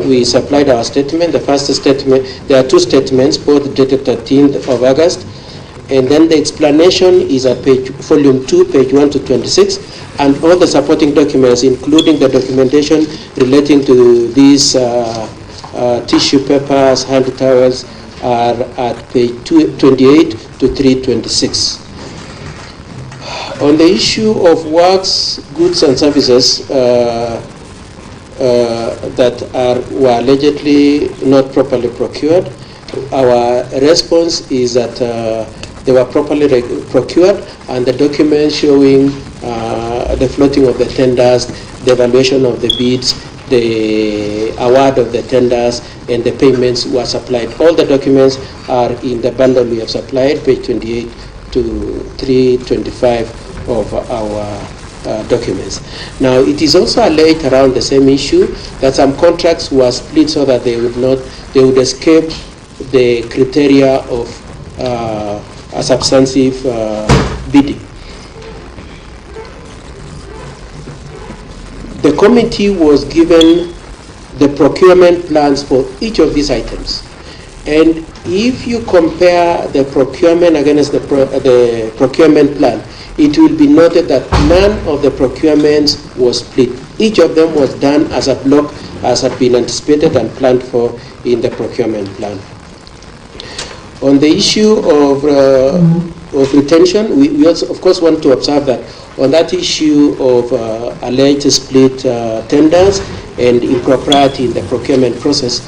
we supplied our statement. The first statement, there are 2 statements, both dated 13th of August, and then the explanation is at volume 2, page 1 to 26, and all the supporting documents, including the documentation relating to these tissue papers, hand towels, are at page 228 to 326. On the issue of works, goods, and services that were allegedly not properly procured, our response is that they were properly procured, and the documents showing the floating of the tenders, the evaluation of the bids, the award of the tenders, and the payments were supplied. All the documents are in the bundle we have supplied, page 28 to 325 of our documents. Now, it is also alleged around the same issue that some contracts were split so that they would escape the criteria of a substantive bidding. The committee was given the procurement plans for each of these items. And if you compare the procurement against the procurement plan, it will be noted that none of the procurements was split. Each of them was done as a block as had been anticipated and planned for in the procurement plan. On the issue of retention, we also, of course, want to observe that on that issue of alleged split tenders and impropriety in the procurement process,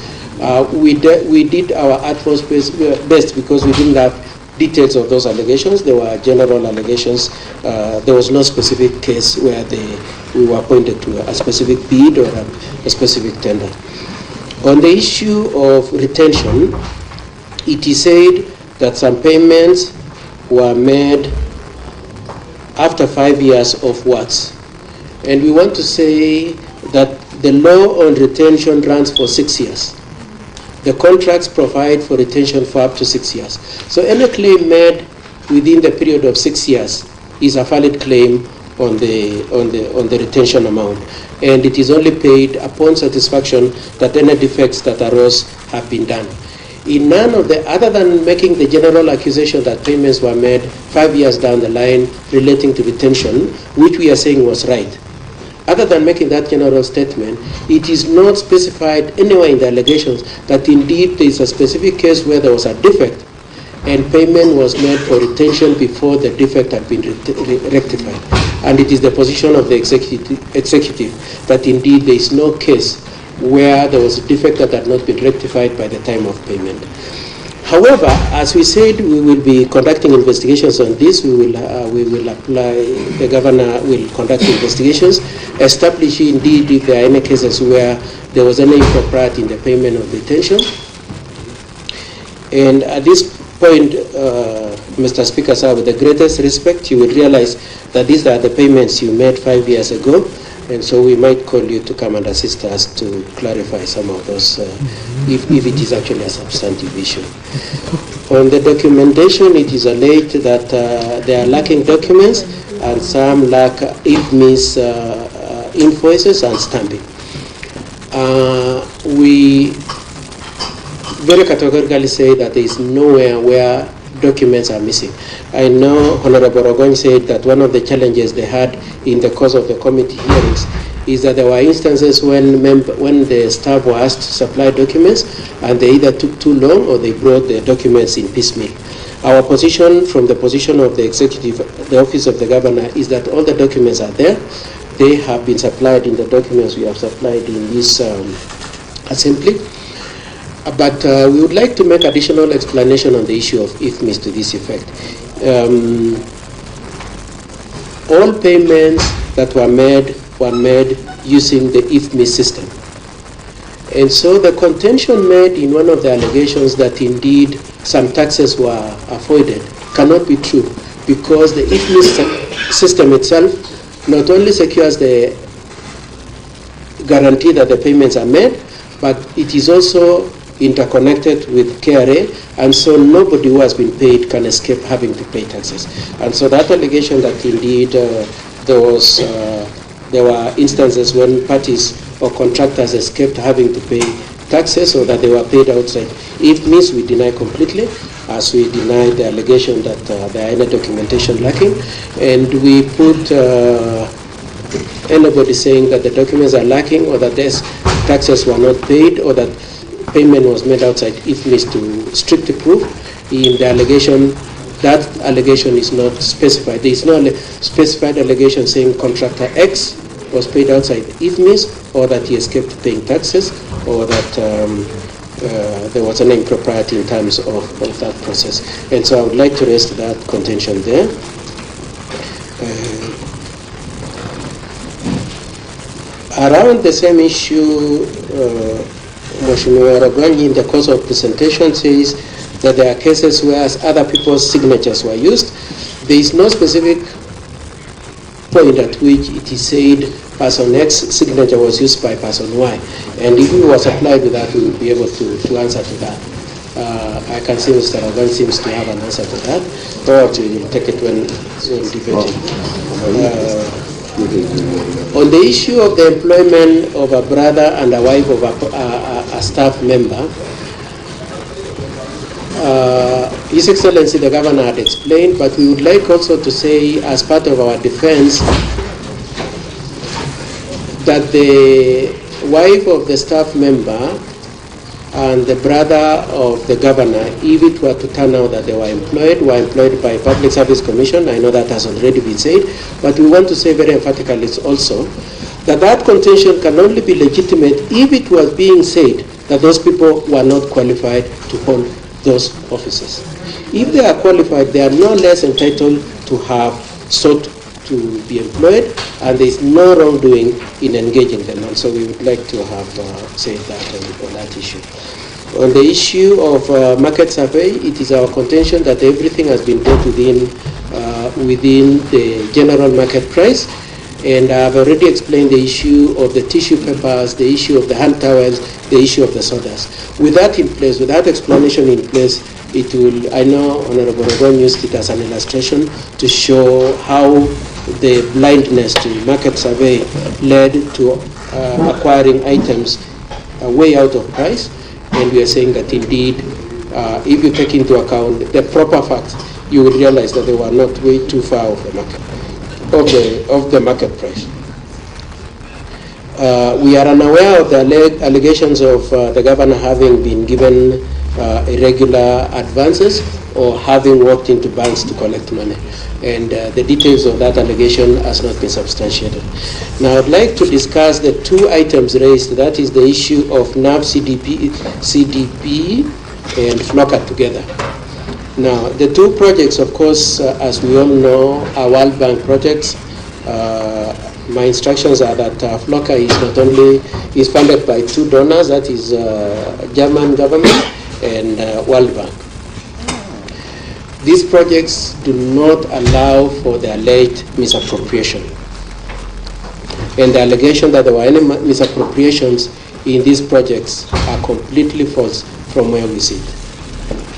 we did our utmost best because we didn't have details of those allegations. They were general allegations. There was no specific case where we were pointed to a specific bid or a specific tender. On the issue of retention, it is said that some payments were made after 5 years of works. And we want to say that the law on retention runs for 6 years. The contracts provide for retention for up to 6 years. So any claim made within the period of 6 years is a valid claim on the retention amount. And it is only paid upon satisfaction that any defects that arose have been done. In none of the, other than making the general accusation that payments were made 5 years down the line relating to retention, which we are saying was right, other than making that general statement, it is not specified anywhere in the allegations that indeed there is a specific case where there was a defect and payment was made for retention before the defect had been rectified. And it is the position of the executive that indeed there is no case where there was a defect that had not been rectified by the time of payment. However, as we said, we will be conducting investigations on this. We will apply, the governor will conduct investigations, establish indeed if there are any cases where there was any impropriety in the payment of retention. And at this point, Mr. Speaker, sir, with the greatest respect, you will realize that these are the payments you made 5 years ago, and so we might call you to come and assist us to clarify some of those, if it is actually a substantive issue. On the documentation, it is alleged that they are lacking documents, and some lack IFMIS invoices and stamping. We very categorically say that there is nowhere where documents are missing. I know Honorable Ogony said that one of the challenges they had in the course of the committee hearings is that there were instances when the staff were asked to supply documents and they either took too long or they brought the documents in piecemeal. Our position, from the position of the executive, the office of the governor, is that all the documents are there. They have been supplied in the documents we have supplied in this assembly. But we would like to make additional explanation on the issue of IFMIS to this effect. All payments that were made using the IFMIS system. And so the contention made in one of the allegations that indeed some taxes were avoided cannot be true, because the IFMIS system itself not only secures the guarantee that the payments are made, but it is also interconnected with KRA, and so nobody who has been paid can escape having to pay taxes. And so that allegation that indeed there were instances when parties or contractors escaped having to pay taxes or that they were paid outside IFMIS, we deny completely, as we deny the allegation that there are any documentation lacking. And we put anybody saying that the documents are lacking or that taxes were not paid or that payment was made outside IFMIS to strictly proof in the allegation. That allegation is not specified. There is no specified allegation saying contractor X was paid outside IFMIS or that he escaped paying taxes or that there was an impropriety in terms of that process. And so I would like to raise that contention there. Around the same issue, Mheshimiwa Ogony in the course of presentation says that there are cases where other people's signatures were used. There is no specific point at which it is said person X signature was used by person Y. And if we were supplied with that, we would be able to answer to that. I can see Mr. Ogony seems to have an answer to that, or we will take it when debating. On the issue of the employment of a brother and a wife of a staff member, His Excellency the Governor had explained, but we would like also to say as part of our defense that the wife of the staff member and the brother of the governor, if it were to turn out that they were employed by Public Service Commission. I know that has already been said, but we want to say very emphatically also that that contention can only be legitimate if it was being said that those people were not qualified to hold those offices. If they are qualified, they are no less entitled to have sought to be employed, and there is no wrongdoing in engaging them. And so we would like to have said that on that issue. On the issue of market survey, it is our contention that everything has been brought within the general market price. And I have already explained the issue of the tissue papers, the issue of the hand towels, the issue of the sodas. With that in place, with that explanation in place, it will, I know Honorable Ogony used it as an illustration to show how the blindness to market survey led to acquiring items way out of price. And we are saying that indeed, if you take into account the proper facts, you will realize that they were not way too far off the market. Of the market price. We are unaware of the allegations of the governor having been given irregular advances or having walked into banks to collect money. And the details of that allegation has not been substantiated. Now I'd like to discuss the two items raised, that is the issue of NAFDP, CDP and FLOCA together. Now the two projects, of course, as we all know, are World Bank projects. My instructions are that FLOCA is not only is funded by two donors, that is German government and World Bank. These projects do not allow for the alleged misappropriation. And the allegation that there were any misappropriations in these projects are completely false from where we sit.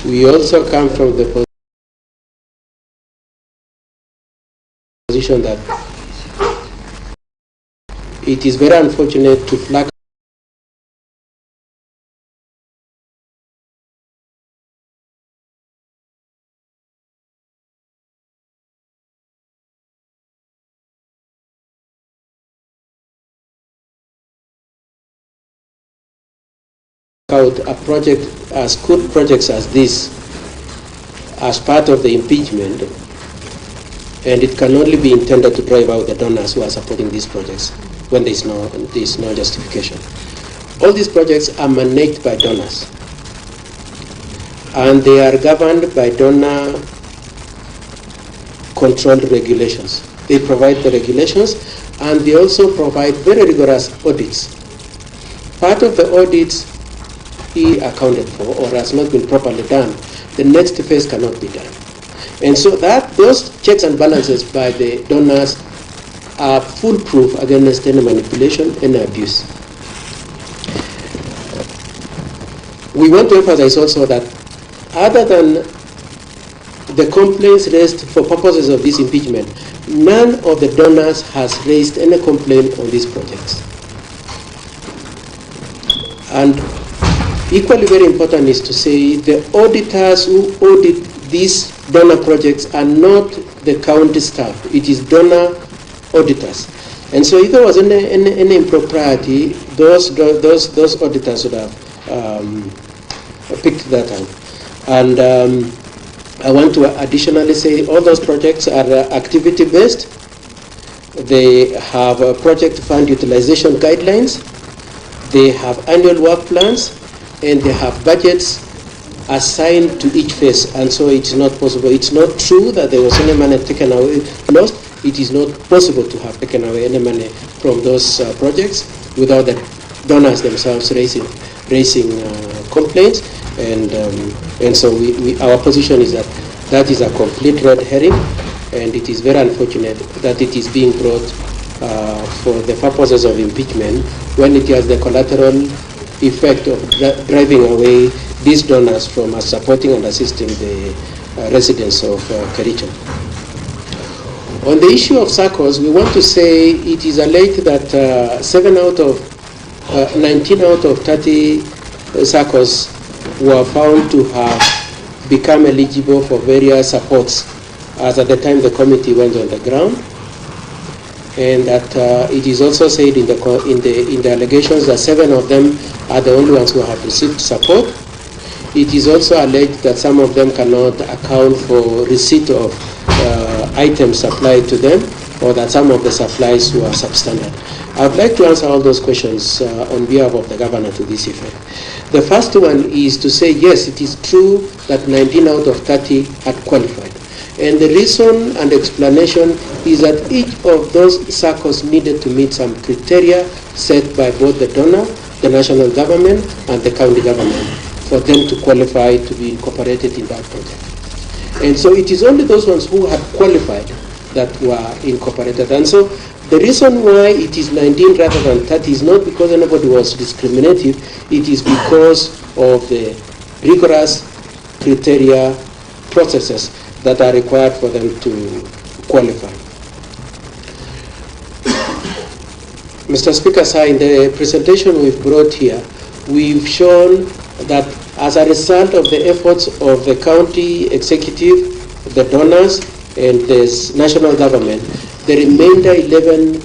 We also come from the position that it is very unfortunate to flag out a project as good projects as this as part of the impeachment, and it can only be intended to drive out the donors who are supporting these projects when there is no justification. All these projects are managed by donors, and they are governed by donor controlled regulations. They provide the regulations, and they also provide very rigorous audits. Part of the audits is accounted for or has not been properly done, the next phase cannot be done. And so that those checks and balances by the donors are foolproof against any manipulation and abuse. We want to emphasize also that other than the complaints raised for purposes of this impeachment, none of the donors has raised any complaint on these projects. And equally very important is to say the auditors who audit these donor projects are not the county staff, it is donor auditors. And so if there was any impropriety, those auditors would have picked that up. And I want to additionally say all those projects are activity based. They have project fund utilization guidelines, they have annual work plans, and they have budgets assigned to each phase. And so it's not possible, it's not true that there was any money taken away, lost. It is not possible to have taken away any money from those projects without the donors themselves raising complaints. And so our position is that that is a complete red herring, and it is very unfortunate that it is being brought for the purposes of impeachment when it has the collateral effect of driving away these donors from supporting and assisting the residents of Kericho. On the issue of SACCOs, we want to say it is alleged that 19 out of 30 SACCOs were found to have become eligible for various supports as at the time the committee went on the ground. And that it is also said in the allegations that 7 of them are the only ones who have received support. It is also alleged that some of them cannot account for receipt of items supplied to them, or that some of the supplies were substandard. I would like to answer all those questions on behalf of the governor to this effect. The first one is to say, yes, it is true that 19 out of 30 had qualified. And the reason and explanation is that each of those SACCOs needed to meet some criteria set by both the donor, the national government, and the county government for them to qualify to be incorporated in that project. And so it is only those ones who had qualified that were incorporated. And so the reason why it is 19 rather than 30 is not because anybody was discriminative, it is because of the rigorous criteria processes that are required for them to qualify. Mr. Speaker, sir, in the presentation we've brought here, we've shown that as a result of the efforts of the county executive, the donors, and the national government, the remainder 11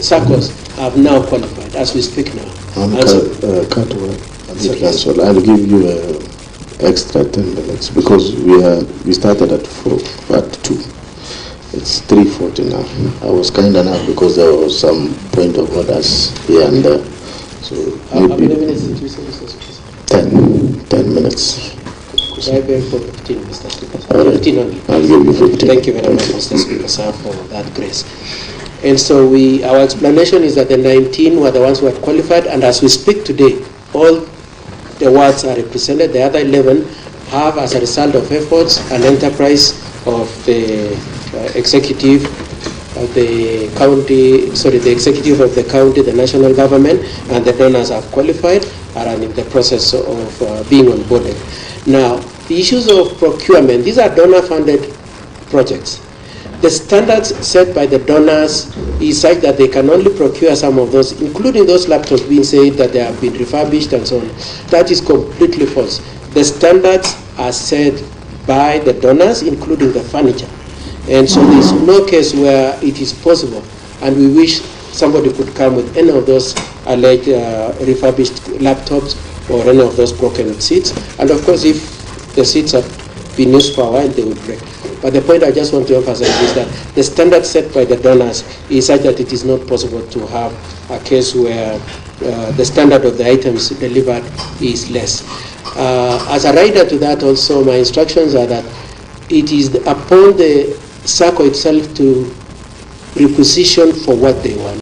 SACCOs have now qualified as we speak now. Council, I'll give you a extra 10 minutes because we started at 2. It's 3:40 now. I was kind enough because there was some point of orders here and there. So how many minutes did you say, Mr. Speaker? 10 minutes. Could I beg for 15, Mr. Speaker? All right. 15 only. I'll give you 15. Thank you very much, Mr. Speaker, sir, for that grace. And so our explanation is that the 19 were the ones who had qualified, and as we speak today, all the wards are represented. The other 11 have, as a result of efforts and enterprise of the executive of the county, the executive of the county, the national government, and the donors have qualified, are in the process of being onboarded. Now, the issues of procurement, these are donor-funded projects. The standards set by the donors is such that they can only procure some of those, including those laptops being said that they have been refurbished and so on. That is completely false. The standards are set by the donors, including the furniture. And so there is no case where it is possible, and we wish somebody could come with any of those alleged refurbished laptops or any of those broken seats. And of course, if the seats have been used for a while, they will break. But the point I just want to emphasize is that the standard set by the donors is such that it is not possible to have a case where the standard of the items delivered is less. As a rider to that also, my instructions are that it is upon the SACCO itself to requisition for what they want.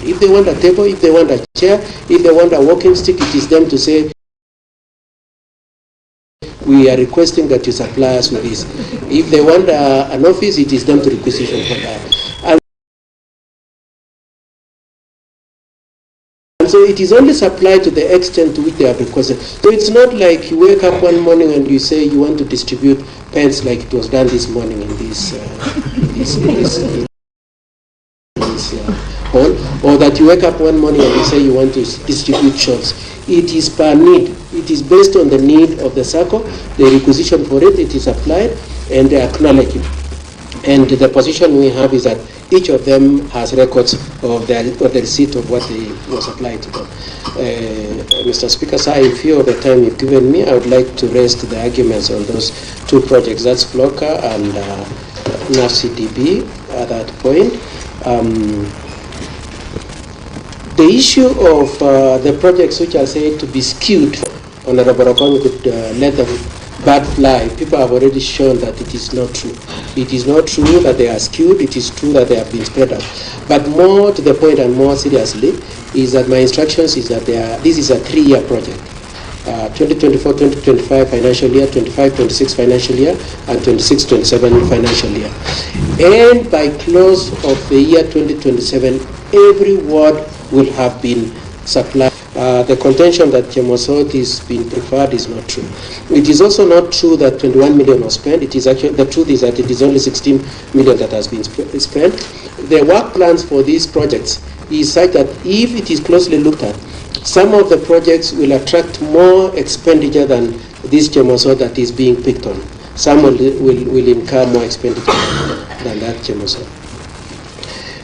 If they want a table, if they want a chair, if they want a walking stick, it is them to say, we are requesting that you supply us with this. If they want an office, it is them to requisition for that. And so it is only supplied to the extent to which they have requested. So it's not like you wake up one morning and you say you want to distribute pens like it was done this morning in this hall, or that you wake up one morning and you say you want to distribute shorts. It is per need. It is based on the need of the SACCO, the requisition for it, it is applied, and they acknowledge it. And the position we have is that each of them has records of the receipt of what was applied to them. Mr. Speaker, sir, in view of the time you've given me, I would like to raise the arguments on those two projects. That's FLOCA and NAFDP at that point. The issue of the projects which are said to be skewed, Honorable Okon could let them bad fly. People have already shown that it is not true. It is not true that they are skewed. It is true that they have been spread out. But more to the point and more seriously is that my instructions is that this is a 3-year project. 2024-2025 financial year, 25-26 financial year, and 26-27 financial year. And by close of the year 2027, every ward will have been supplied. The contention that Chemosot is being preferred is not true. It is also not true that 21 million was spent. It is actually, the truth is that it is only 16 million that has been spent. The work plans for these projects is such that if it is closely looked at, some of the projects will attract more expenditure than this Chemosot that is being picked on. Some will incur more expenditure than that Chemosot.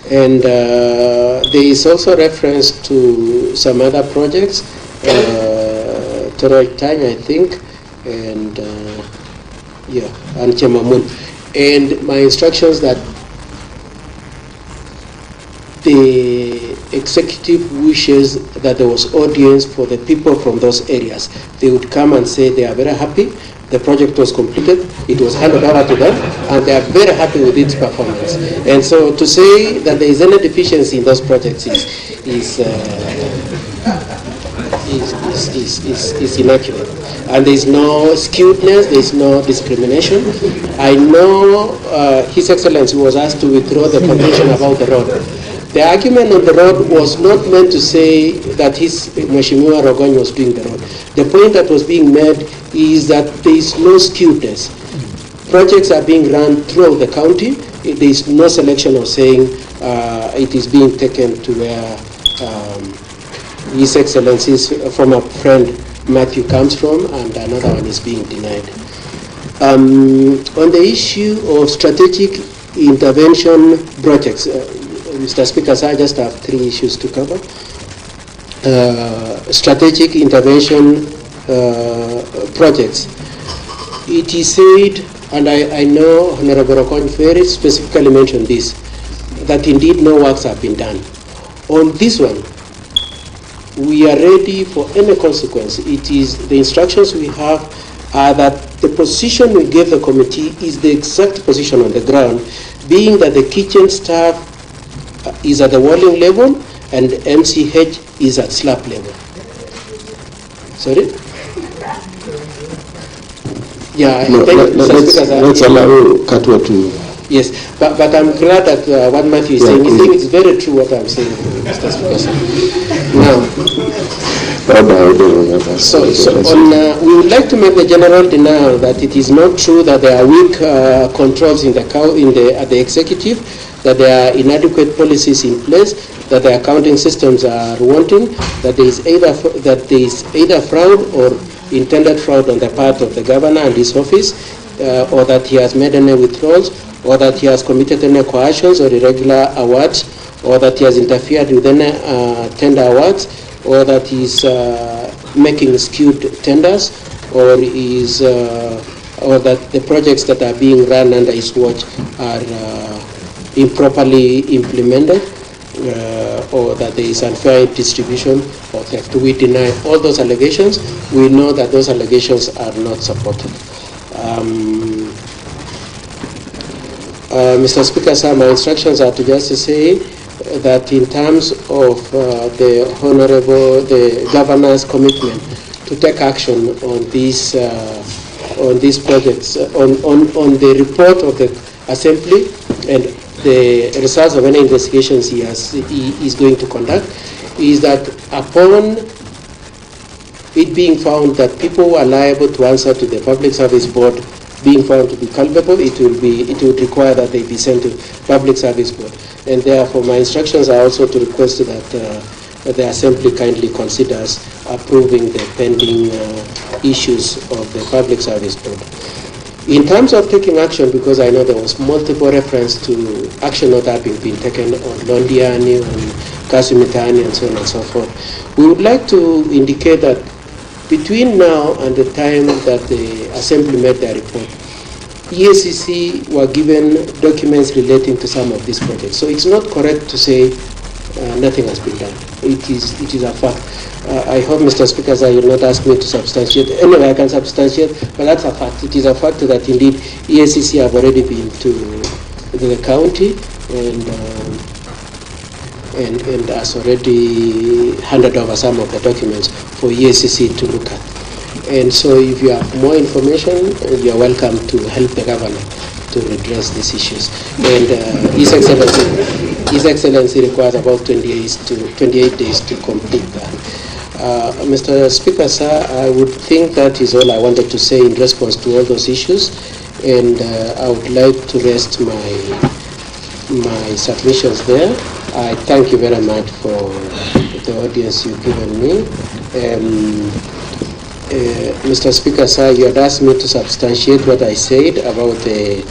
And there is also reference to some other projects, Toroy Tanya, I think, and and Chemamun. And my instructions that the executive wishes that there was audience for the people from those areas. They would come and say they are very happy. The project was completed, it was handed over to them, and they are very happy with its performance. And so to say that there is any deficiency in those projects is inaccurate. And there is no skewedness, there is no discrimination. I know His Excellency was asked to withdraw the contention about the road. The argument on the road was not meant to say that Mheshimiwa Rogoni was doing the road. The point that was being made is that there is no skewedness. Projects are being run throughout the county. There is no selection of saying it is being taken to where His Excellency's former friend Matthew comes from, and another one is being denied. On the issue of strategic intervention projects, Mr. Speaker, so I just have 3 issues to cover. Strategic intervention projects. It is said, and I know Honorable Okon very specifically mentioned this, that indeed no works have been done. On this one, we are ready for any consequence. It is the instructions we have are that the position we gave the committee is the exact position on the ground, being that the kitchen staff is at the walling level and MCH is at slab level. Sorry? Yeah, no, let's allow Katwa to... Yes, but I'm glad that what Matthew is saying, he's saying it's very true what I'm saying, Mr. Speaker. Now, we would like to make the general denial that it is not true that there are weak controls at the executive, that there are inadequate policies in place, that the accounting systems are wanting, that there is either fraud or intended fraud on the part of the governor and his office, or that he has made any withdrawals, or that he has committed any coercions or irregular awards, or that he has interfered with any tender awards, or that he is making skewed tenders, or that the projects that are being run under his watch are improperly implemented, or that there is unfair distribution or theft. We deny all those allegations. We know that those allegations are not supported. Mr. Speaker, sir, my instructions are to just say that in terms of the governor's commitment to take action on these projects, on the report of the Assembly and the results of any investigations he is going to conduct, is that upon it being found that people are liable to answer to the Public Service Board being found to be culpable, it would require that they be sent to Public Service Board. And therefore, my instructions are also to request that the Assembly kindly considers approving the pending issues of the Public Service Board. In terms of taking action, because I know there was multiple reference to action not having been taken on Londiani, on Kazim Tani, and so on and so forth, we would like to indicate that between now and the time that the Assembly made their report, EACC were given documents relating to some of these projects. So it's not correct to say nothing has been done. It is a fact. I hope, Mr. Speaker, that you will not ask me to substantiate. Anyway, I can substantiate, but that's a fact. It is a fact that indeed EACC have already been to the county and has already handed over some of the documents for EACC to look at. And so if you have more information, you are welcome to help the governor to redress these issues. And His Excellency requires about 28 days to complete that. Mr. Speaker, sir, I would think that is all I wanted to say in response to all those issues, and I would like to rest my submissions there. I thank you very much for the audience you've given me. Mr. Speaker, sir, you had asked me to substantiate what I said about the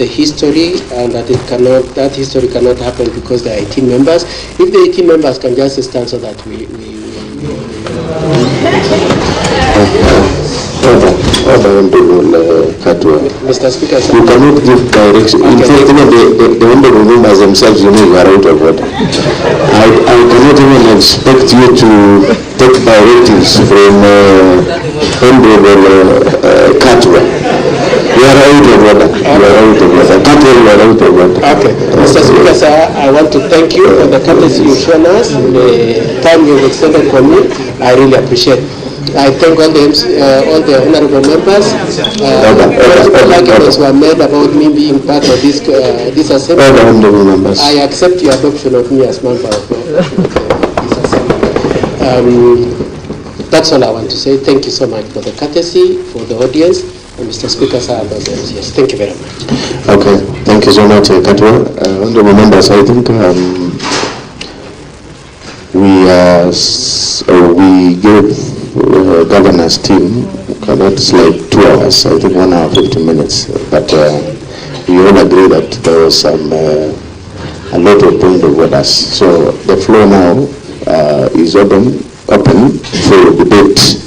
history, and that that history cannot happen because there are 18 members. If the 18 members can just stand so that Mr. Speaker, sir. You cannot give direction. In fact, even the honorable members themselves, you know, you are out of order. I cannot even expect you to take directives from Honorable Katwa. You are out of order. You are out of order. Katwa, you are out of order. Okay. Mr. Speaker, sir, I want to thank you for the courtesy you've shown us, the time you've extended for me. I really appreciate it. I thank all the honorable members. Arguments were made about me being part of this assembly. I accept your adoption of me as member of this assembly. That's all I want to say. Thank you so much for the courtesy, for the audience, and Mr. Speaker, sir, and those MCs. Thank you very much. Okay, thank you so much, Katwa. Honorable members, I think we gave governor's team that's like 2 hours, I think 1 hour 50 minutes. But we all agree that there was some a lot of point of orders. So the floor now is open for debate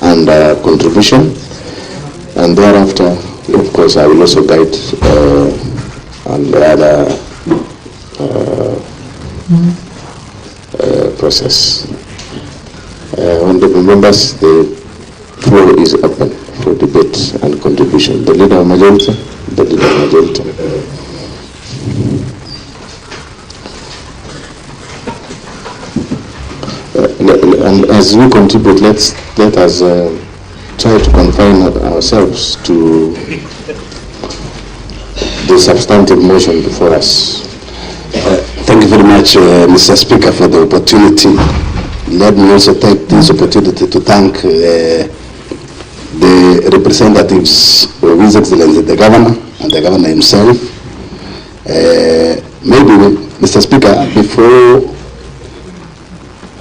and contribution, and thereafter, of course, I will also guide on the other process. Honorable members, the floor is open for debate and contribution. The leader of majority, the leader of majority. And as we contribute, let us try to confine ourselves to the substantive motion before us. Thank you very much, Mr. Speaker, for the opportunity. Let me also take this opportunity to thank the representatives of His Excellency the Governor and the Governor himself. Maybe, Mr. Speaker, before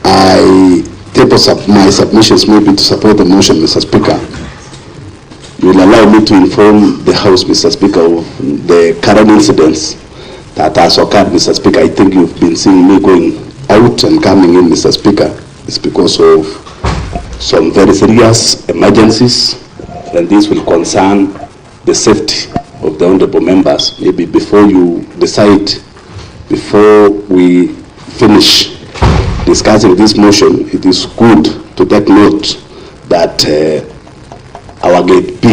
I table my submissions maybe to support the motion, Mr. Speaker, you will allow me to inform the House, Mr. Speaker, of the current incidents that has occurred, Mr. Speaker. I think you've been seeing me going out and coming in, Mr. Speaker. It's because of some very serious emergencies, and this will concern the safety of the honorable members. Maybe before you decide, before we finish discussing this motion, it is good to take note that our gate B,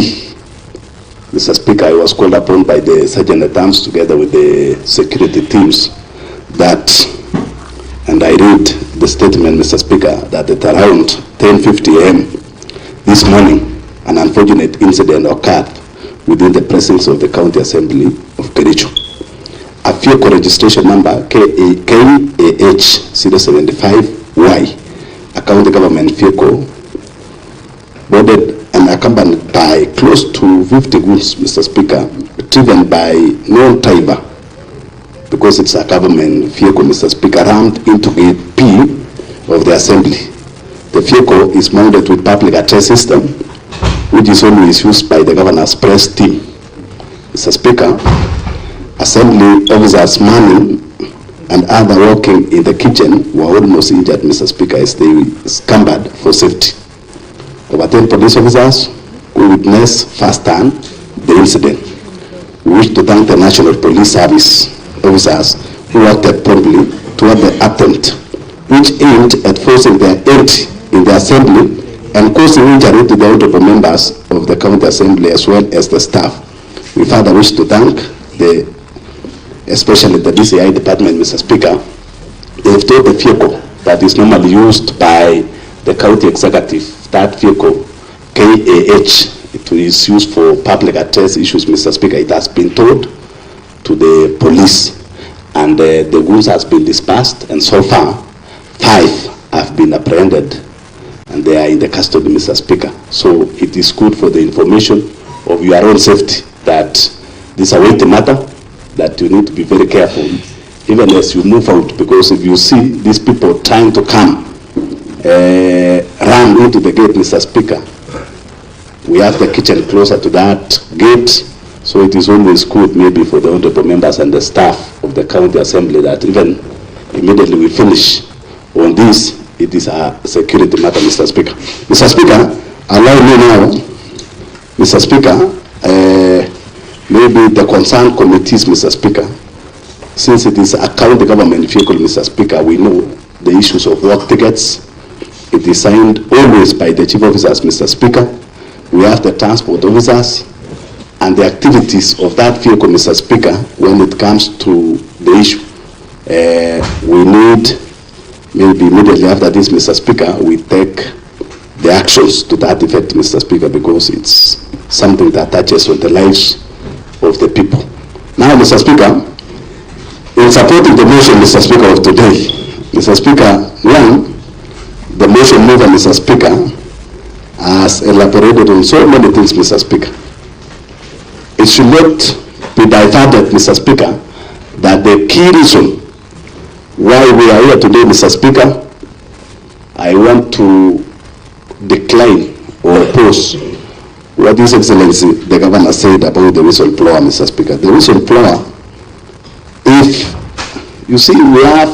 Mr. Speaker, I was called upon by the Sergeant at Arms together with the security teams that, and I read the statement, Mr. Speaker, that at around 10:50 a.m. this morning, an unfortunate incident occurred within the precincts of the County Assembly of Kericho. A vehicle registration number KAH-075Y, a county government vehicle, boarded and accompanied by close to 50 goods, Mr. Speaker, driven by non-Tiber, because it's a government vehicle, Mr. Speaker, rammed into Gate P of the Assembly. The vehicle is mounted with public address system, which is always used by the Governor's press team. Mr. Speaker, Assembly officers manning and other working in the kitchen were almost injured, Mr. Speaker, as they scampered for safety. Over 10 police officers who witnessed firsthand the incident. We wish to thank the National Police Service officers who acted promptly toward the attempt, which aimed at forcing their entry in the Assembly and causing injury to the honorable members of the County Assembly as well as the staff. We further wish to thank especially the DCI department, Mr. Speaker. They've told the vehicle that is normally used by the county executive, that vehicle, KAH, it is used for public address issues, Mr. Speaker. It has been told to the police, and the goods has been dispersed, and so far, 5 have been apprehended, and they are in the custody, Mr. Speaker. So it is good for the information of your own safety that this is a weighty matter, that you need to be very careful, even as you move out, because if you see these people trying to come, run into the gate, Mr. Speaker, we have the kitchen closer to that gate, so it is always good maybe for the honorable members and the staff of the County Assembly that even immediately we finish on this, it is a security matter, Mr. Speaker. Mr. Speaker, allow me now, Mr. Speaker, maybe the concerned committees, Mr. Speaker, since it is a county government vehicle, Mr. Speaker, we know the issues of work tickets. It is signed always by the chief officers, Mr. Speaker. We have the transport officers and the activities of that vehicle, Mr. Speaker, when it comes to the issue. We need, maybe immediately after this, Mr. Speaker, we take the actions to that effect, Mr. Speaker, because it's something that touches on the lives of the people. Now, Mr. Speaker, in supporting the motion, Mr. Speaker, of today, Mr. Speaker, one, the motion mover, Mr. Speaker, has elaborated on so many things, Mr. Speaker. It should not be diverted, Mr. Speaker, that the key reason why we are here today, Mr. Speaker, I want to decline or oppose what His Excellency the Governor said about the whistleblower, Mr. Speaker. The whistleblower, if you see, we have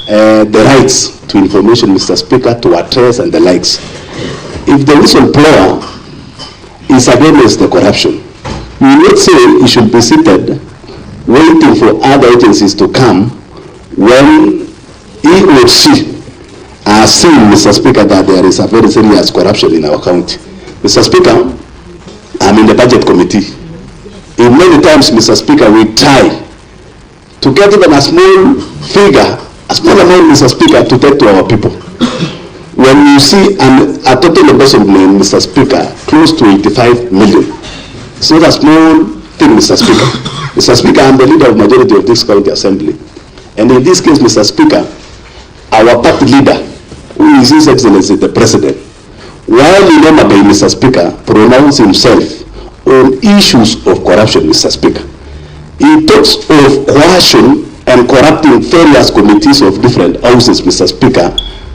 the rights to information, Mr. Speaker, to address and the likes. If the whistleblower is against the corruption, we will not say he should be seated waiting for other agencies to come when he or she are seeing, Mr. Speaker, that there is a very serious corruption in our county. Mr. Speaker, I'm in the budget committee. In many times, Mr. Speaker, we try to get even a small figure, a small amount, Mr. Speaker, to take to our people. When you see a total investment, Mr. Speaker, close to 85 million, it's not a small thing, Mr. Speaker. Mr. Speaker, I'm the leader of majority of this county assembly. And in this case, Mr. Speaker, our party leader, who is His Excellency the President, while in Mutembei, Mr. Speaker, pronounced himself on issues of corruption, Mr. Speaker. He talks of coercion and corrupting various committees of different houses, Mr. Speaker,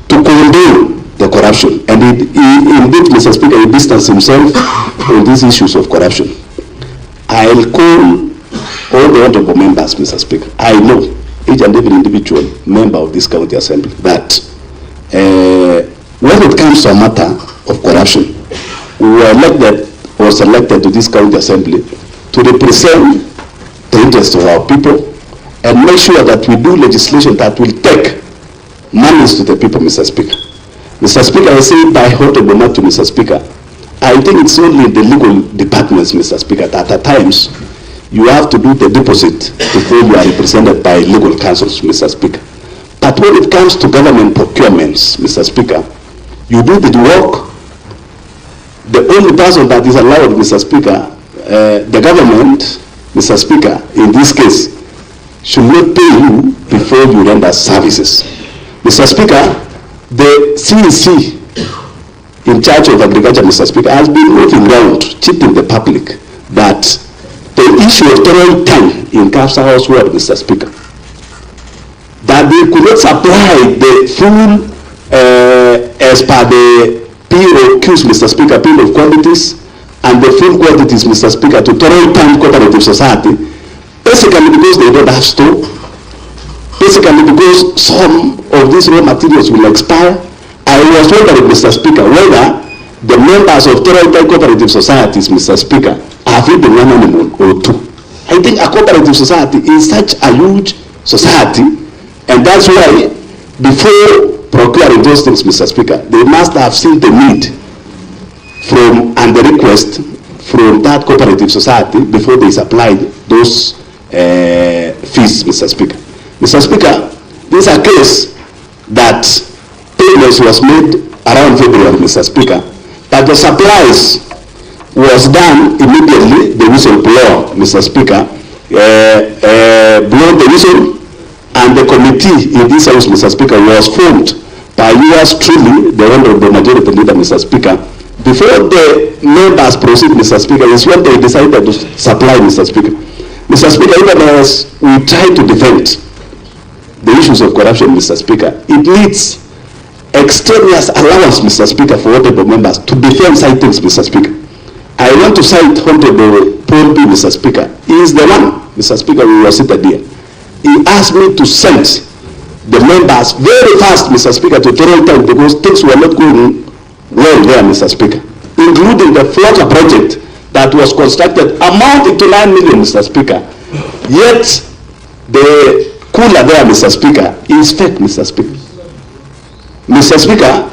to condone the corruption. And indeed, Mr. Speaker, he distanced himself on these issues of corruption. I'll call all the honorable members, Mr. Speaker. I know each and every individual member of this county assembly that when it comes to a matter of corruption, we were elected or selected to this county assembly to represent the interests of our people and make sure that we do legislation that will take monies to the people, Mr. Speaker. Mr. Speaker, I say by honorable matter, Mr. Speaker, I think it's only the legal departments, Mr. Speaker, that at times you have to do the deposit before you are represented by legal counsels, Mr. Speaker. But when it comes to government procurements, Mr. Speaker, you do the work. The only person that is allowed, Mr. Speaker, the government, Mr. Speaker, in this case, should not pay you before you render services. Mr. Speaker, the CEC in charge of agriculture, Mr. Speaker, has been moving around cheating the public that the issue of throwing time in Capsa House Ward, Mr. Speaker, that they could not supply the full, as per the POQs, Mr. Speaker, bill of quantities, and the full quantities, Mr. Speaker, to throwing time cooperative society, basically because they don't have store, basically because some of these raw materials will expire. I was wondering, Mr. Speaker, whether the members of territorial cooperative societies, Mr. Speaker, have even one animal or two. I think a cooperative society is such a huge society, and that's why before procuring those things, Mr. Speaker, they must have seen the need from and the request from that cooperative society before they supplied those fees, Mr. Speaker. Mr. Speaker, this is a case that payments was made around February, Mr. Speaker, but the supplies was done immediately. The whistleblower, Mr. Speaker, blew the whistle, and the committee in this house, Mr. Speaker, was formed by yours truly, the honorable majority leader, Mr. Speaker. Before the members proceed, Mr. Speaker, is when they decided to supply, Mr. Speaker. Mr. Speaker, even as we try to defend the issues of corruption, Mr. Speaker, it needs extraneous allowance, Mr. Speaker, for honorable members to defend side things, Mr. Speaker. I want to cite Honorable Paul B, Mr. Speaker. He is the one, Mr. Speaker, we were seated here. He asked me to send the members very fast, Mr. Speaker, to Toronto because things were not going well there, Mr. Speaker, including the floater project that was constructed amounting to 9 million, Mr. Speaker. Yet the cooler there, Mr. Speaker, is fake, Mr. Speaker. Mr. Speaker,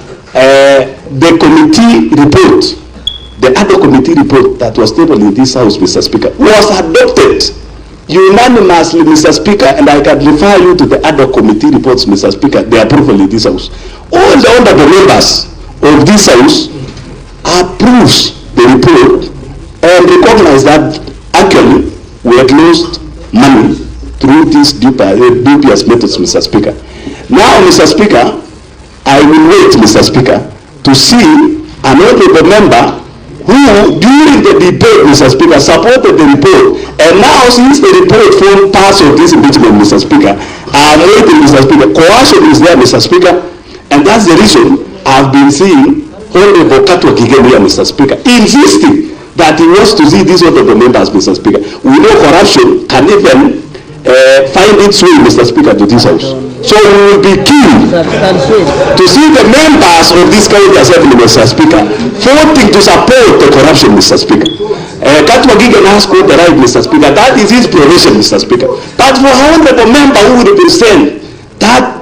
the committee report, the other committee report that was tabled in this house, Mr. Speaker, was adopted unanimously, Mr. Speaker, and I can refer you to the other committee reports, Mr. Speaker, the approval in this house. All the honorable members of this house approves the report and recognize that actually we had lost money through these dubious methods, Mr. Speaker. Now, Mr. Speaker, I will wait, Mr. Speaker, to see an honorable member who, during the debate, Mr. Speaker, supported the report, and now since the report formed part of this impeachment, Mr. Speaker, I am waiting, Mr. Speaker. Coercion is there, Mr. Speaker, and that's the reason I've been seeing Honorable Katwa Kigeni, Mr. Speaker, insisting that he wants to see these honorable members, Mr. Speaker. We know corruption can even find its way, Mr. Speaker, to this house. So we will be keen to see the members of this county assembly, Mr. Speaker, voting to support the corruption, Mr. Speaker. Katwa Gigen has got the right, Mr. Speaker. That is his provision, Mr. Speaker. But for a honorable member who would represent that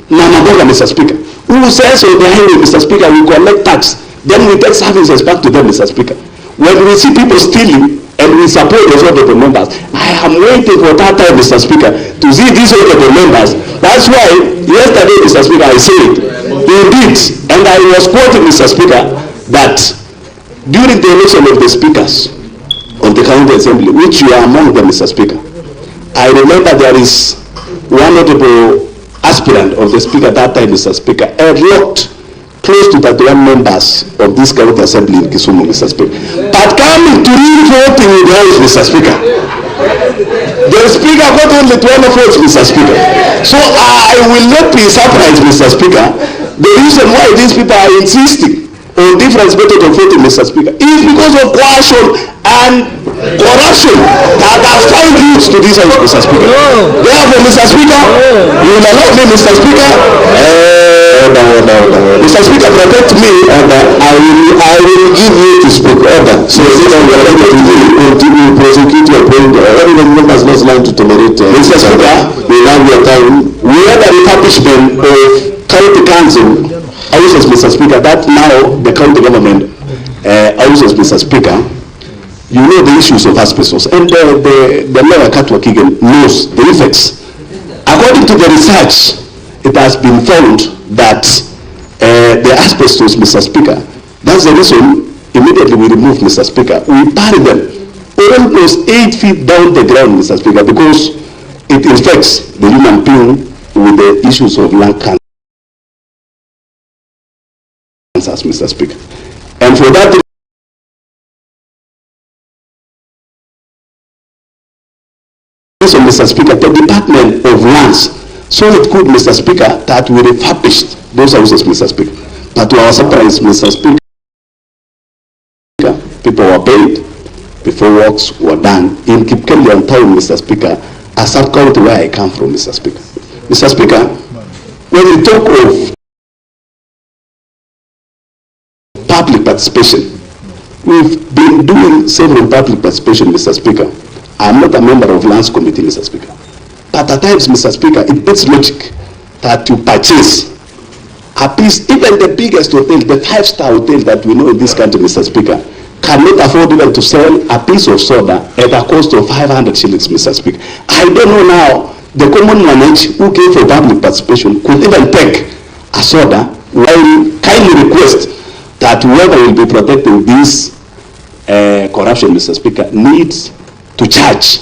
Namaboga, Mr. Speaker, who says on the highway, Mr. Speaker, we collect tax, then we take services back to them, Mr. Speaker. When we see people stealing and we support those honorable members, I am waiting for that time, Mr. Speaker, to see these honorable members. That's why yesterday, Mr. Speaker, I said, indeed, and I was quoting, Mr. Speaker, that during the election of the speakers of the county assembly, which you are among them, Mr. Speaker, I remember there is one honorable aspirant of the speaker that time, Mr. Speaker, locked close to 31 members of this county assembly in Kisumu, Mr. Speaker. But coming to real voting in the house, Mr. Speaker, the speaker got only 12 votes, Mr. Speaker. So I will not be surprised, Mr. Speaker. The reason why these people are insisting on different methods of voting, Mr. Speaker, is because of coercion and corruption that have found roots to this house, Mr. Speaker. Therefore, Mr. Speaker, you will allow me, Mr. Speaker, Mr. Speaker, protect me, and I will give you to speak. So this is what I continue to prosecute your point. Everyone members must learn to tolerate. Mr. Speaker, we have your time. We had a refurbishment of county council houses, Mr. Speaker, that now the county government houses, Mr. Speaker. You know the issues of asbestos, and the lawyer Katwa Kigen knows the effects. According to the research, it has been found that the asbestos, Mr. Speaker, that's the reason immediately we remove, Mr. Speaker. We bury them almost 8 feet down the ground, Mr. Speaker, because it infects the human being with the issues of lung cancer, Mr. Speaker. And for that reason, Mr. Speaker, the Department of Lands saw it good, Mr. Speaker, that we refurbished those houses, Mr. Speaker. But to our surprise, Mr. Speaker, people were paid before works were done in Kipkelian town, Mr. Speaker, a sub-county where I come from, Mr. Speaker. Mr. Speaker, when we talk of public participation, we've been doing several public participation, Mr. Speaker. I'm not a member of Lands Committee, Mr. Speaker. But at times, Mr. Speaker, it makes logic that you purchase a piece, even the biggest hotel, the 5-star hotel that we know in this country, Mr. Speaker, cannot afford even to sell a piece of soda at a cost of 500 shillings, Mr. Speaker. I don't know now, the common manage who came for public participation could even take a soda while kindly request that whoever will be protecting this corruption, Mr. Speaker, needs to charge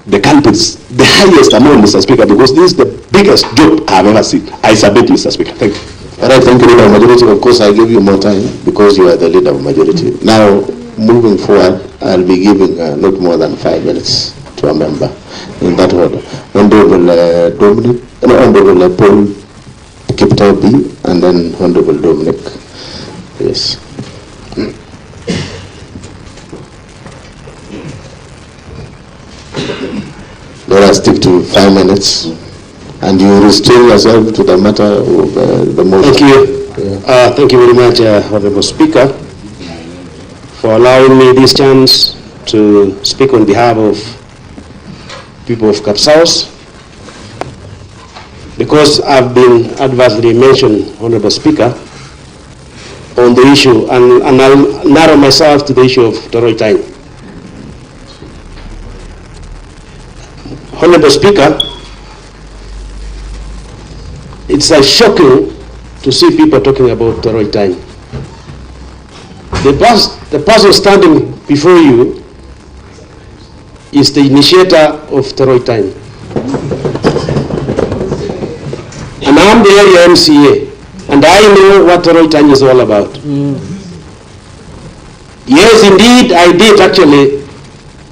the culprits the highest amount, Mr. Speaker, because this is the biggest job I've ever seen. I submit, Mr. Speaker. Thank you. All right, thank you, Leader of Majority. Of course, I give you more time because you are the Leader of Majority. Now, moving forward, I'll be giving not more than 5 minutes to a member in that order. Honorable Dominic, Honorable Paul Kiptaubi, and then Honorable Dominic. Yes. Let us stick to 5 minutes, and you restrain yourself to the matter of the motion. Thank you. Yeah. Thank you very much, Honorable Speaker, for allowing me this chance to speak on behalf of people of Kapsaos. Because I've been adversely mentioned, Honorable Speaker, on the issue, and I'll narrow myself to the issue of Toroi time. Honorable Speaker, it's shocking to see people talking about Toroi time. The person standing before you is the initiator of Toroi time. And I'm the area MCA, and I know what Toroi time is all about. Yes, indeed, I did actually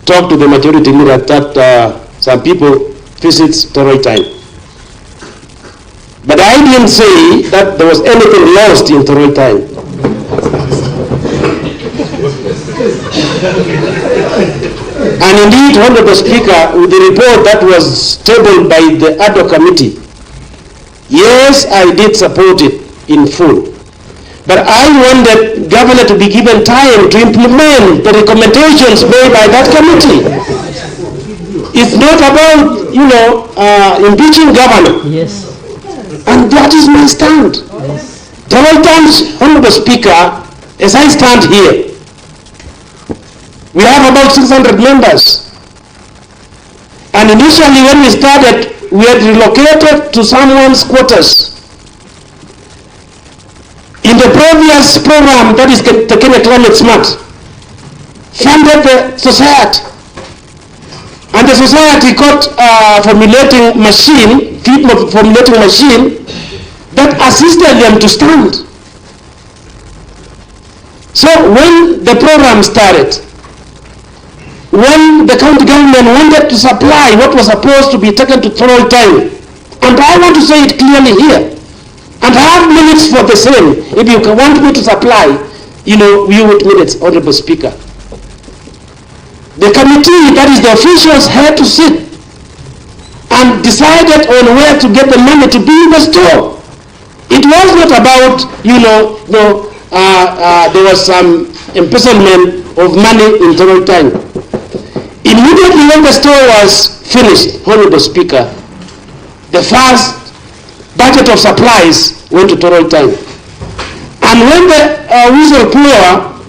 talk to the majority leader that some people visit Toroi time. But I didn't say that there was anything lost in Toroi time. And indeed, Honorable Speaker, with the report that was tabled by the ad hoc committee, yes, I did support it in full. But I wanted governor to be given time to implement the recommendations made by that committee. It's not about, impeaching governor. Yes. And that is my stand. Yes. Several times, Honorable Speaker, as I stand here, we have about 600 members. And initially when we started, we had relocated to someone's quarters. In the previous program, that is the Kenya Climate Smart, funded the society. And the society got a formulating machine that assisted them to stand. So when the program started, when the county government wanted to supply what was supposed to be taken to Toroi time, and I want to say it clearly here, and I have minutes for the same. If you want me to supply, you with minutes, Honorable Speaker. The committee, that is the officials, had to sit and decided on where to get the money to build the store. It was not about, there was some embezzlement of money in Toroi time. Immediately when the store was finished, Honorable Speaker, the first budget of supplies went to Toroi time. And when the whistleblower,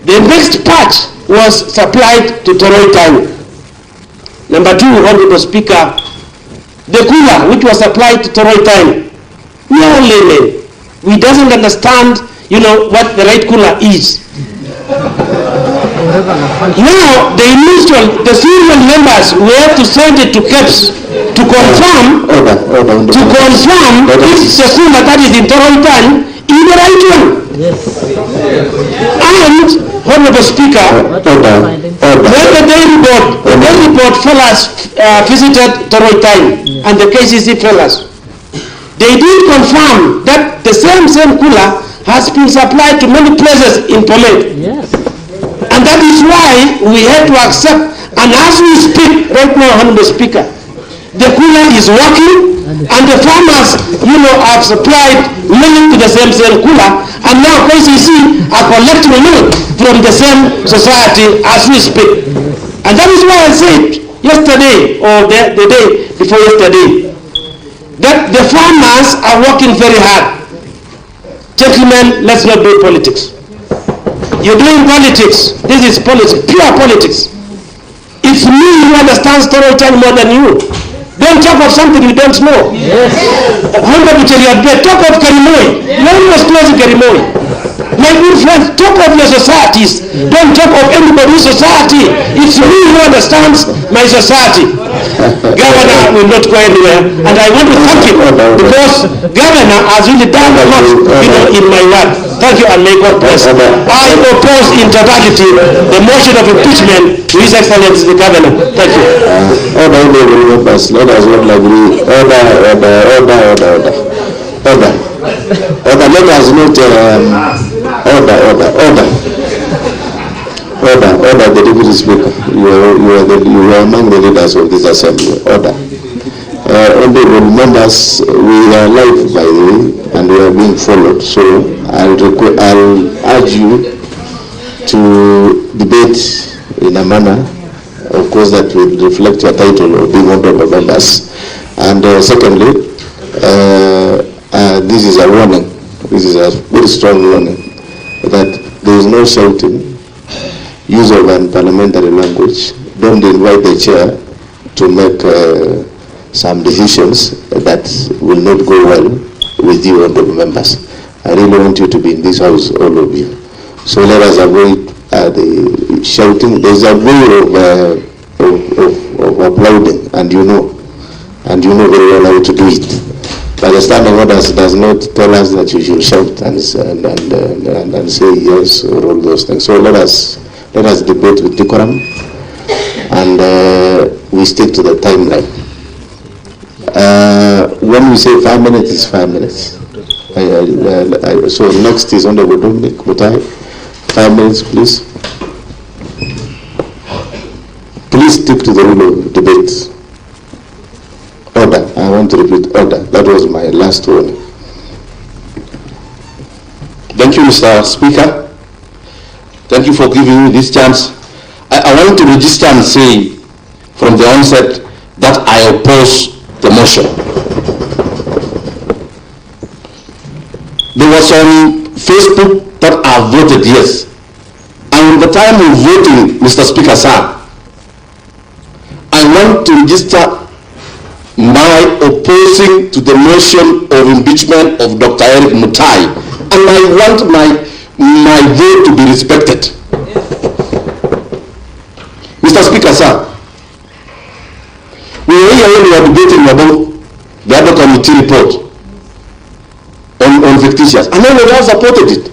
the next batch was supplied to Toroi time. Number two, Honorable Speaker, the cooler which was supplied to Toroi time. No layman, we doesn't understand, what the right cooler is. Now, the serial members, we have to send it to KEPS to confirm, if the cooler that is in Toroi time is the right one. Yes. And, Honorable Speaker, when the day report fellas visited Toroi time, and the KCC fellas, they did confirm that the same cooler has been supplied to many places in Pomet. Yes. And that is why we had to accept, and as we speak right now, Honorable Speaker, the cooler is working, and the farmers, have supplied milk to the same cooler, and now KCC are collecting milk from the same society as we speak. And that is why I said yesterday, or the day before yesterday, that the farmers are working very hard. Gentlemen, let's not do politics. You're doing politics. This is politics, pure politics. It's me who understands Toroi time more than you. Don't talk of something you don't know. Yes. Talk of Kerimoi. You almost close Kerimoi. My good friends, talk of your societies. Don't talk of anybody's society. It's me who understands my society. Governor will not go anywhere, and I want to thank him because Governor has really done a lot, in my work. Thank you, and may God bless. I oppose in totality the motion of impeachment to His Excellency the Governor. Thank you. Let us not agree. Order. Let us not order. The Deputy Speaker, you are among the leaders of this assembly. Order. Honorable members, we are live by the way, and we are being followed. So I'll urge you to debate in a manner, of course, that will reflect your title of being honorable members. And secondly, this is a warning. This is a very strong warning that there is no shouting, use of unparliamentary language. Don't invite the chair to make some decisions that will not go well with you, honorable members. I really want you to be in this house, all of you. So let us avoid the shouting. There's a way of applauding, and you know very well how to do it. But the standing orders does not tell us that you should shout and say yes or all those things. So let us debate with decorum, and we stick to the timeline. When we say 5 minutes, it's 5 minutes. So next is Honorable Mutahi. 5 minutes, please. Please stick to the rule of debate. Order. I want to repeat order. That was my last warning. Thank you, Mr. Speaker. Thank you for giving me this chance. I want to register and say from the onset that I oppose the motion. There was on Facebook that I voted yes. And at the time of voting, Mr. Speaker, sir, I want to register my opposing to the motion of impeachment of Dr. Erick Mutahi. And I want my vote to be respected. Mr. Speaker, sir, we were here when we were debating about the other committee report on fictitious, and then we all supported it.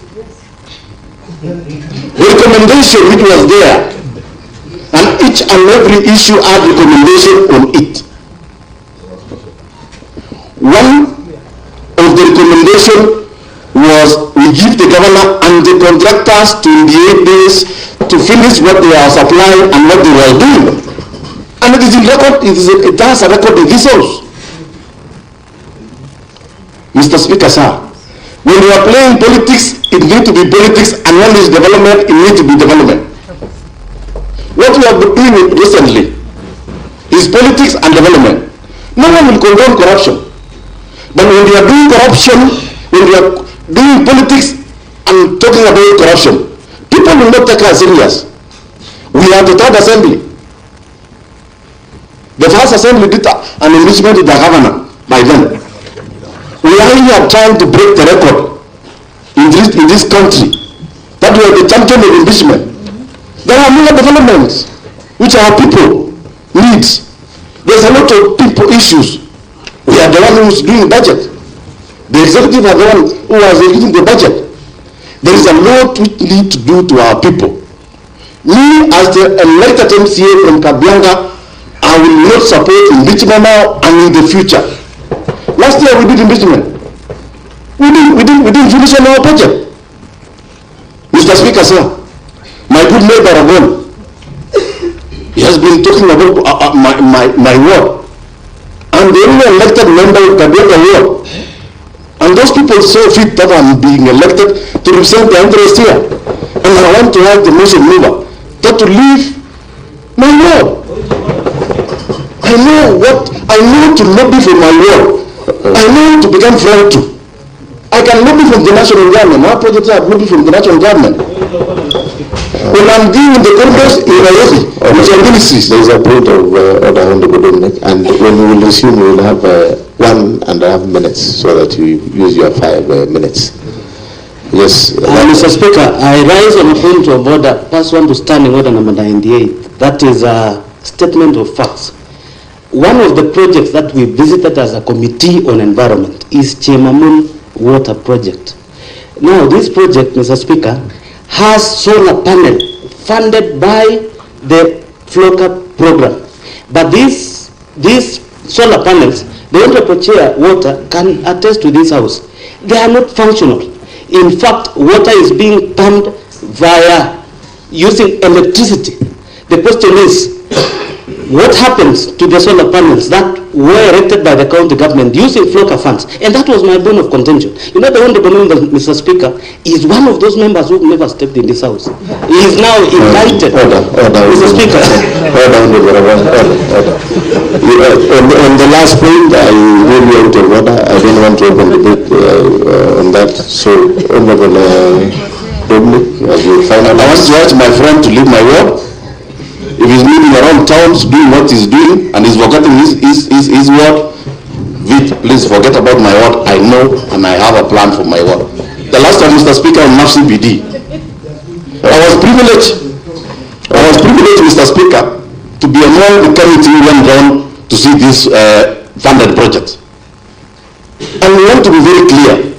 The recommendation which was there, and each and every issue had recommendation on it. One of the recommendation was we give the governor and the contractors 28 days to finish what they are supplying and what they were doing. And it is in record, it has a record in this house. Mr. Speaker, sir, when we are playing politics, it needs to be politics, and when there is development, it needs to be development. What we have been doing recently is politics and development. No one will condone corruption. But when we are doing corruption, when we are doing politics and talking about corruption, people will not take us serious. We are the third assembly. The first assembly did an impeachment with the governor by then. We are here trying to break the record in this country that we are the champion of impeachment. There are many developments which our people need. There's a lot of people issues. We are the one who is doing budget. The executive are the one who is executing the budget. There is a lot we need to do to our people. Me, as the elected MCA from Kabianga, I will not support impeachment now and in the future. Last year we did impeachment. We didn't finish on our budget. Mr. Speaker, sir, my good neighbor Rabon, he has been talking about my ward. And the only elected member of Kabianga ward. And those people so fit that I'm being elected to represent the interest here. And I want to have the motion mover that to leave my ward. I know to lobby for my ward. I know to become friend to. I can lobby from the national government. My projects are lobby from the national government. When I'm dealing with the corridors in Nairobi, which are ministries. There is a point of order on the Dominic, and when we will resume, we will have 1.5 minutes so that you use your 5 minutes. Yes. Mr. Speaker, I rise on a point of order, pass one to standing order number 98. That is a statement of facts. One of the projects that we visited as a committee on environment is Chemamun Water Project. Now, this project, Mr. Speaker, has solar panel funded by the FLOCA program. But these solar panels, the Honorable Chair Water can attest to this house. They are not functional. In fact, water is being pumped via using electricity. The question is, what happens to the solar panels that were erected by the county government using FLOCA funds? And that was my bone of contention. You know, the Honorable Member, Mr. Speaker, is one of those members who never stepped in this house. He is now invited. Mr. Speaker. On the last point, I will be out of order. I don't want to open debate on that. So, Honorable Dominic, as you finally... I want to urge my friend to leave my ward. If he's moving around towns, doing what he's doing, and he's forgetting his word, please forget about my word. I know, and I have a plan for my word. The last time, Mr. Speaker, on NAFDP, I was privileged, Mr. Speaker, to be among the committee who went down to see this funded project. And we want to be very clear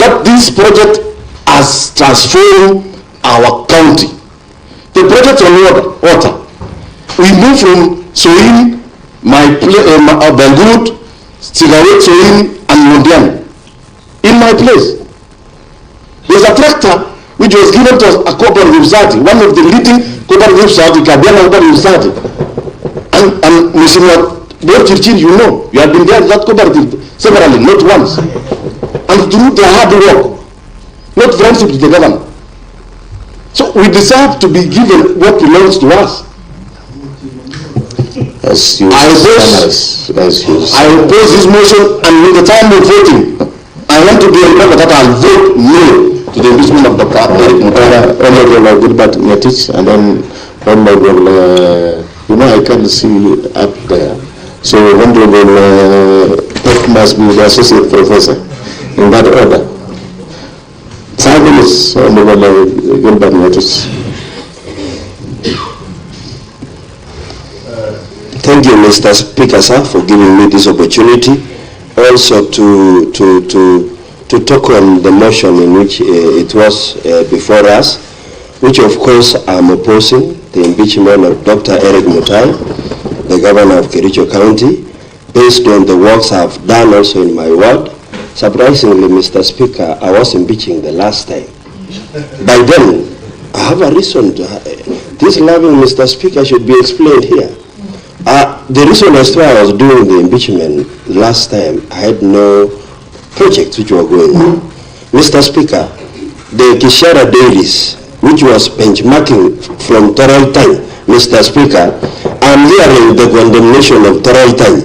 that this project has transformed our county. The project on water, we moved from Soin, Bangut, Sigaret Soin, and Mundian. In my place. There's a tractor which was given to a cooperative society, one of the leading cooperative society, Kabiana Cooperative Society. And Mr. Chirchir, you know, you have been there in that cooperative severally, not once. And through their hard work, not friendship with the government. So we deserve to be given what belongs to us. I oppose this motion, and with the time of voting, I want to be remembered that I'll vote no to the impeachment of Dr. Erick. Honorable Gilbert Ngetich, and then Honorable, I can't see up there. So Honorable F must be the associate professor in that order. 5 minutes, Honorable Gilbert Ngetich. Thank you, Mr. Speaker, sir, for giving me this opportunity. Also to talk on the motion in which it was before us, which of course I'm opposing, the impeachment of Dr. Erick Mutahi, the governor of Kericho County, based on the works I've done also in my ward. Surprisingly, Mr. Speaker, I was impeaching the last time. By then, I have a reason to this loving Mr. Speaker should be explained here. The reason as to why I was doing the impeachment last time, I had no projects which were going on. Mr. Speaker, the Kishara dailies, which was benchmarking from Toral Time, Mr. Speaker, I'm hearing the condemnation of Toral Time.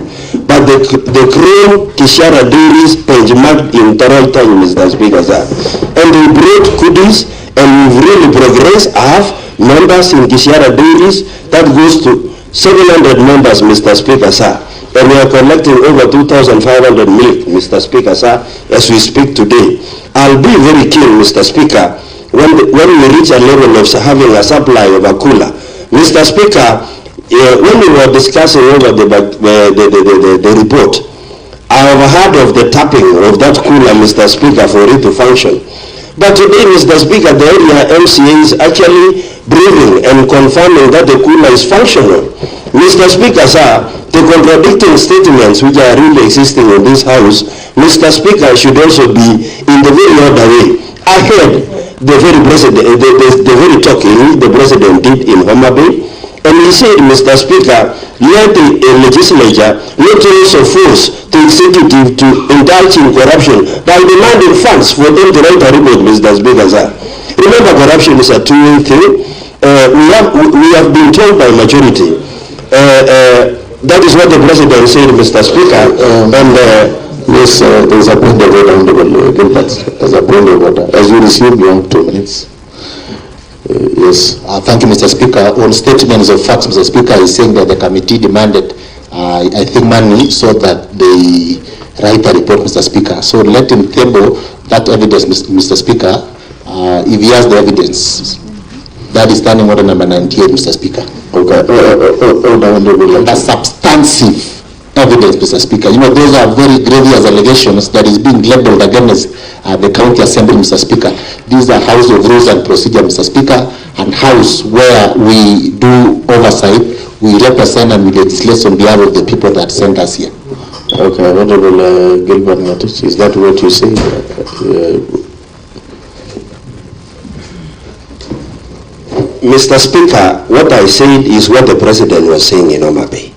But the Chrome Kishara dailies benchmarked in Toral Time, Mr. Speaker, sir. And they brought goodies, and we've really progressed. I have members in Kishara dailies that goes to 700 members, Mr. Speaker, sir. And we are collecting over 2,500 milk, Mr. Speaker, sir, as we speak today. I'll be very keen, Mr. Speaker, when we reach a level of having a supply of a cooler. Mr. Speaker, when we were discussing over the report, I have heard of the tapping of that cooler, Mr. Speaker, for it to function. But today, Mr. Speaker, the area MCA is actually breathing and confirming that the cooler is functional. Mr. Speaker, sir, the contradicting statements which are really existing in this house, Mr. Speaker, should also be in the very other way. I heard the very president, the very talking the president did in Homa Bay, and he said, Mr. Speaker, let the legislature not also force the executive to indulge in corruption by demanding funds for them to write a report, Mr. Speaker, sir. Remember, corruption is a two-way thing. We have been told by majority. That is what the president said, Mr. Speaker. Yes, there is a point of order, Honorable Gilbert. There's a point of order. As you receive, you have 2 minutes. Yes. Thank you, Mr. Speaker. On statements of facts, Mr. Speaker is saying that the committee demanded, I think, money so that they write a report, Mr. Speaker. So let him table that evidence, Mr. Speaker, if he has the evidence. That is standing order number 98, Mr. Speaker. Okay. The substantive evidence, Mr. Speaker. You know, those are very grievous allegations that is being labeled against the county assembly, Mr. Speaker. These are House of Rules and Procedure, Mr. Speaker, and House where we do oversight, we represent and we legislate on behalf of the people that sent us here. Okay, Honorable Gilbert Ngetich, is that what you say? Mr. Speaker, what I said is what the president was saying in Homa Bay.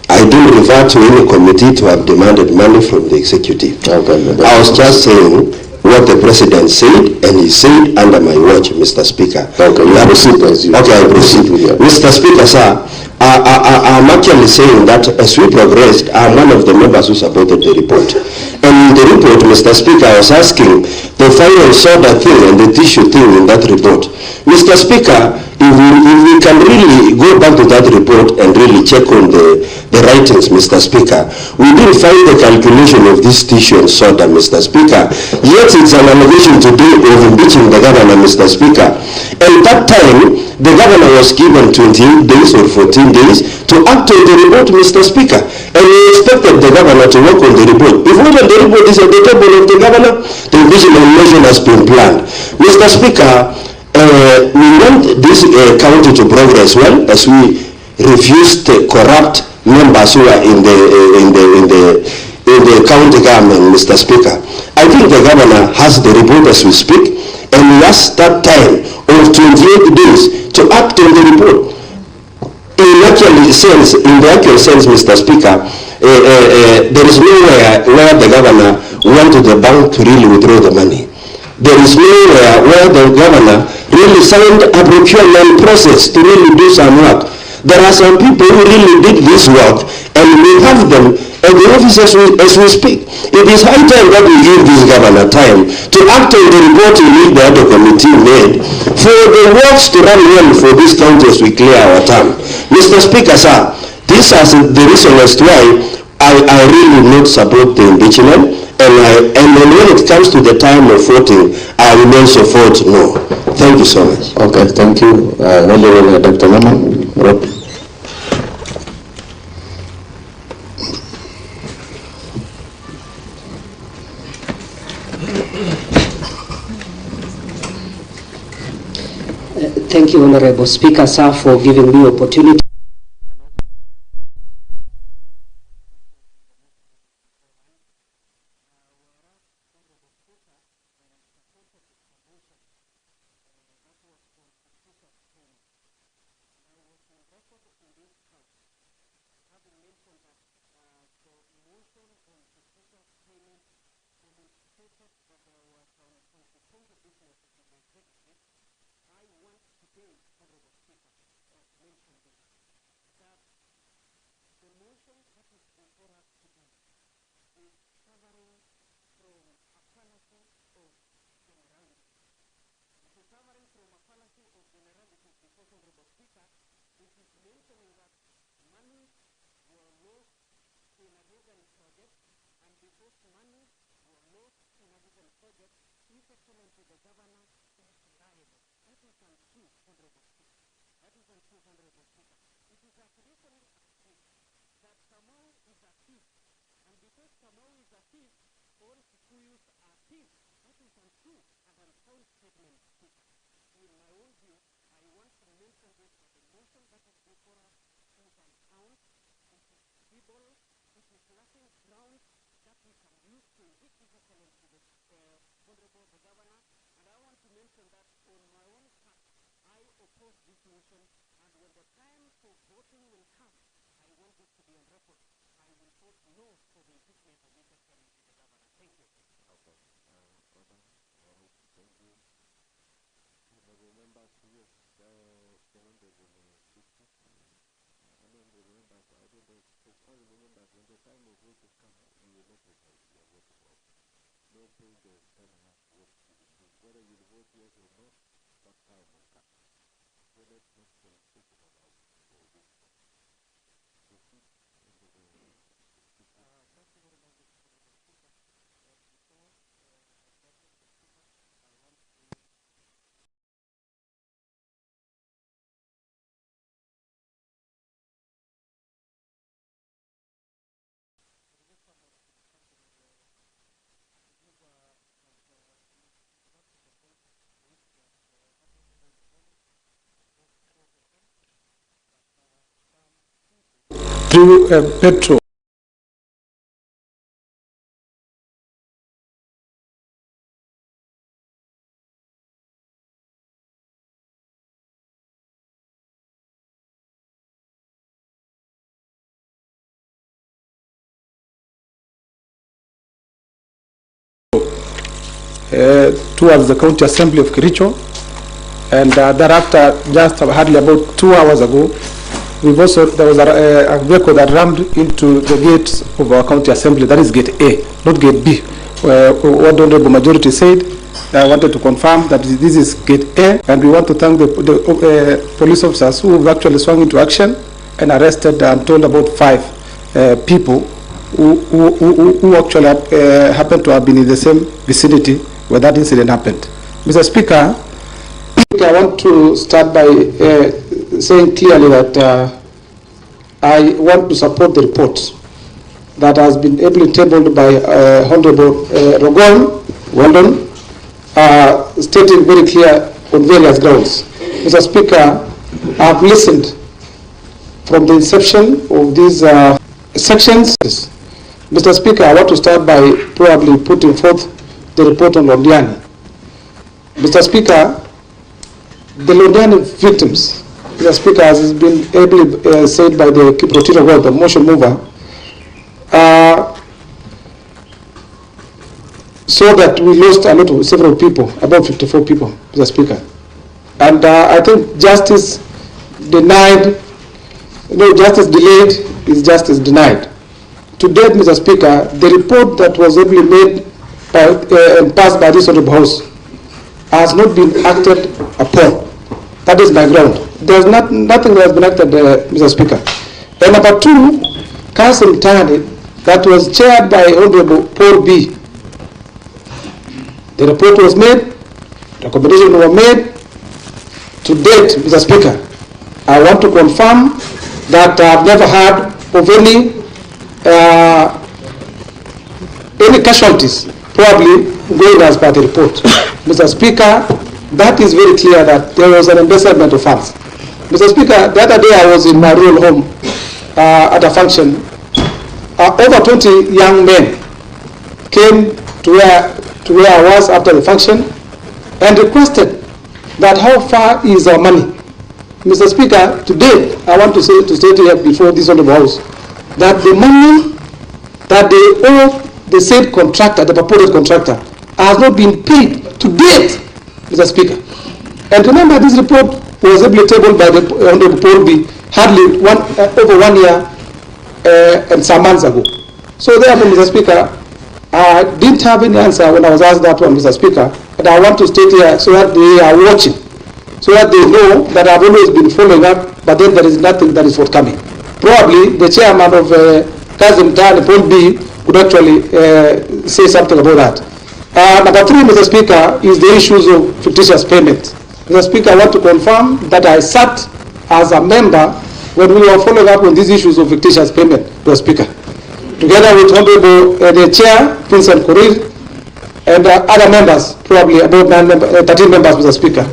I don't refer to any committee to have demanded money from the executive. Okay, I was just saying what the president said, and he said under my watch, Mr. Speaker. Okay, you proceed as you. Okay, I proceed with you. Mr. Speaker, sir, I'm actually saying that as we progressed, I'm one of the members who supported the report. And in the report, Mr. Speaker, I was asking the final soda thing and the tissue thing in that report. Mr. Speaker, if we can really go back to that report and really check on the writings, Mr. Speaker, we didn't find the calculation of this tissue and soda, Mr. Speaker. Yet it's an allegation today of impeaching the governor, Mr. Speaker. And that time, the governor was given 28 days or 14 days to act on the report, Mr. Speaker. And we expected the governor to work on the report. If even the report is at the table of the governor, the impeachment motion has been planned. Mr. Speaker, we want this county to progress well as we refused corrupt members who are in the county government, Mr. Speaker. I think the governor has the report as we speak, and he has that time of 28 days to act on the report. In the actual sense, Mr. Speaker, there is nowhere where the governor wanted the bank to really withdraw the money. There is nowhere where the governor really signed a procurement process to really do some work. There are some people who really did this work, and we have them at the offices as we speak. It is high time that we give this governor time to act on the report which the other committee made for the works to run well for this county as we clear our term. Mr. Speaker, sir, this is the reason as to why I really not support the impeachment, and then when it comes to the time of voting, I will also vote no. Thank you so much. Okay, thank you. Dr. Herman. Thank you, Honorable Speaker, sir, for giving me opportunity. Through petrol. Towards the county assembly of Kericho, and thereafter, just hardly about 2 hours ago, there was a vehicle that rammed into the gates of our county assembly. That is gate A, not gate B. What the honorable majority said, I wanted to confirm that this is gate A, and we want to thank the police officers who have actually swung into action and arrested and told about 5 people who actually happened to have been in the same vicinity where that incident happened. Mr. Speaker, I want to start by saying clearly that I want to support the report that has been ably tabled by Honorable Rondon, stating very clear on various grounds. Mr. Speaker, I have listened from the inception of these sections. Mr. Speaker, I want to start by probably putting forth the report on Londiani. Mr. Speaker, the Londiani victims, Mr. Speaker, as has been ably said by the procedural world, the motion mover, so that we lost a lot of several people, about 54 people, Mr. Speaker. And I think justice denied, justice delayed is justice denied. To date, Mr. Speaker, the report that was ably made by, and passed by this Honorable House has not been acted upon. That is my ground. There's nothing that has been acted, Mr. Speaker. And number two, Kazim Tani, that was chaired by Honorable Paul B. The report was made, recommendations were made. To date, Mr. Speaker, I want to confirm that I've never heard of any casualties probably going as per the report. Mr. Speaker, that is very clear that there was an embezzlement of funds. Mr. Speaker, the other day I was in my rural home at a function. Over 20 young men came to where I was after the function and requested that how far is our money. Mr. Speaker, today I want to state here before this Honorable House that the money that they owe the said contractor, the purported contractor, has not been paid to date, Mr. Speaker. And remember, this report was ably tabled by the Honorable Paul B. hardly over 1 year and some months ago. So therefore, Mr. Speaker, I didn't have any answer when I was asked that one, Mr. Speaker, but I want to state here so that they are watching, so that they know that I've always been following up, but then there is nothing that is forthcoming. Probably the chairman of Kazim Tani, Paul B, could actually say something about that. Number three, Mr. Speaker, is the issues of fictitious payment. Mr. Speaker, I want to confirm that I sat as a member when we were following up on these issues of fictitious payment, Mr. Speaker, together with Honorable the Chair, Prince and Korir, and other members, probably about 13 members, Mr. Speaker.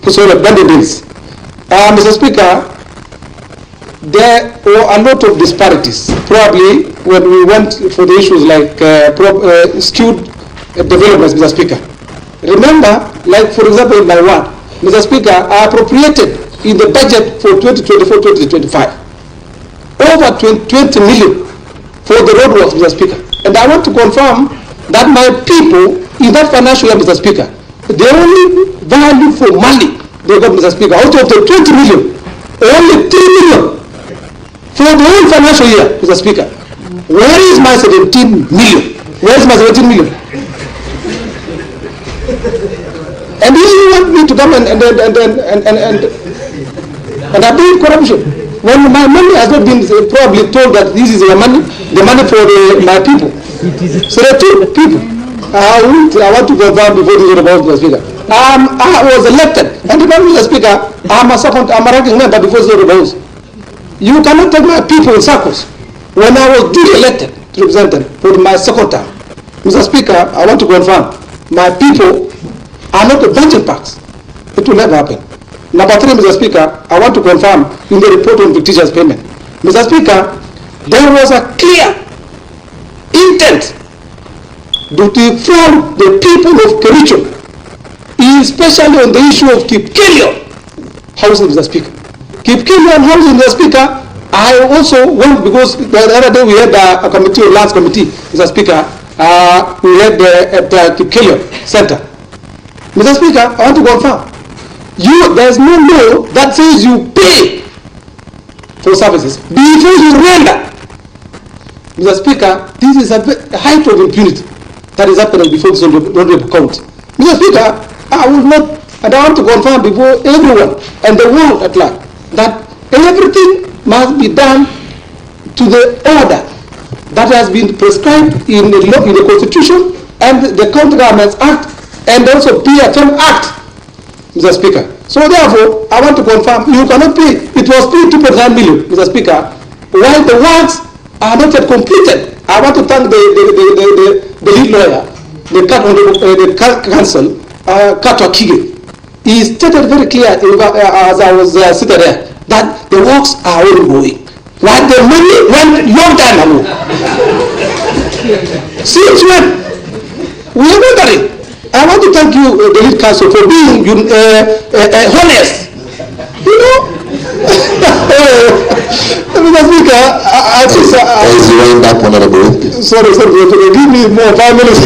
So the bills. Mr. Speaker, there were a lot of disparities. Probably when we went for the issues like skewed developments, Mr. Speaker. Remember, like for example in my ward, Mr. Speaker, I appropriated in the budget for 2024-2025 over 20 million for the roadworks, Mr. Speaker. And I want to confirm that my people in that financial year, Mr. Speaker, the only value for money they got, Mr. Speaker, out of the 20 million, only 3 million for the whole financial year, Mr. Speaker. Where is my 17 million? Where is my 17 million? And you want me to come and abate corruption when my money has not been probably told that this is your money, the money for my people. So there are two people. I want to confirm before this is about, Mr. Speaker. I was elected, and remember, Mr. Speaker, I'm a ranking member before the House. You cannot take my people in circles. When I was duly elected to represent them for my second term, Mr. Speaker, I want to confirm my people are not the budget packs. It will never happen. Number three, Mr. Speaker, I want to confirm in the report on fictitious payment. Mr. Speaker, there was a clear intent to defraud the people of Kericho, especially on the issue of Kericho housing, Mr. Speaker. Kericho housing, Mr. Speaker, I also went because the other day we had a committee, a lands committee, Mr. Speaker, we had at the Kericho Center. Mr. Speaker, I want to confirm, there is no law that says you pay for services before you render. Mr. Speaker, this is a height of impunity that is happening before this honorable county. Mr. Speaker, I will not, and I want to confirm before everyone and the world at large that everything must be done to the order that has been prescribed in the law, in the Constitution and the County Governments Act and also PFM Act, Mr. Speaker. So therefore, I want to confirm you cannot pay. It was paid 2.9 million, Mr. Speaker, while the works are not yet completed. I want to thank the lead lawyer, the counsel, Kato Kige. He stated very clear as I was sitting there that the works are ongoing. While the money went long time ago. Since when? We are wondering. I want to thank you, the lead counsel, for being honest. You know? Mr. Speaker, I think... Sorry, give me more 5 minutes.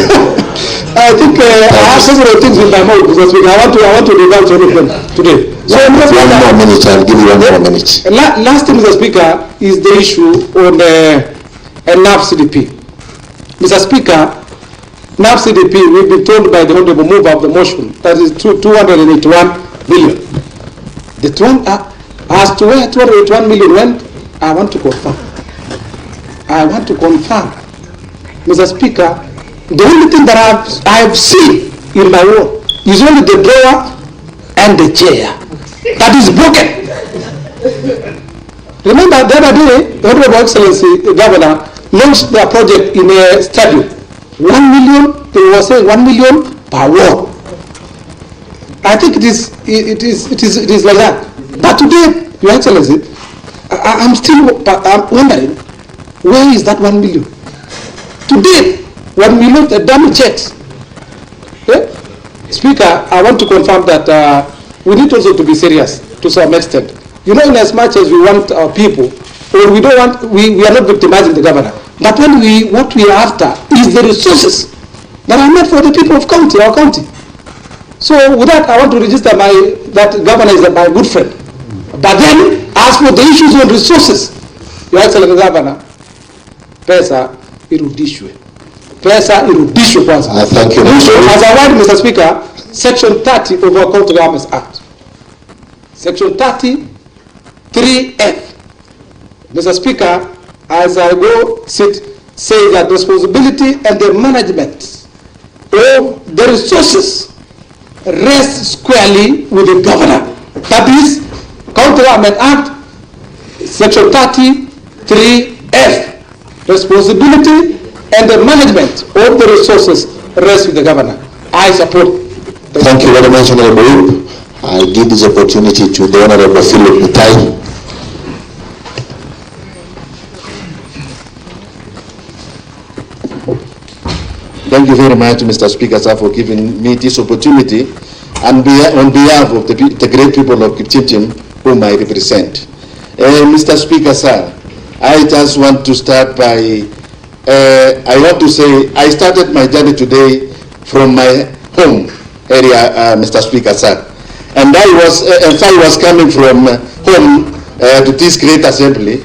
I think I have several things in my mouth, Mr. Speaker. I want to divulge all of them today. So, one more minute, I'll give you one more minute. Last thing, Mr. Speaker, is the issue on NAFDP. Mr. Speaker, NAFDP, we've been told by the Honorable Mover of the motion, that is 281 billion. As to where 281 million went, I want to confirm. Mr. Speaker, the only thing that I have seen in my world is only the drawer and the chair. That is broken. Remember the other day, the Honorable Excellency, the Governor, launched their project in a stadium. 1 million, they were saying 1 million per wall. I think it is like that. But today, Your Excellency, I'm wondering, where is that 1 million? Today, 1 million damage checks. Okay? Speaker, I want to confirm that we need also to be serious to some extent. You know, in as much as we want our people, or we don't want, we are not victimizing the governor. But when what we are after is the resources that are meant for the people of our county. So with that, I want to register that governor is my good friend. But then, as for the issues on resources, Your Excellency Governor, pesa irudishwe. Pesa irudishwe kwanza. Thank you. As I read, Mr. Speaker, Section 30 of our County Governments Act. Section 30, 3F. Mr. Speaker, as I go say that the responsibility and the management of the resources rests squarely with the governor. That is, County Government Act, Section 30, 3F. Responsibility and the management of the resources rests with the governor. I support. Thank you very much, Honorable. I give this opportunity to the Honorable Philip Mutahi. Thank you very much, Mr. Speaker, sir, for giving me this opportunity and on behalf of the great people of Kipchirchir whom I represent. Mr. Speaker, sir, I just want to start by, I want to say I started my journey today from my home area, Mr. Speaker, sir. And I was coming from home to this great assembly.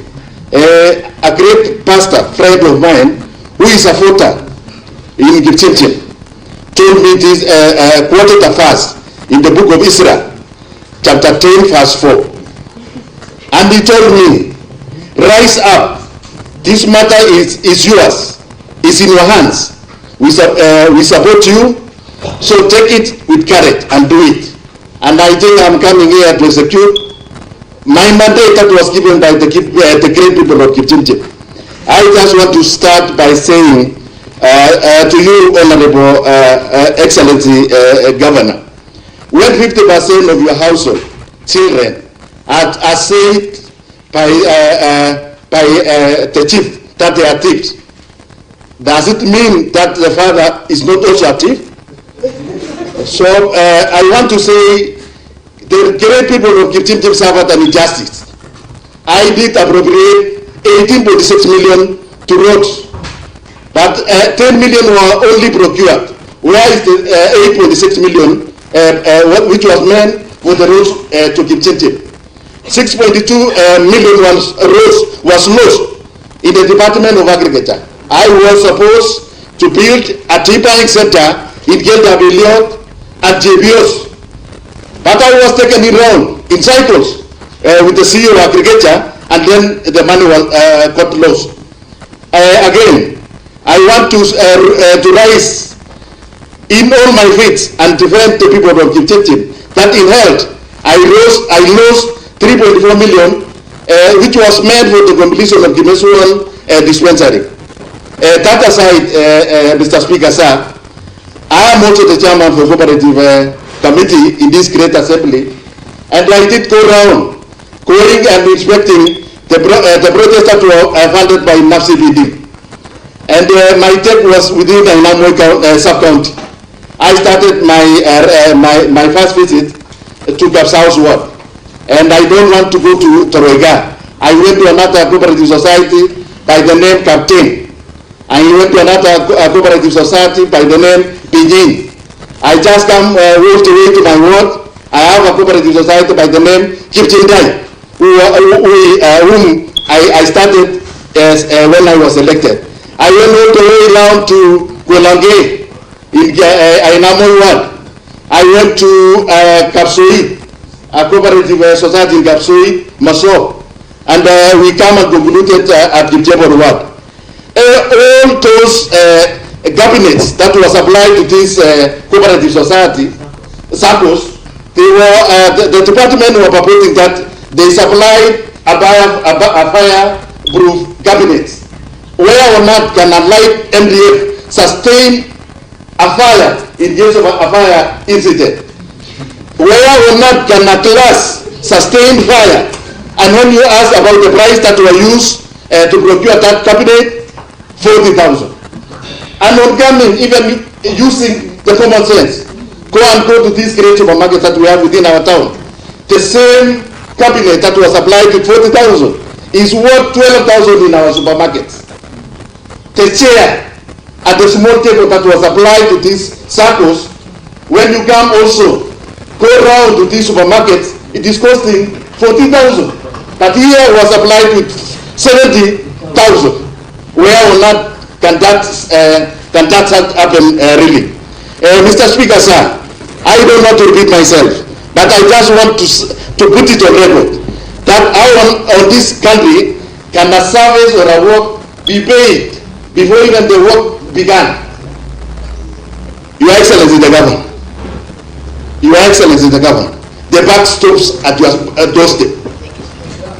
A great pastor, friend of mine, who is a voter in Kipchirchir, told me this, quoted a verse in the book of Israel, chapter 10, verse 4. And he told me, rise up, this matter is yours, it's in your hands. We support you, so take it with courage and do it. And I think I'm coming here to execute my mandate that was given by the great people of Kipchirchir. I just want to start by saying to you, Honorable Excellency Governor, when 50% of your household children are saved by the chief that they are thieves, does it mean that the father is not also a thief? So I want to say the great people of Kipchirchir suffered an injustice. I did appropriate 18.6 million to roads, but 10 million were only procured. Where is the 8.6 million which was meant for the roads to Kipchirchir? 6.2 million roads was lost in the Department of Agriculture. I was supposed to build a tea-buying center in Gelda at JBOs. But I was taken in cycles with the CEO of Agriculture, and then the money was got lost. Again, I want to rise in all my faiths and defend the people of Kipchirchir that in health I lost 3.4 million, which was made for the completion of the menstrual dispensary. That aside, Mr. Speaker, sir, I am also the chairman for cooperative committee in this great assembly, and I did go around going and inspecting the projects that were funded by NAFDP. And my take was within the Inamwe sub-county. I started my first visit to Kapsao's ward. And I don't want to go to Toroiga. I went to another cooperative society by the name Captain. I went to another cooperative society by the name Pidgin. I just come walked away to my ward. I have a cooperative society by the name Kipchindai, whom I started as, when I was elected. I went all the way down to Gwelange in Ainamo ward. I went to Kapsoi, a cooperative society in Kapsoi, Maso, and we come and concluded at the Jebor ward. All those cabinets that was applied to this cooperative society, SACCOs, they were, the department were purporting that they supplied a fire-proof cabinets. Where or not can a light MDF sustain a fire in case of a fire incident? Where or not can a class sustain fire? And when you ask about the price that were used to procure that cabinet, 40,000. And on coming, even using the common sense, go and go to these great supermarkets that we have within our town. The same cabinet that was applied with 40,000 is worth 12,000 in our supermarkets. The chair at the small table that was applied to these circles, when you come also go around to these supermarkets, it is costing 40,000. But here was applied with 70,000. Where or not can that happen really? Mr. Speaker, sir, I don't want to repeat myself, but I just want to put it on record that on this country can a service or a work be paid before even the work began. Your Excellency the Governor, Your Excellency the Governor, the buck stops at your doorstep.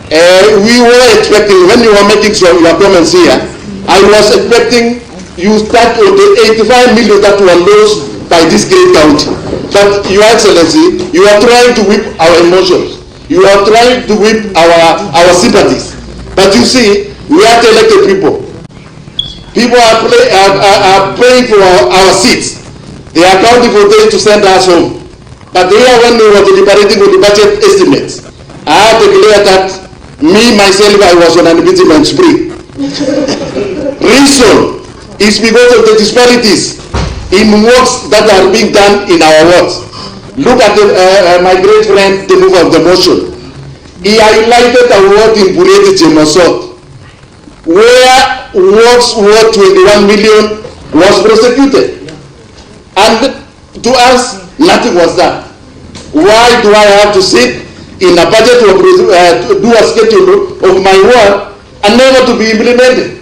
We were expecting, when you were making your comments here, I was expecting you start on the 85 million that were lost by this great county. But Your Excellency, you are trying to whip our emotions. You are trying to whip our sympathies. But you see, we are elected people. People are praying for our seats. They are counting for them to send us home. But here, when we were deliberating on the budget estimates, I have declared that me, myself, I was on an impeachment spree. Reason is because of the disparities in works that are being done in our wards. Look at my great friend, the mover of the motion. He highlighted a ward in Bureti Chemosot, where works worth 21 million was prosecuted. And to us, nothing was done. Why do I have to sit in a budget to do a schedule of my work and never to be implemented?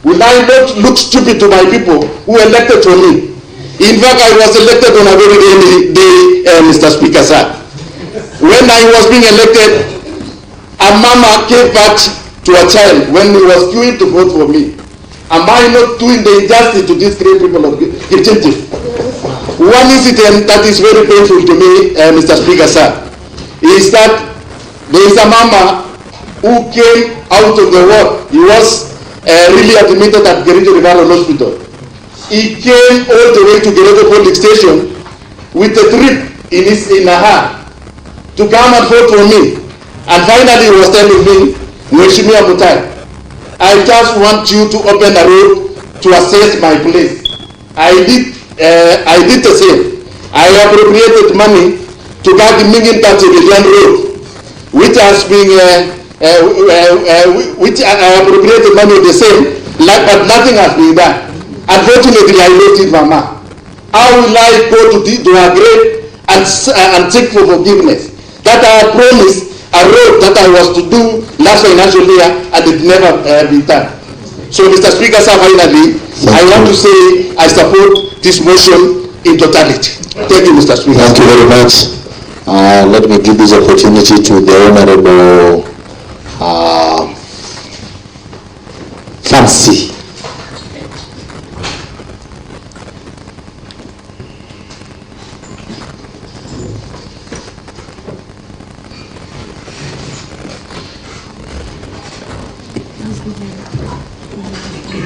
Will I not look stupid to my people who elected for me? In fact, I was elected on a very rainy day, Mr. Speaker, sir. When I was being elected, a mama gave birth to a child when he was queuing to vote for me. Am I not doing the injustice to these great people of Kericho? One incident that is very painful to me, Mr. Speaker, sir, is that there is a mama who came out of the war. He was really admitted at Kericho Referral Hospital. He came all the way to Kericho Police Station with a drip in her hand to come and vote for me. And finally he was telling me, Mutahi, I just want you to open a road to assess my place. I did the same. I appropriated money to get the Mingin Tachibilian road, which has been, which I appropriated money the same, but nothing has been done. Unfortunately, I lost it, Mama. How will I go to her grave and seek for forgiveness? That I had promised a road that I was to do last financial year and it never been done. So, Mr. Speaker, sir, finally, I want to say I support this motion in totality. Thank you, Mr. Speaker. Thank you very much. Let me give this opportunity to the Honorable Fancy.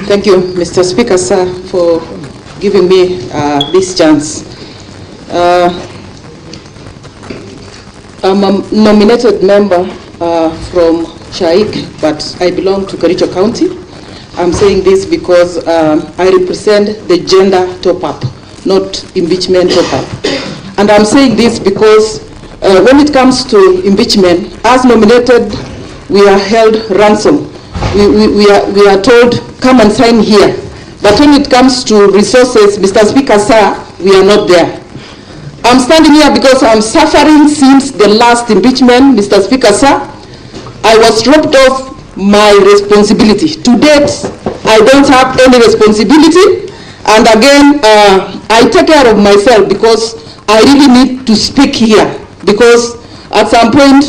Thank you, Mr. Speaker, sir, for giving me this chance. I'm a nominated member from Shaik, but I belong to Kericho County. I'm saying this because I represent the gender top-up, not impeachment top-up. And I'm saying this because when it comes to impeachment, as nominated, we are held ransom. We are told, come and sign here. But when it comes to resources, Mr. Speaker, sir, we are not there. I'm standing here because I'm suffering since the last impeachment, Mr. Speaker, sir. I was robbed of my responsibility. To date, I don't have any responsibility. And again, I take care of myself because I really need to speak here. Because at some point,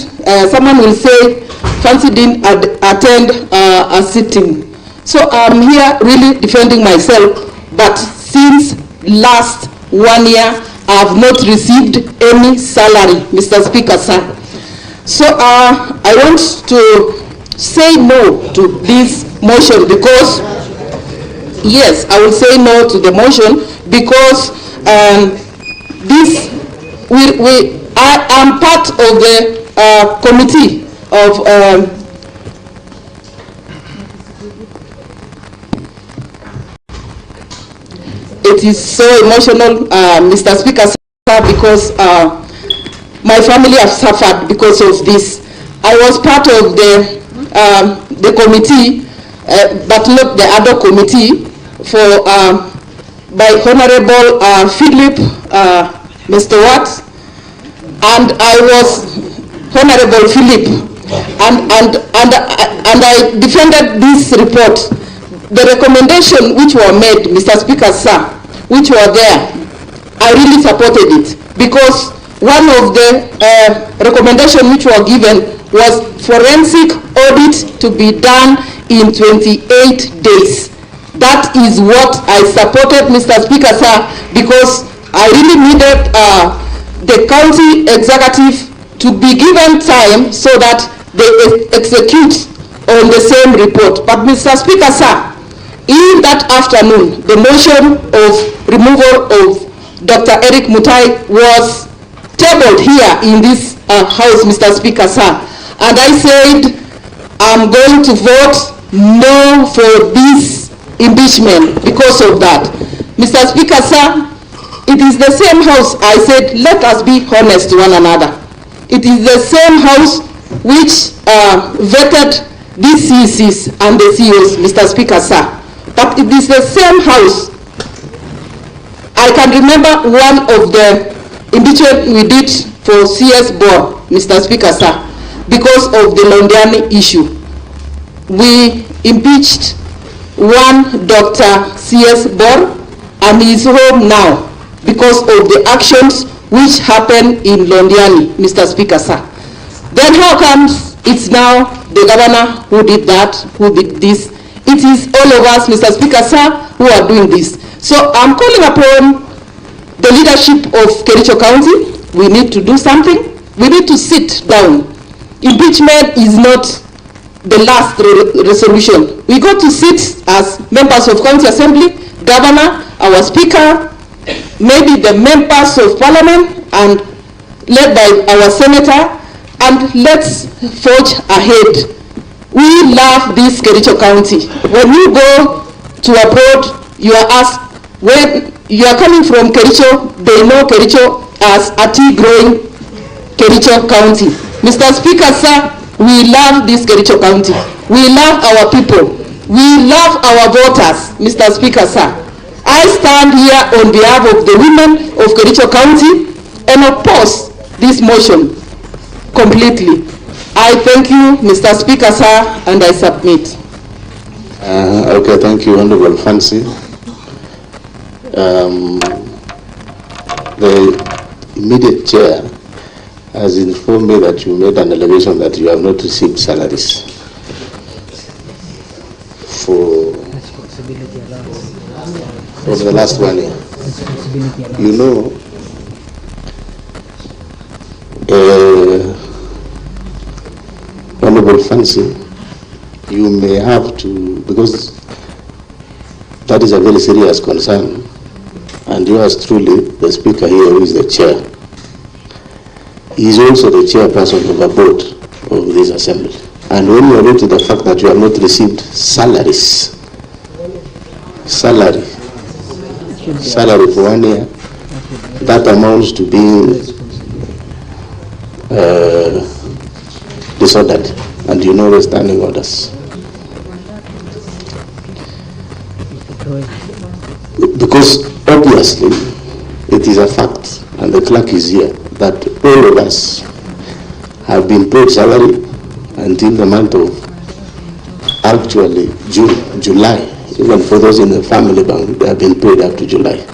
someone will say, Fancy didn't attend a sitting. So I'm here really defending myself. But since last 1 year, I have not received any salary, Mr. Speaker, sir. So I want to say no to this motion because, yes, I will say no to the motion because I am part of the committee of it is so emotional, Mr. Speaker, because my family have suffered because of this. I was part of the committee, but not the other committee, for by Honorable Philip Mr. Watts, and I was Honorable Philip, and I defended this report. The recommendation which were made, Mr. Speaker, sir, which were there, I really supported it because one of the recommendations which were given was forensic audit to be done in 28 days. That is what I supported, Mr. Speaker, sir, because I really needed the county executive to be given time so that they execute on the same report. But Mr. Speaker, sir, in that afternoon, the motion of removal of Dr. Erick Mutahi was tabled here in this house, Mr. Speaker, sir. And I said, I'm going to vote no for this impeachment because of that. Mr. Speaker, sir, it is the same house. I said, let us be honest to one another. It is the same house which vetted these CECs and the CEOs, Mr. Speaker, sir. But it is the same house. I can remember one of the impeachment we did for CS board, Mr. Speaker, sir, because of the Londiani issue. We impeached one Dr. CS board and he is home now because of the actions which happened in Londiani, Mr. Speaker, sir. Then how comes it's now the governor who did that, who did this? It is all of us, Mr. Speaker, sir, who are doing this. So I'm calling upon the leadership of Kericho County. We need to do something. We need to sit down. Impeachment is not the last resolution. We got to sit as members of County Assembly, Governor, our Speaker, maybe the members of Parliament, and led by our Senator, and let's forge ahead. We love this Kericho County. When you go to abroad, you are asked, when you are coming from Kericho, they know Kericho as a tea-growing Kericho County. Mr. Speaker, sir, we love this Kericho County. We love our people. We love our voters, Mr. Speaker, sir. I stand here on behalf of the women of Kericho County and oppose this motion completely. I thank you, Mr. Speaker, sir, and I submit. Okay, thank you, Honorable Fancy. The immediate chair has informed me that you made an allegation that you have not received salaries for the last 1 year. You know, Honorable Fancy, you may have to, because That is a very serious concern. And yours truly, the speaker here, who is the chair, he is also the chairperson of a board of this assembly. And when you allude to the fact that you have not received salary for 1 year, that amounts to being disordered, and you know the standing orders. Because obviously it is a fact, and the clerk is here, that all of us have been paid salary until the month of actually July. Even for those in the family bank, they have been paid up to July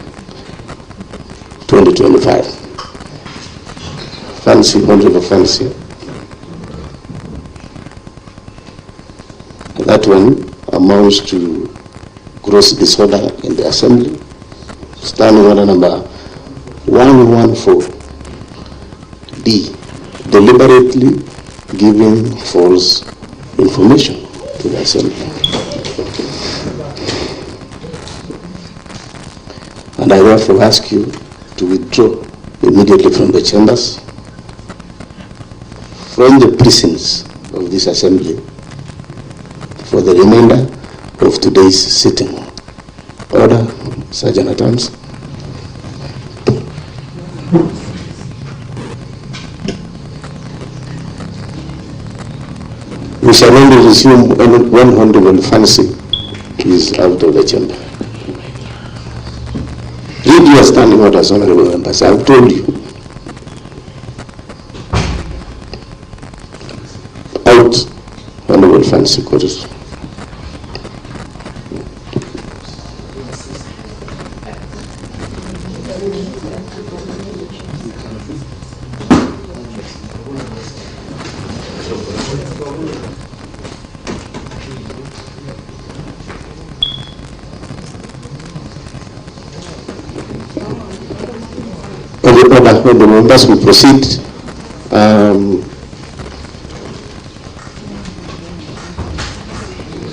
2025. Fancy, honorable fancy. That one amounts to gross disorder in the assembly. Standing order number 114D, deliberately giving false information to the assembly. And I therefore ask you to withdraw immediately from the chambers, from the precincts of this assembly, for the remainder of today's sitting. Order, Sergeant at Arms. We shall only resume when Honorable Fancy is out of the chamber. Read your standing orders, honorable members. I've told you. Out, Honorable Fancy Quarters. When the members will proceed,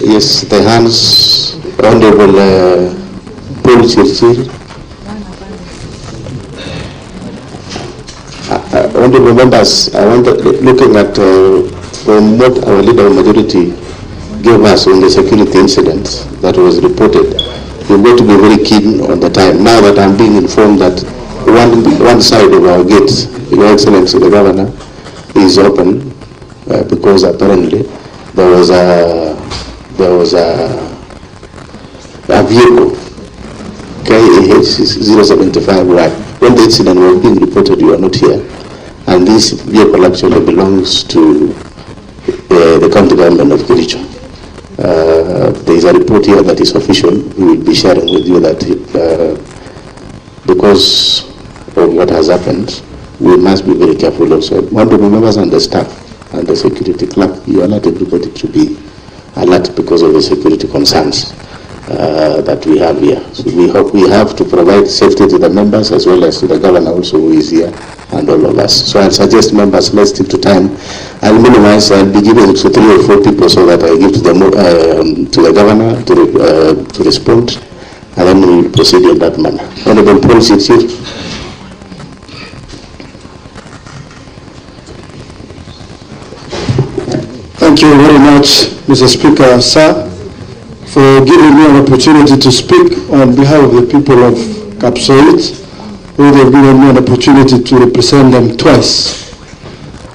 yes, the hands, Honorable Paul Chirchir. Honorable members, I want looking at from what our leader of majority gave us on the security incident that was reported. We've got to be very keen on the time. Now that I'm being informed that one side of our gate, Your Excellency the Governor, is open because apparently there was a vehicle, KAH 075, right? When the incident was being reported, you are not here, and this vehicle actually belongs to the county government of Kericho. There is a report here that is official. We will be sharing with you that because of what has happened, we must be very careful also. Honorable members and the staff and the security clerk, you alert everybody to be alert because of the security concerns that we have here. So we have to provide safety to the members as well as to the governor also who is here and all of us. So I suggest members, let's stick to time. I'll minimize, I'll be giving it to 3 or 4 people so that I give to the governor to respond, and then we will proceed in that manner. Honorable Paul Chirchir. Thank you very much, Mr. Speaker, sir, for giving me an opportunity to speak on behalf of the people of Kapsoit, who they've given me an opportunity to represent them twice.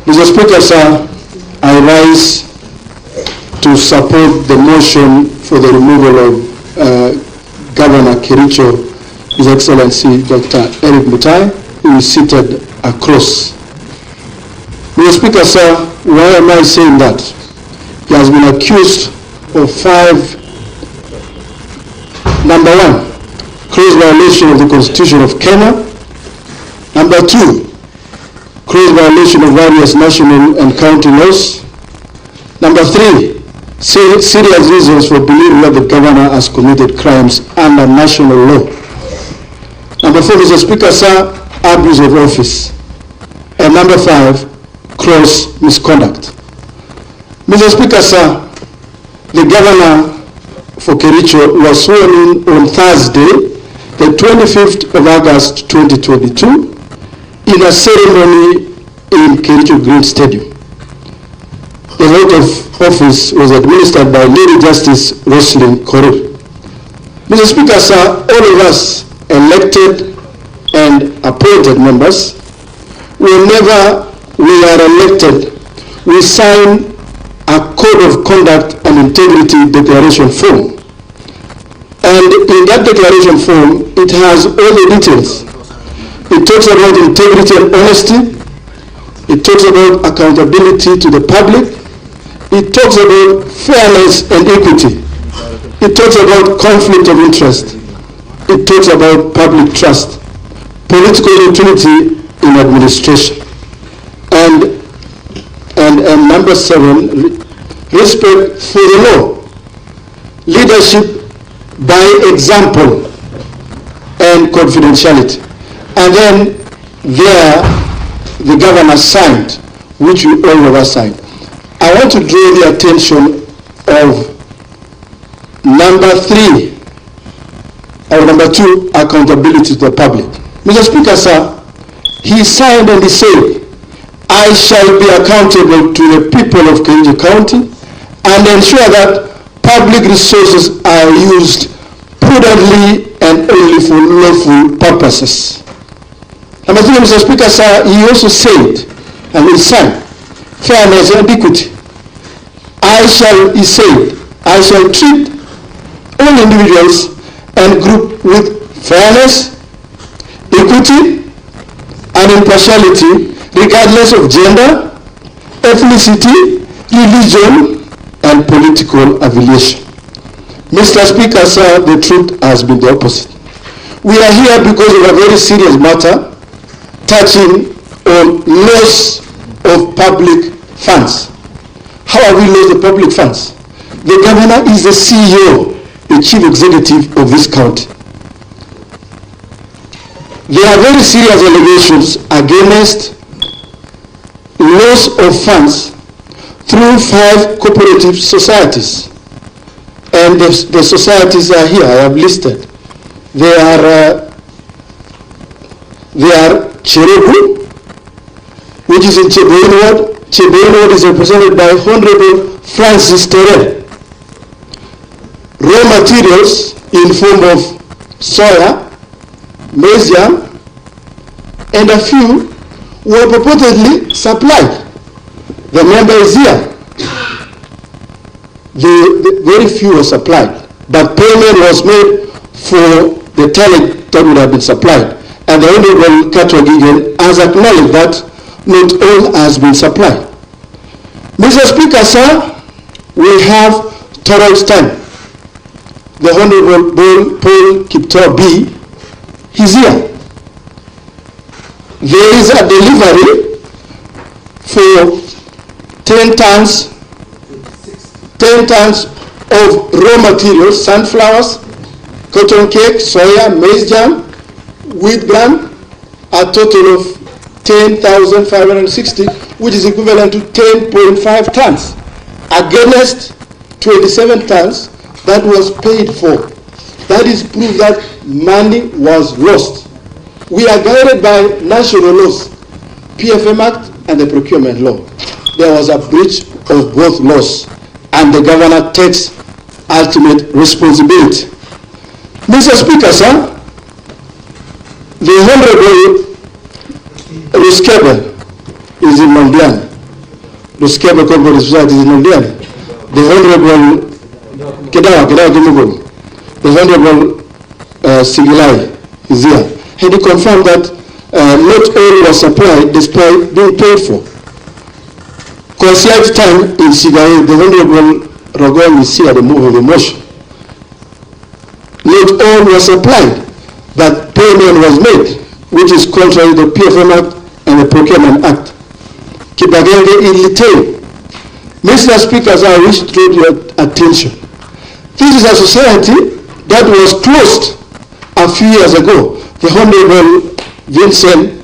Mr. Speaker, sir, I rise to support the motion for the removal of Governor Kericho, His Excellency Dr. Erick Mutahi, who is seated across. Mr. Speaker, sir, why am I saying that? He has been accused of 5. Number 1, gross violation of the Constitution of Kenya. Number 2, gross violation of various national and county laws. Number 3, serious reasons for believing that the governor has committed crimes under national law. Number 4, Mr. Speaker, sir, abuse of office. And number 5, gross misconduct. Mr. Speaker, sir, the governor for Kericho was sworn in on Thursday, the 25th of August 2022, in a ceremony in Kericho Green Stadium. The oath of office was administered by Lady Justice Roslyn Korir. Mr. Speaker, sir, all of us elected and appointed members, whenever we are elected, we sign a Code of Conduct and Integrity Declaration form. And in that declaration form, it has all the details. It talks about integrity and honesty. It talks about accountability to the public. It talks about fairness and equity. It talks about conflict of interest. It talks about public trust, political utility in administration. And number 7, respect for the law, leadership by example, and confidentiality. And then there, the governor signed, which we all of us signed. I want to draw the attention of number 3, or number 2, accountability to the public. Mr. Speaker, sir, he signed and he said, I shall be accountable to the people of Kericho County and ensure that public resources are used prudently and only for lawful purposes. Number 3, Mr. Speaker, sir, he also said, and he signed, fairness and equity. He said, I shall treat all individuals and groups with fairness, equity, and impartiality, regardless of gender, ethnicity, religion, and political affiliation. Mr. Speaker, sir, the truth has been the opposite. We are here because of a very serious matter touching on loss of public funds. How have we lost the public funds? The governor is the CEO, the chief executive of this county. There are very serious allegations against loss of funds through 5 cooperative societies. And the societies are here, I have listed. They are Cheregu, which is in Chebei Ward. Chebei Ward is represented by Honorable Francis Terrell. Raw materials in form of soya, maize jam, and a few were purportedly supplied. The member is here. The very few were supplied, but payment was made for the talent that would have been supplied. And the Honorable Katwagigen has acknowledged that not all has been supplied. Mr. Speaker, sir, we have thorough stand. The Honorable Paul Kiptor B, he's here. There is a delivery for 10 tons of raw materials, sunflowers, cotton cake, soya, maize jam, wheat bran, a total of 10,560, which is equivalent to 10.5 tons, against 27 tons that was paid for. That is proof that money was lost. We are guided by national laws, PFM Act and the procurement law. There was a breach of both laws, and the governor takes ultimate responsibility. Mr. Speaker, sir, the Honorable Ruskebe is in Mondiani. Ruskebe Corporate Society is in Mondiani. The Honorable the Honorable Sigilai is here. And he confirmed that not all was supplied despite being paid for. Concierge time in Sigai, the Honorable Rogon is here, the move of the motion. Not all was supplied, but payment was made, which is contrary to the PFM Act and the Procurement Act. Kibagenge in Little. Mr. Speaker, I wish to draw your attention. This is a society that was closed a few years ago. The Honorable Vincent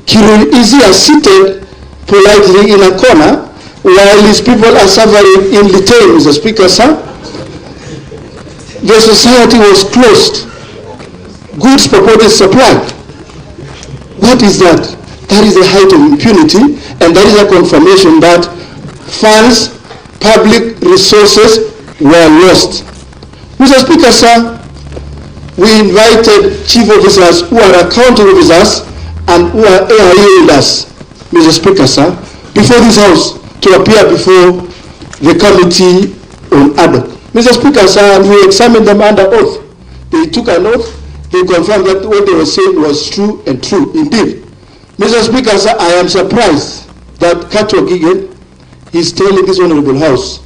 Kirui is here seated politely in a corner while his people are suffering in Little, Mr. Speaker, sir. the society was closed. Goods purported supply. What is that? That is the height of impunity, and that is a confirmation that funds, public resources were lost. Mr. Speaker, sir, we invited chief officers who are accounting officers and who are AIA holders, Mr. Speaker, sir, before this House to appear before the Committee on Ad hoc. Mr. Speaker, sir, we examined them under oath. They took an oath. They confirmed that what they were saying was true and true indeed. Mr. Speaker, sir, I am surprised that Katwa Gigen is telling this Honorable House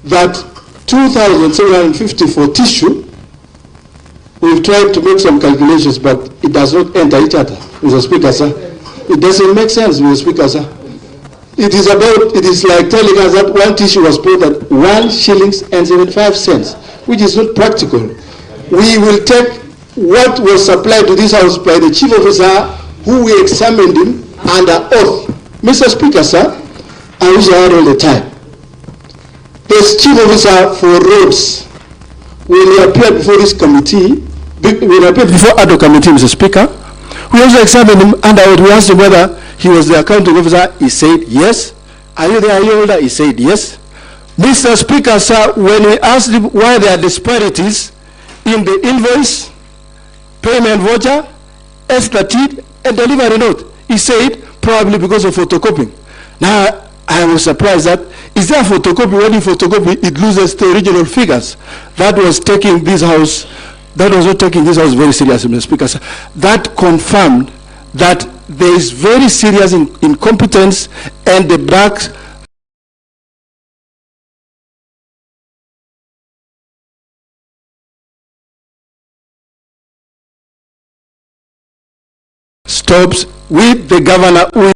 that 2,750 for tissue. We've tried to make some calculations, but it does not enter each other, Mr. Speaker, sir. It doesn't make sense, Mr. Speaker, sir. It is like telling us that one tissue was bought at 1 shillings and 75 cents, which is not practical. We will take what was supplied to this House by the chief officer who we examined him under oath. Mr. Speaker, sir, I wish I had all the time. The chief officer for roads will appear before this committee, will appear before Ad hoc committee, Mr. Speaker. We also examined him under oath. We asked him whether he was the accounting officer. He said yes. Are you the IA holder? He said yes. Mr. Speaker, sir, when we asked him why there are disparities in the invoice, payment voucher, S13, and delivery note, he said probably because of photocopying. Now, I was surprised that is there a photocopy? When you photocopy, it loses the original figures. That was taking this House, that was not taking this House very seriously, Mr. Speaker. Sir. That confirmed that there is very serious incompetence and the back stops with the governor who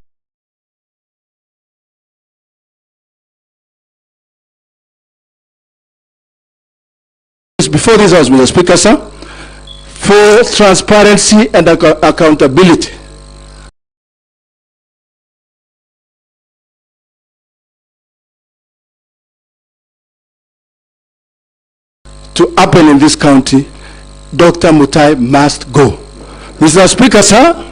is before this House, Mr. Speaker, sir, for transparency and accountability. To happen in this county, Dr. Mutahi must go. Mr. Speaker, sir,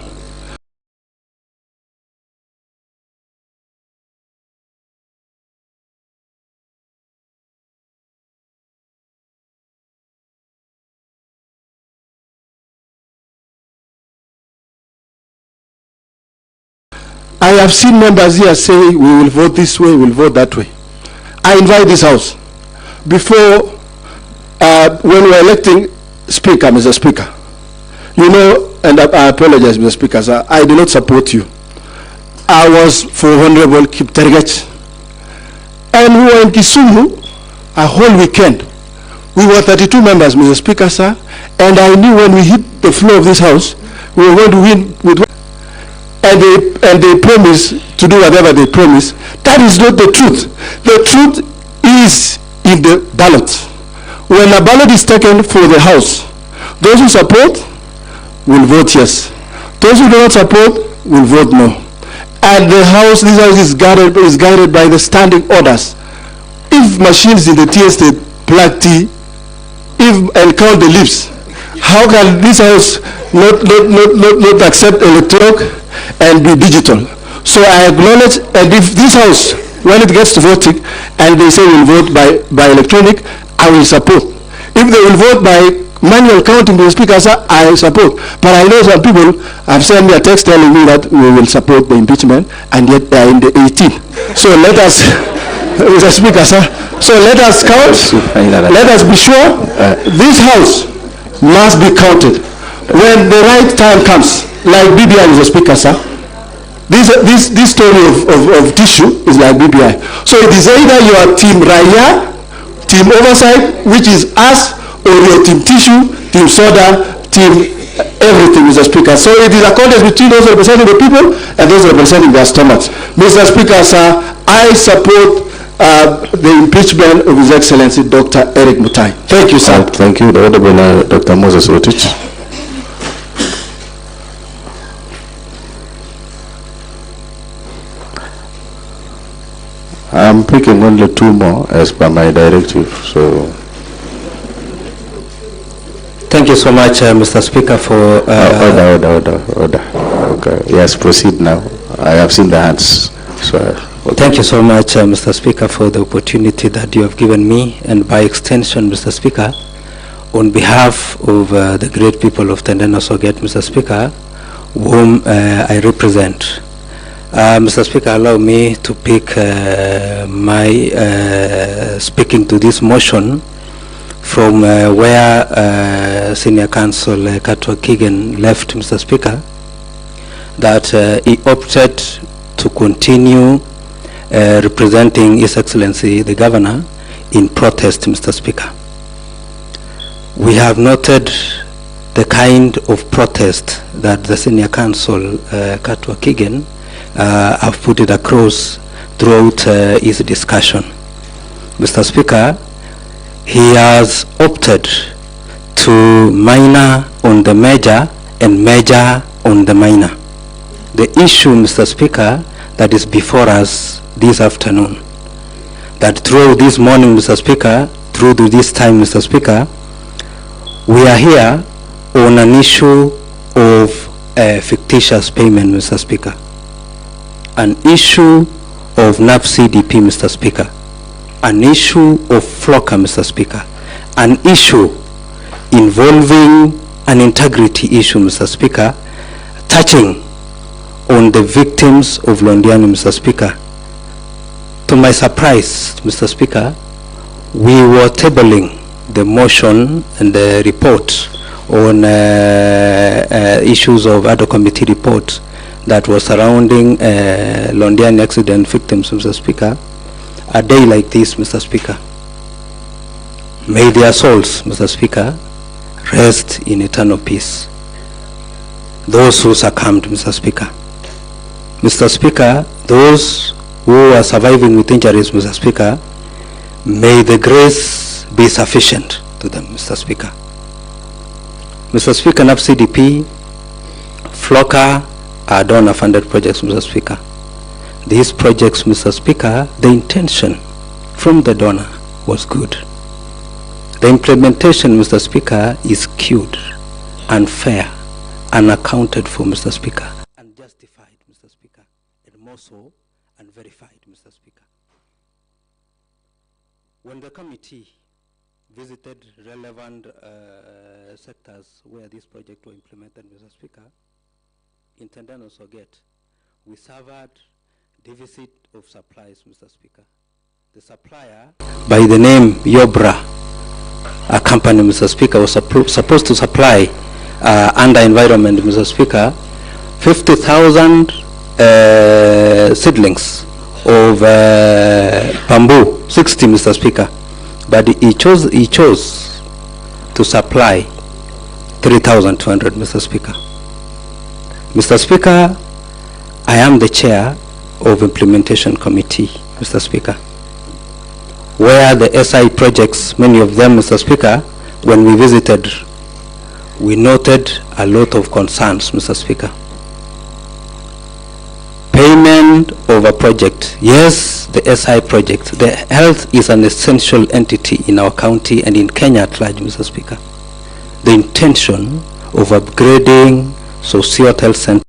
I have seen members here say we will vote this way, we will vote that way. I invite this House before when we are electing Speaker, Mr. Speaker. You know, and I apologize, Mr. Speaker, sir, I do not support you. I was for Honorable Kiptergech. And we were in Kisumu a whole weekend. We were 32 members, Mr. Speaker, sir, and I knew when we hit the floor of this House, we were going to win with and they promise to do whatever they promise. That is not the truth. The truth is in the ballot. When a ballot is taken for the House, those who support will vote yes. Those who do not support will vote no. And the House, this House is guided by the standing orders. If machines in the tea estate plug tea, and count the leaves, how can this House not accept electronic and be digital? So I acknowledge, and if this House, when it gets to voting, and they say we'll vote by electronic, I will support. If they will vote by manual counting, the Speaker, sir, I support. But I know some people have sent me a text telling me that we will support the impeachment, and yet they are in the 18th. So let us, Mr. Speaker, sir, so let us count, let us be sure this House must be counted. When the right time comes, like BBI, Mr. Speaker, sir, this story of tissue is like BBI. So it is either you are Team Raila, Team Oversight, which is us, or your Team Tissue, Team Soda, Team everything, Mr. Speaker. So it is a contest between those representing the people and those representing their stomachs. Mr. Speaker, sir, I support the impeachment of His Excellency Dr. Erick Mutahi. Thank you, sir. Thank you, the Honorable Dr. Moses Rotich. I'm picking only 2 more as per my directive, so Thank you so much, Mr. Speaker, for... Order. Okay. Yes, proceed now. I have seen the hands. So, okay. Thank you so much, Mr. Speaker, for the opportunity that you have given me, and by extension, Mr. Speaker, on behalf of the great people of Tendena Soget, Mr. Speaker, whom I represent. Mr. Speaker, allow me to pick my speaking to this motion from where Senior Counsel Katwa Kigen left, Mr. Speaker, that he opted to continue representing His Excellency the Governor in protest, Mr. Speaker. We have noted the kind of protest that the Senior Counsel Katwa Kigen have put it across throughout his discussion. Mr. Speaker, he has opted to minor on the major and major on the minor. The issue, Mr. Speaker, that is before us this afternoon, that through this morning, Mr. Speaker, through to this time, Mr. Speaker, we are here on an issue of fictitious payment, Mr. Speaker, an issue of NAFDP, Mr. Speaker, an issue of Flocker, Mr. Speaker, an issue involving an integrity issue, Mr. Speaker, touching on the victims of Londiani, Mr. Speaker. To my surprise, Mr. Speaker, we were tabling the motion and the report on issues of ad hoc committee report that was surrounding Londiani accident victims, Mr. Speaker, a day like this, Mr. Speaker. May their souls, Mr. Speaker, rest in eternal peace. Those who succumbed, Mr. Speaker. Mr. Speaker, those who are surviving with injuries, Mr. Speaker, may the grace be sufficient to them, Mr. Speaker. Mr. Speaker, NAFDP, Flocker are donor-funded projects, Mr. Speaker. These projects, Mr. Speaker, the intention from the donor was good. The implementation, Mr. Speaker, is skewed, unfair, unaccounted for, Mr. Speaker, unjustified, Mr. Speaker, and more so, unverified, Mr. Speaker. When the committee visited relevant sectors where this project was implemented, Mr. Speaker, in Tendana Soget, we suffered deficit of supplies, Mr. Speaker. The supplier, by the name Yobra, a company, Mr. Speaker, was supposed to supply under environment, Mr. Speaker, 50,000 seedlings of bamboo, 60, Mr. Speaker. But he chose to supply 3,200, Mr. Speaker. Mr. Speaker, I am the chair of Implementation Committee, Mr. Speaker, where the SI projects, many of them, Mr. Speaker, when we visited, we noted a lot of concerns, Mr. Speaker. Payment of a project, yes, the SI project. The health is an essential entity in our county and in Kenya at large, Mr. Speaker. The intention of upgrading Socio Health Center,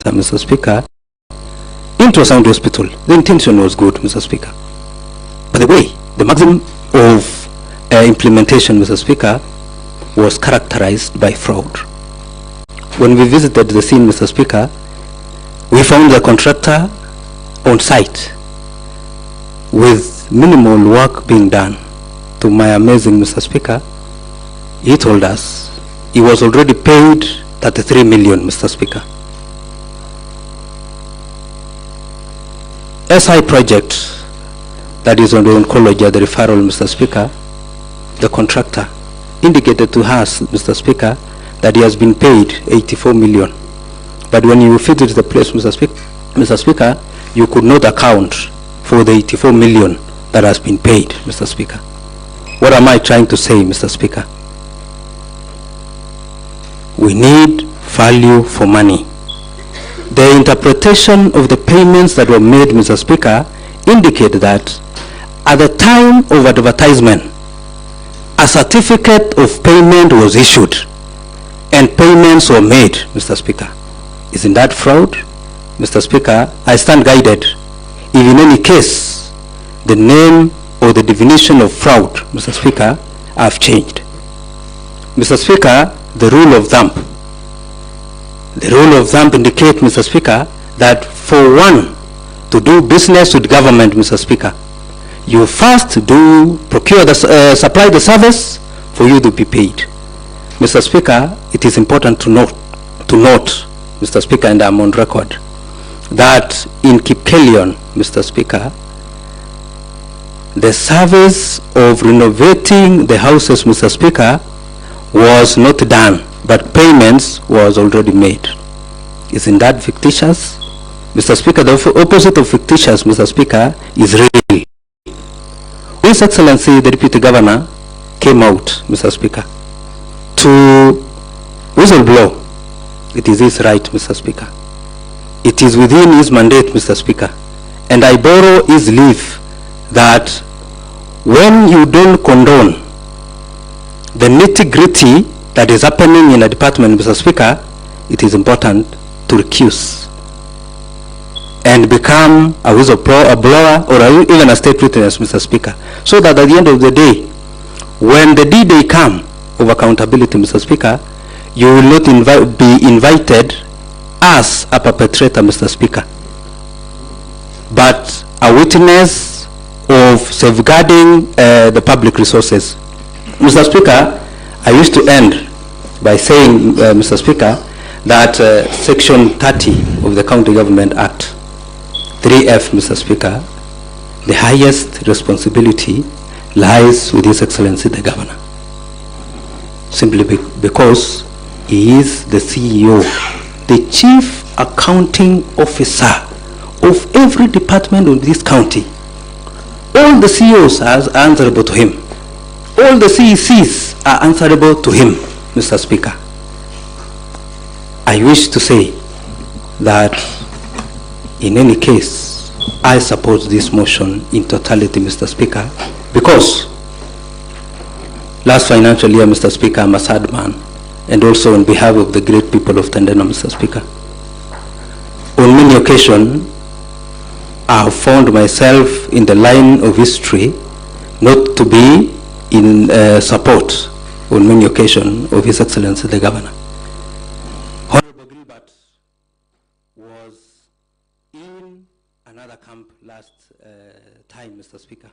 Mr. Speaker, into a sound hospital, the intention was good, Mr. Speaker. But the way, the maximum of implementation, Mr. Speaker, was characterized by fraud. When we visited the scene, Mr. Speaker, we found the contractor on site with minimal work being done. To my amazing, Mr. Speaker, he told us he was already paid 33 million, Mr. Speaker. SI project that is on the oncology, the referral, Mr. Speaker, the contractor indicated to us, Mr. Speaker, that he has been paid 84 million. But when you visited the place, Mr. Speaker, you could not account for the 84 million that has been paid, Mr. Speaker. What am I trying to say, Mr. Speaker? We need value for money. The interpretation of the payments that were made, Mr. Speaker, indicate that at the time of advertisement, a certificate of payment was issued and payments were made, Mr. Speaker. Isn't that fraud? Mr. Speaker, I stand guided. If in any case, the name or the definition of fraud, Mr. Speaker, have changed. Mr. Speaker, the rule of thumb indicates, Mr. Speaker, that for one to do business with government, Mr. Speaker, you first supply the service for you to be paid. Mr. Speaker, it is important to note, Mr. Speaker, and I'm on record, that in Kipkelion, Mr. Speaker, the service of renovating the houses, Mr. Speaker, was not done, but payments was already made. Isn't that fictitious? Mr. Speaker, the opposite of fictitious, Mr. Speaker, is real. His Excellency, the Deputy Governor, came out, Mr. Speaker, to whistleblow. It is his right, Mr. Speaker. It is within his mandate, Mr. Speaker. And I borrow his leave that when you don't condone the nitty-gritty that is happening in a department, Mr. Speaker, it is important to recuse and become a whistleblower or even a state witness, Mr. Speaker, so that at the end of the day, when the D-Day come of accountability, Mr. Speaker, you will not be invited as a perpetrator, Mr. Speaker, but a witness of safeguarding the public resources. Mr. Speaker, I used to end by saying, Mr. Speaker, that Section 30 of the County Government Act, 3F, Mr. Speaker, the highest responsibility lies with His Excellency the Governor, simply because he is the CEO, the Chief Accounting Officer of every department of this county. All the CEOs are answerable to him. All the CECs are answerable to him, Mr. Speaker. I wish to say that in any case, I support this motion in totality, Mr. Speaker, because last financial year, Mr. Speaker, I'm a sad man, and also on behalf of the great people of Tandana, Mr. Speaker. On many occasions, I have found myself in the line of history not to be in support on many occasions of His Excellency the Governor. Honorable Gilbert was in another camp last time, Mr. Speaker.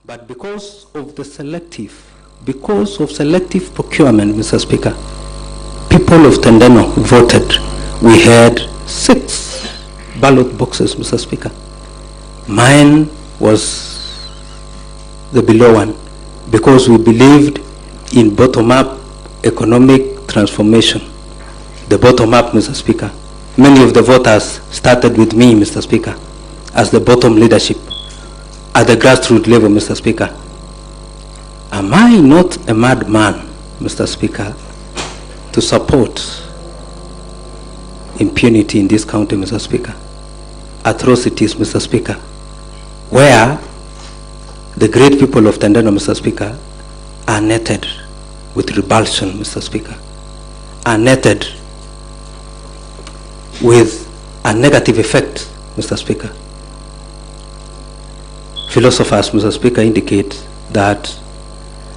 But because of selective procurement, Mr. Speaker, people of Tandeno voted. We had 6 ballot boxes, Mr. Speaker. Mine was the below one because we believed in bottom-up economic transformation. The bottom-up, Mr. Speaker. Many of the voters started with me, Mr. Speaker, as the bottom leadership at the grassroots level, Mr. Speaker. Am I not a madman, Mr. Speaker, to support impunity in this county, Mr. Speaker? Atrocities, Mr. Speaker, where the great people of Tandana, Mr. Speaker, are netted with revulsion, Mr. Speaker, are netted with a negative effect, Mr. Speaker. Philosophers, Mr. Speaker, indicate that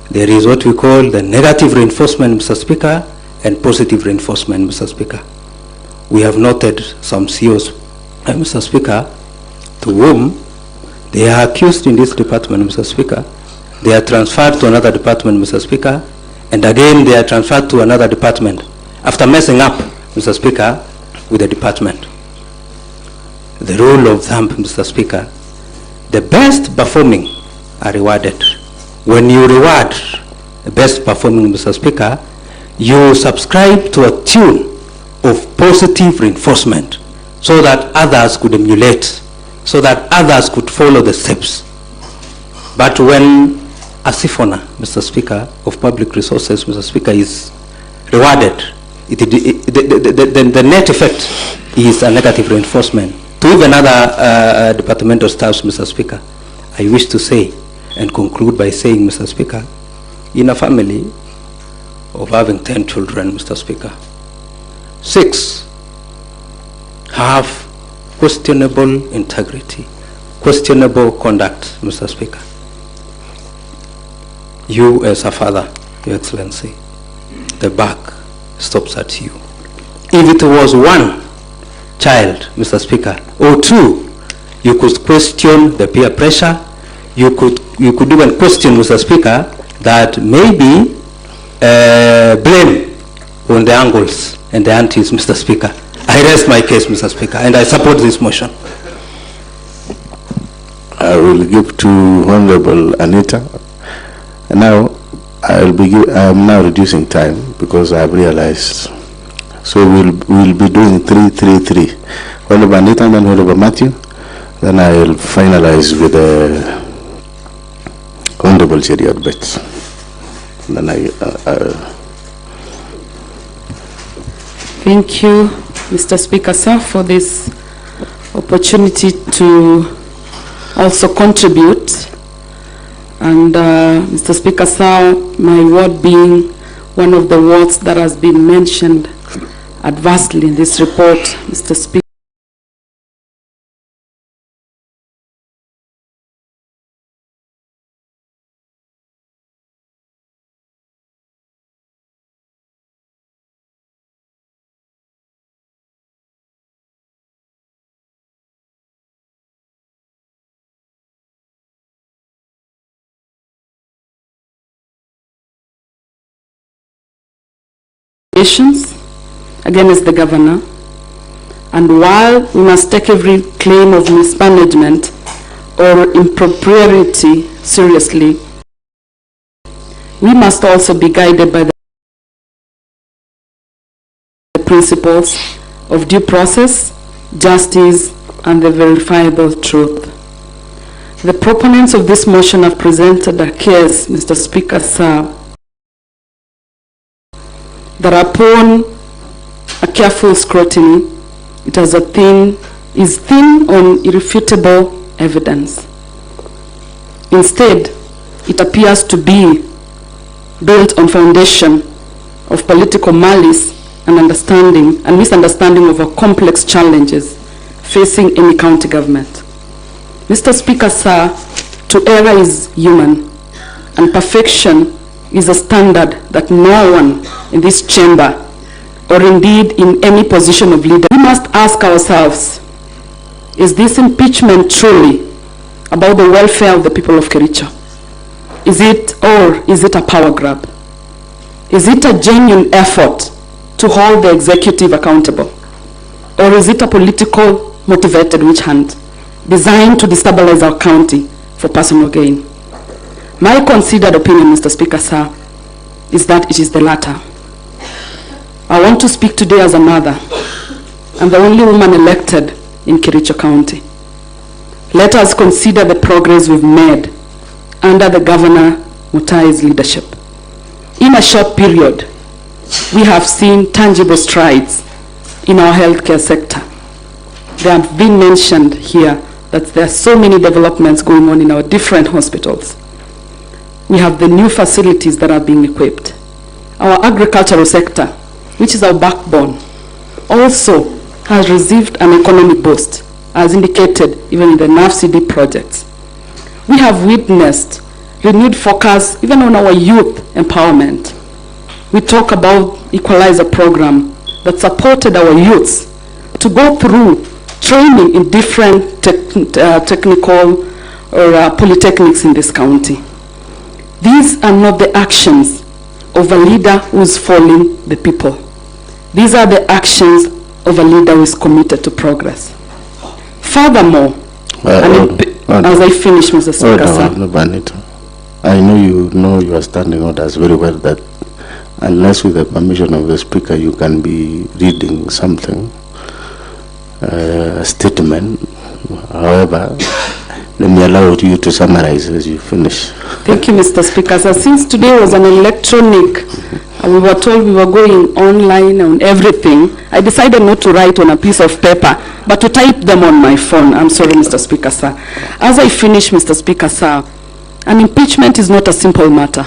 there is what we call the negative reinforcement, Mr. Speaker, and positive reinforcement, Mr. Speaker. We have noted some CEOs, Mr. Speaker, to whom they are accused in this department, Mr. Speaker. They are transferred to another department, Mr. Speaker, and again they are transferred to another department after messing up, Mr. Speaker, with the department. The rule of thumb, Mr. Speaker, the best performing are rewarded. When you reward the best performing, Mr. Speaker, you subscribe to a tune of positive reinforcement so that others could emulate, so that others could follow the steps. But when a siphonner, Mr. Speaker, of public resources, Mr. Speaker, is rewarded, the net effect is a negative reinforcement to even other departmental staffs, Mr. Speaker. I wish to say and conclude by saying, Mr. Speaker, in a family of having 10 children, Mr. Speaker, 6 have questionable integrity, questionable conduct, Mr. Speaker. You as a father, Your Excellency, the buck stops at you. If it was 1 child, Mr. Speaker, or 2, you could question the peer pressure. You could even question, Mr. Speaker, that maybe blame on the uncles and the aunties, Mr. Speaker. I rest my case, Mr. Speaker, and I support this motion. I will give to Honorable Anita. And now I am now reducing time because I have realized. So we'll be doing 3-3-3. Honorable Anita and then Honorable Matthew. Then I will finalize with the Honorable Cheriot Betts. Then Thank you, Mr. Speaker, sir, for this opportunity to also contribute. And Mr. Speaker, sir, my ward being one of the wards that has been mentioned adversely in this report, Mr. Speaker. Against the governor, and while we must take every claim of mismanagement or impropriety seriously, we must also be guided by the principles of due process, justice, and the verifiable truth. The proponents of this motion have presented a case, Mr. Speaker, sir, that upon a careful scrutiny, it is thin on irrefutable evidence. Instead, it appears to be built on foundation of political malice and misunderstanding of our complex challenges facing any county government. Mr. Speaker, sir, to err is human, and perfection is a standard that no one in this chamber or indeed in any position of leader. We must ask ourselves, is this impeachment truly about the welfare of the people of Kericho? Is it a power grab? Is it a genuine effort to hold the executive accountable? Or is it a political motivated witch hunt designed to destabilize our county for personal gain? My considered opinion, Mr. Speaker, sir, is that it is the latter. I want to speak today as a mother and the only woman elected in Kericho County. Let us consider the progress we've made under the Governor Mutahi's leadership. In a short period, we have seen tangible strides in our healthcare sector. There have been mentioned here that there are so many developments going on in our different hospitals. We have the new facilities that are being equipped. Our agricultural sector, which is our backbone, also has received an economic boost, as indicated even in the NAFDP projects. We have witnessed renewed focus even on our youth empowerment. We talk about Equalizer program that supported our youths to go through training in different technical or polytechnics in this county. These are not the actions of a leader who is following the people. These are the actions of a leader who is committed to progress. Furthermore, as I finish, Mr. Speaker, sir. I know you know your standing orders very well, that unless with the permission of the Speaker you can be reading something, a statement. However, let me allow you to summarize as you finish. Thank you, Mr. Speaker. So since today was an electronic, we were told we were going online on everything, I decided not to write on a piece of paper, but to type them on my phone. I'm sorry, Mr. Speaker, sir. As I finish, Mr. Speaker, sir, an impeachment is not a simple matter.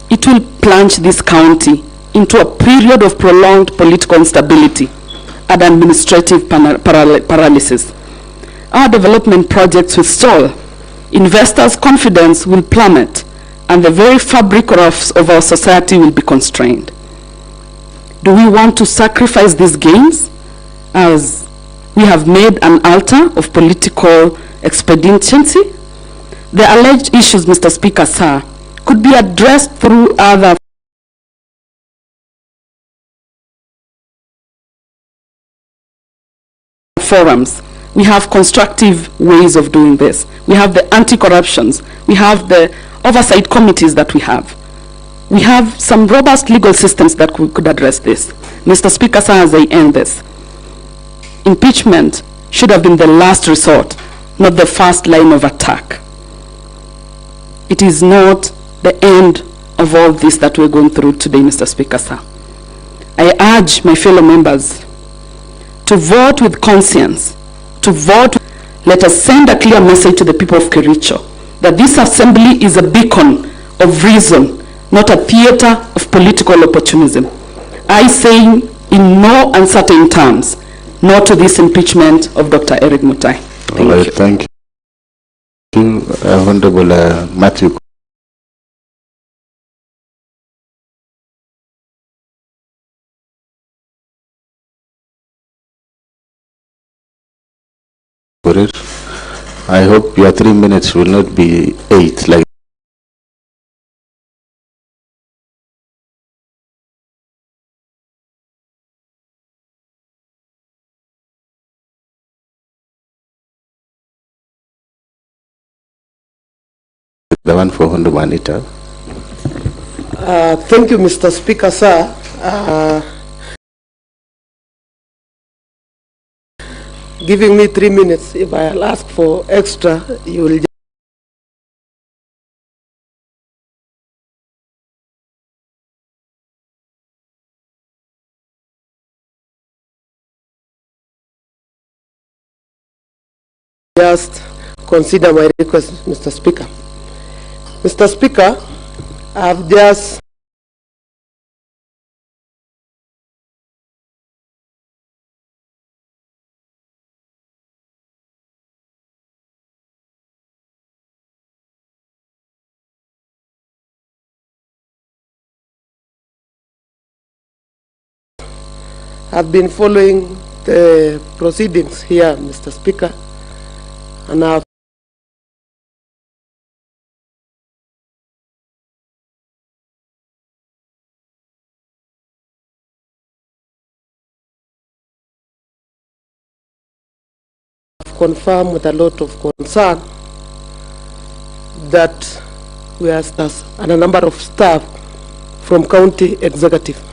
it will plunge this county into a period of prolonged political instability and administrative paralysis. Our development projects will stall, investors' confidence will plummet, and the very fabric of our society will be constrained. Do we want to sacrifice these gains as we have made an altar of political expediency? The alleged issues, Mr. Speaker, sir, could be addressed through other forums. We have constructive ways of doing this. We have the anti-corruptions. We have the oversight committees that we have. We have some robust legal systems that could address this. Mr. Speaker, sir, as I end this, impeachment should have been the last resort, not the first line of attack. It is not the end of all this that we're going through today, Mr. Speaker, sir. I urge my fellow members to vote with conscience, to vote. Let us send a clear message to the people of Kericho that this assembly is a beacon of reason, not a theater of political opportunism. I say in no uncertain terms, no to this impeachment of Dr. Erick Mutahi. Thank you, Honorable Matthew. I hope your 3 minutes will not be 8 like the one for Honorable Anita. Thank you, Mr. Speaker, sir. Giving me 3 minutes. If I'll ask for extra, you will just consider my request, Mr. Speaker. Mr. Speaker, I've just been following the proceedings here, Mr. Speaker, and I've confirmed with a lot of concern that we are and a number of staff from county executive.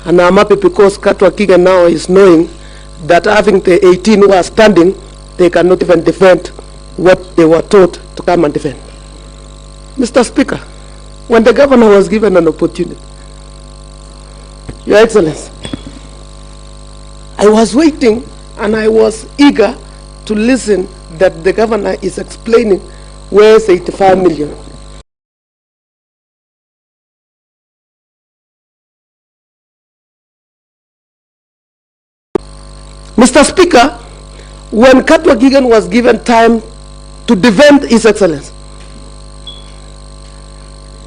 And I'm happy because Katwa Kiga now is knowing that having the 18 who are standing, they cannot even defend what they were taught to come and defend. Mr. Speaker, when the governor was given an opportunity, Your Excellency, I was waiting and I was eager to listen that the governor is explaining where's 85 million. Mr. Speaker, when Katwa Gigan was given time to defend His Excellency,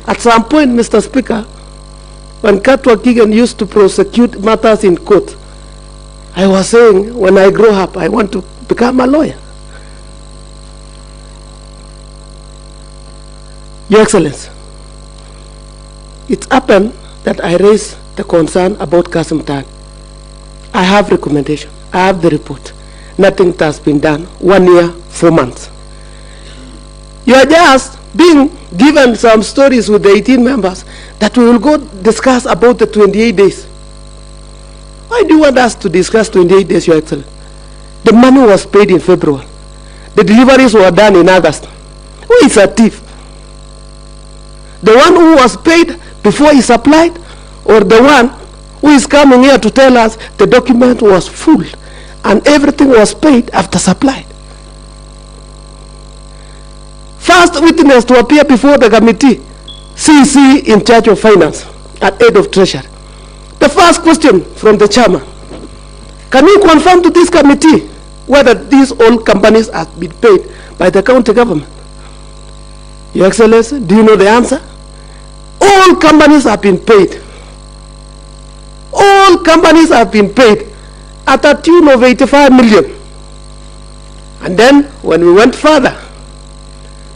at some point, Mr. Speaker, when Katwa Gigan used to prosecute matters in court, I was saying, when I grow up, I want to become a lawyer. Your Excellency, it happened that I raised the concern about Kazim Tani. I have recommendation. I have the report. Nothing has been done. 1 year, 4 months. You are just being given some stories with the 18 members that we will go discuss about the 28 days. Why do you want us to discuss 28 days, Your Excellency? The money was paid in February. The deliveries were done in August. Who is a thief? The one who was paid before he supplied, or the one who is coming here to tell us the document was full and everything was paid after supply? First witness to appear before the committee CC in charge of finance and head of treasury. The first question from the chairman, can you confirm to this committee whether these all companies have been paid by the county government? Your Excellency, do you know the answer? All companies have been paid. All companies have been paid at a tune of 85 million. And then when we went further,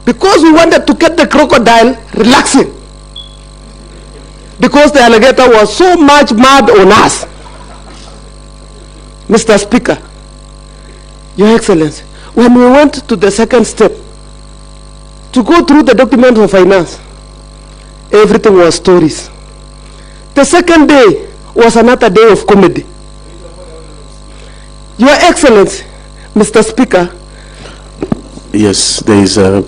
because we wanted to get the crocodile relaxing, because the alligator was so much mad on us, Mr. Speaker, Your Excellency, when we went to the second step, to go through the documents of finance, everything was stories. The second day was another day of comedy. Your Excellency, Mr. Speaker. Yes, there is a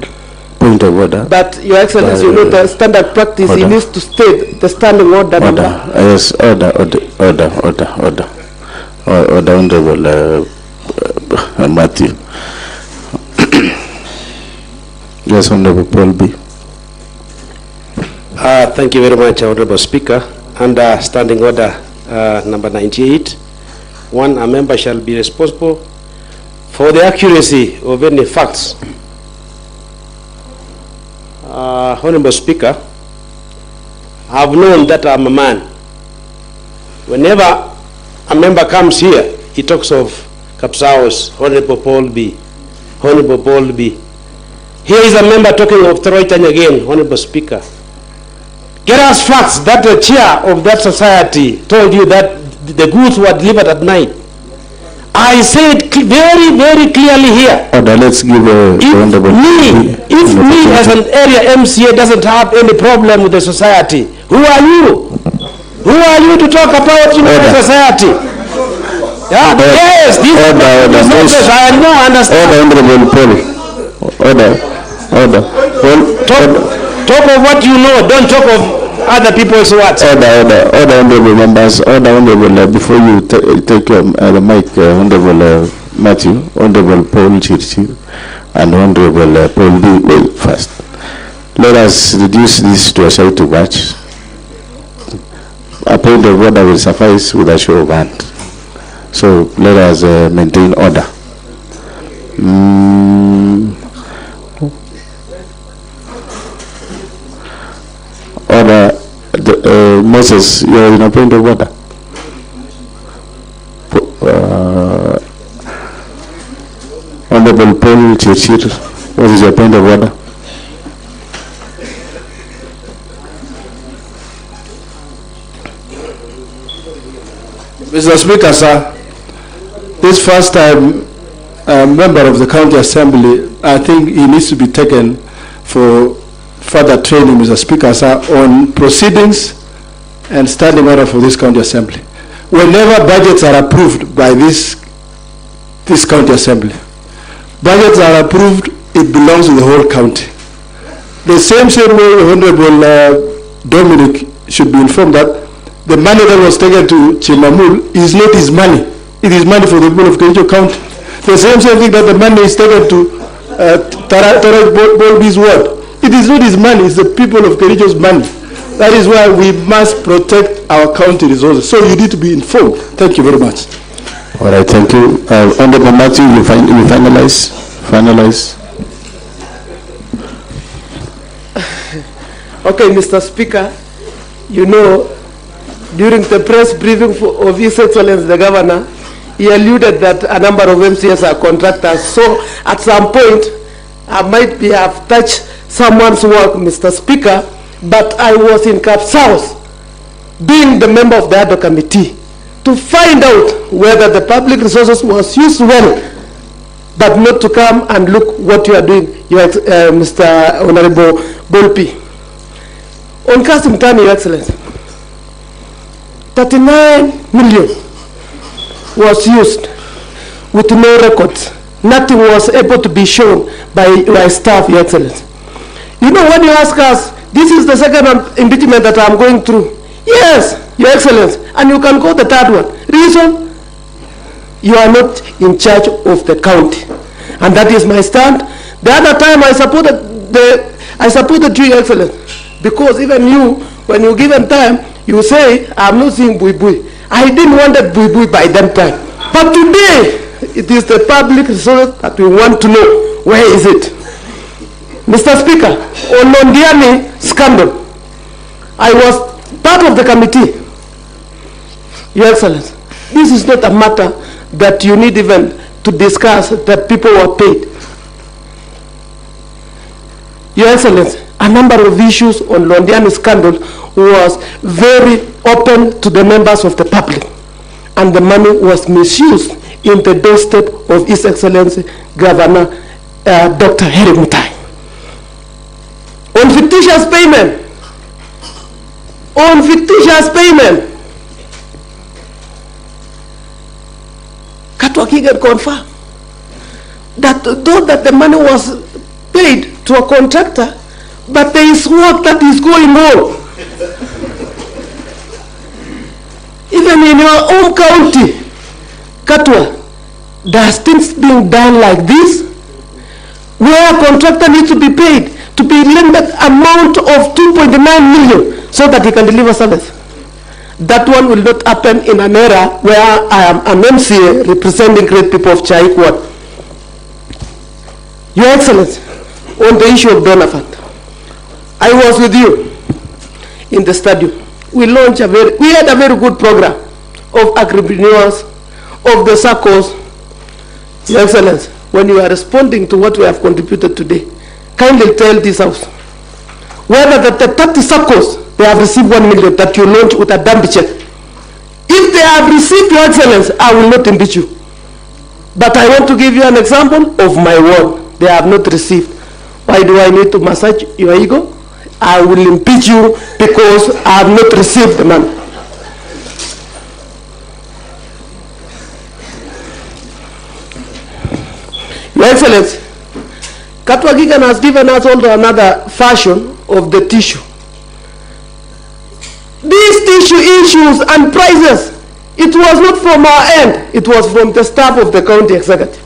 point of order. But Your Excellency, you know the standard practice, he needs to state the standing order number. Yes, order, Honorable Matthew. Yes, Honorable Paul B. Thank you very much, Honorable Speaker. Under standing order number 98, a member shall be responsible for the accuracy of any facts. Honorable Speaker, I've known that I'm a man. Whenever a member comes here, he talks of Kapsaos, Honorable Paul B. Honorable Paul B. Here is a member talking of Troitan again, Honorable Speaker. Get us facts that the chair of that society told you that the goods were delivered at night. I said very, very clearly here. Order, let's give If me as an area MCA doesn't have any problem with the society, who are you? Who are you to talk about the society? Yeah, yes, this is I know, understand. Talk of what you know, don't talk of other people's words. Order, honorable members, honorable, before you take the mic, Honorable Matthew, Honorable Paul Chirchir, and Honorable Paul B. Well, first, let us reduce this to a shout to match. A point of order will suffice with a show of hand. So let us maintain order. Order, Moses, you are in a point of order. Honorable Paul Chirchir, what is your point of order? Mr. Speaker, sir, this first time member of the County Assembly, I think he needs to be taken for further training, Mr. Speaker, sir, on proceedings and standing order for this County Assembly. Whenever budgets are approved by this County Assembly, budgets are approved, it belongs to the whole county. The same way Honorable Dominic should be informed that the money that was taken to Chimamul is not his money. It is money for the people of Kericho County. The same thing that the money is taken to Tarek Bolby's ward. It is not his money, it's the people of Kericho's money. That is why we must protect our county resources. So you need to be informed. Thank you very much. All right, thank you. Honorable Matthew, you finalize? Okay, Mr. Speaker, you know, during the press briefing of His Excellency the Governor, he alluded that a number of MCS are contractors. So at some point, I might have touched someone's work, Mr. Speaker, but I was in Kapsaos, being the member of the other committee, to find out whether the public resources was used well, but not to come and look what you are doing, Mr. Honorable Bolpi. On Kazim Tani, Your Excellency, 39 million was used with no records. Nothing was able to be shown by your staff, Your Excellency. You know, when you ask us, this is the second impeachment that I'm going through. Yes, Your Excellency, and you can go the third one. Reason? You are not in charge of the county. And that is my stand. The other time I supported you, Your Excellency. Because even you, when you given time, you say, I'm not seeing bui bui. I didn't want that bui bui by that time. But today, it is the public resource that we want to know. Where is it? Mr. Speaker, on Londiani scandal, I was part of the committee. Your Excellency, this is not a matter that you need even to discuss that people were paid. Your Excellency, a number of issues on Londiani scandal was very open to the members of the public, and the money was misused in the doorstep of His Excellency Governor Dr. Erick Mutahi. On fictitious payment, Katwakigan confirmed that though that the money was paid to a contractor, but there is work that is going on. Even in your own county, Katwa, there's things being done like this, where a contractor needs to be paid to be limited amount of 2.9 million so that he can deliver service. That one will not happen in an era where I am an MCA representing great people of Chaik Ward. Your Excellency, on the issue of donor fund, I was with you in the stadium. We had a very good program of agripreneurs, of the circles. Your Excellency, when you are responding to what we have contributed today, kindly tell this house whether the 30 circles they have received 1 million that you launched with a dump check. If they have received, Your Excellency, I will not impeach you. But I want to give you an example of my word. They have not received. Why do I need to massage your ego? I will impeach you because I have not received the money. Your Excellency, Katwagigan has given us also another version of the tissue. These tissue issues and prices, it was not from our end, it was from the staff of the county executive.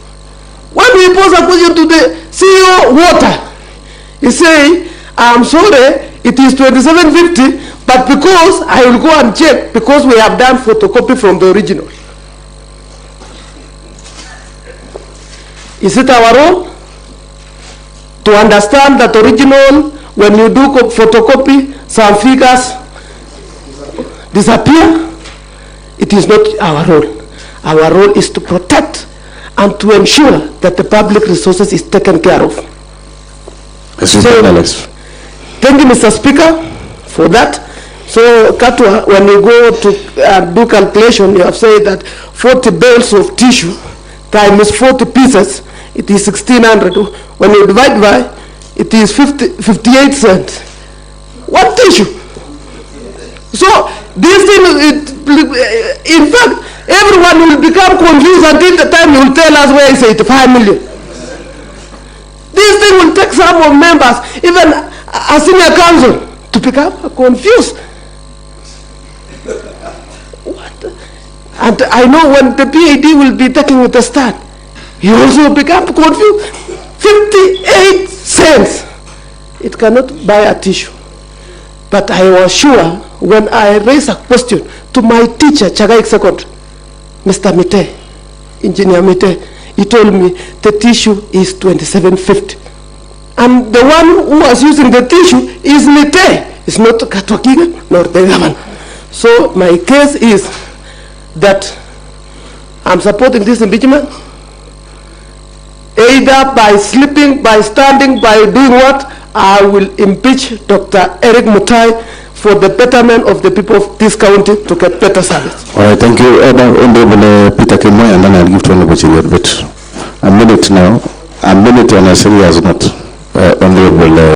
When we pose a question to the CEO Water, he say, I'm sorry, it is 2750, but because I will go and check, because we have done photocopy from the original. Is it our role to understand that original, when you do photocopy, some figures disappear? It is not our role. Our role is to protect and to ensure that the public resources is taken care of. So, thank you, Mr. Speaker, for that. So, Katwa, when you go to do calculation, you have said that 40 bales of tissue times 40 pieces, it is 1600. When you divide by, it is 58 cents. What tissue? So, this thing, in fact, everyone will become confused until the time you will tell us where is 85 million. This thing will take some of members, even a senior council, to become confused. What? And I know when the PAD will be taking it a stand, he also become confused. 58 cents. It cannot buy a tissue. But I was sure when I raised a question to my teacher, Chagaik Secondary, Mr. Mite, Engineer Mite, he told me the tissue is 2750. And the one who was using the tissue is Mite. It's not Katwakiga nor the government. So my case is that I'm supporting this impeachment, either by sleeping, by standing, by doing what, I will impeach Dr. Erick Mutahi for the betterment of the people of this county to get better service. All right, thank you. Honorable Peter Kemoy, and then I'll give to Honorable Chigwet. But a minute now, a minute on a serious note. Honorable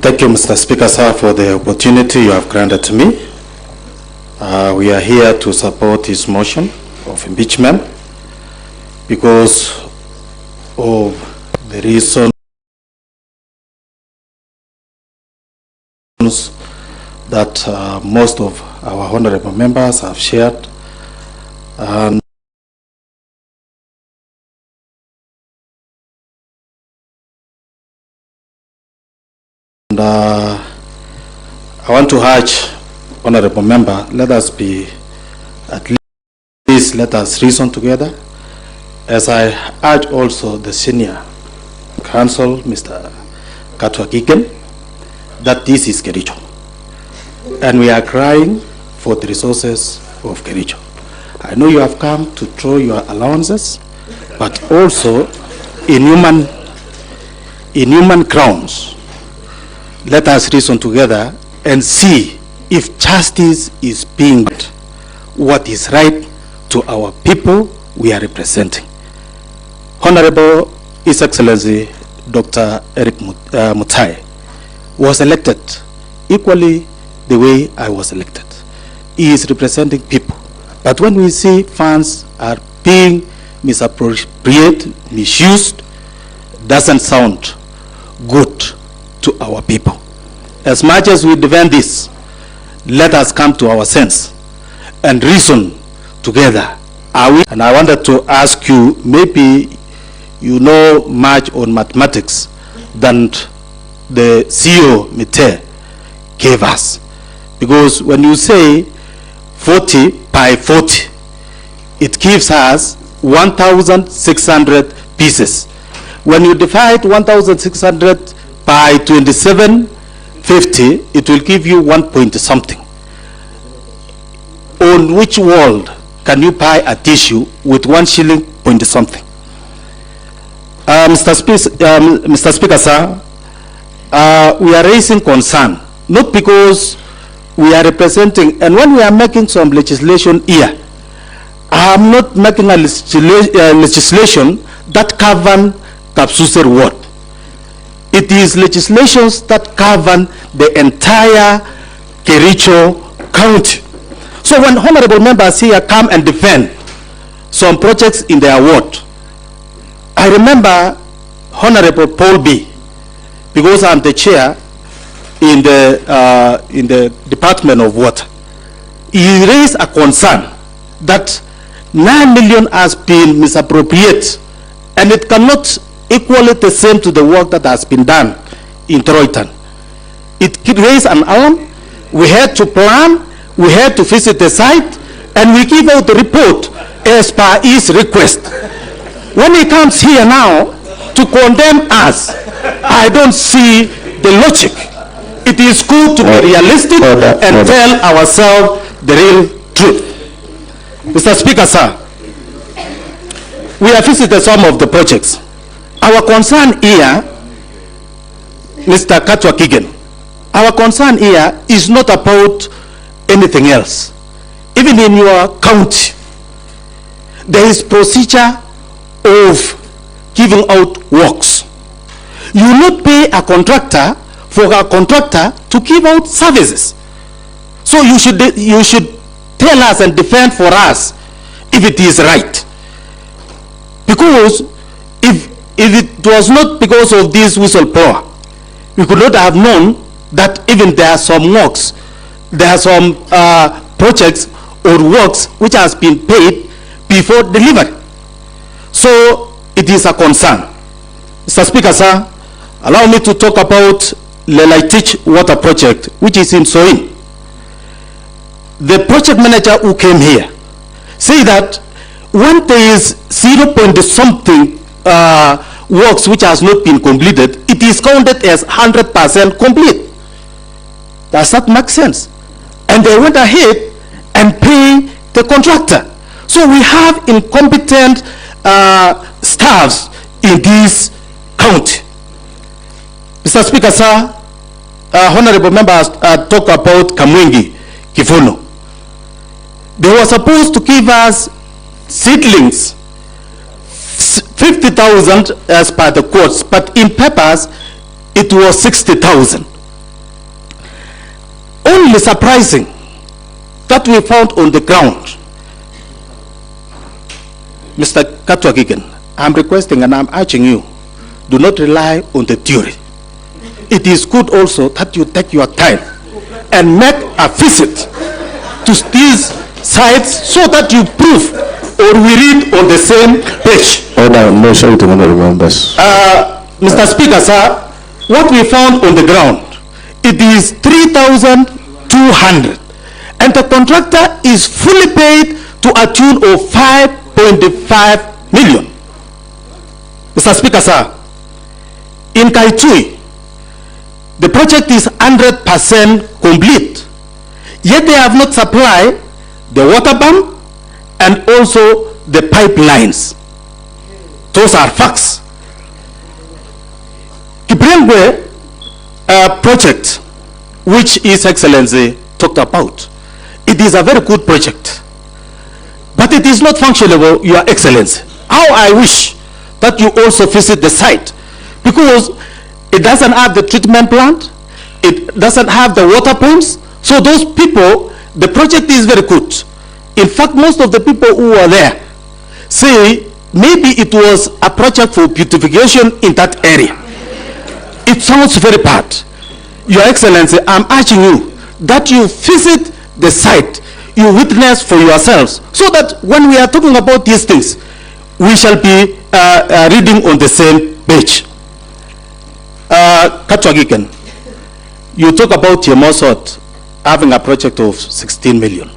Thank you, Mr. Speaker, sir, for the opportunity you have granted to me. We are here to support this motion of impeachment because of the reasons that most of our honorable members have shared. And I want to urge honorable member, let us be, at least let us reason together, as I urge also the senior counsel, Mr. Katwa, that this is Kericho. And we are crying for the resources of Kericho. I know you have come to throw your allowances, but also in human grounds, let us reason together and see if justice is being done, what is right to our people we are representing. Honorable His Excellency Dr. Erick Mutahi was elected equally the way I was elected. He is representing people. But when we see funds are being misappropriated, misused, doesn't sound good to our people. As much as we defend this, let us come to our sense and reason together. And I wanted to ask you, maybe you know much on mathematics than the CEO Mutembei gave us. Because when you say 40 by 40, it gives us 1,600 pieces. When you divide 1,600 by 2750, it will give you 1 point something. On which world can you buy a tissue with 1 shilling point something? Mr. Speaker, sir, we are raising concern, not because we are representing, and when we are making some legislation here, I am not making a legislation that govern Misuse ward. It is legislations that govern the entire Kericho county. So when honorable members here come and defend some projects in their ward, I remember Honorable Paul B, because I'm the chair in the Department of Water. He raised a concern that 9 million has been misappropriated, and it cannot equal the same to the work that has been done in Troitan. It raised an alarm. We had to plan, we had to visit the site, and we give out the report as per his request. When he comes here now to condemn us, I don't see the logic. It is good to be realistic and tell ourselves the real truth. Mr. Speaker, sir, we have visited some of the projects. Our concern here, Mr. Katwa, our concern here is not about anything else. Even in your county, there is procedure of giving out works. You will not pay a contractor for a contractor to give out services. So you should tell us and defend for us if it is right. Because if it was not because of this whistleblower, we could not have known that even there are some works, there are some projects or works which has been paid before delivery. So it is a concern. Mr. Speaker, sir, allow me to talk about Lelaitich water project, which is in Soin. The project manager who came here say that when there is 0 point something works which has not been completed, it is counted as 100% complete. Does that make sense? And they went ahead and paid the contractor. So we have incompetent staffs in this county. Mr. Speaker, sir, honorable members talk about Kamwengi, Kifuno. They were supposed to give us seedlings, 50,000 as per the quotes, but in papers it was 60,000. only surprising that we found on the ground, Mr. Katwagigan, I'm requesting and I'm urging you, do not rely on the theory. It is good also that you take your time and make a visit to these sites so that you prove or we read on the same page. Order, motion to honorable members. Mr. Speaker, sir, what we found on the ground, it is 3,200, and the contractor is fully paid to a tune of 5.5 million. Mr. Speaker, sir, in Kaitui, the project is 100% complete, yet they have not supplied the water pump and also the pipelines. Those are facts. Kibrengwe project, which His Excellency talked about, it is a very good project, but it is not functionable, Your Excellency. How I wish that you also visit the site, because it doesn't have the treatment plant, it doesn't have the water pumps. So those people, the project is very good. In fact, most of the people who are there say maybe it was a project for beautification in that area. It sounds very bad. Your Excellency, I'm urging you that you visit the site, you witness for yourselves, so that when we are talking about these things, we shall be reading on the same page. Katwagiken, you talk about Chemosot having a project of 16 million.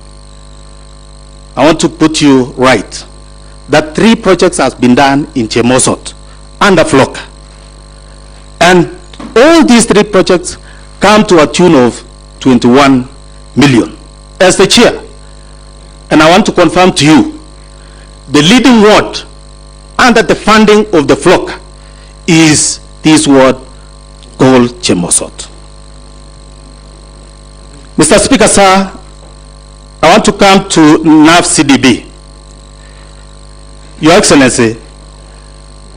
I want to put you right that 3 projects has been done in Chemosot under Flock. And all these 3 projects come to a tune of 21 million. As the chair, and I want to confirm to you, the leading word under the funding of the Flock is this word called Chemosot. Mr. Speaker, sir, I want to come to NAFDP. Your Excellency,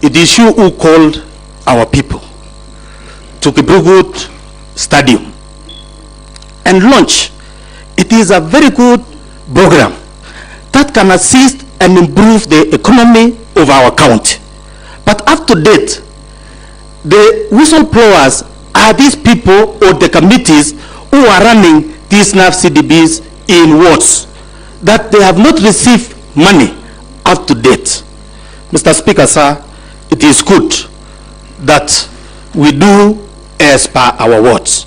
it is you who called our people to Kibrugut Stadium and launch. It is a very good program that can assist and improve the economy of our county. But up to date, the whistleblowers are these people or the committees who are running these NAFDPs in wards that they have not received money up to date. Mr. Speaker, sir, it is good that we do as per our words.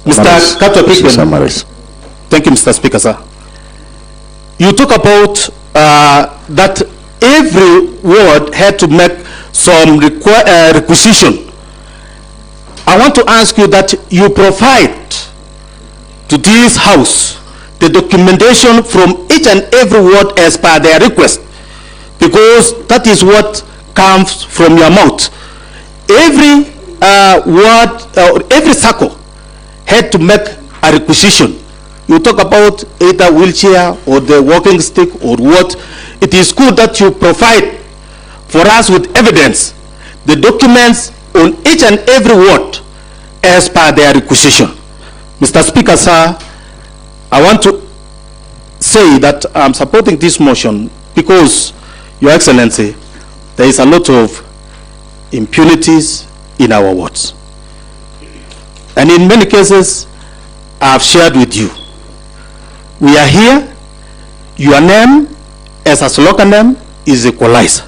Mr. Katwagigan, thank you, Mr. Speaker, sir. You talk about that every ward had to make some requisition. I want to ask you that you provide to this house the documentation from each and every ward as per their request, because that is what comes from your mouth. Every ward, every circle had to make a requisition. You talk about either wheelchair or the walking stick or what. It is good that you provide for us with evidence, the documents on each and every ward as per their requisition. Mr. Speaker, sir, I want to say that I'm supporting this motion because, Your Excellency, there is a lot of impunities in our wards. And in many cases, I've shared with you. We are here, your name as a slogan name is Equalizer.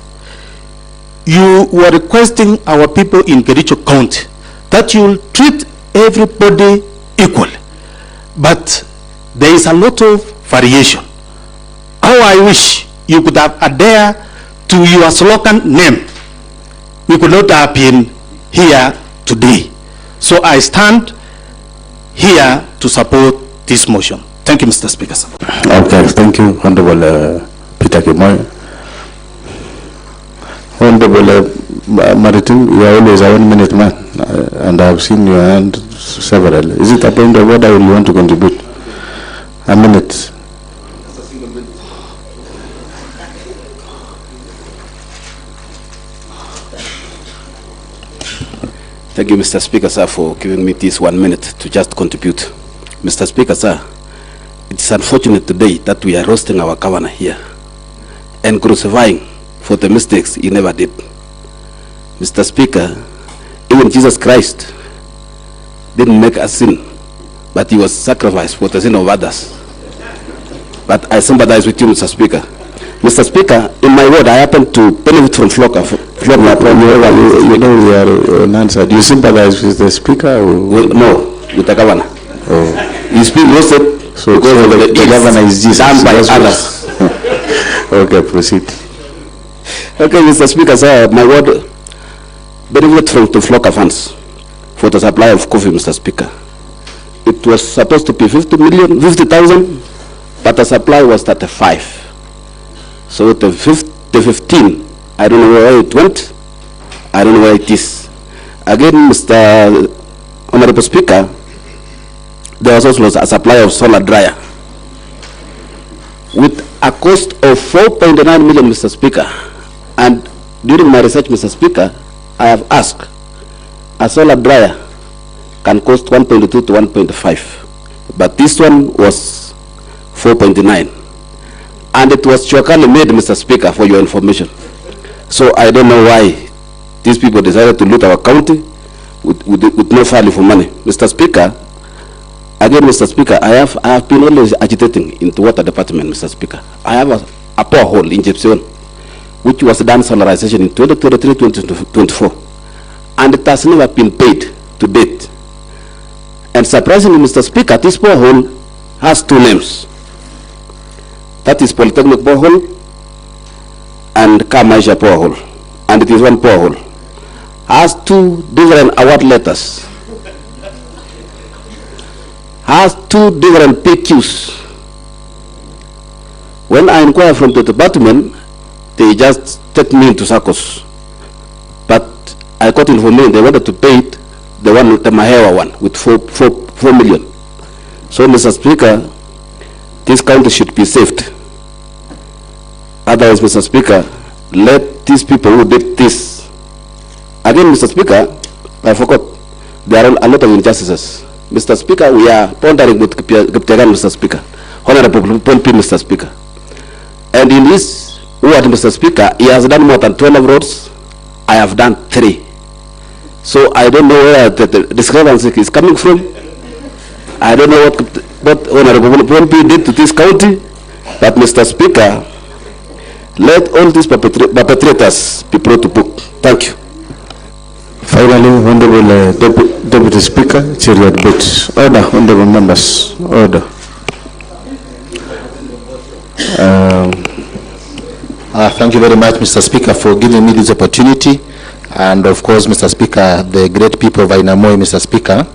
You were requesting our people in Kericho County that you will treat everybody equally. But there is a lot of variation. How I wish you could have adhered to your slogan name. We could not have been here today. So I stand here to support this motion. Thank you, Mr. Speaker. Okay, thank you, Honorable Peter Kimoy. Honorable Maritim, you are always a 1 minute man, and I have seen your hand several. Is it a point of order or you want to contribute? A minute. Thank you, Mr. Speaker, sir, for giving me this 1 minute to just contribute. Mr. Speaker, sir, it's unfortunate today that we are roasting our governor here and crucifying for the mistakes he never did. Mr. Speaker, even Jesus Christ didn't make a sin, but he was sacrificed for the sin of others. But I sympathize with you, Mr. Speaker. Mr. Speaker, in my ward, I happen to benefit from you know, we are unanswered. Do you sympathize with the Speaker? Or? No, with the governor. Oh. He's being roasted because of the governor is Jesus. Done by others. Okay, proceed. Okay, Mr. Speaker, sir, my ward benefit from the flocker funds for the supply of coffee, Mr. Speaker. It was supposed to be 50,000, but the supply was 35. So the 15, I don't know where it went. I don't know where it is. Again, Mr. Honorable Speaker, there was also a supply of solar dryer with a cost of 4.9 million, Mr. Speaker. And during my research, Mr. Speaker, I have asked, a solar dryer can cost 1.2 to 1.5, but this one was 4.9. And it was chocally made, Mr. Speaker, for your information. So I don't know why these people decided to loot our county with no value for money. Mr. Speaker, again, Mr. Speaker, I have been always agitating into water department, Mr. Speaker. I have a borehole in Gypsy, which was done solarization in 2023-2024, and it has never been paid to date. And surprisingly, Mr. Speaker, this borehole has two names. That is Polytechnic borehole and Kamaisha borehole, and it is one borehole. Has two different award letters. Has two different PQs. When I inquire from the department, they just take me into circles. But I got information they wanted to pay it, the one with the Mahewa one with 4 million. So, Mr. Speaker, this county should be saved. Otherwise, Mr. Speaker, let these people who did this. Again, Mr. Speaker, I forgot, there are a lot of injustices. Mr. Speaker, we are pondering with Giptegan, Mr. Speaker, Honorable Pompi, Mr. Speaker. And in this word, Mr. Speaker, he has done more than 12 roads. I have done 3. So I don't know where the discrepancy is coming from. I don't know what Honorable Pompi did to this county. But Mr. Speaker, let all these perpetrators be brought to book. Thank you. Finally, Honorable Deputy Speaker, Chariot Boots. Order, Honorable Members. Order. Thank you very much, Mr. Speaker, for giving me this opportunity. And of course, Mr. Speaker, the great people of Ainamoi, Mr. Speaker.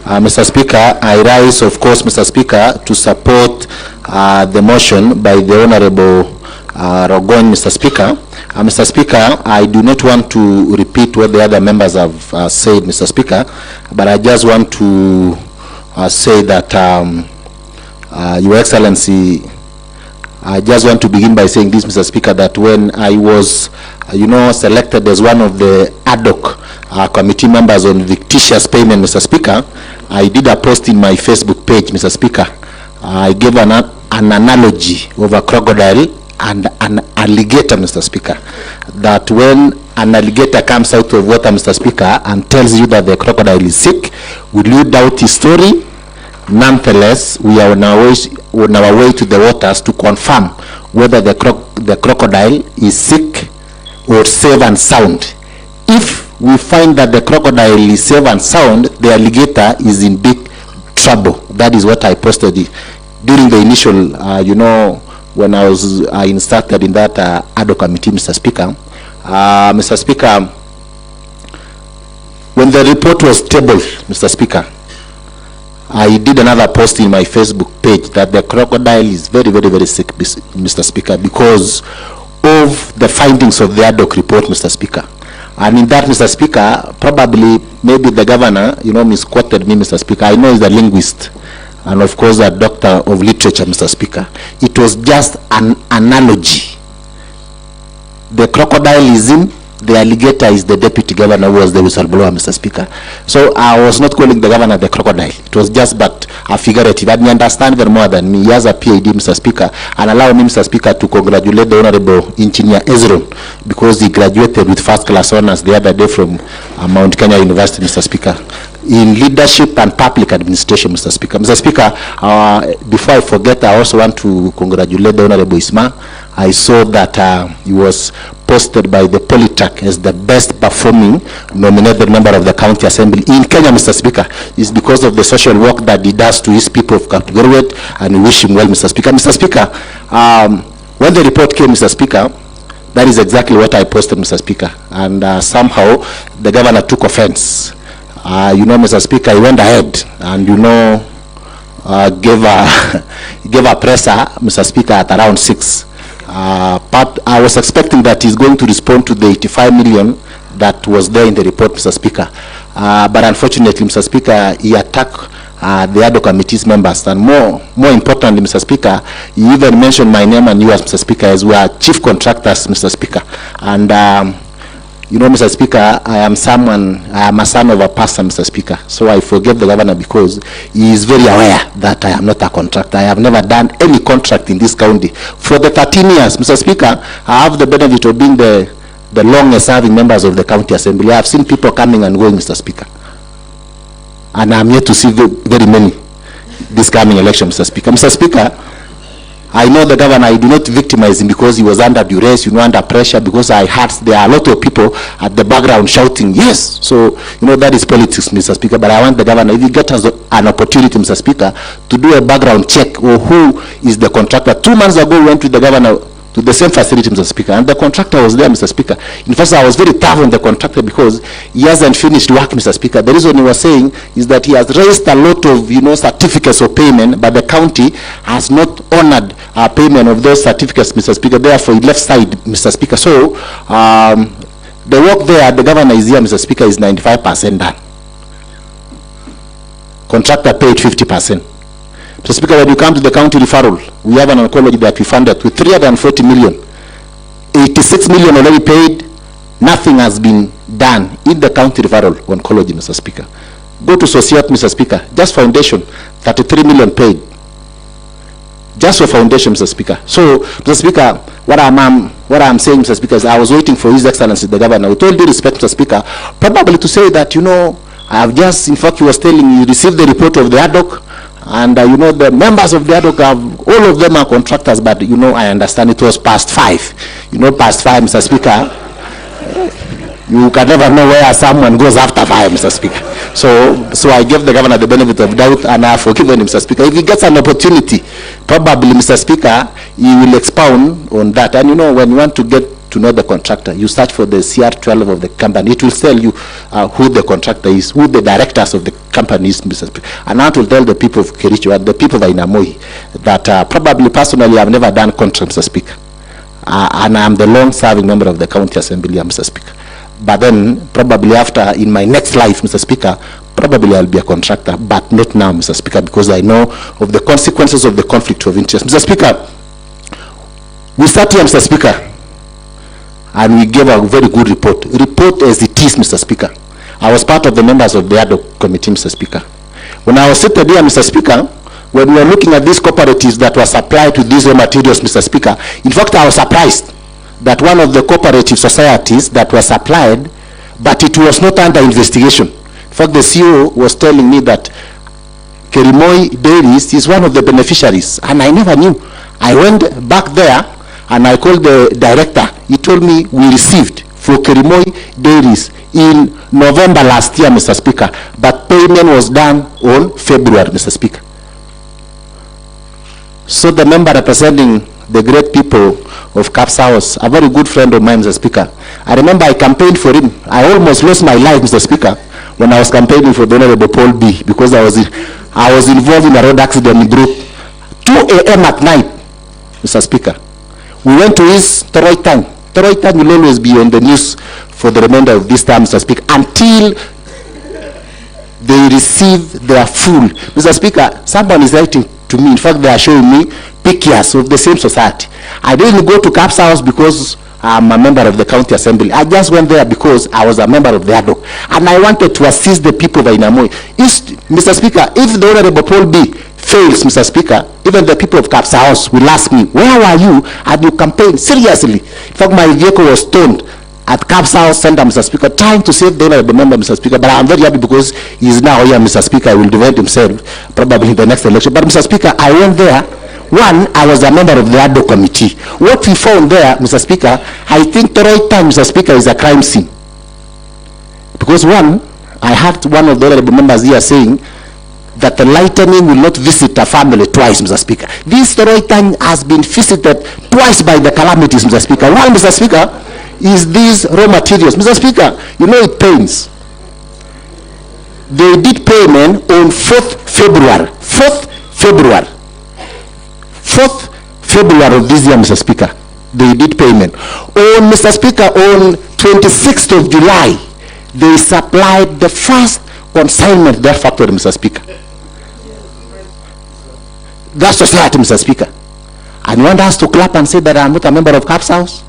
Mr. Speaker, I rise, of course, Mr. Speaker, to support the motion by the Honorable Rogon, Mr. Speaker. Mr. Speaker, I do not want to repeat what the other members have said, Mr. Speaker, but I just want to say that, Your Excellency, I just want to begin by saying this, Mr. Speaker, that when I was, selected as one of the ad hoc committee members on fictitious payment, Mr. Speaker, I did a post in my Facebook page, Mr. Speaker. I gave an analogy of a crocodile and an alligator, Mr. Speaker, that when an alligator comes out of water, Mr. Speaker, and tells you that the crocodile is sick, will you doubt his story? Nonetheless, we are on our way to the waters to confirm whether the crocodile is sick or safe and sound. If we find that the crocodile is safe and sound, the alligator is in big trouble. That is what I posted during the initial, when I was instructed in that ad hoc committee, Mr. Speaker. Mr. Speaker, when the report was tabled, Mr. Speaker, I did another post in my Facebook page that the crocodile is very, very, very sick, Mr. Speaker, because of the findings of the ad hoc report, Mr. Speaker. And in that, Mr. Speaker, probably, maybe the governor, misquoted me, Mr. Speaker. I know he's a linguist, and of course a doctor of literature, Mr. Speaker. It was just an analogy. The crocodile is in the alligator is the deputy governor who was the whistleblower, Mr. Speaker. So I was not calling the governor the crocodile. It was just but a figurative. And you understand very more than me. He has a PhD, Mr. Speaker. And allow me, Mr. Speaker, to congratulate the Honorable Engineer Ezron because he graduated with first-class honors the other day from Mount Kenya University, Mr. Speaker, in leadership and public administration, Mr. Speaker. Mr. Speaker, before I forget, I also want to congratulate the Honorable Isma. I saw that he was posted by the Polytech as the best performing nominated member of the County Assembly in Kenya, Mr. Speaker. It's because of the social work that he does to his people of Kaptugorwet, and we wish him well, Mr. Speaker. Mr. Speaker, when the report came, Mr. Speaker, that is exactly what I posted, Mr. Speaker. And somehow the governor took offense. You know, Mr. Speaker, he went ahead and, you know, gave a presser, Mr. Speaker, at around 6. But I was expecting that he's going to respond to the 85 million that was there in the report, Mr. Speaker. But unfortunately, Mr. Speaker, he attacked the other committee's members. And more importantly, Mr. Speaker, he even mentioned my name and yours, Mr. Speaker, as we are chief contractors, Mr. Speaker. And you know, Mr. Speaker, I am a son of a pastor, Mr. Speaker. So I forgive the governor because he is very aware that I am not a contractor. I have never done any contract in this county. For the 13 years, Mr. Speaker, I have the benefit of being the longest serving members of the county assembly. I have seen people coming and going, Mr. Speaker. And I'm yet to see very many this coming election, Mr. Speaker. Mr. Speaker, I know the governor, I do not victimize him because he was under duress, you know, under pressure, because I heard there are a lot of people at the background shouting, yes. So, you know, that is politics, Mr. Speaker. But I want the governor, if you get us an opportunity, Mr. Speaker, to do a background check or who is the contractor. 2 months ago, we went with the governor to the same facility, Mr. Speaker, and the contractor was there, Mr. Speaker. In fact, I was very tough on the contractor because he hasn't finished work, Mr. Speaker. The reason he was saying is that he has raised a lot of, you know, certificates of payment, but the county has not honored payment of those certificates, Mr. Speaker. Therefore, he left side, Mr. Speaker. So, the work there, the governor is here, Mr. Speaker, is 95% done. Contractor paid 50%. Mr. Speaker, when you come to the county referral, we have an oncology that we funded with 340 million. 86 million already paid. Nothing has been done in the county referral oncology, Mr. Speaker. Go to Societe, Mr. Speaker. Just foundation, 33 million paid. Just for foundation, Mr. Speaker. So, Mr. Speaker, what I'm saying, Mr. Speaker, is I was waiting for His Excellency the Governor, with all due respect, Mr. Speaker, probably to say that, you know, I have just, in fact, he was telling you, received the report of the ad hoc, and you know, the members of the ad hoc have, all of them are contractors, but you know, I understand it was past 5. You know, past 5, Mr. Speaker, you can never know where someone goes after 5, Mr. Speaker. So I give the governor the benefit of doubt, and I have forgiven him, Mr. Speaker. If he gets an opportunity, probably, Mr. Speaker, he will expound on that. And you know, when you want to get to know the contractor, you search for the CR12 of the company. It will tell you who the contractor is, who the directors of the company is, Mr. Speaker. And that will tell the people of Kericho and the people of Inamoi that probably personally I've never done contract, Mr. Speaker. And I'm the long-serving member of the county assembly, Mr. Speaker. But then probably after, in my next life, Mr. Speaker, probably I'll be a contractor, but not now, Mr. Speaker, because I know of the consequences of the conflict of interest. Mr. Speaker, we start here, Mr. Speaker, and we gave a very good report. Report as it is, Mr. Speaker. I was part of the members of the ad hoc committee, Mr. Speaker. When I was seated here, Mr. Speaker, when we were looking at these cooperatives that were supplied with these raw materials, Mr. Speaker, in fact, I was surprised that one of the cooperative societies that were supplied, but it was not under investigation. In fact, the CEO was telling me that Kerimoi Dairies is one of the beneficiaries, and I never knew. I went back there and I called the director. He told me we received for Kerimoi Dairies in November last year, Mr. Speaker, but payment was done on February, Mr. Speaker. So the member representing the great people of Caps House, a very good friend of mine, Mr. Speaker. I remember I campaigned for him. I almost lost my life, Mr. Speaker, when I was campaigning for the Honorable Paul B, because I was involved in a road accident group. 2 a.m. at night, Mr. Speaker. We went to his Toroy Time. Toroy Time will always be on the news for the remainder of this time, Mr. Speaker, until they receive their full. Mr. Speaker, someone is writing to me. In fact, they are showing me pictures of the same society. I didn't go to Caps House because I'm a member of the county assembly. I just went there because I was a member of the ADOC. And I wanted to assist the people of Ainamoi. Mr. Speaker, if the Honorable Paul B fails, Mr. Speaker, even the people of Kapsa House will ask me, where were you at your campaign? Seriously. In fact, my vehicle was towed at Kapsa House Center, Mr. Speaker, trying to save the Honorable Member, Mr. Speaker. But I'm very happy because he is now here, Mr. Speaker. He will defend himself probably in the next election. But, Mr. Speaker, I went there. One, I was a member of the ADO committee. What we found there, Mr. Speaker, I think the right time, Mr. Speaker, is a crime scene. Because one, I heard one of the honorable members here saying that the lightning will not visit a family twice, Mr. Speaker. This Toroi time has been visited twice by the calamities, Mr. Speaker. One, Mr. Speaker, is these raw materials. Mr. Speaker, you know it pains. They did payment on 4th February. 4th February. 4th February of this year, Mr. Speaker, they did payment. On, Mr. Speaker, on 26th of July, they supplied the first consignment to that factory, Mr. Speaker. That society, Mr. Speaker. And you want us to clap and say that I'm not a member of Cap's House?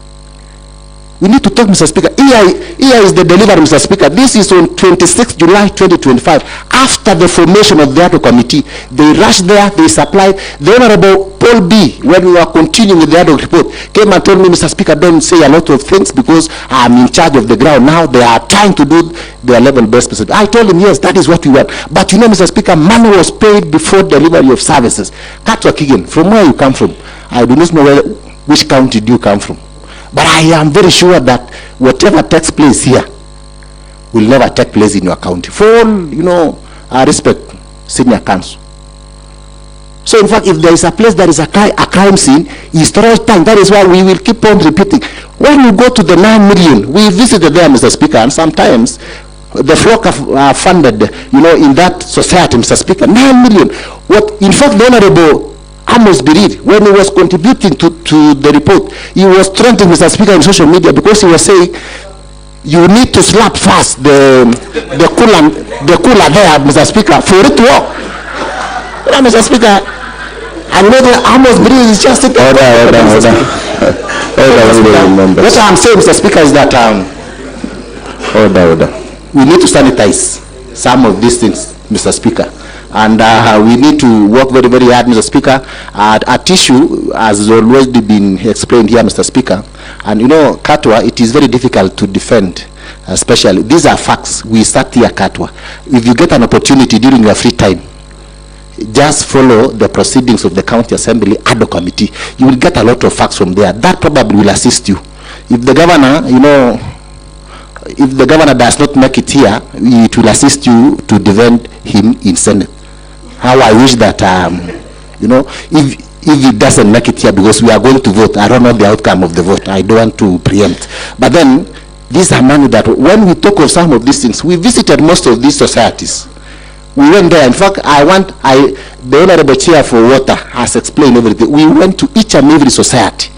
We need to talk, Mr. Speaker. Here is the delivery, Mr. Speaker. This is on 26th July 2025. After the formation of the ADO committee, they rushed there, they supplied. The Honorable Paul B, when we were continuing with the ADO report, came and told me, Mr. Speaker, don't say a lot of things because I'm in charge of the ground now. They are trying to do their level best. I told him, yes, that is what we want. But you know, Mr. Speaker, money was paid before delivery of services. Katwa Kigen, from where you come from, I do not know which county do you come from. But I am very sure that whatever takes place here will never take place in your county. For all, you know, I respect senior council. So in fact, if there is a place that is a crime scene, it's the right time. That is why we will keep on repeating. When you go to the 9 million, we visited there, Mr. Speaker, and sometimes the flock are funded, you know, in that society, Mr. Speaker, 9 million. What, in fact, the Honorable Amos Birir, when he was contributing to the report, he was trending, Mr. Speaker, in social media because he was saying, you need to slap fast the cooler there, Mr. Speaker, for it to work. You know, Mr. Speaker, and whether Amos Birir is just it. What I'm saying, Mr. Speaker, is that we need to sanitize some of these things, Mr. Speaker. And we need to work very, very hard, Mr. Speaker. At issue, as always been explained here, Mr. Speaker. And you know, Katwa, it is very difficult to defend, especially. These are facts. We start here, Katwa. If you get an opportunity during your free time, just follow the proceedings of the County Assembly ADO Committee. You will get a lot of facts from there. That probably will assist you. If the governor, you know, if the governor does not make it here, it will assist you to defend him in Senate. How I wish that, you know, if it doesn't make it here, because we are going to vote, I don't know the outcome of the vote. I don't want to preempt. But then, these are money that, when we talk of some of these things, we visited most of these societies. We went there. In fact, the Honorable Chair for Water has explained everything. We went to each and every society,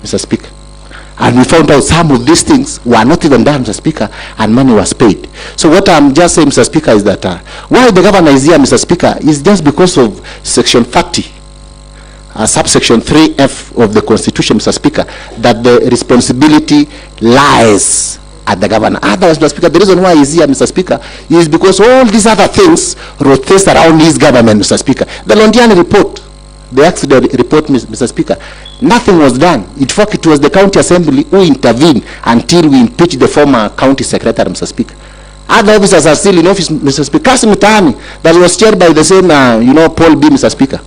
Mr. Speaker. And we found out some of these things were not even done, Mr. Speaker, and money was paid. So what I'm just saying, Mr. Speaker, is that why the governor is here, Mr. Speaker, is just because of Section 30, subsection 3F of the Constitution, Mr. Speaker, that the responsibility lies at the governor. Otherwise, Mr. Speaker, the reason why he's here, Mr. Speaker, is because all these other things rotate around his government, Mr. Speaker. The Londiani report, the accident report, Mr. Speaker, nothing was done. In fact, it was the County Assembly who intervened until we impeached the former County Secretary, Mr. Speaker. Other officers are still in office, Mr. Speaker. Kazim Tani, that was chaired by the same, you know, Paul B, Mr. Speaker,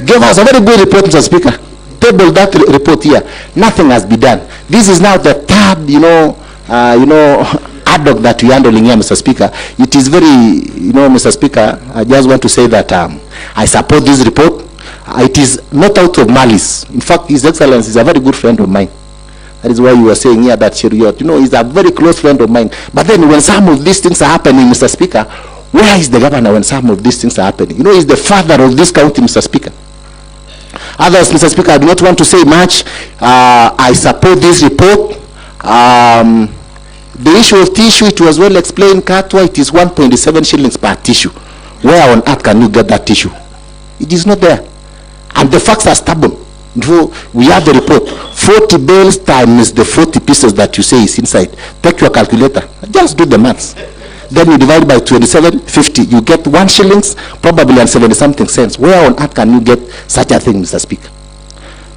gave us a very good report, Mr. Speaker. Table that report here. Nothing has been done. This is now the third, you know, ad hoc that we are handling here, Mr. Speaker. It is very, you know, Mr. Speaker, I just want to say that I support this report. It is not out of malice. In fact, His Excellency is a very good friend of mine. That is why you were saying here that Cheriot, you know, he's a very close friend of mine. But then when some of these things are happening, Mr. Speaker, where is the governor when some of these things are happening? You know, he's the father of this county, Mr. Speaker. Others, Mr. Speaker, I do not want to say much. I support this report. The issue of tissue, it was well explained, Katwa, it is 1.7 shillings per tissue. Where on earth can you get that tissue? It is not there. And the facts are stubborn, We have the report. 40 bales times the 40 pieces that you say is inside. Take your calculator. Just do the maths. Then you divide by 27.50. You get 1 shilling, probably, and 70-something cents. Where on earth can you get such a thing, Mr. Speaker?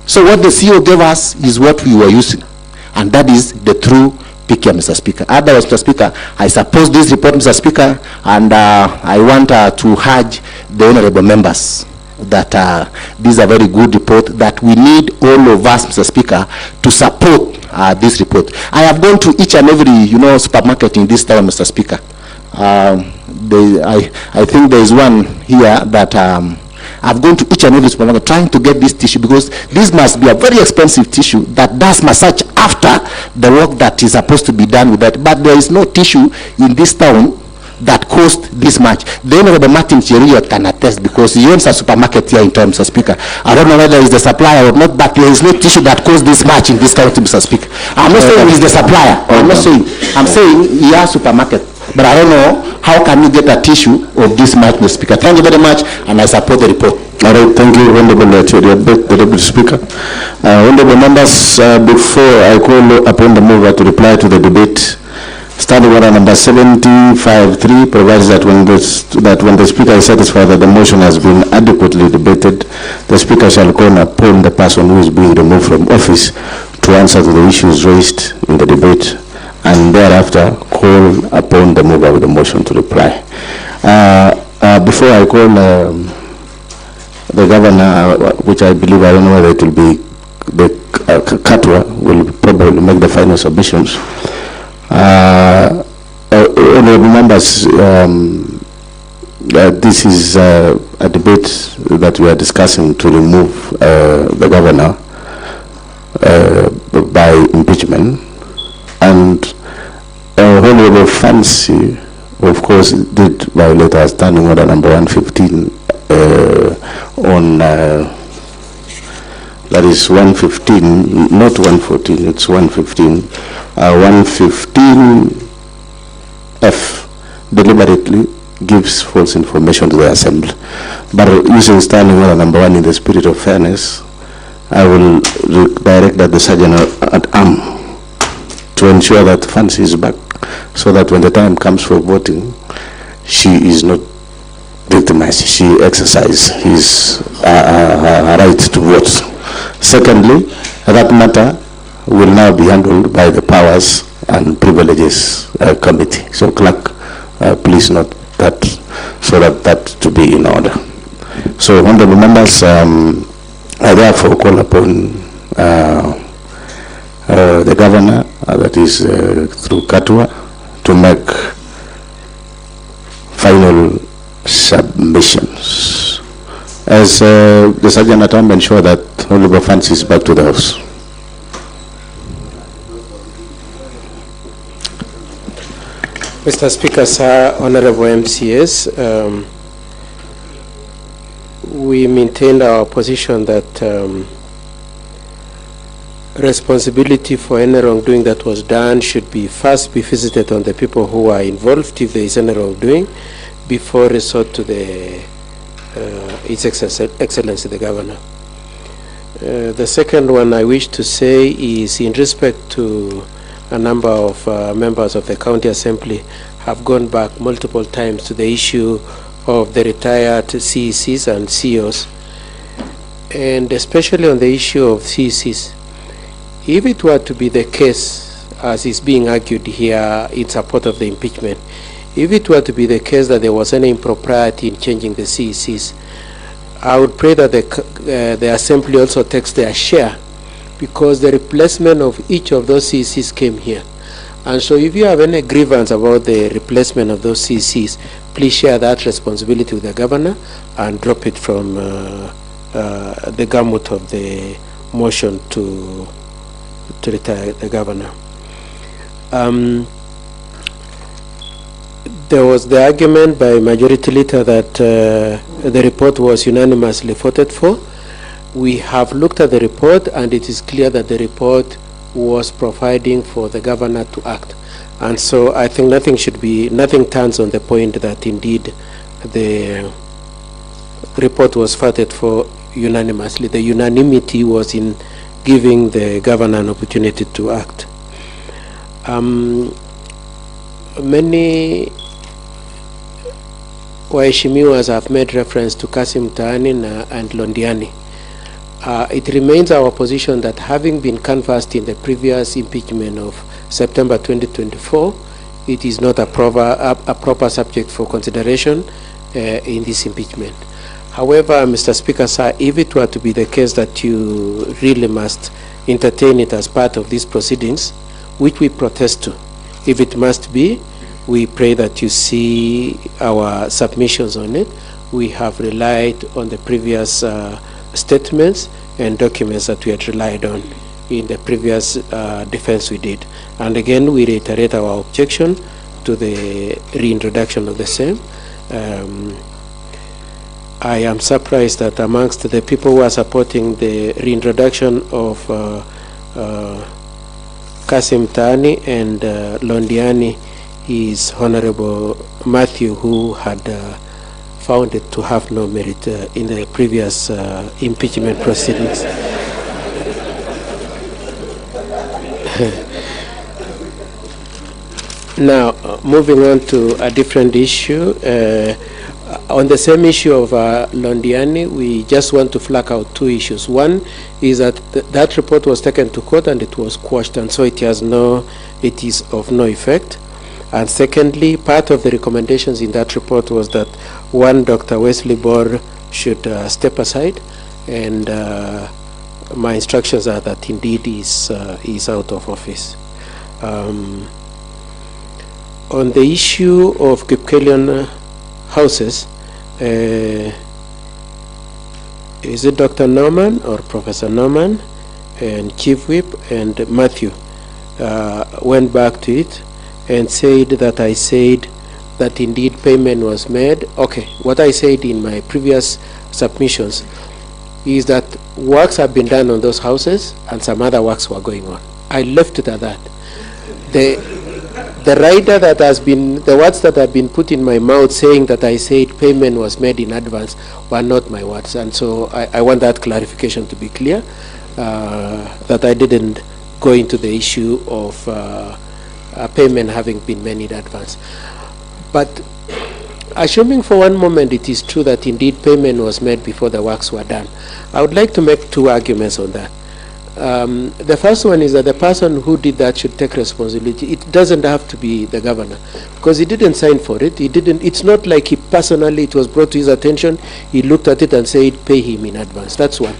So what the CEO gave us is what we were using. And that is the true picture, Mr. Speaker. Otherwise, Mr. Speaker, I suppose this report, Mr. Speaker, and I want to urge the honorable members that this is a very good report, that we need all of us, Mr. Speaker, to support this report. I have gone to each and every, supermarket in this town, Mr. Speaker. I think there is one here that I've gone to each and every supermarket trying to get this tissue, because this must be a very expensive tissue that does massage after the work that is supposed to be done with that. But there is no tissue in this town that cost this much. The Honorable Martin Kericho can attest, because he owns a supermarket here in town, Mr. Speaker. I don't know whether it's the supplier or not, but there is no tissue that costs this much in this county, Mr. Speaker. I'm not saying he's the supplier. I'm not saying. I'm saying he has a supermarket. But I don't know how can you get a tissue of this much, Mr. Speaker. Thank you very much, and I support the report. All right, thank you, Honorable Deputy Speaker. Honorable members, before I call upon the mover to reply to the debate, Standing Order number 7053 provides that when the Speaker is satisfied that the motion has been adequately debated, the Speaker shall call upon the person who is being removed from office to answer to the issues raised in the debate, and thereafter call upon the mover of the motion to reply. Before I call the Governor, which I believe, I don't know whether it will be the Katwa will probably make the final submissions. Honorable members, this is a debate that we are discussing to remove the Governor by impeachment, and Honorable Fancy, of course, did violate our Standing Order number 115 on that is 115, not 114, it's 115. 115F deliberately gives false information to the Assembly. But using Standing Order number 1 in the spirit of fairness, I will direct that the Sergeant at Arm to ensure that Fancy is back, so that when the time comes for voting, she is not victimized. She exercises her right to vote. Secondly, that matter will now be handled by the Powers and Privileges Committee. So, Clerk, please note that, so that to be in order. So, honorable members, I therefore call upon the Governor, that is through Katwa, to make final submissions. As the Sergeant at Arm ensure that Honorable Fancy is back to the House. Mr. Speaker, sir, Honorable MCS, we maintained our position that responsibility for any wrongdoing that was done should be first be visited on the people who are involved, if there is any wrongdoing, before resort to the His Excellency the Governor. The second one I wish to say is in respect to a number of members of the County Assembly have gone back multiple times to the issue of the retired CECs and CEOs, and especially on the issue of CECs. If it were to be the case, as is being argued here in support of the impeachment, if it were to be the case that there was any impropriety in changing the CECs, I would pray that the Assembly also takes their share, because the replacement of each of those CECs came here. And so if you have any grievance about the replacement of those CECs, please share that responsibility with the Governor and drop it from the gamut of the motion to retire the Governor. There was the argument by Majority Leader that the report was unanimously voted for. We have looked at the report, and it is clear that the report was providing for the Governor to act. And so I think nothing turns on the point that indeed the report was voted for unanimously. The unanimity was in giving the governor an opportunity to act. Many waheshimiwas have made reference to Kazim Tani and Londiani. It remains our position that having been canvassed in the previous impeachment of September 2024, it is not a proper subject for consideration in this impeachment. However, Mr. Speaker, sir, if it were to be the case that you really must entertain it as part of these proceedings, which we protest to, if it must be, we pray that you see our submissions on it. We have relied on the previous statements and documents that we had relied on in the previous defense we did. And again, we reiterate our objection to the reintroduction of the same. I am surprised that amongst the people who are supporting the reintroduction of Kazim Tani and Londiani is Honorable Matthew, who had found it to have no merit in the previous impeachment proceedings. Now, moving on to a different issue. On the same issue of Londiani, we just want to flag out two issues. One is that that report was taken to court and it was quashed, and so it is of no effect. And secondly, part of the recommendations in that report was that one, Dr. Wesley Bor should step aside, and my instructions are that indeed is out of office. On the issue of Kipkelian houses, is it Dr. Norman or Professor Norman and Chief Whip and Matthew went back to it and said that I said that indeed payment was made. Okay, what I said in my previous submissions is that works have been done on those houses and some other works were going on. I left it at that. The writer that has been, the words that have been put in my mouth saying that I said payment was made in advance were not my words, and so I want that clarification to be clear, that I didn't go into the issue of payment having been made in advance. But assuming for one moment it is true that indeed payment was made before the works were done, I would like to make two arguments on that. The first one is that the person who did that should take responsibility. It doesn't have to be the governor, because he didn't sign for it. He didn't. It's not like he personally, it was brought to his attention, he looked at it and said pay him in advance. That's one.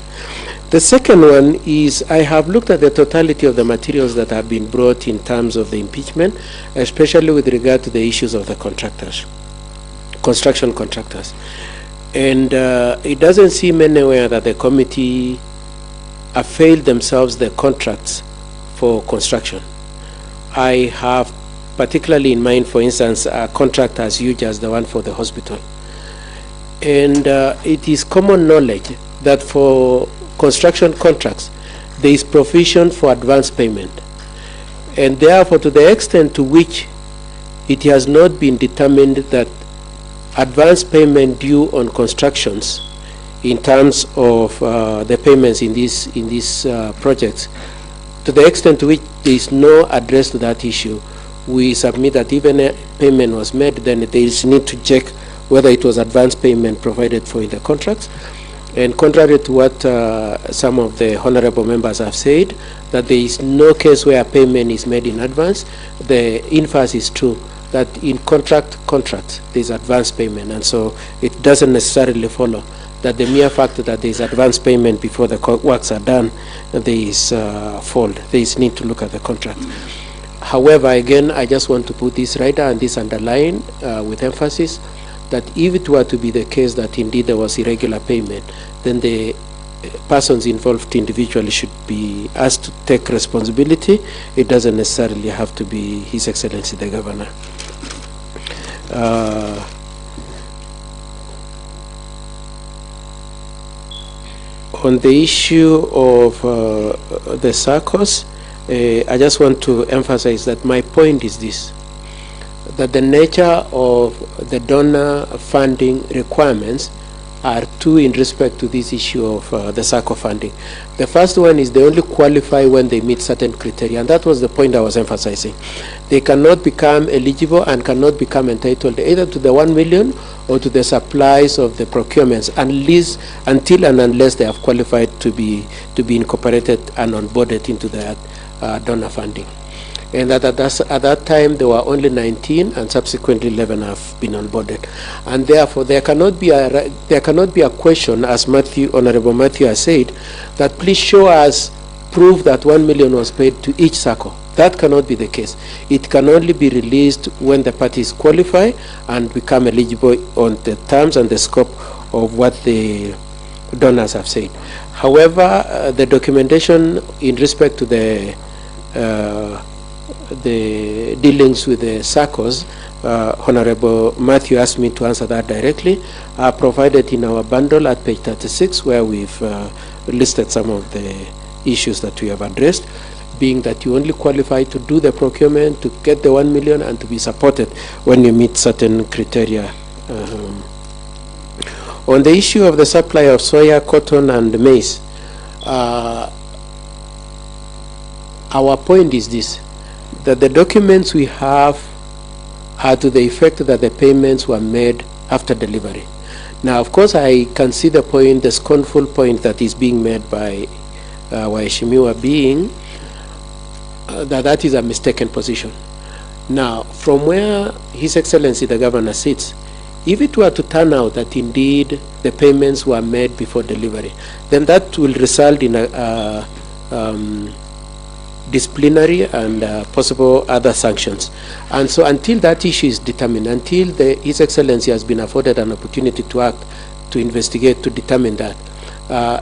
The second one is I have looked at the totality of the materials that have been brought in terms of the impeachment, especially with regard to the issues of the contractors, construction contractors. And it doesn't seem anywhere that the committee availed themselves the contracts for construction. I have particularly in mind, for instance, a contract as huge as the one for the hospital. And it is common knowledge that for construction contracts, there is provision for advance payment. And therefore, to the extent to which it has not been determined that advance payment due on constructions in terms of the payments in these projects, to the extent to which there is no address to that issue, we submit that even a payment was made, then there is need to check whether it was advance payment provided for in the contracts. And contrary to what some of the honorable members have said, that there is no case where payment is made in advance, the inverse is true, that in contracts there is advance payment, and so it doesn't necessarily follow that the mere fact that there is advance payment before the works are done, there is fault. There is need to look at the contract. However, again, I just want to put this right and this underline with emphasis that if it were to be the case that indeed there was irregular payment, then the persons involved individually should be asked to take responsibility. It doesn't necessarily have to be His Excellency the Governor. On the issue of the circles, I just want to emphasize that my point is this, that the nature of the donor funding requirements are two in respect to this issue of the SACCO funding. The first one is they only qualify when they meet certain criteria, and that was the point I was emphasizing. They cannot become eligible and cannot become entitled either to the 1 million or to the supplies of the procurements, until and unless they have qualified to be incorporated and onboarded into the donor funding. And at that time, there were only 19, and subsequently 11 have been onboarded. And therefore, there cannot be a question, as Honorable Matthew has said, that please show us proof that 1 million was paid to each SACCO. That cannot be the case. It can only be released when the parties qualify and become eligible on the terms and the scope of what the donors have said. However, the documentation in respect to the dealings with the SACCOs, Honorable Matthew asked me to answer that directly, are provided in our bundle at page 36, where we've listed some of the issues that we have addressed, being that you only qualify to do the procurement, to get the 1 million, and to be supported when you meet certain criteria. On the issue of the supply of soya, cotton, and maize, our point is this, that the documents we have are to the effect that the payments were made after delivery. Now, of course, I can see the point, the scornful point that is being made by Waheshimiwa, being that is a mistaken position. Now, from where His Excellency the Governor sits, if it were to turn out that indeed the payments were made before delivery, then that will result in a disciplinary and possible other sanctions. And so until that issue is determined, until His Excellency has been afforded an opportunity to act, to investigate, to determine that,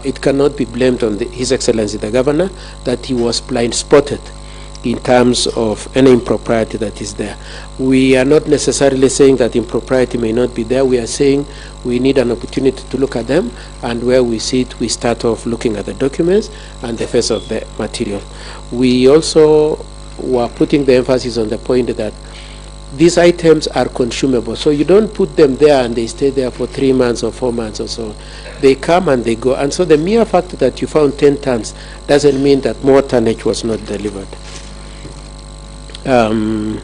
it cannot be blamed on His Excellency the Governor that he was blind spotted in terms of any impropriety that is there. We are not necessarily saying that impropriety may not be there. We are saying we need an opportunity to look at them, and where we see it, we start off looking at the documents and the face of the material. We also were putting the emphasis on the point that these items are consumable, so you don't put them there and they stay there for 3 months or 4 months or so. They come and they go, and so the mere fact that you found 10 tons doesn't mean that more tonnage was not delivered. There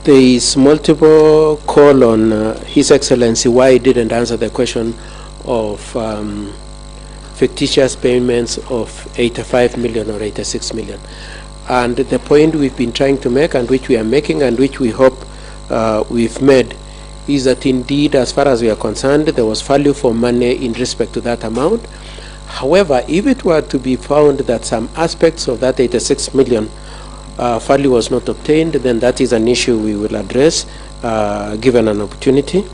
is multiple call on His Excellency why he didn't answer the question of fictitious payments of 85 million or 86 million. And the point we've been trying to make, and which we are making, and which we hope we've made, is that indeed, as far as we are concerned, there was value for money in respect to that amount. However, if it were to be found that some aspects of that 86 million value was not obtained, then that is an issue we will address given an opportunity.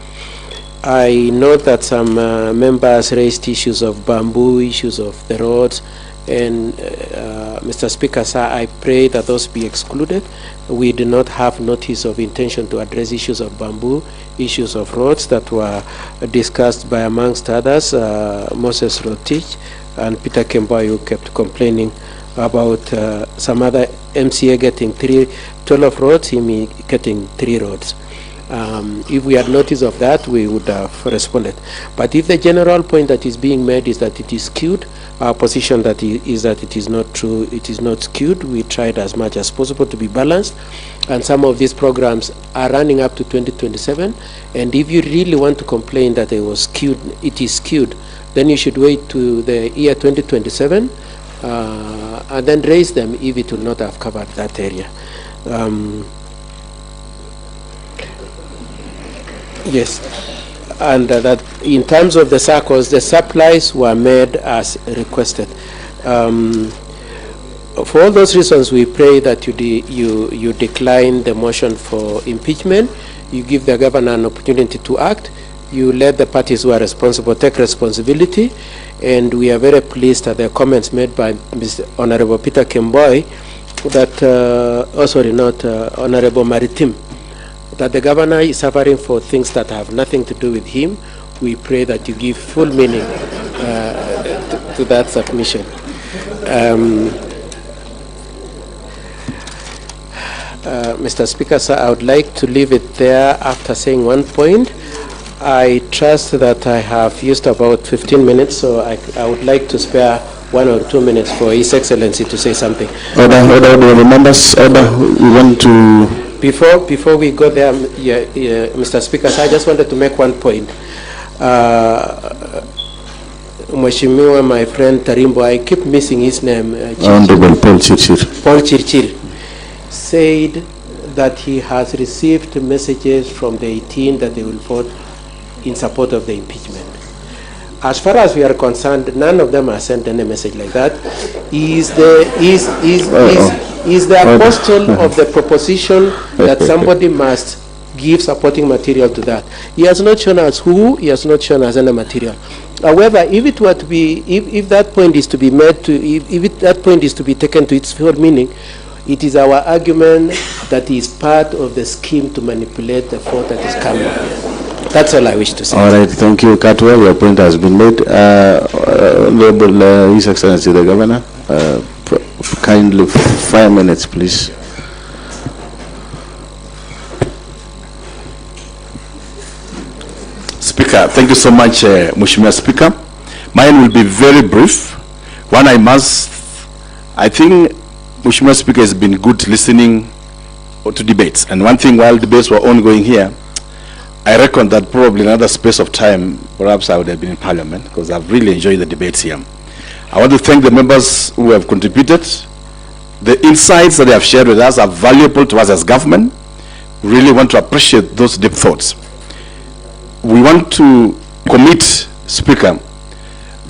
I note that some members raised issues of bamboo, issues of the roads, and Mr. Speaker, sir, I pray that those be excluded. We do not have notice of intention to address issues of bamboo, issues of roads that were discussed by, amongst others, Moses Rotich and Peter Kemboi, who kept complaining about some other MCA getting 12 roads, him getting 3 roads. If we had notice of that, we would have responded. But if the general point that is being made is that it is skewed, our position that is that it is not true, it is not skewed. We tried as much as possible to be balanced, and some of these programs are running up to 2027, and if you really want to complain that it was skewed, it is skewed, then you should wait to the year 2027 and then raise them if it will not have covered that area. Yes, and that in terms of the SACCOs, the supplies were made as requested. For all those reasons, we pray that you decline the motion for impeachment. You give the governor an opportunity to act. You let the parties who are responsible take responsibility. And we are very pleased at the comments made by Mr. Honorable Peter Kemboi that, Honorable Maritim, that the governor is suffering for things that have nothing to do with him. We pray that you give full meaning to that submission. Mr. Speaker, sir, I would like to leave it there after saying one point. I trust that I have used about 15 minutes, so I would like to spare 1 or 2 minutes for His Excellency to say something. Order, members, order, we want to... Before we go there, Mr. Speaker, sir, I just wanted to make one point. Mheshimiwa, my friend Tarimbo, I keep missing his name. Honorable Paul Chirchir. Paul Chirchir said that he has received messages from the 18 that they will vote in support of the impeachment. As far as we are concerned, none of them have sent any message like that. He is the apostle of the proposition that somebody must give supporting material to that. He has not shown us who, he has not shown us any material. However, if it were to be, if that point is to be made to, if that point is to be taken to its full meaning, it is our argument that is part of the scheme to manipulate the vote that is coming. That's all I wish to say. All right, thank you, Catwell. Your point has been made. Honorable His Excellency the Governor, kindly 5 minutes, please. Speaker, thank you so much, Mheshimiwa Speaker. Mine will be very brief. One, I think Mheshimiwa Speaker has been good listening to debates. And one thing, while debates were ongoing here, I reckon that probably another space of time, perhaps I would have been in Parliament, because I've really enjoyed the debates here. I want to thank the members who have contributed. The insights that they have shared with us are valuable to us as government. We really want to appreciate those deep thoughts. We want to commit, Speaker,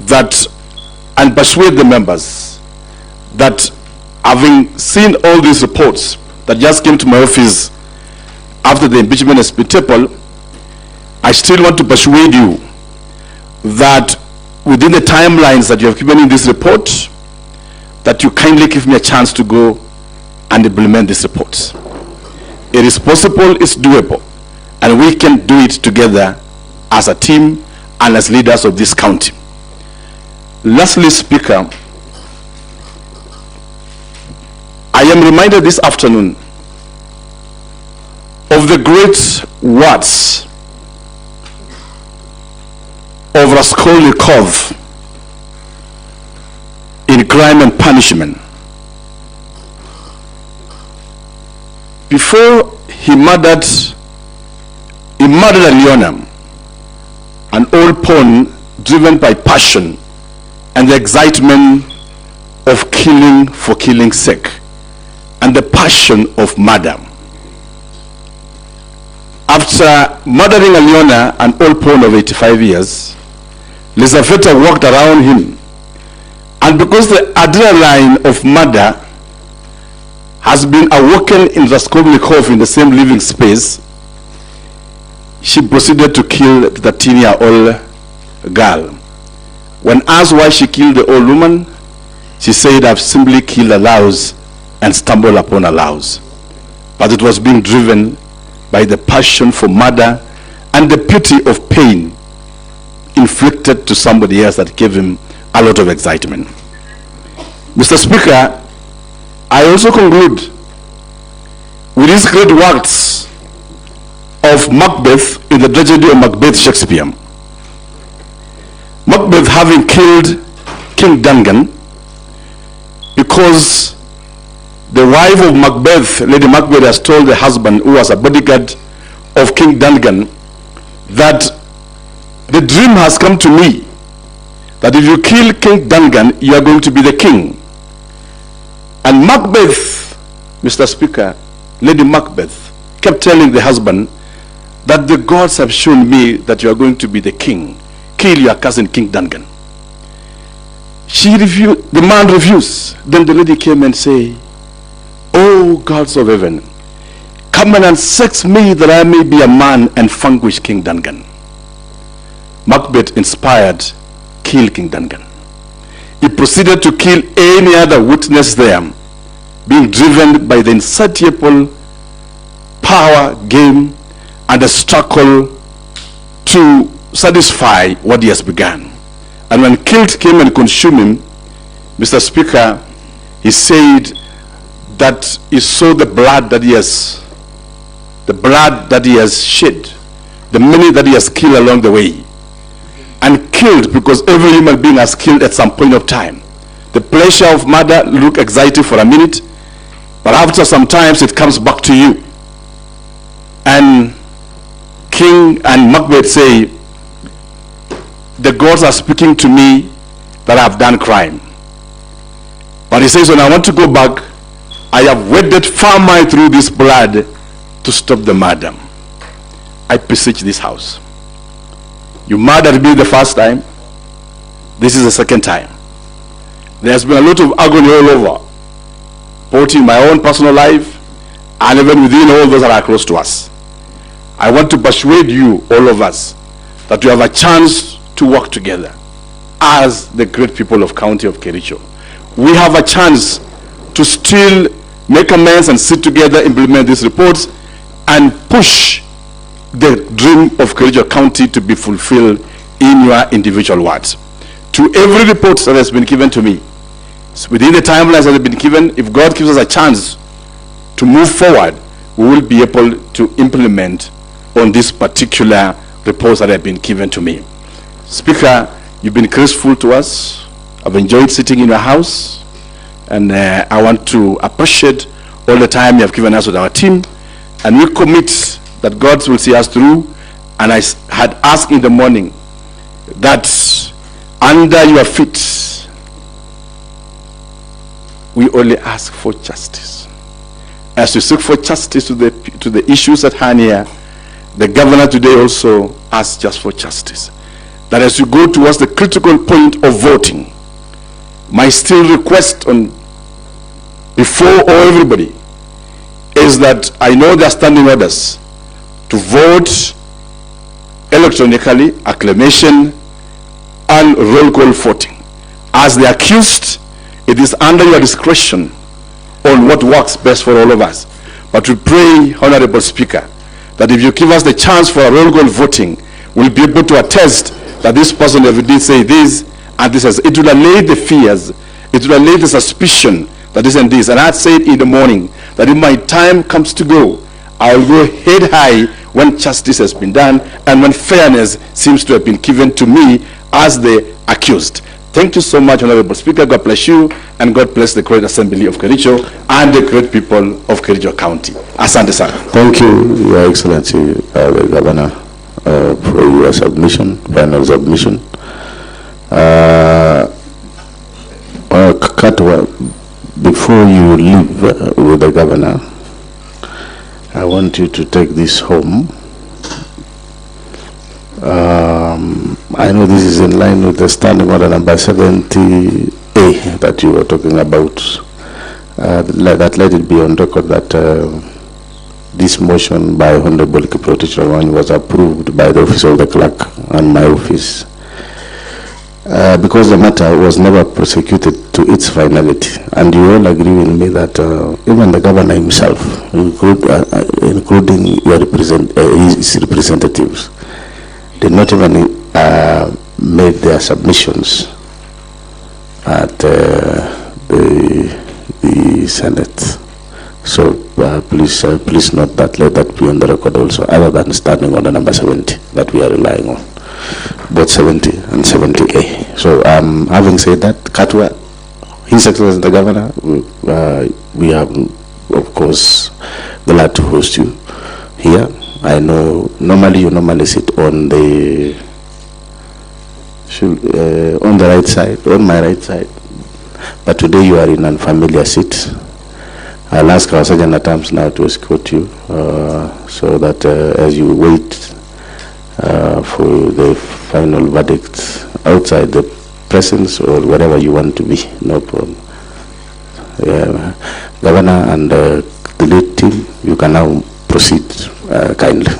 that and persuade the members that having seen all these reports that just came to my office after the impeachment has been tabled, I still want to persuade you that within the timelines that you have given in this report, that you kindly give me a chance to go and implement this report. It is possible, it's doable, and we can do it together as a team and as leaders of this county. Lastly, Speaker, I am reminded this afternoon of the great words of Raskolnikov in Crime and Punishment. Before he murdered Alyona, an old pawn driven by passion and the excitement of killing for killing's sake and the passion of murder. After murdering Alyona, an old pawn of 85 years, Lizaveta walked around him, and because the adrenaline of murder has been awoken in Raskolnikov in the same living space, she proceeded to kill the 13-year-old girl. When asked why she killed the old woman, she said, "I've simply killed a louse and stumbled upon a louse." But it was being driven by the passion for murder and the pity of pain inflicted to somebody else that gave him a lot of excitement. Mr. Speaker, I also conclude with these great works of Macbeth in the tragedy of Macbeth Shakespeare. Macbeth having killed King Duncan because the wife of Macbeth, Lady Macbeth, has told the husband, who was a bodyguard of King Duncan, that the dream has come to me that if you kill King Duncan, you are going to be the king. And Macbeth, Mr. Speaker, Lady Macbeth, kept telling the husband that the gods have shown me that you are going to be the king. Kill your cousin King Duncan. She refused, the man refused. Then the lady came and said, "Oh gods of heaven, come and sex me that I may be a man and vanquish King Duncan." Macbeth, inspired, killed King Duncan. He proceeded to kill any other witness there, being driven by the insatiable power game and the struggle to satisfy what he has begun. And when guilt came and consumed him, Mr. Speaker, he said, that he saw the blood that he has shed, the many that he has killed along the way, and killed because every human being has killed at some point of time. The pleasure of murder look exciting for a minute, but after some times it comes back to you. And King and Macbeth say, the gods are speaking to me that I have done crime. But he says, when I want to go back, I have waded far mile through this blood to stop the murder. I beseech this house. You murdered me the first time. This is the second time. There's been a lot of agony all over, both in my own personal life and even within all those that are close to us. I want to persuade you, all of us, that we have a chance to work together as the great people of County of Kericho. We have a chance to still make amends and sit together, implement these reports, and push the dream of Kericho County to be fulfilled in your individual wards. To every report that has been given to me, within the timelines that have been given, if God gives us a chance to move forward, we will be able to implement on this particular reports that have been given to me. Speaker, you've been graceful to us. I've enjoyed sitting in your house, and I want to appreciate all the time you have given us with our team, and we commit that God will see us through. And I had asked in the morning that under your feet, we only ask for justice. As we seek for justice to the issues at hand here, the governor today also asks just for justice. That as you go towards the critical point of voting, my still request on before everybody is that I know there are standing orders to vote electronically, acclamation, and roll call voting. As the accused, it is under your discretion on what works best for all of us. But we pray, Honorable Speaker, that if you give us the chance for a roll call voting, we'll be able to attest that this person did say this and this has, it will allay the fears, it will allay the suspicion that this and this. And I said in the morning that if my time comes to go, I'll go head high when justice has been done and when fairness seems to have been given to me as the accused. Thank you so much, Honorable Speaker. God bless you, and God bless the great Assembly of Kericho and the great people of Kericho County. Asante sana. Thank you, Your Excellency, the Governor, for your submission, final submission. Katwa, before you leave with the Governor, I want you to take this home. I know this is in line with the standing order number 70A that you were talking about. Let it be on record that this motion by Honorable Kiprotich was approved by the office of the clerk and my office because the matter was never prosecuted to its finality. And you all agree with me that even the governor himself, including your his representatives, did not even made their submissions at the Senate. So please note that, let that be on the record also, other than standing order number 70 that we are relying on, both 70 and 70A. So having said that, Katwa, His Excellency the Governor, we are of course glad to host you here. I know you normally sit on the right side, on my right side, but today you are in an unfamiliar seat. I'll ask our Sergeant at Arms now to escort you so that as you wait for the final verdict outside the presence or wherever you want to be, no problem. Governor and the lead team, you can now proceed kindly.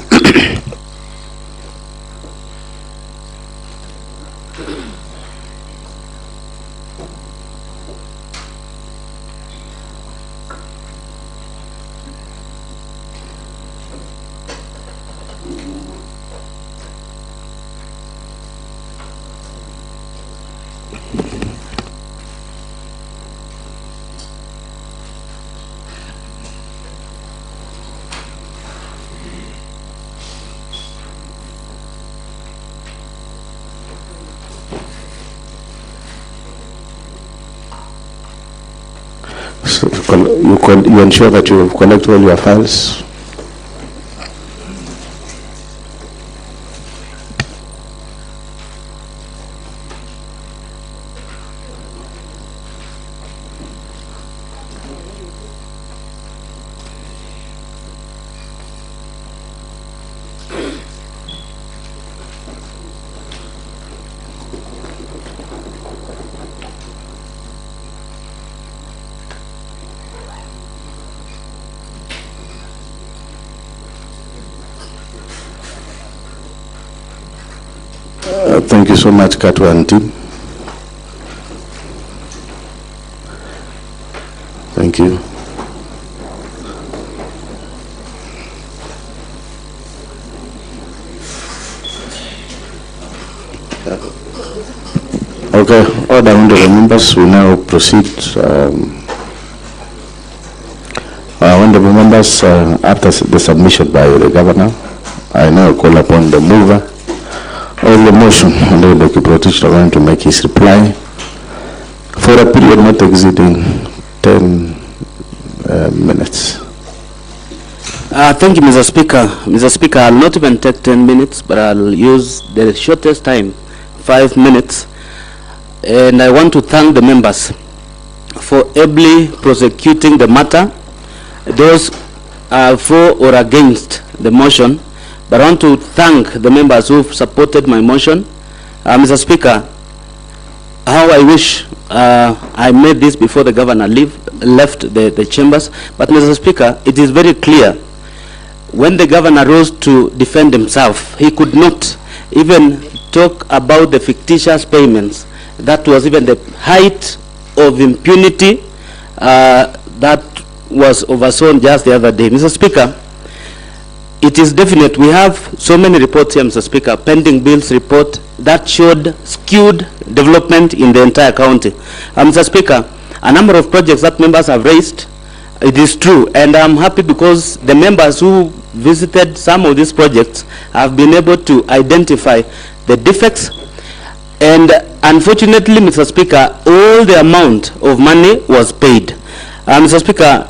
you ensure that you collect all your files. Thank you so much, Katwa and team. Thank you. Okay, order under the members, we now proceed. Honorable members, after the submission by the governor, I now call upon the mover of the motion, Honorable Kiprotich, going to make his reply for a period not exceeding 10 minutes. Thank you, Mr. Speaker. Mr. Speaker, I'll not even take 10 minutes, but I'll use the shortest time, 5 minutes. And I want to thank the members for ably prosecuting the matter. Those for or against the motion, but I want to thank the members who've supported my motion. Mr. Speaker, how I wish I made this before the governor left the chambers, but Mr. Speaker, it is very clear when the governor rose to defend himself, he could not even talk about the fictitious payments. That was even the height of impunity that was overseen just the other day. Mr. Speaker, it is definite. We have so many reports here, Mr. Speaker, pending bills report that showed skewed development in the entire county. Mr. Speaker, a number of projects that members have raised, it is true, and I'm happy because the members who visited some of these projects have been able to identify the defects, and unfortunately, Mr. Speaker, all the amount of money was paid. Mr. Speaker,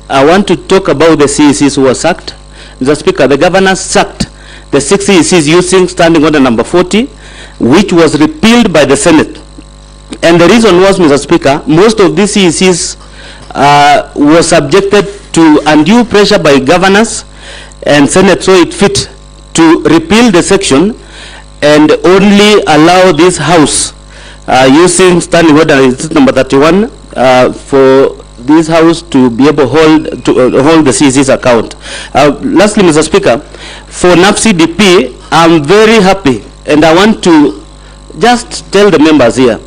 I want to talk about the CECs who were sacked. Mr. Speaker, the governor sacked the 6 CECs using standing order number 40, which was repealed by the Senate. And the reason was, Mr. Speaker, most of these CECs were subjected to undue pressure by governors, and Senate saw it fit to repeal the section and only allow this House using standing order number 31 for this House to be able to hold the CEC's account. Lastly, Mr. Speaker, for NAFDP, I'm very happy, and I want to just tell the members here,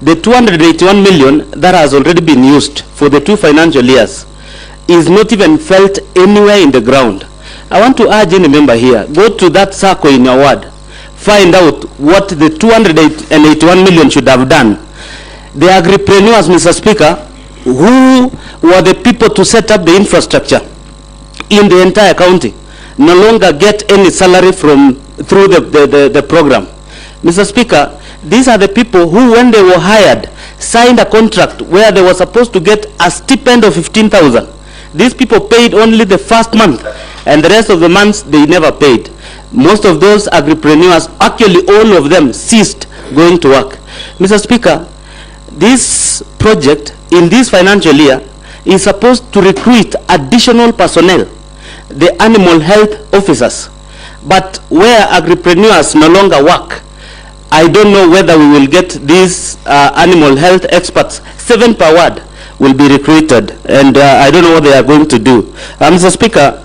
the 281 million that has already been used for the 2 financial years is not even felt anywhere in the ground. I want to urge any member here, go to that circle in your ward, find out what the 281 million should have done. The agripreneurs, Mr. Speaker, who were the people to set up the infrastructure in the entire county, no longer get any salary through the program. Mr. Speaker, these are the people who, when they were hired, signed a contract where they were supposed to get a stipend of 15,000. These people paid only the first month, and the rest of the months they never paid. Most of those agripreneurs, actually all of them, ceased going to work. Mr. Speaker, this project in this financial year is supposed to recruit additional personnel, the animal health officers. But where agripreneurs no longer work, I don't know whether we will get these animal health experts. 7 per ward will be recruited, and I don't know what they are going to do. Mr. Speaker,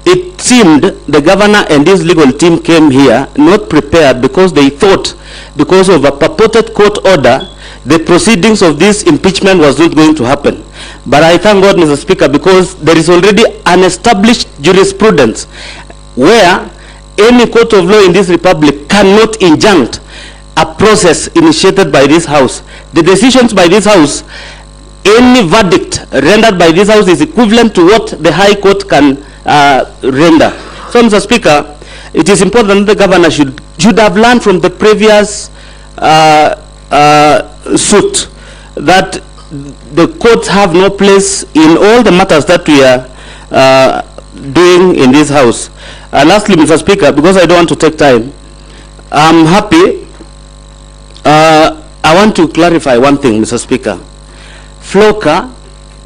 it seemed the governor and his legal team came here not prepared because they thought, because of a purported court order, the proceedings of this impeachment was not going to happen. But I thank God, Mr. Speaker, because there is already an established jurisprudence where any court of law in this republic cannot injunct a process initiated by this House. The decisions by this House, any verdict rendered by this House is equivalent to what the High Court can render. So, Mr. Speaker, it is important that the governor should have learned from the previous suit that the courts have no place in all the matters that we are doing in this house. Lastly, Mr. Speaker, because I don't want to take time, I'm happy. I want to clarify one thing, Mr. Speaker. FLOCA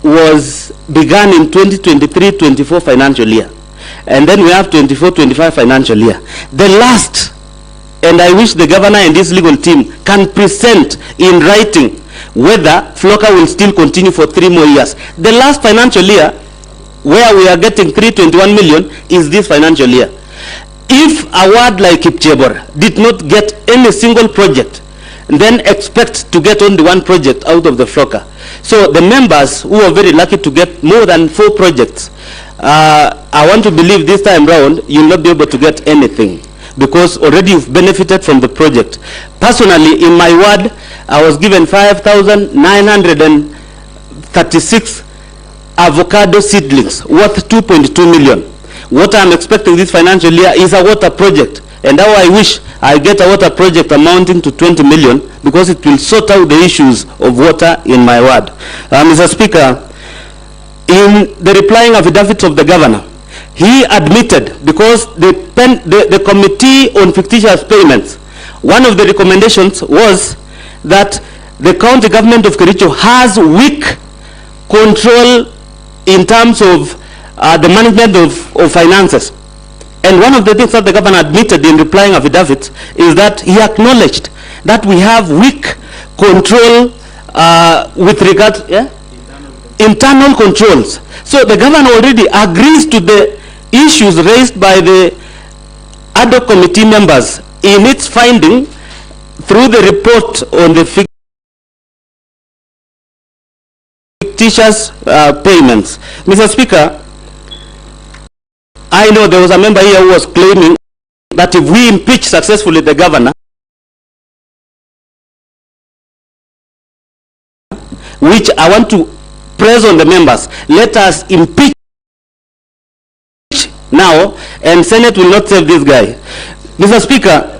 was begun in 2023-24 financial year, and then we have 24-25 financial year. The last, and I wish the governor and this legal team can present in writing whether FLOCA will still continue for 3 more years. The last financial year, where we are getting 321 million, is this financial year. If a ward like Kipchebor did not get any single project, then expect to get only 1 project out of the FLOCA. So the members who are very lucky to get more than 4 projects, I want to believe this time round you'll not be able to get anything, because already you've benefited from the project. Personally, in my ward, I was given 5,936 avocado seedlings worth 2.2 million. What I'm expecting this financial year is a water project, and now I wish I get a water project amounting to 20 million, because it will sort out the issues of water in my ward. Mr. Speaker, in the replying affidavit of the governor, he admitted, because the committee on fictitious payments, one of the recommendations was that the county government of Kericho has weak control in terms of the management of finances. And one of the things that the governor admitted in replying affidavit is that he acknowledged that we have weak control with regard internal controls. So the governor already agrees to the issues raised by the ad hoc committee members in its finding through the report on the fictitious payments. Mr. Speaker, I know there was a member here who was claiming that if we impeach successfully the governor, which I want to press on the members, let us impeach now, and Senate will not save this guy. Mr. Speaker,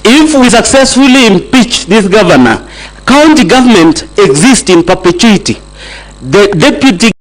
if we successfully impeach this governor, county government exists in perpetuity. The deputy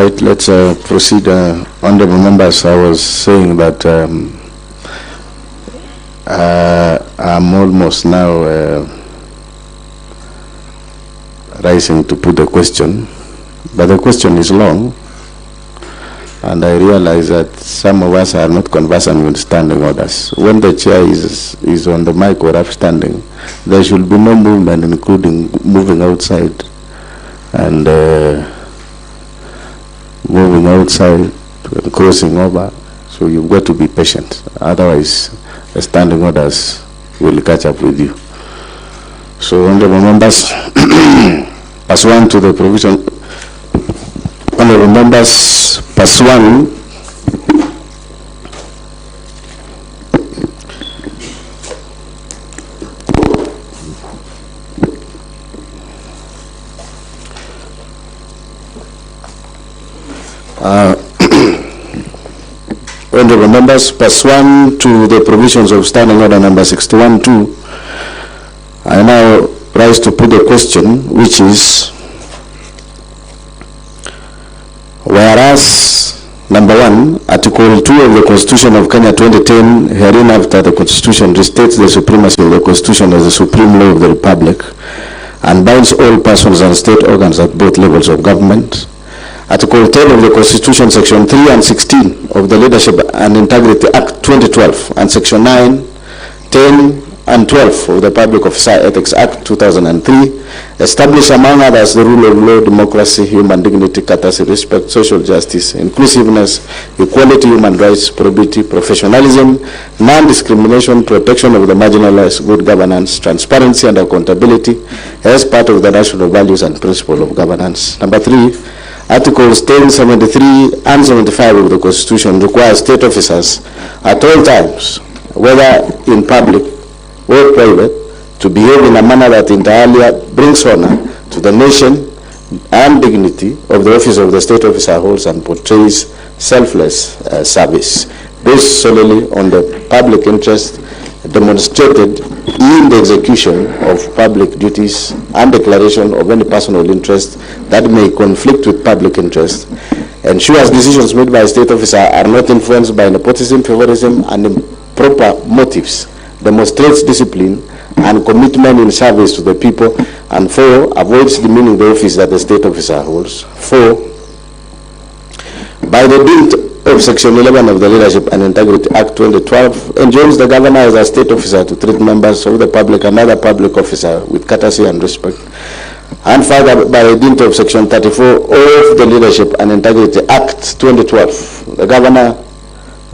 right, let's proceed. Honorable members, I was saying that I'm almost now rising to put a question, but the question is long, and I realize that some of us are not conversant with standing orders. When the chair is on the mic or upstanding, there should be no movement, including moving outside and moving outside and crossing over. So you've got to be patient. Otherwise, the standing orders will catch up with you. So, honorable members, pursuant to the provision, honorable members, pursuant honorable members, pursuant to the provisions of Standing Order number 61-2, I now rise to put a question, which is, whereas, number 1, Article 2 of the Constitution of Kenya 2010, herein after the Constitution restates the supremacy of the Constitution as the supreme law of the Republic and binds all persons and state organs at both levels of government. Article 10 of the Constitution, Section 3 and 16 of the Leadership and Integrity Act 2012, and Section 9, 10, and 12 of the Public Officer Ethics Act 2003 establish, among others, the rule of law, democracy, human dignity, courtesy, respect, social justice, inclusiveness, equality, human rights, probity, professionalism, non-discrimination, protection of the marginalized, good governance, transparency and accountability as part of the national values and principle of governance. Number 3, Articles 10, 73 and 75 of the Constitution require state officers at all times, whether in public or private, to behave in a manner that entirely brings honor to the nation and dignity of the office of the state officer holds and portrays selfless service based solely on the public interest demonstrated in the execution of public duties and declaration of any personal interest that may conflict with public interest, ensures decisions made by a state officer are not influenced by nepotism, favorism, and improper motives, demonstrates discipline and commitment in service to the people, and 4, avoids demeaning the office that the state officer holds. 4, by the dint of Section 11 of the Leadership and Integrity Act 2012, enjoins the governor as a state officer to treat members of the public and other public officers with courtesy and respect. And further, by the dint of Section 34 of the Leadership and Integrity Act 2012, the governor,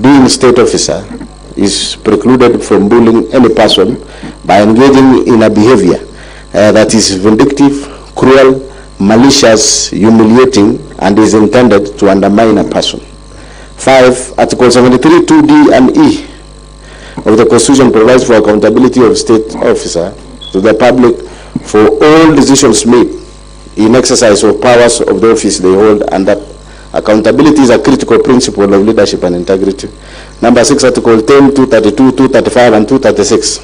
being state officer, is precluded from bullying any person by engaging in a behavior that is vindictive, cruel, malicious, humiliating, and is intended to undermine a person. 5, Article 73, 2D and E of the Constitution provides for accountability of state officer to the public for all decisions made in exercise of powers of the office they hold, and that accountability is a critical principle of leadership and integrity. Number 6, Article 10, 232, 235, and 236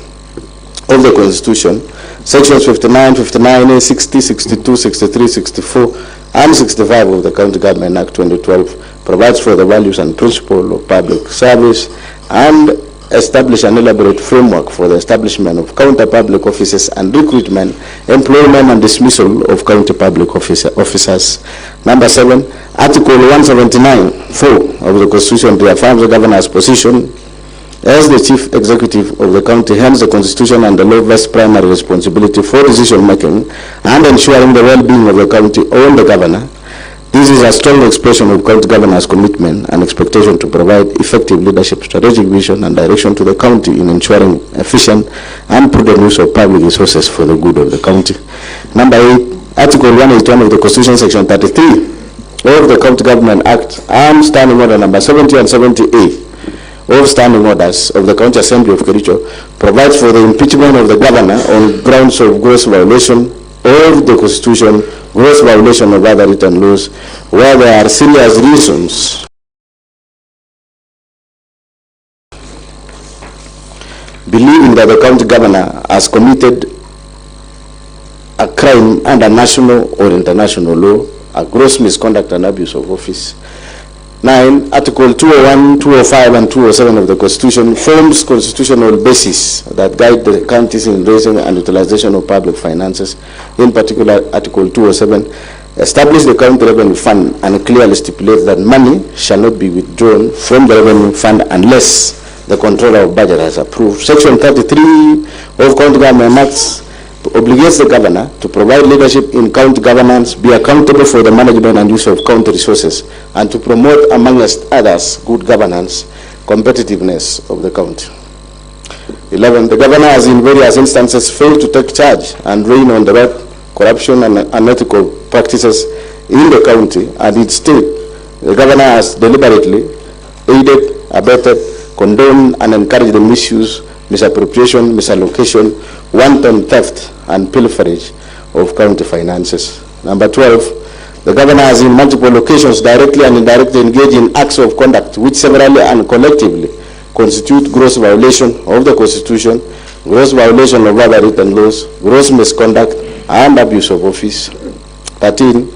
of the Constitution, Sections 59, 59A, 60, 62, 63, 64, and 65 of the County Government Act 2012 provides for the values and principle of public service and establish an elaborate framework for the establishment of county public offices and recruitment, employment, and dismissal of county public officers. Number 7, Article 179(4) of the Constitution reaffirms the governor's position as the chief executive of the county. Hence, the Constitution and the law vest primary responsibility for decision making and ensuring the well-being of the county on the governor. This is a strong expression of county governor's commitment and expectation to provide effective leadership, strategic vision, and direction to the county in ensuring efficient and prudent use of public resources for the good of the county. Number 8, Article 181 of the Constitution, Section 33 of the County Government Act and Standing Order number 70 and 78 of Standing Orders of the County Assembly of Kericho provides for the impeachment of the governor on grounds of gross violation of the Constitution, gross violation of other written laws, where there are serious reasons believing that the county governor has committed a crime under national or international law, a gross misconduct and abuse of office. 9. Article 201, 205, and 207 of the Constitution forms constitutional basis that guide the counties in raising and utilization of public finances. In particular, Article 207 establish the county revenue fund and clearly stipulates that money shall not be withdrawn from the revenue fund unless the controller of budget has approved. Section 33 of County Government Acts obligates the governor to provide leadership in county governance, be accountable for the management and use of county resources, and to promote, amongst others, good governance, competitiveness of the county. 11. The governor has in various instances failed to take charge and rein on the right corruption and unethical practices in the county, and instead, the governor has deliberately aided, abetted, condoned, and encouraged the misuse, misappropriation, misallocation, wanton theft, and pilferage of county finances. Number 12, the governor has in multiple occasions directly and indirectly engaged in acts of conduct which severally and collectively constitute gross violation of the Constitution, gross violation of other written laws, gross misconduct, and abuse of office. 13,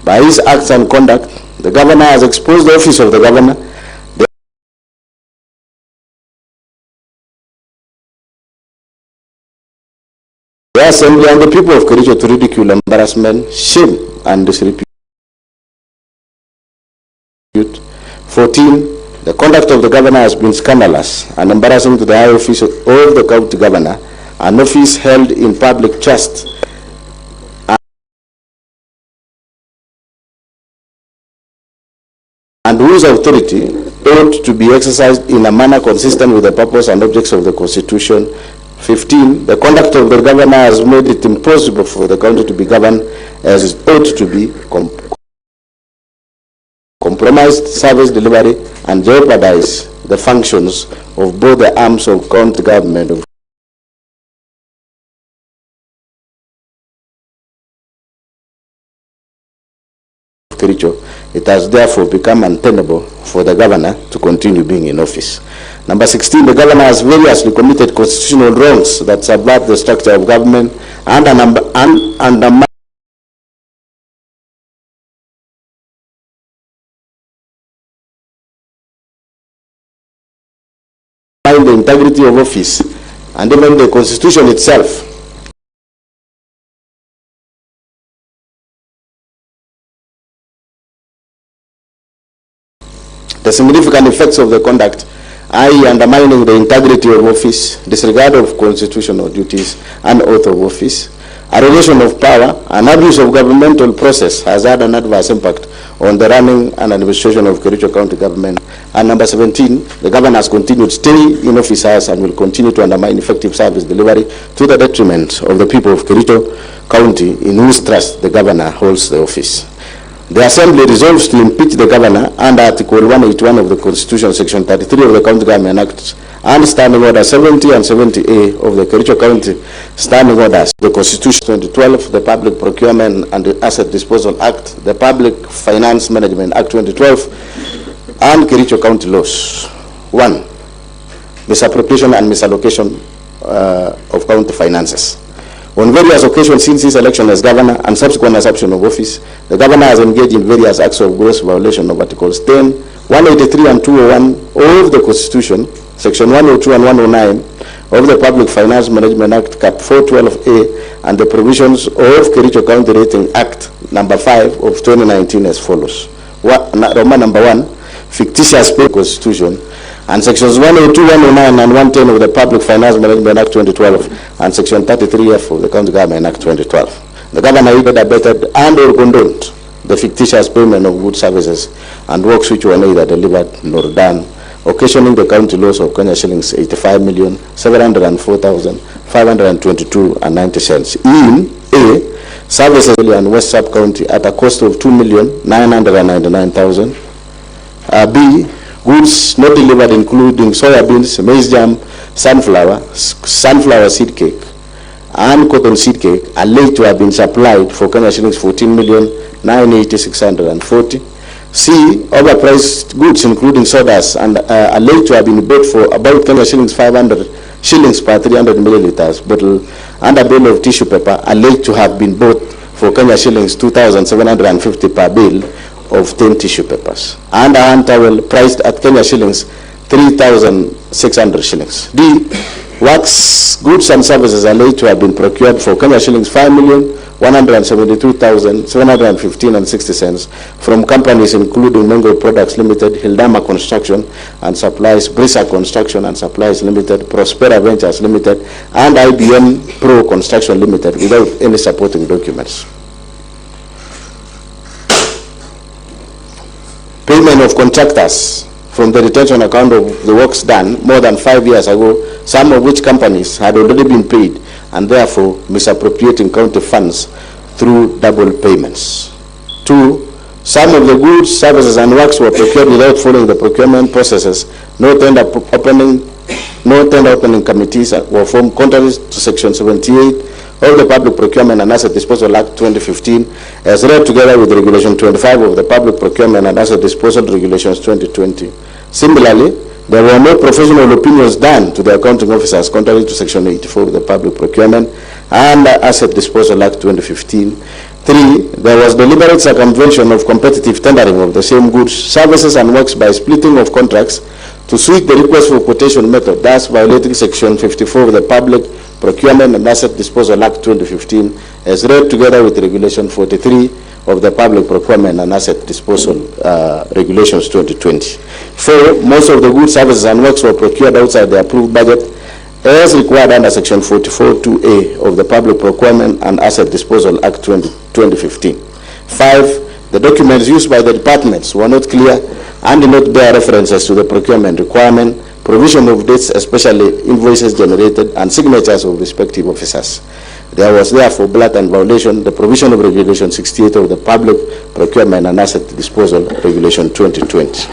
by his acts and conduct, the governor has exposed the office of the governor, the Assembly, and the people of Kericho to ridicule, embarrassment, shame, and disrepute. 14. The conduct of the governor has been scandalous and embarrassing to the high office of the county governor, an office held in public trust, and whose authority ought to be exercised in a manner consistent with the purpose and objects of the Constitution. 15. The conduct of the governor has made it impossible for the country to be governed as it ought to be, compromised service delivery, and jeopardized the functions of both the arms of county government of Kericho. It has therefore become untenable for the governor to continue being in office. Number 16, the governor has variously committed constitutional wrongs that subvert the structure of government and undermine the integrity of office and even the Constitution itself. The significant effects of the conduct, i.e. undermining the integrity of office, disregard of constitutional duties and oath of office, arrogation of power, and abuse of governmental process has had an adverse impact on the running and administration of Kericho County government. And number 17, the governor has continued to stay in office as and will continue to undermine effective service delivery to the detriment of the people of Kericho County in whose trust the governor holds the office. The Assembly resolves to impeach the governor under Article 181 of the Constitution, Section 33 of the County Government Act, and Standing Order 70 and 70A of the Kericho County Standing Orders, the Constitution 2012, the Public Procurement and the Asset Disposal Act, the Public Finance Management Act 2012, and Kericho County laws. 1. Misappropriation and misallocation of county finances. On various occasions since his election as governor and subsequent assumption of office, the governor has engaged in various acts of gross violation of Articles 10, 183 and 201 of the Constitution, Section 102 and 109 of the Public Finance Management Act, Cap 412A, and the provisions of Kericho County Rating Act, number 5 of 2019 as follows. Roman number 1, fictitious pay Constitution, and sections 102, 109, and 110 of the Public Finance Management Act 2012, and section 33F of the County Government Act 2012. The governor either abetted and or condoned the fictitious payment of goods, services, and works which were neither delivered nor done, occasioning the county loss of Kenya shillings 85,704,522.90 in A, services in West Sub County at a cost of 2,999,000. B, goods not delivered including soya beans, maize jam, sunflower seed cake, and cotton seed cake alleged to have been supplied for Kenya shillings 14,986,640. C, overpriced goods including sodas and alleged to have been bought for about Kenya shillings 500 shillings per 300 milliliters bottle, and a bale of tissue paper alleged to have been bought for for Kenya shillings 2,750 per bill of 10 tissue papers, and a hand towel priced at Kenya shillings 3,600 shillings. D. Wax goods and services alleged to have been procured for Kenya shillings 5,172,715.60 from companies including Mango Products Limited, Hildama Construction and Supplies, Brisa Construction and Supplies Limited, Prospera Ventures Limited, and IBM Pro Construction Limited without any supporting documents. Payment of contractors from the retention account of the works done more than 5 years ago, some of which companies had already been paid and therefore misappropriating county funds through double payments. 2. Some of the goods, services and works were procured without following the procurement processes. No tender opening committees were formed contrary to Section 78 of the Public Procurement and Asset Disposal Act 2015 as read together with Regulation 25 of the Public Procurement and Asset Disposal Regulations 2020. Similarly, there were no professional opinions done to the accounting officers contrary to Section 84 of the Public Procurement and Asset Disposal Act 2015. 3. There was deliberate circumvention of competitive tendering of the same goods, services and works by splitting of contracts to suit the request for quotation method, thus violating Section 54 of the Public Procurement and Asset Disposal Act 2015 as read together with Regulation 43 of the Public Procurement and Asset Disposal Regulations 2020. 4. Most of the goods, services and works were procured outside the approved budget as required under Section 44(2)(a) of the Public Procurement and Asset Disposal Act 2015. 5. The documents used by the departments were not clear and did not bear references to the procurement requirement, provision of dates, especially invoices generated, and signatures of respective officers. There was therefore blatant violation the provision of Regulation 68 of the Public Procurement and Asset Disposal Regulation 2020.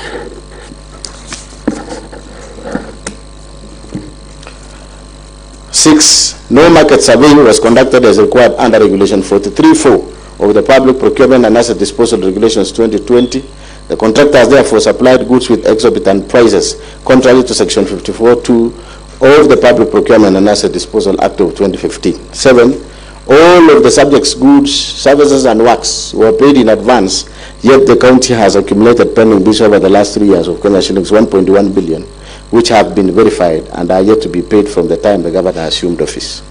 Six, no market surveying was conducted as required under Regulation 43(4) of the Public Procurement and Asset Disposal Regulations 2020. The contractors therefore supplied goods with exorbitant prices, contrary to Section 54(2) of the Public Procurement and Asset Disposal Act of 2015. 7. All of the subjects' goods, services and works were paid in advance, yet the county has accumulated pending bills over the last 3 years of Kenya shillings 1.1 billion, which have been verified and are yet to be paid from the time the governor assumed office.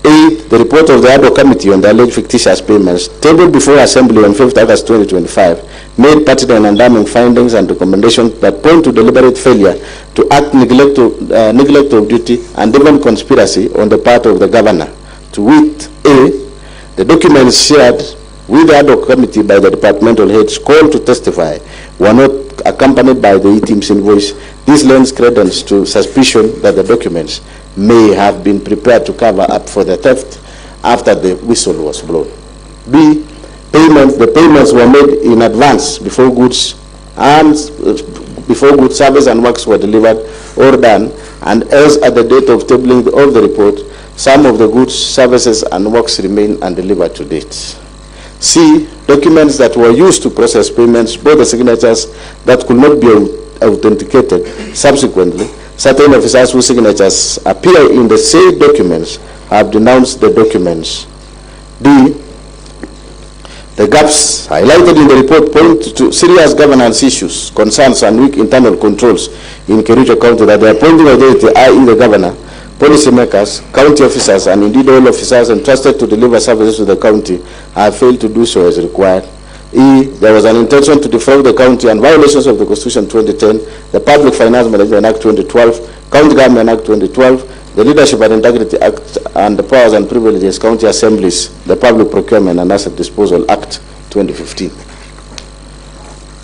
8. The report of the ad hoc committee on the alleged fictitious payments, tabled before Assembly on 5th August 2025, made pertinent and damning findings and recommendations that point to deliberate failure to act, neglect of duty, and even conspiracy on the part of the governor. To wit, A. The documents shared with the ad hoc committee by the departmental heads called to testify were not accompanied by the E-Team's invoice. This lends credence to suspicion that the documents may have been prepared to cover up for the theft after the whistle was blown. B. The payments were made in advance before goods, service and works were delivered or done, and as at the date of tabling of the report, some of the goods, services and works remain undelivered to date. C. Documents that were used to process payments bore the signatures that could not be authenticated. Subsequently, certain officers whose signatures appear in the same documents have denounced the documents. D. The gaps highlighted in the report point to serious governance issues, concerns and weak internal controls in Kericho County that the appointing authority, i.e. the governor, policymakers, county officers and indeed all officers entrusted to deliver services to the county have failed to do so as required. E. There was an intention to defraud the county and violations of the Constitution 2010, the Public Finance Management Act 2012, County Government Act 2012, the Leadership and Integrity Act and the Powers and Privileges County Assemblies, the Public Procurement and Asset Disposal Act 2015.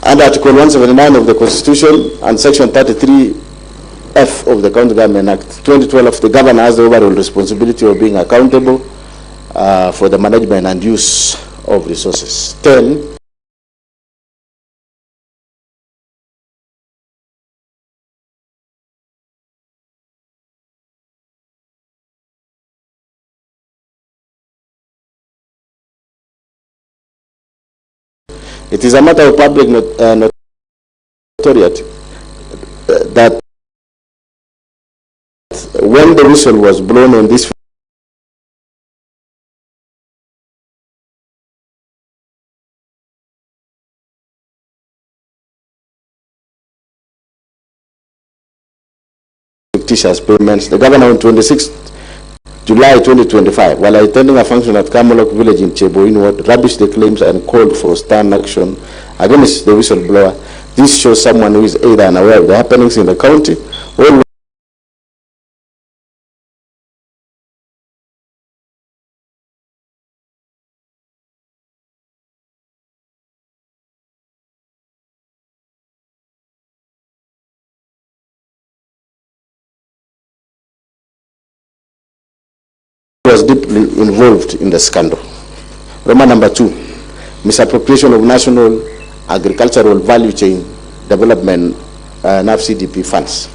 Under Article 179 of the Constitution and Section 33F of the County Government Act 2012, the governor has the overall responsibility of being accountable for the management and use of resources. 10. It is a matter of public notoriety that when the whistle was blown on this fictitious payments. The governor on 26th July 2025, while attending a function at Kamolok village in Cheboin Ward, rubbished the claims and called for stern action against the whistleblower. This shows someone who is either unaware of the happenings in the county or was deeply involved in the scandal. Roman number 2, misappropriation of national agricultural value chain development NAFDP funds.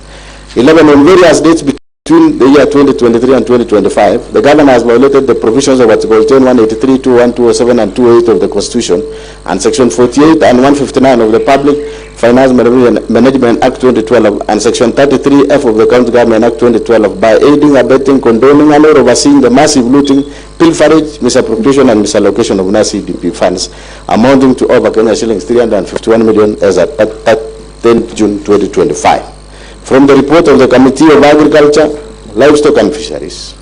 11, on various dates between the year 2023 and 2025, the governor has violated the provisions of Article 10, 183, 21, 207 and 28 of the Constitution and Section 48 and 159 of the Public Finance Management Act 2012 and Section 33F of the County Government Act 2012 by aiding, abetting, condoning and or overseeing the massive looting, pilferage, misappropriation and misallocation of NAFDP funds amounting to over Kenya shillings 351 million as at 10 June 2025. From the report of the Committee of Agriculture, Livestock and Fisheries,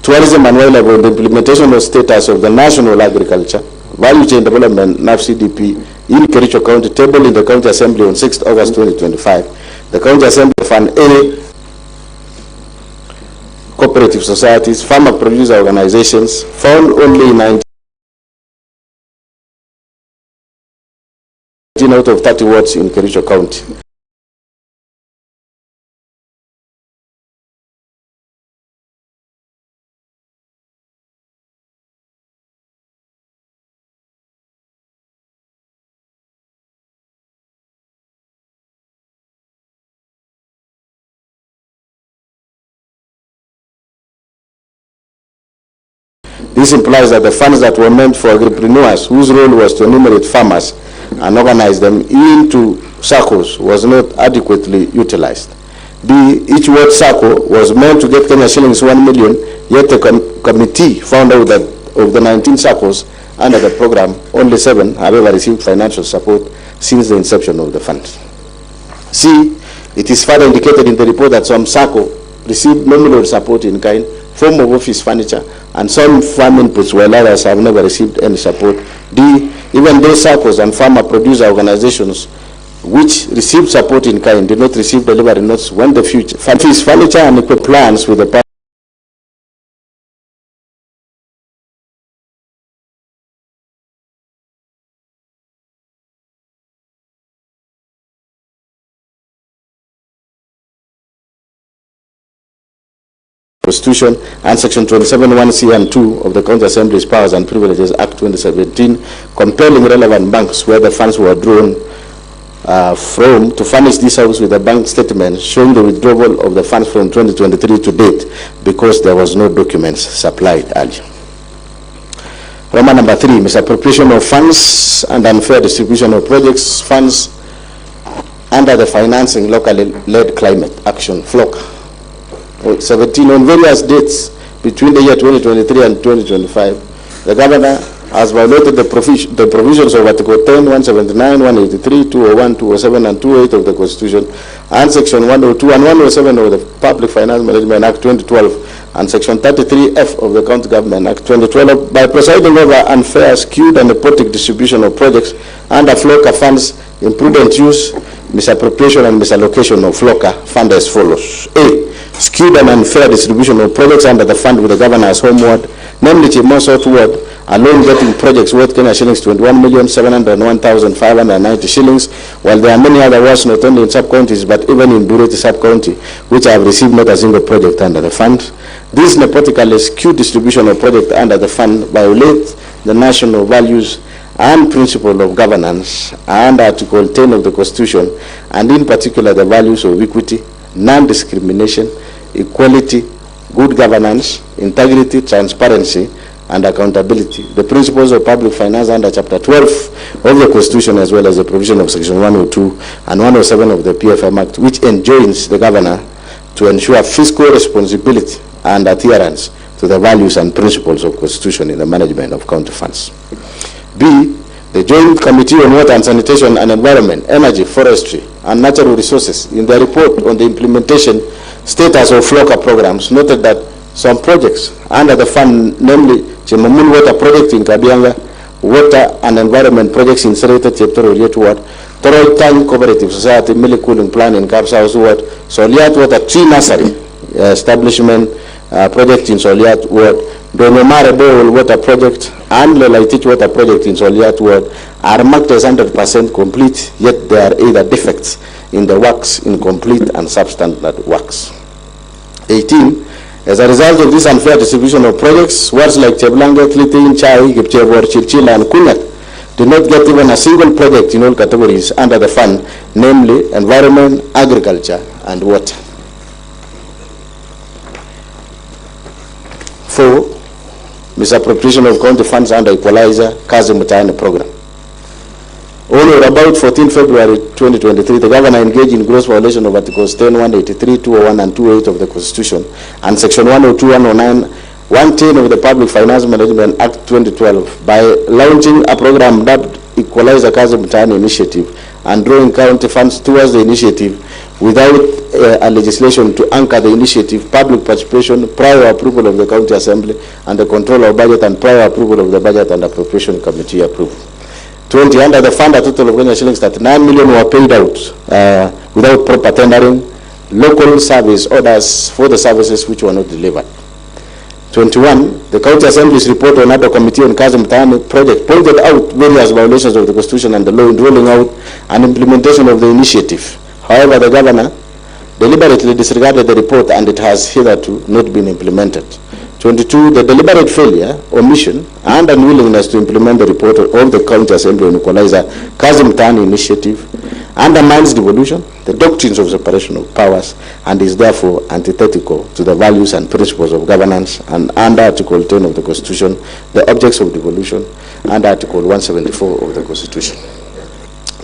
Tourism and Wildlife on the implementation of status of the National Agriculture Value Chain Development NAFDP in Kericho County, tabled in the County Assembly on 6th August 2025, the County Assembly Fund A, cooperative societies, farmer producer organizations found only 19 out of 30 wards in Kericho County. This implies that the funds that were meant for agripreneurs, whose role was to enumerate farmers and organize them into circles, was not adequately utilized. B, each ward circle was meant to get Kenya shillings 1 million, yet the committee found out that of the 19 circles under the program, only 7 have ever received financial support since the inception of the fund. C, it is further indicated in the report that some circle received nominal support in kind, form of office furniture, and some farm inputs, while others have never received any support. D, even those circles and farmer producer organizations which received support in kind did not receive delivery notes when the future furniture and equip plans with the Constitution and Section 27(1)(c) and 2 of the County Assembly's Powers and Privileges Act 2017, compelling relevant banks where the funds were drawn from to furnish this house with a bank statement showing the withdrawal of the funds from 2023 to date, because there was no documents supplied earlier. Roman number 3, misappropriation of funds and unfair distribution of projects funds under the Financing Locally Led Climate Action FLOC. 17, on various dates between the year 2023 and 2025, the governor has violated the provisions of Article 10, 179, 183, 201, 207, and 28 of the Constitution, and Section 102 and 107 of the Public Finance Management Act 2012, and Section 33F of the County Government Act 2012 by presiding over unfair, skewed, and nepotic distribution of projects under FLOCA funds, imprudent use, misappropriation, and misallocation of FLOCA fund as follows. A, skewed and unfair distribution of projects under the fund with the governor's home ward, namely Chimo South Ward, alone getting projects worth Kenya shillings 21,701,590 shillings, while there are many other wards not only in sub-counties but even in Bureti sub-county which have received not a single project under the fund. This nepotically skewed distribution of projects under the fund violates the national values and principle of governance and Article 10 of the Constitution, and in particular the values of equity, non-discrimination, equality, good governance, integrity, transparency, and accountability. The principles of public finance under Chapter 12 of the Constitution, as well as the provision of Section 102 and 107 of the PFM Act, which enjoins the governor to ensure fiscal responsibility and adherence to the values and principles of Constitution in the management of county funds. B, The Joint Committee on Water and Sanitation and Environment, Energy, Forestry and Natural Resources, in their report on the implementation status of FLOCA programs, noted that some projects under the fund, namely Chimamun Water Project in Kabianga, Water and Environment Projects in Sereta Cheptoro Ward, Toroy Tank Cooperative Society, Milli Cooling Plan in Kapsa Ward, Soliat Water Tree Nursery Establishment Project in Soliat Ward, Donomare Bowl Water Project and Lelaitich Water Project in Soliat Ward are marked as 100% complete, yet there are either defects in the works, incomplete and substandard works. 18. As a result of this unfair distribution of projects, wards like Cheblanga, Klitin, Chai, Kipchebor, Chilchila and Kunyak did not get even a single project in all categories under the fund, namely environment, agriculture and water. 4. Misappropriation of county funds under Equalizer Kazim Tani program. On or about 14 February 2023, the governor engaged in gross violation of Articles 10, 183, 201 and 28 of the Constitution and Section 102, 109, 110 of the Public Finance Management Act 2012 by launching a program dubbed Equalizer Kazim Tani Initiative and drawing county funds towards the initiative without a legislation to anchor the initiative, public participation, prior approval of the county assembly and the control of budget and prior approval of the budget and appropriation committee approval. 20. Under the fund, a total of Kenya shillings 39 million were paid out without proper tendering, local service orders for the services which were not delivered. 21. The county assembly's report on other committee on Kazim Tani project pointed out various violations of the constitution and the law in rolling out and implementation of the initiative. However, the governor deliberately disregarded the report and it has hitherto not been implemented. 22. The deliberate failure, omission, and unwillingness to implement the report of the County Assembly on Equalizer Kazim Tani initiative undermines devolution, the doctrines of separation of powers, and is therefore antithetical to the values and principles of governance and under Article 10 of the Constitution, the objects of devolution, and Article 174 of the Constitution.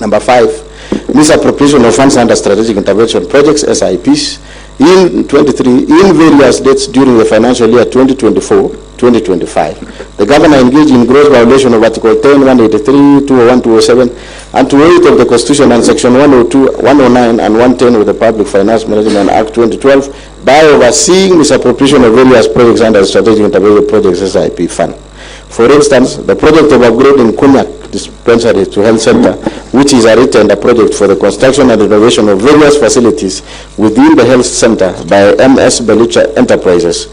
Number 5. Misappropriation of funds under strategic intervention projects, SIPs, in 23, in various dates during the financial year 2024-2025. The governor engaged in gross violation of Article 10, 183, 201, 207, and 208 of the Constitution and Section 102, 109, and 110 of the Public Finance Management Act 2012 by overseeing misappropriation of various projects under the Strategic Intervention Projects SIP Fund. For instance, the project of upgrading Kunyak dispensary to health center, which is a retained project for the construction and renovation of various facilities within the health center by MS Belucha Enterprises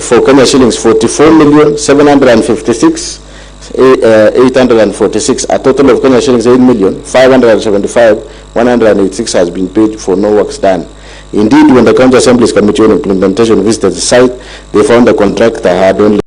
for Kenya shillings 44,756,846, a total of Kenya shillings 8,575,186 has been paid for no works done. Indeed, when the County Assembly's Committee on Implementation visited the site, they found the contractor had only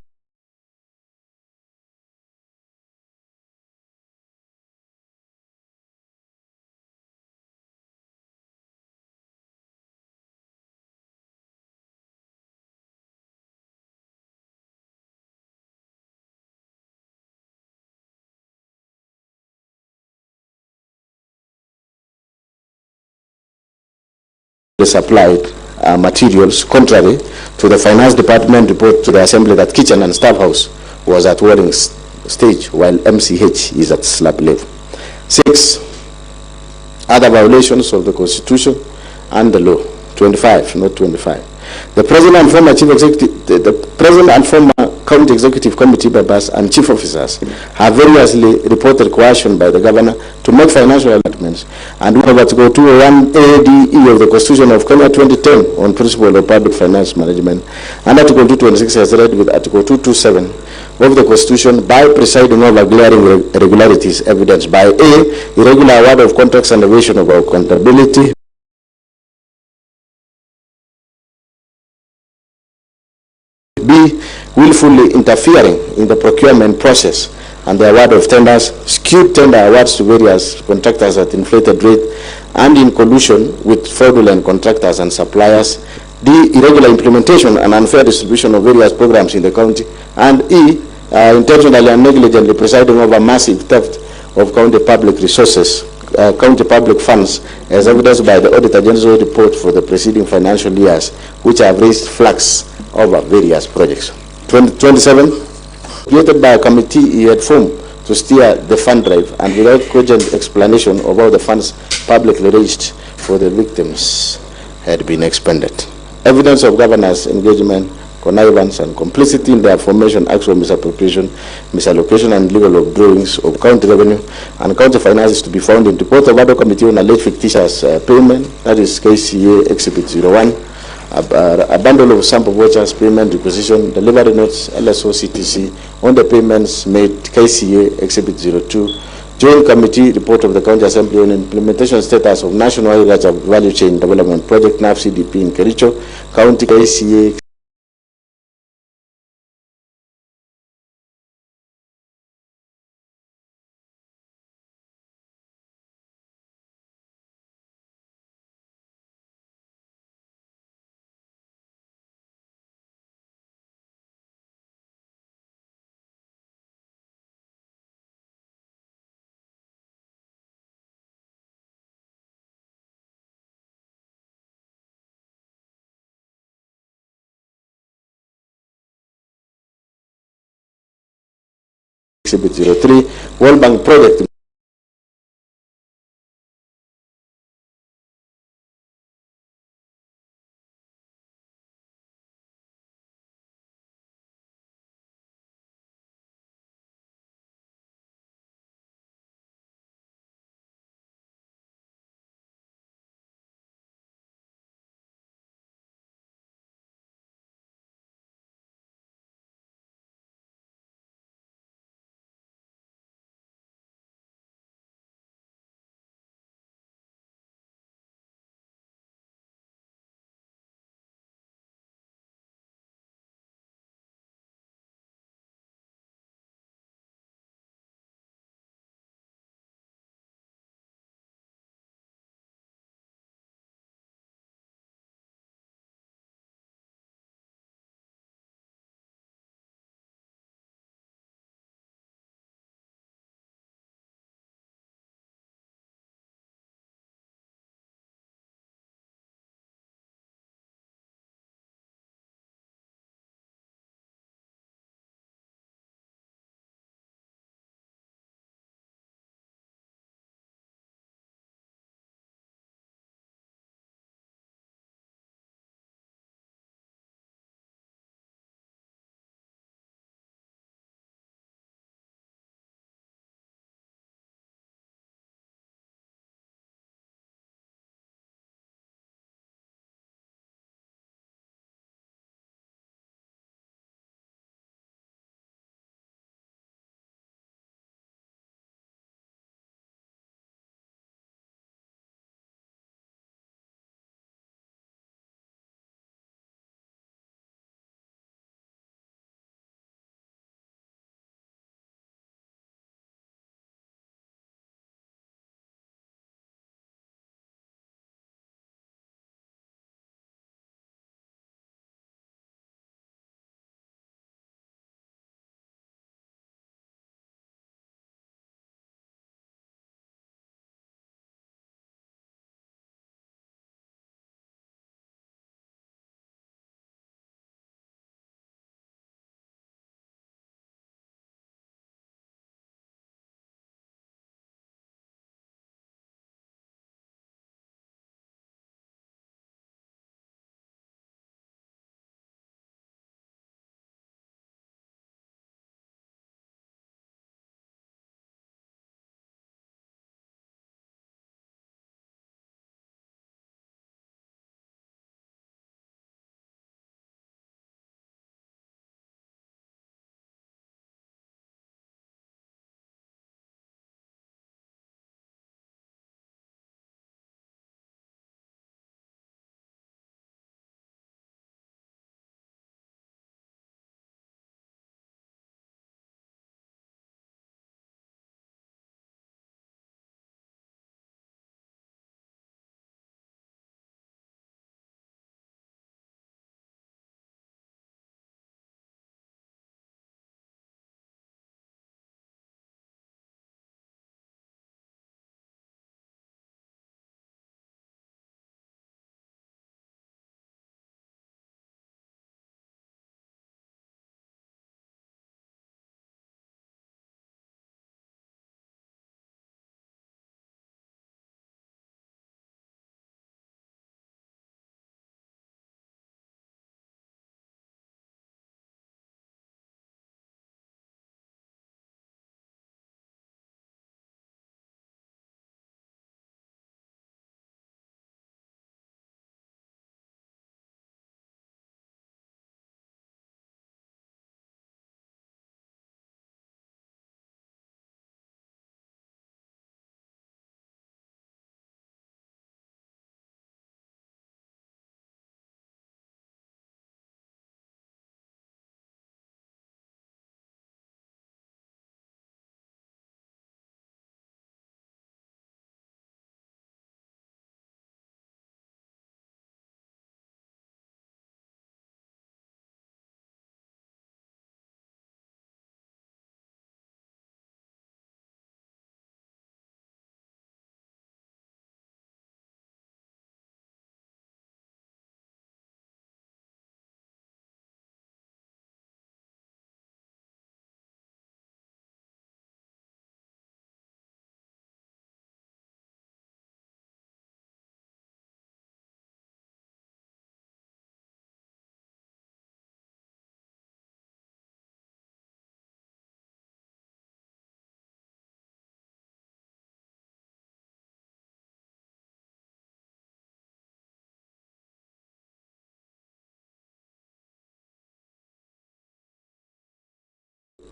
supplied materials, contrary to the Finance Department report to the Assembly that kitchen and staff house was at warring stage while MCH is at slab level. 6. Other violations of the Constitution and the law. 25, not 25. The President and former Chief Executive, the President and former County Executive Committee members and Chief Officers have variously reported coercion by the Governor to make financial arrangements, and we have Article 201 ADE of the Constitution of Kenya 2010 on principle of public finance management, and Article 226 as read with Article 227 of the Constitution by presiding over glaring irregularities evidenced by A. Irregular award of contracts and evasion of accountability, B. willfully interfering in the procurement process and the award of tenders, skewed tender awards to various contractors at inflated rate, and in collusion with fraudulent contractors and suppliers, D. irregular implementation and unfair distribution of various programs in the county, and E. intentionally and negligently presiding over massive theft of county public resources, county public funds, as evidenced by the Auditor General's report for the preceding financial years, which have raised flags over various projects. 27, created by a committee he had formed to steer the fund drive and without cogent explanation of how the funds publicly raised for the victims had been expended. Evidence of governors' engagement, connivance and complicity in the formation, actual misappropriation, misallocation and legal withdrawings of county revenue and county finances to be found in report of other committee on alleged fictitious payment, that is KCA Exhibit 01, a bundle of sample vouchers, payment requisition, delivery notes, LSO CTC on the payments made, KCA Exhibit 02, Joint Committee report of the County Assembly on implementation status of National Agriculture Value Chain Development Project, NAFDP in Kericho, County KCA Exhibit 03, World Bank Project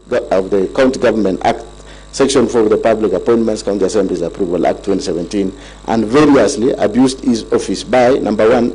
the County Government Act, Section 4 of the Public Appointments, County Assemblies Approval Act 2017, and variously abused his office by, number one,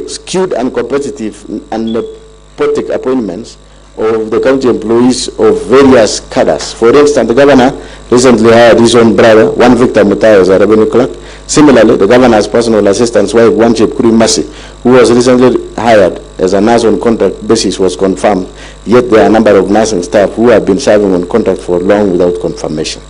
skewed and competitive and nepotic appointments of the county employees of various cadres. For instance, the governor recently hired his own brother, one Victor Mutahi, as a revenue clerk. Similarly, the governor's personal assistant's wife, one Chief Kuri Masi, who was recently hired as a nurse on contract basis, was confirmed, yet there are a number of nursing staff who have been serving on contract for long without confirmation.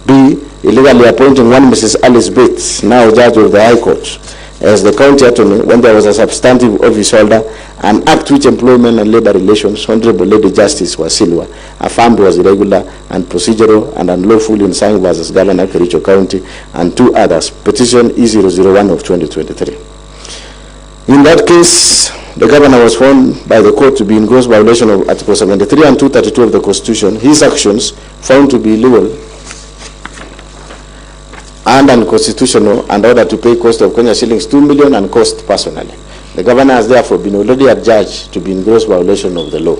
B, illegally appointing one Mrs. Alice Bates, now judge of the High Court, as the county attorney when there was a substantive office holder, an act which Employment and Labor Relations, Honorable Lady Justice Wasilwa, affirmed was irregular and procedural and unlawful in Sang versus Governor Kericho County, and two others, petition E001 of 2023. In that case, the governor was found by the court to be in gross violation of Article 73 and 232 of the Constitution. His actions found to be illegal and unconstitutional, and ordered to pay cost of Kenya shillings 2 million and cost personally. The governor has therefore been already adjudged to be in gross violation of the law,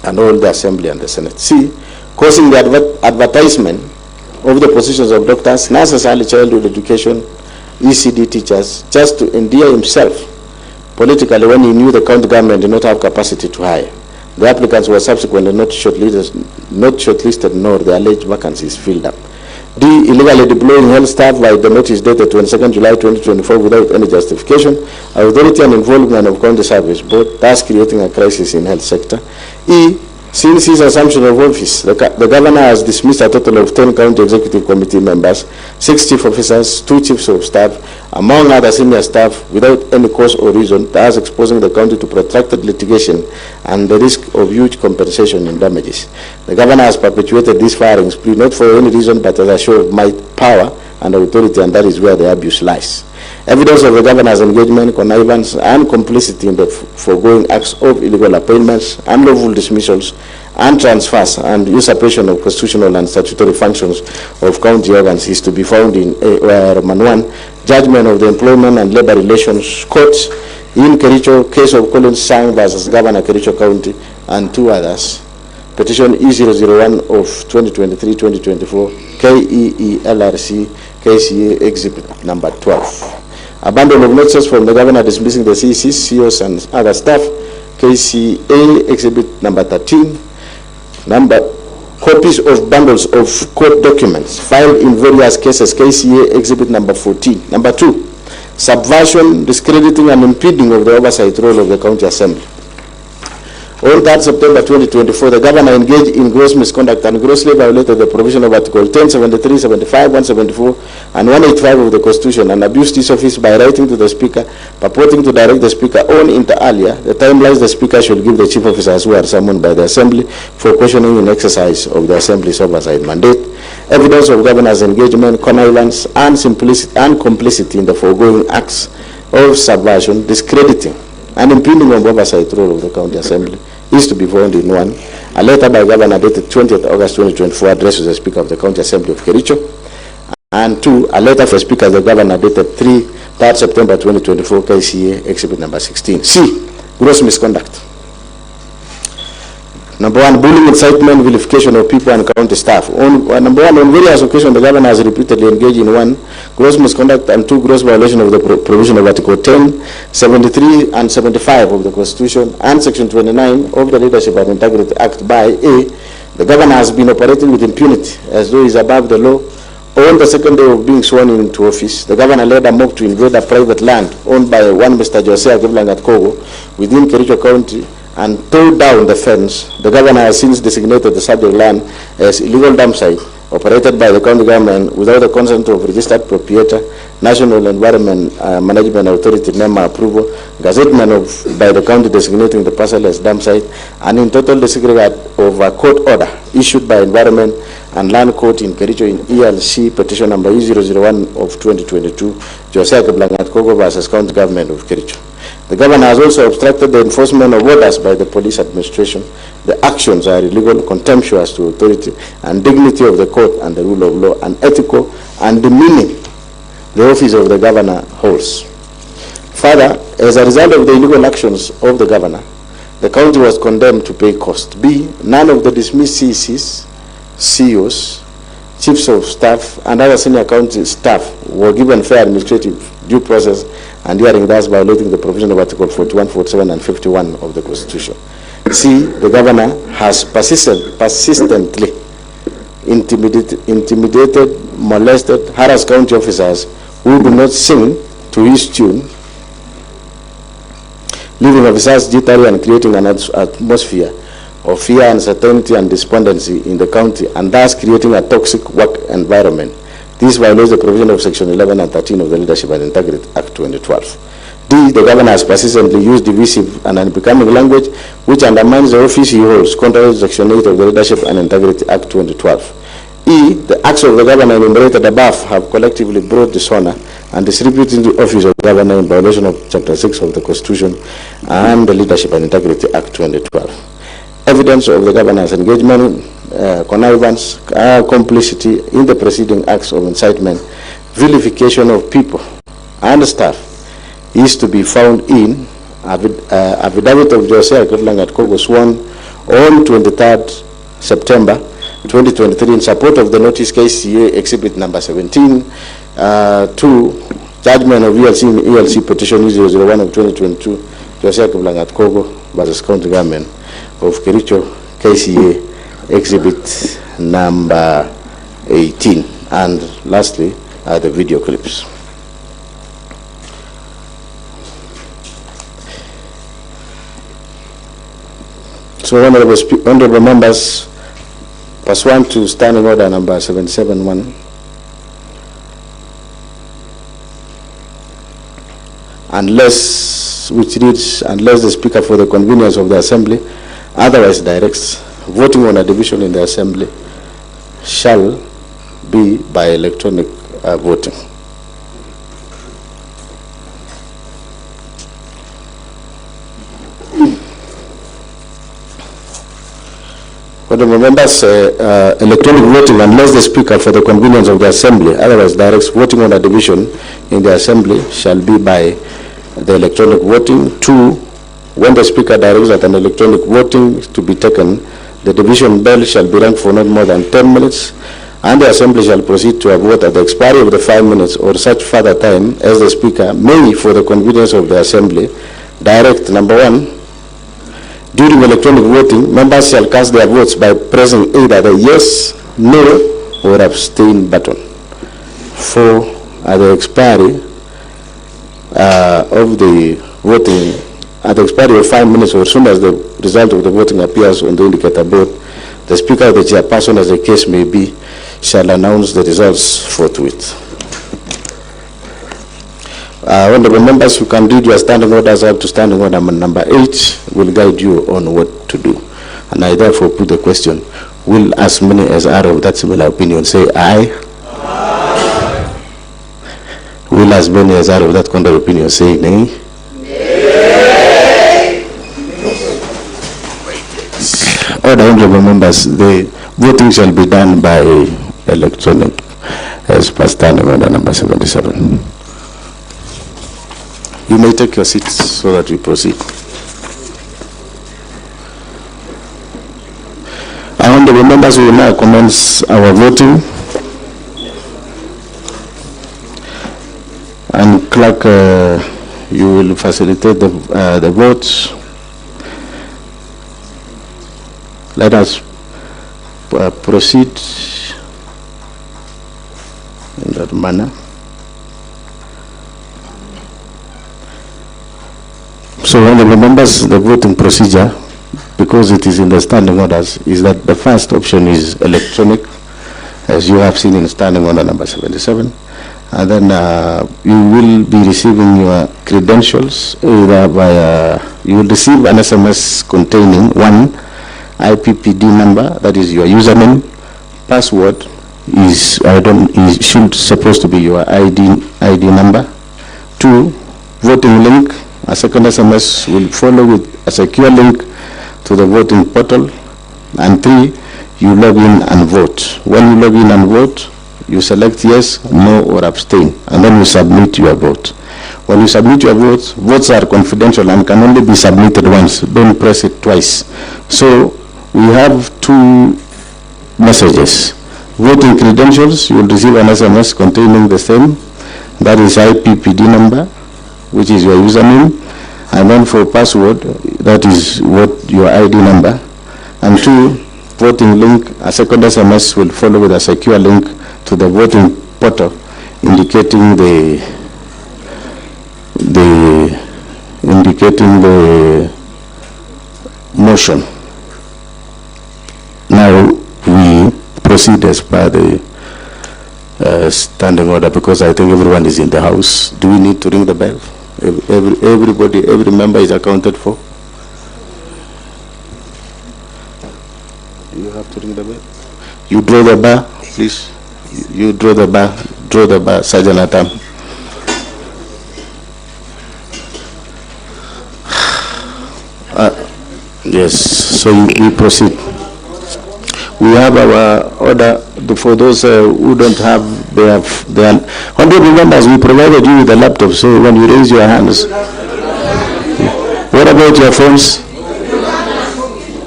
and all the Assembly and the Senate. C, causing the advertisement of the positions of doctors, nurses, early childhood education, ECD teachers, just to endear himself politically when he knew the county government did not have capacity to hire. The applicants were subsequently not shortlisted, nor the alleged vacancies filled up. D, illegally deploying health staff by the notice dated 22nd July 2024 without any justification, authority and involvement of county service board, thus creating a crisis in health sector. E, since his assumption of office, the governor has dismissed a total of 10 county executive committee members, 6 chief officers, 2 chiefs of staff, among other senior staff, without any cause or reason, thus exposing the county to protracted litigation and the risk of huge compensation in damages. The governor has perpetuated this firing spree not for any reason but as a show of might, power, and authority, and that is where the abuse lies. Evidence of the governor's engagement, connivance, and complicity in the foregoing acts of illegal appointments, unlawful dismissals, and transfers, and usurpation of constitutional and statutory functions of county organs is to be found in Herman 1, judgment of the Employment and Labor Relations Courts in Kericho, case of Collins Sang versus Governor Kericho County, and 2 others. Petition E001 of 2023-2024, KEELRC, KCA Exhibit number 12. Abandon of notices from the governor dismissing the CECs, CEOs, and other staff, KCA Exhibit number 13. Copies of bundles of court documents filed in various cases, KCA Exhibit number 14. Number 2, subversion, discrediting, and impeding of the oversight role of the county assembly. On 3rd September 2024, the governor engaged in gross misconduct and grossly violated the provision of Article 10, 73, 75, 174, and 185 of the Constitution, and abused his office by writing to the Speaker, purporting to direct the Speaker on inter alia the timelines the Speaker should give the chief officers who are summoned by the Assembly for questioning in exercise of the Assembly's oversight mandate. Evidence of governor's engagement, connivance, and complicity in the foregoing acts of subversion, discrediting, and impeding of oversight role of the county assembly is to be found in 1, a letter by Governor dated 20th August 2024 addressed to the Speaker of the County Assembly of Kericho, and 2, a letter for Speaker of the Governor dated 3rd September 2024, KCA Exhibit number 16. C, gross misconduct. Number 1, bullying, incitement, vilification of people and county staff. Number 1, on various occasions, the governor has repeatedly engaged in 1, gross misconduct, and 2, gross violation of the provision of Article 10, 73, and 75 of the Constitution, and Section 29 of the Leadership and Integrity Act by A. The governor has been operating with impunity as though he is above the law. On the second day of being sworn into office, the governor led a mob to invade a private land owned by one Mr. USA Kenyans within Kericho County, and tore down the fence. The governor has since designated the subject land as illegal dump site operated by the county government without the consent of registered proprietor, National Environment Management Authority NEMA approval, gazettement by the county designating the parcel as dump site, and in total disregard of a court order issued by Environment and Land Court in Kericho in ELC petition number E001 of 2022, Josiah Kenyans versus County Government of Kericho. The governor has also obstructed the enforcement of orders by the police administration. The actions are illegal, contemptuous to authority and dignity of the court and the rule of law, unethical, and demeaning the office of the governor holds. Further, as a result of the illegal actions of the governor, the county was condemned to pay cost. B, none of the dismissed CECs, CEOs, chiefs of staff, and other senior county staff were given fair administrative due process and hearing, thus violating the provision of Article 41, 47, and 51 of the Constitution. C, the governor has persistently intimidated, molested, harassed county officers who do not sing to his tune, leaving officers jittery and creating an atmosphere of fear, uncertainty, and despondency in the county, and thus creating a toxic work environment. This violates the provision of Section 11 and 13 of the Leadership and Integrity Act 2012. D, the governor has persistently used divisive and unbecoming language which undermines the office he holds, contrary to Section 8 of the Leadership and Integrity Act 2012. E, the acts of the governor enumerated above have collectively brought dishonor and disrepute in the office of the governor in violation of Chapter 6 of the Constitution and the Leadership and Integrity Act 2012. Evidence of the governor's engagement, connivance, complicity in the preceding acts of incitement, vilification of people and staff is to be found in affidavit of USA Kenyans sworn on 23rd September 2023 in support of the notice KCA Exhibit number 17 to judgment of ELC petition 001 of 2022 USA Kenyans versus County Government of Kericho, KCA Exhibit number 18. And lastly, the video clips. So honorable members, pursuant to Standing Order number 771, which reads, unless the Speaker for the convenience of the Assembly otherwise directs, voting on a division in the Assembly shall be by electronic voting. Honorable members, electronic voting, unless the Speaker for the convenience of the Assembly otherwise directs, voting on a division in the Assembly shall be by the electronic voting. 2, when the Speaker directs that an electronic voting to be taken, the division bell shall be rung for not more than 10 minutes, and the Assembly shall proceed to a vote at the expiry of the 5 minutes or such further time as the Speaker may, for the convenience of the Assembly, direct. Number 1, during electronic voting, members shall cast their votes by pressing either the yes, no, or abstain button. 4, at the expiry of the voting, at the expiry of 5 minutes or as soon as the result of the voting appears on the indicator board, the Speaker or the Chairperson, as the case may be, shall announce the results forthwith. Honorable members, you can read your standing orders up to standing order number 8 will guide you on what to do. And I therefore put the question, will as many as are of that similar opinion say aye? Aye. Will as many as are of that contrary opinion say nay? Nay. Honorable members, the voting shall be done by electronic as per standing order number 77. You may take your seats so that we proceed. Honorable members, we will now commence our voting. And clerk, you will facilitate the votes. Let us proceed in that manner. So, honorable members, the voting procedure, because it is in the standing orders, is that the first option is electronic, as you have seen in standing order number 77. And then you will be receiving your credentials either via, you will receive an SMS containing 1 IPPD number, that is your username. Password is supposed to be your ID number. 2, voting link. A second SMS will follow with a secure link to the voting portal. And 3, you log in and vote. When you log in and vote, you select yes, no, or abstain, and then you submit your vote. When you submit your votes, votes are confidential and can only be submitted once. Don't press it twice. So we have two messages. Voting credentials, you will receive an SMS containing the same. That is IPPD number, which is your username. And then for password, that is what your ID number. And two, voting link, a second SMS will follow with a secure link to the voting portal indicating the motion. Now we proceed as per the standing order, because I think everyone is in the house. Do we need to ring the bell? Everybody, every member is accounted for. Do you have to ring the bell? You draw the bar, please. You draw the bar. Draw the bar, Sergeant Atam. Yes, so we proceed. We have our order. For those who don't have, they are honorable members. We provided you with a laptop, so when you raise your hands. What about your phones?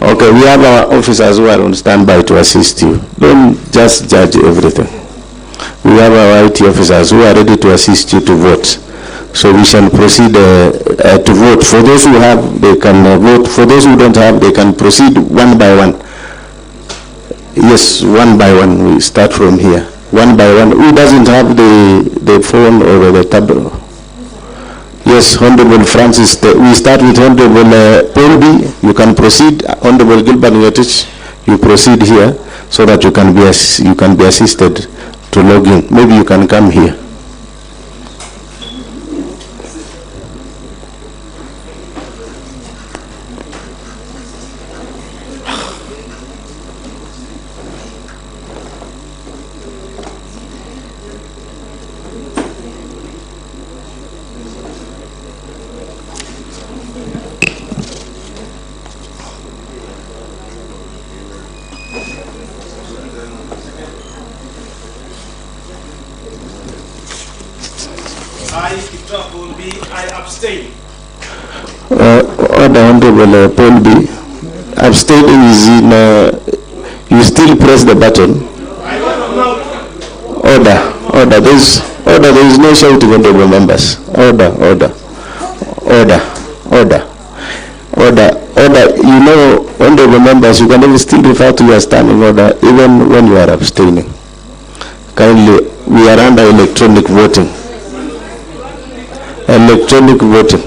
Okay, we have our officers who are on standby to assist you. Don't just judge everything. We have our IT officers who are ready to assist you to vote. So we shall proceed to vote. For those who have, they can vote. For those who don't have, they can proceed one by one. Yes, one by one. We start from here. One by one. Who doesn't have the phone or the tablet? Yes, Honorable Francis. We start with Honorable Paul B. You can proceed. Honorable Gilbert Ngetich, you proceed here so that you can be assisted to log in. Maybe you can come here. Order, Honorable Paul B. Abstaining is in, you still press the button. Order, there is no shouting, Honorable members. Order. You know, Honorable members, you can still refer to your standing order even when you are abstaining. Kindly, we are under electronic voting. Electronic voting.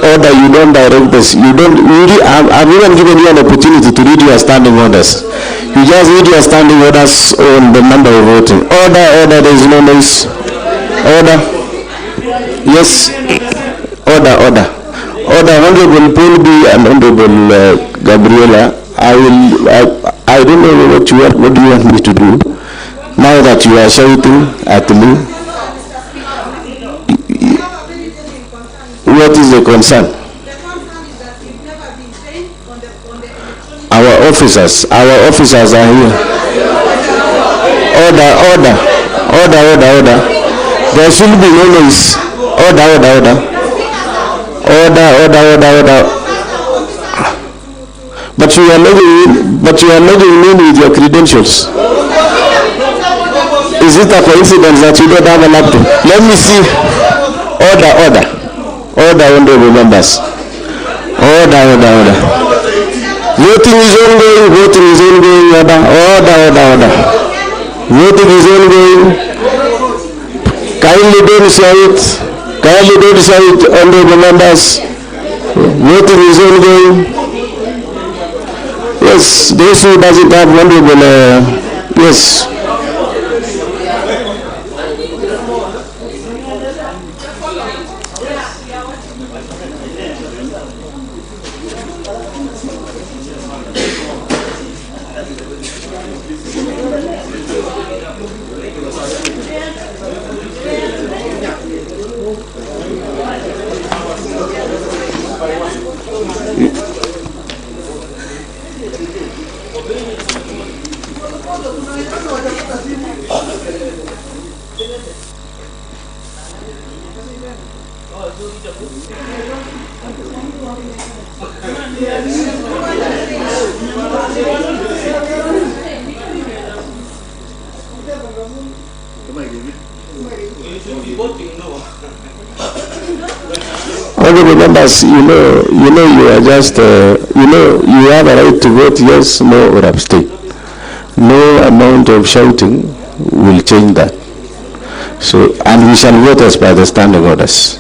Order, you don't direct this. You don't really, I've even given you an opportunity to read your standing orders. You just read your standing orders on the number of voting. Order, there is no noise. Order. Yes. Order. Honorable Paul B and Honorable Gabriela, I don't know what do you want me to do now that you are shouting at me. What is the concern? Our officers are here. Order. There should be no noise. Order. But you are logging in with your credentials. Is it a coincidence that you don't have a laptop? Let me see. Order, honorable members. Order. Voting is ongoing. Order. Voting is ongoing. Kindly don't shout, honorable members. Voting is ongoing. Yes, those who doesn't have honorable, yes. Honorable members, you are just, you have a right to vote yes, no, or abstain. No amount of shouting will change that. So, and we shall vote as by the standing orders.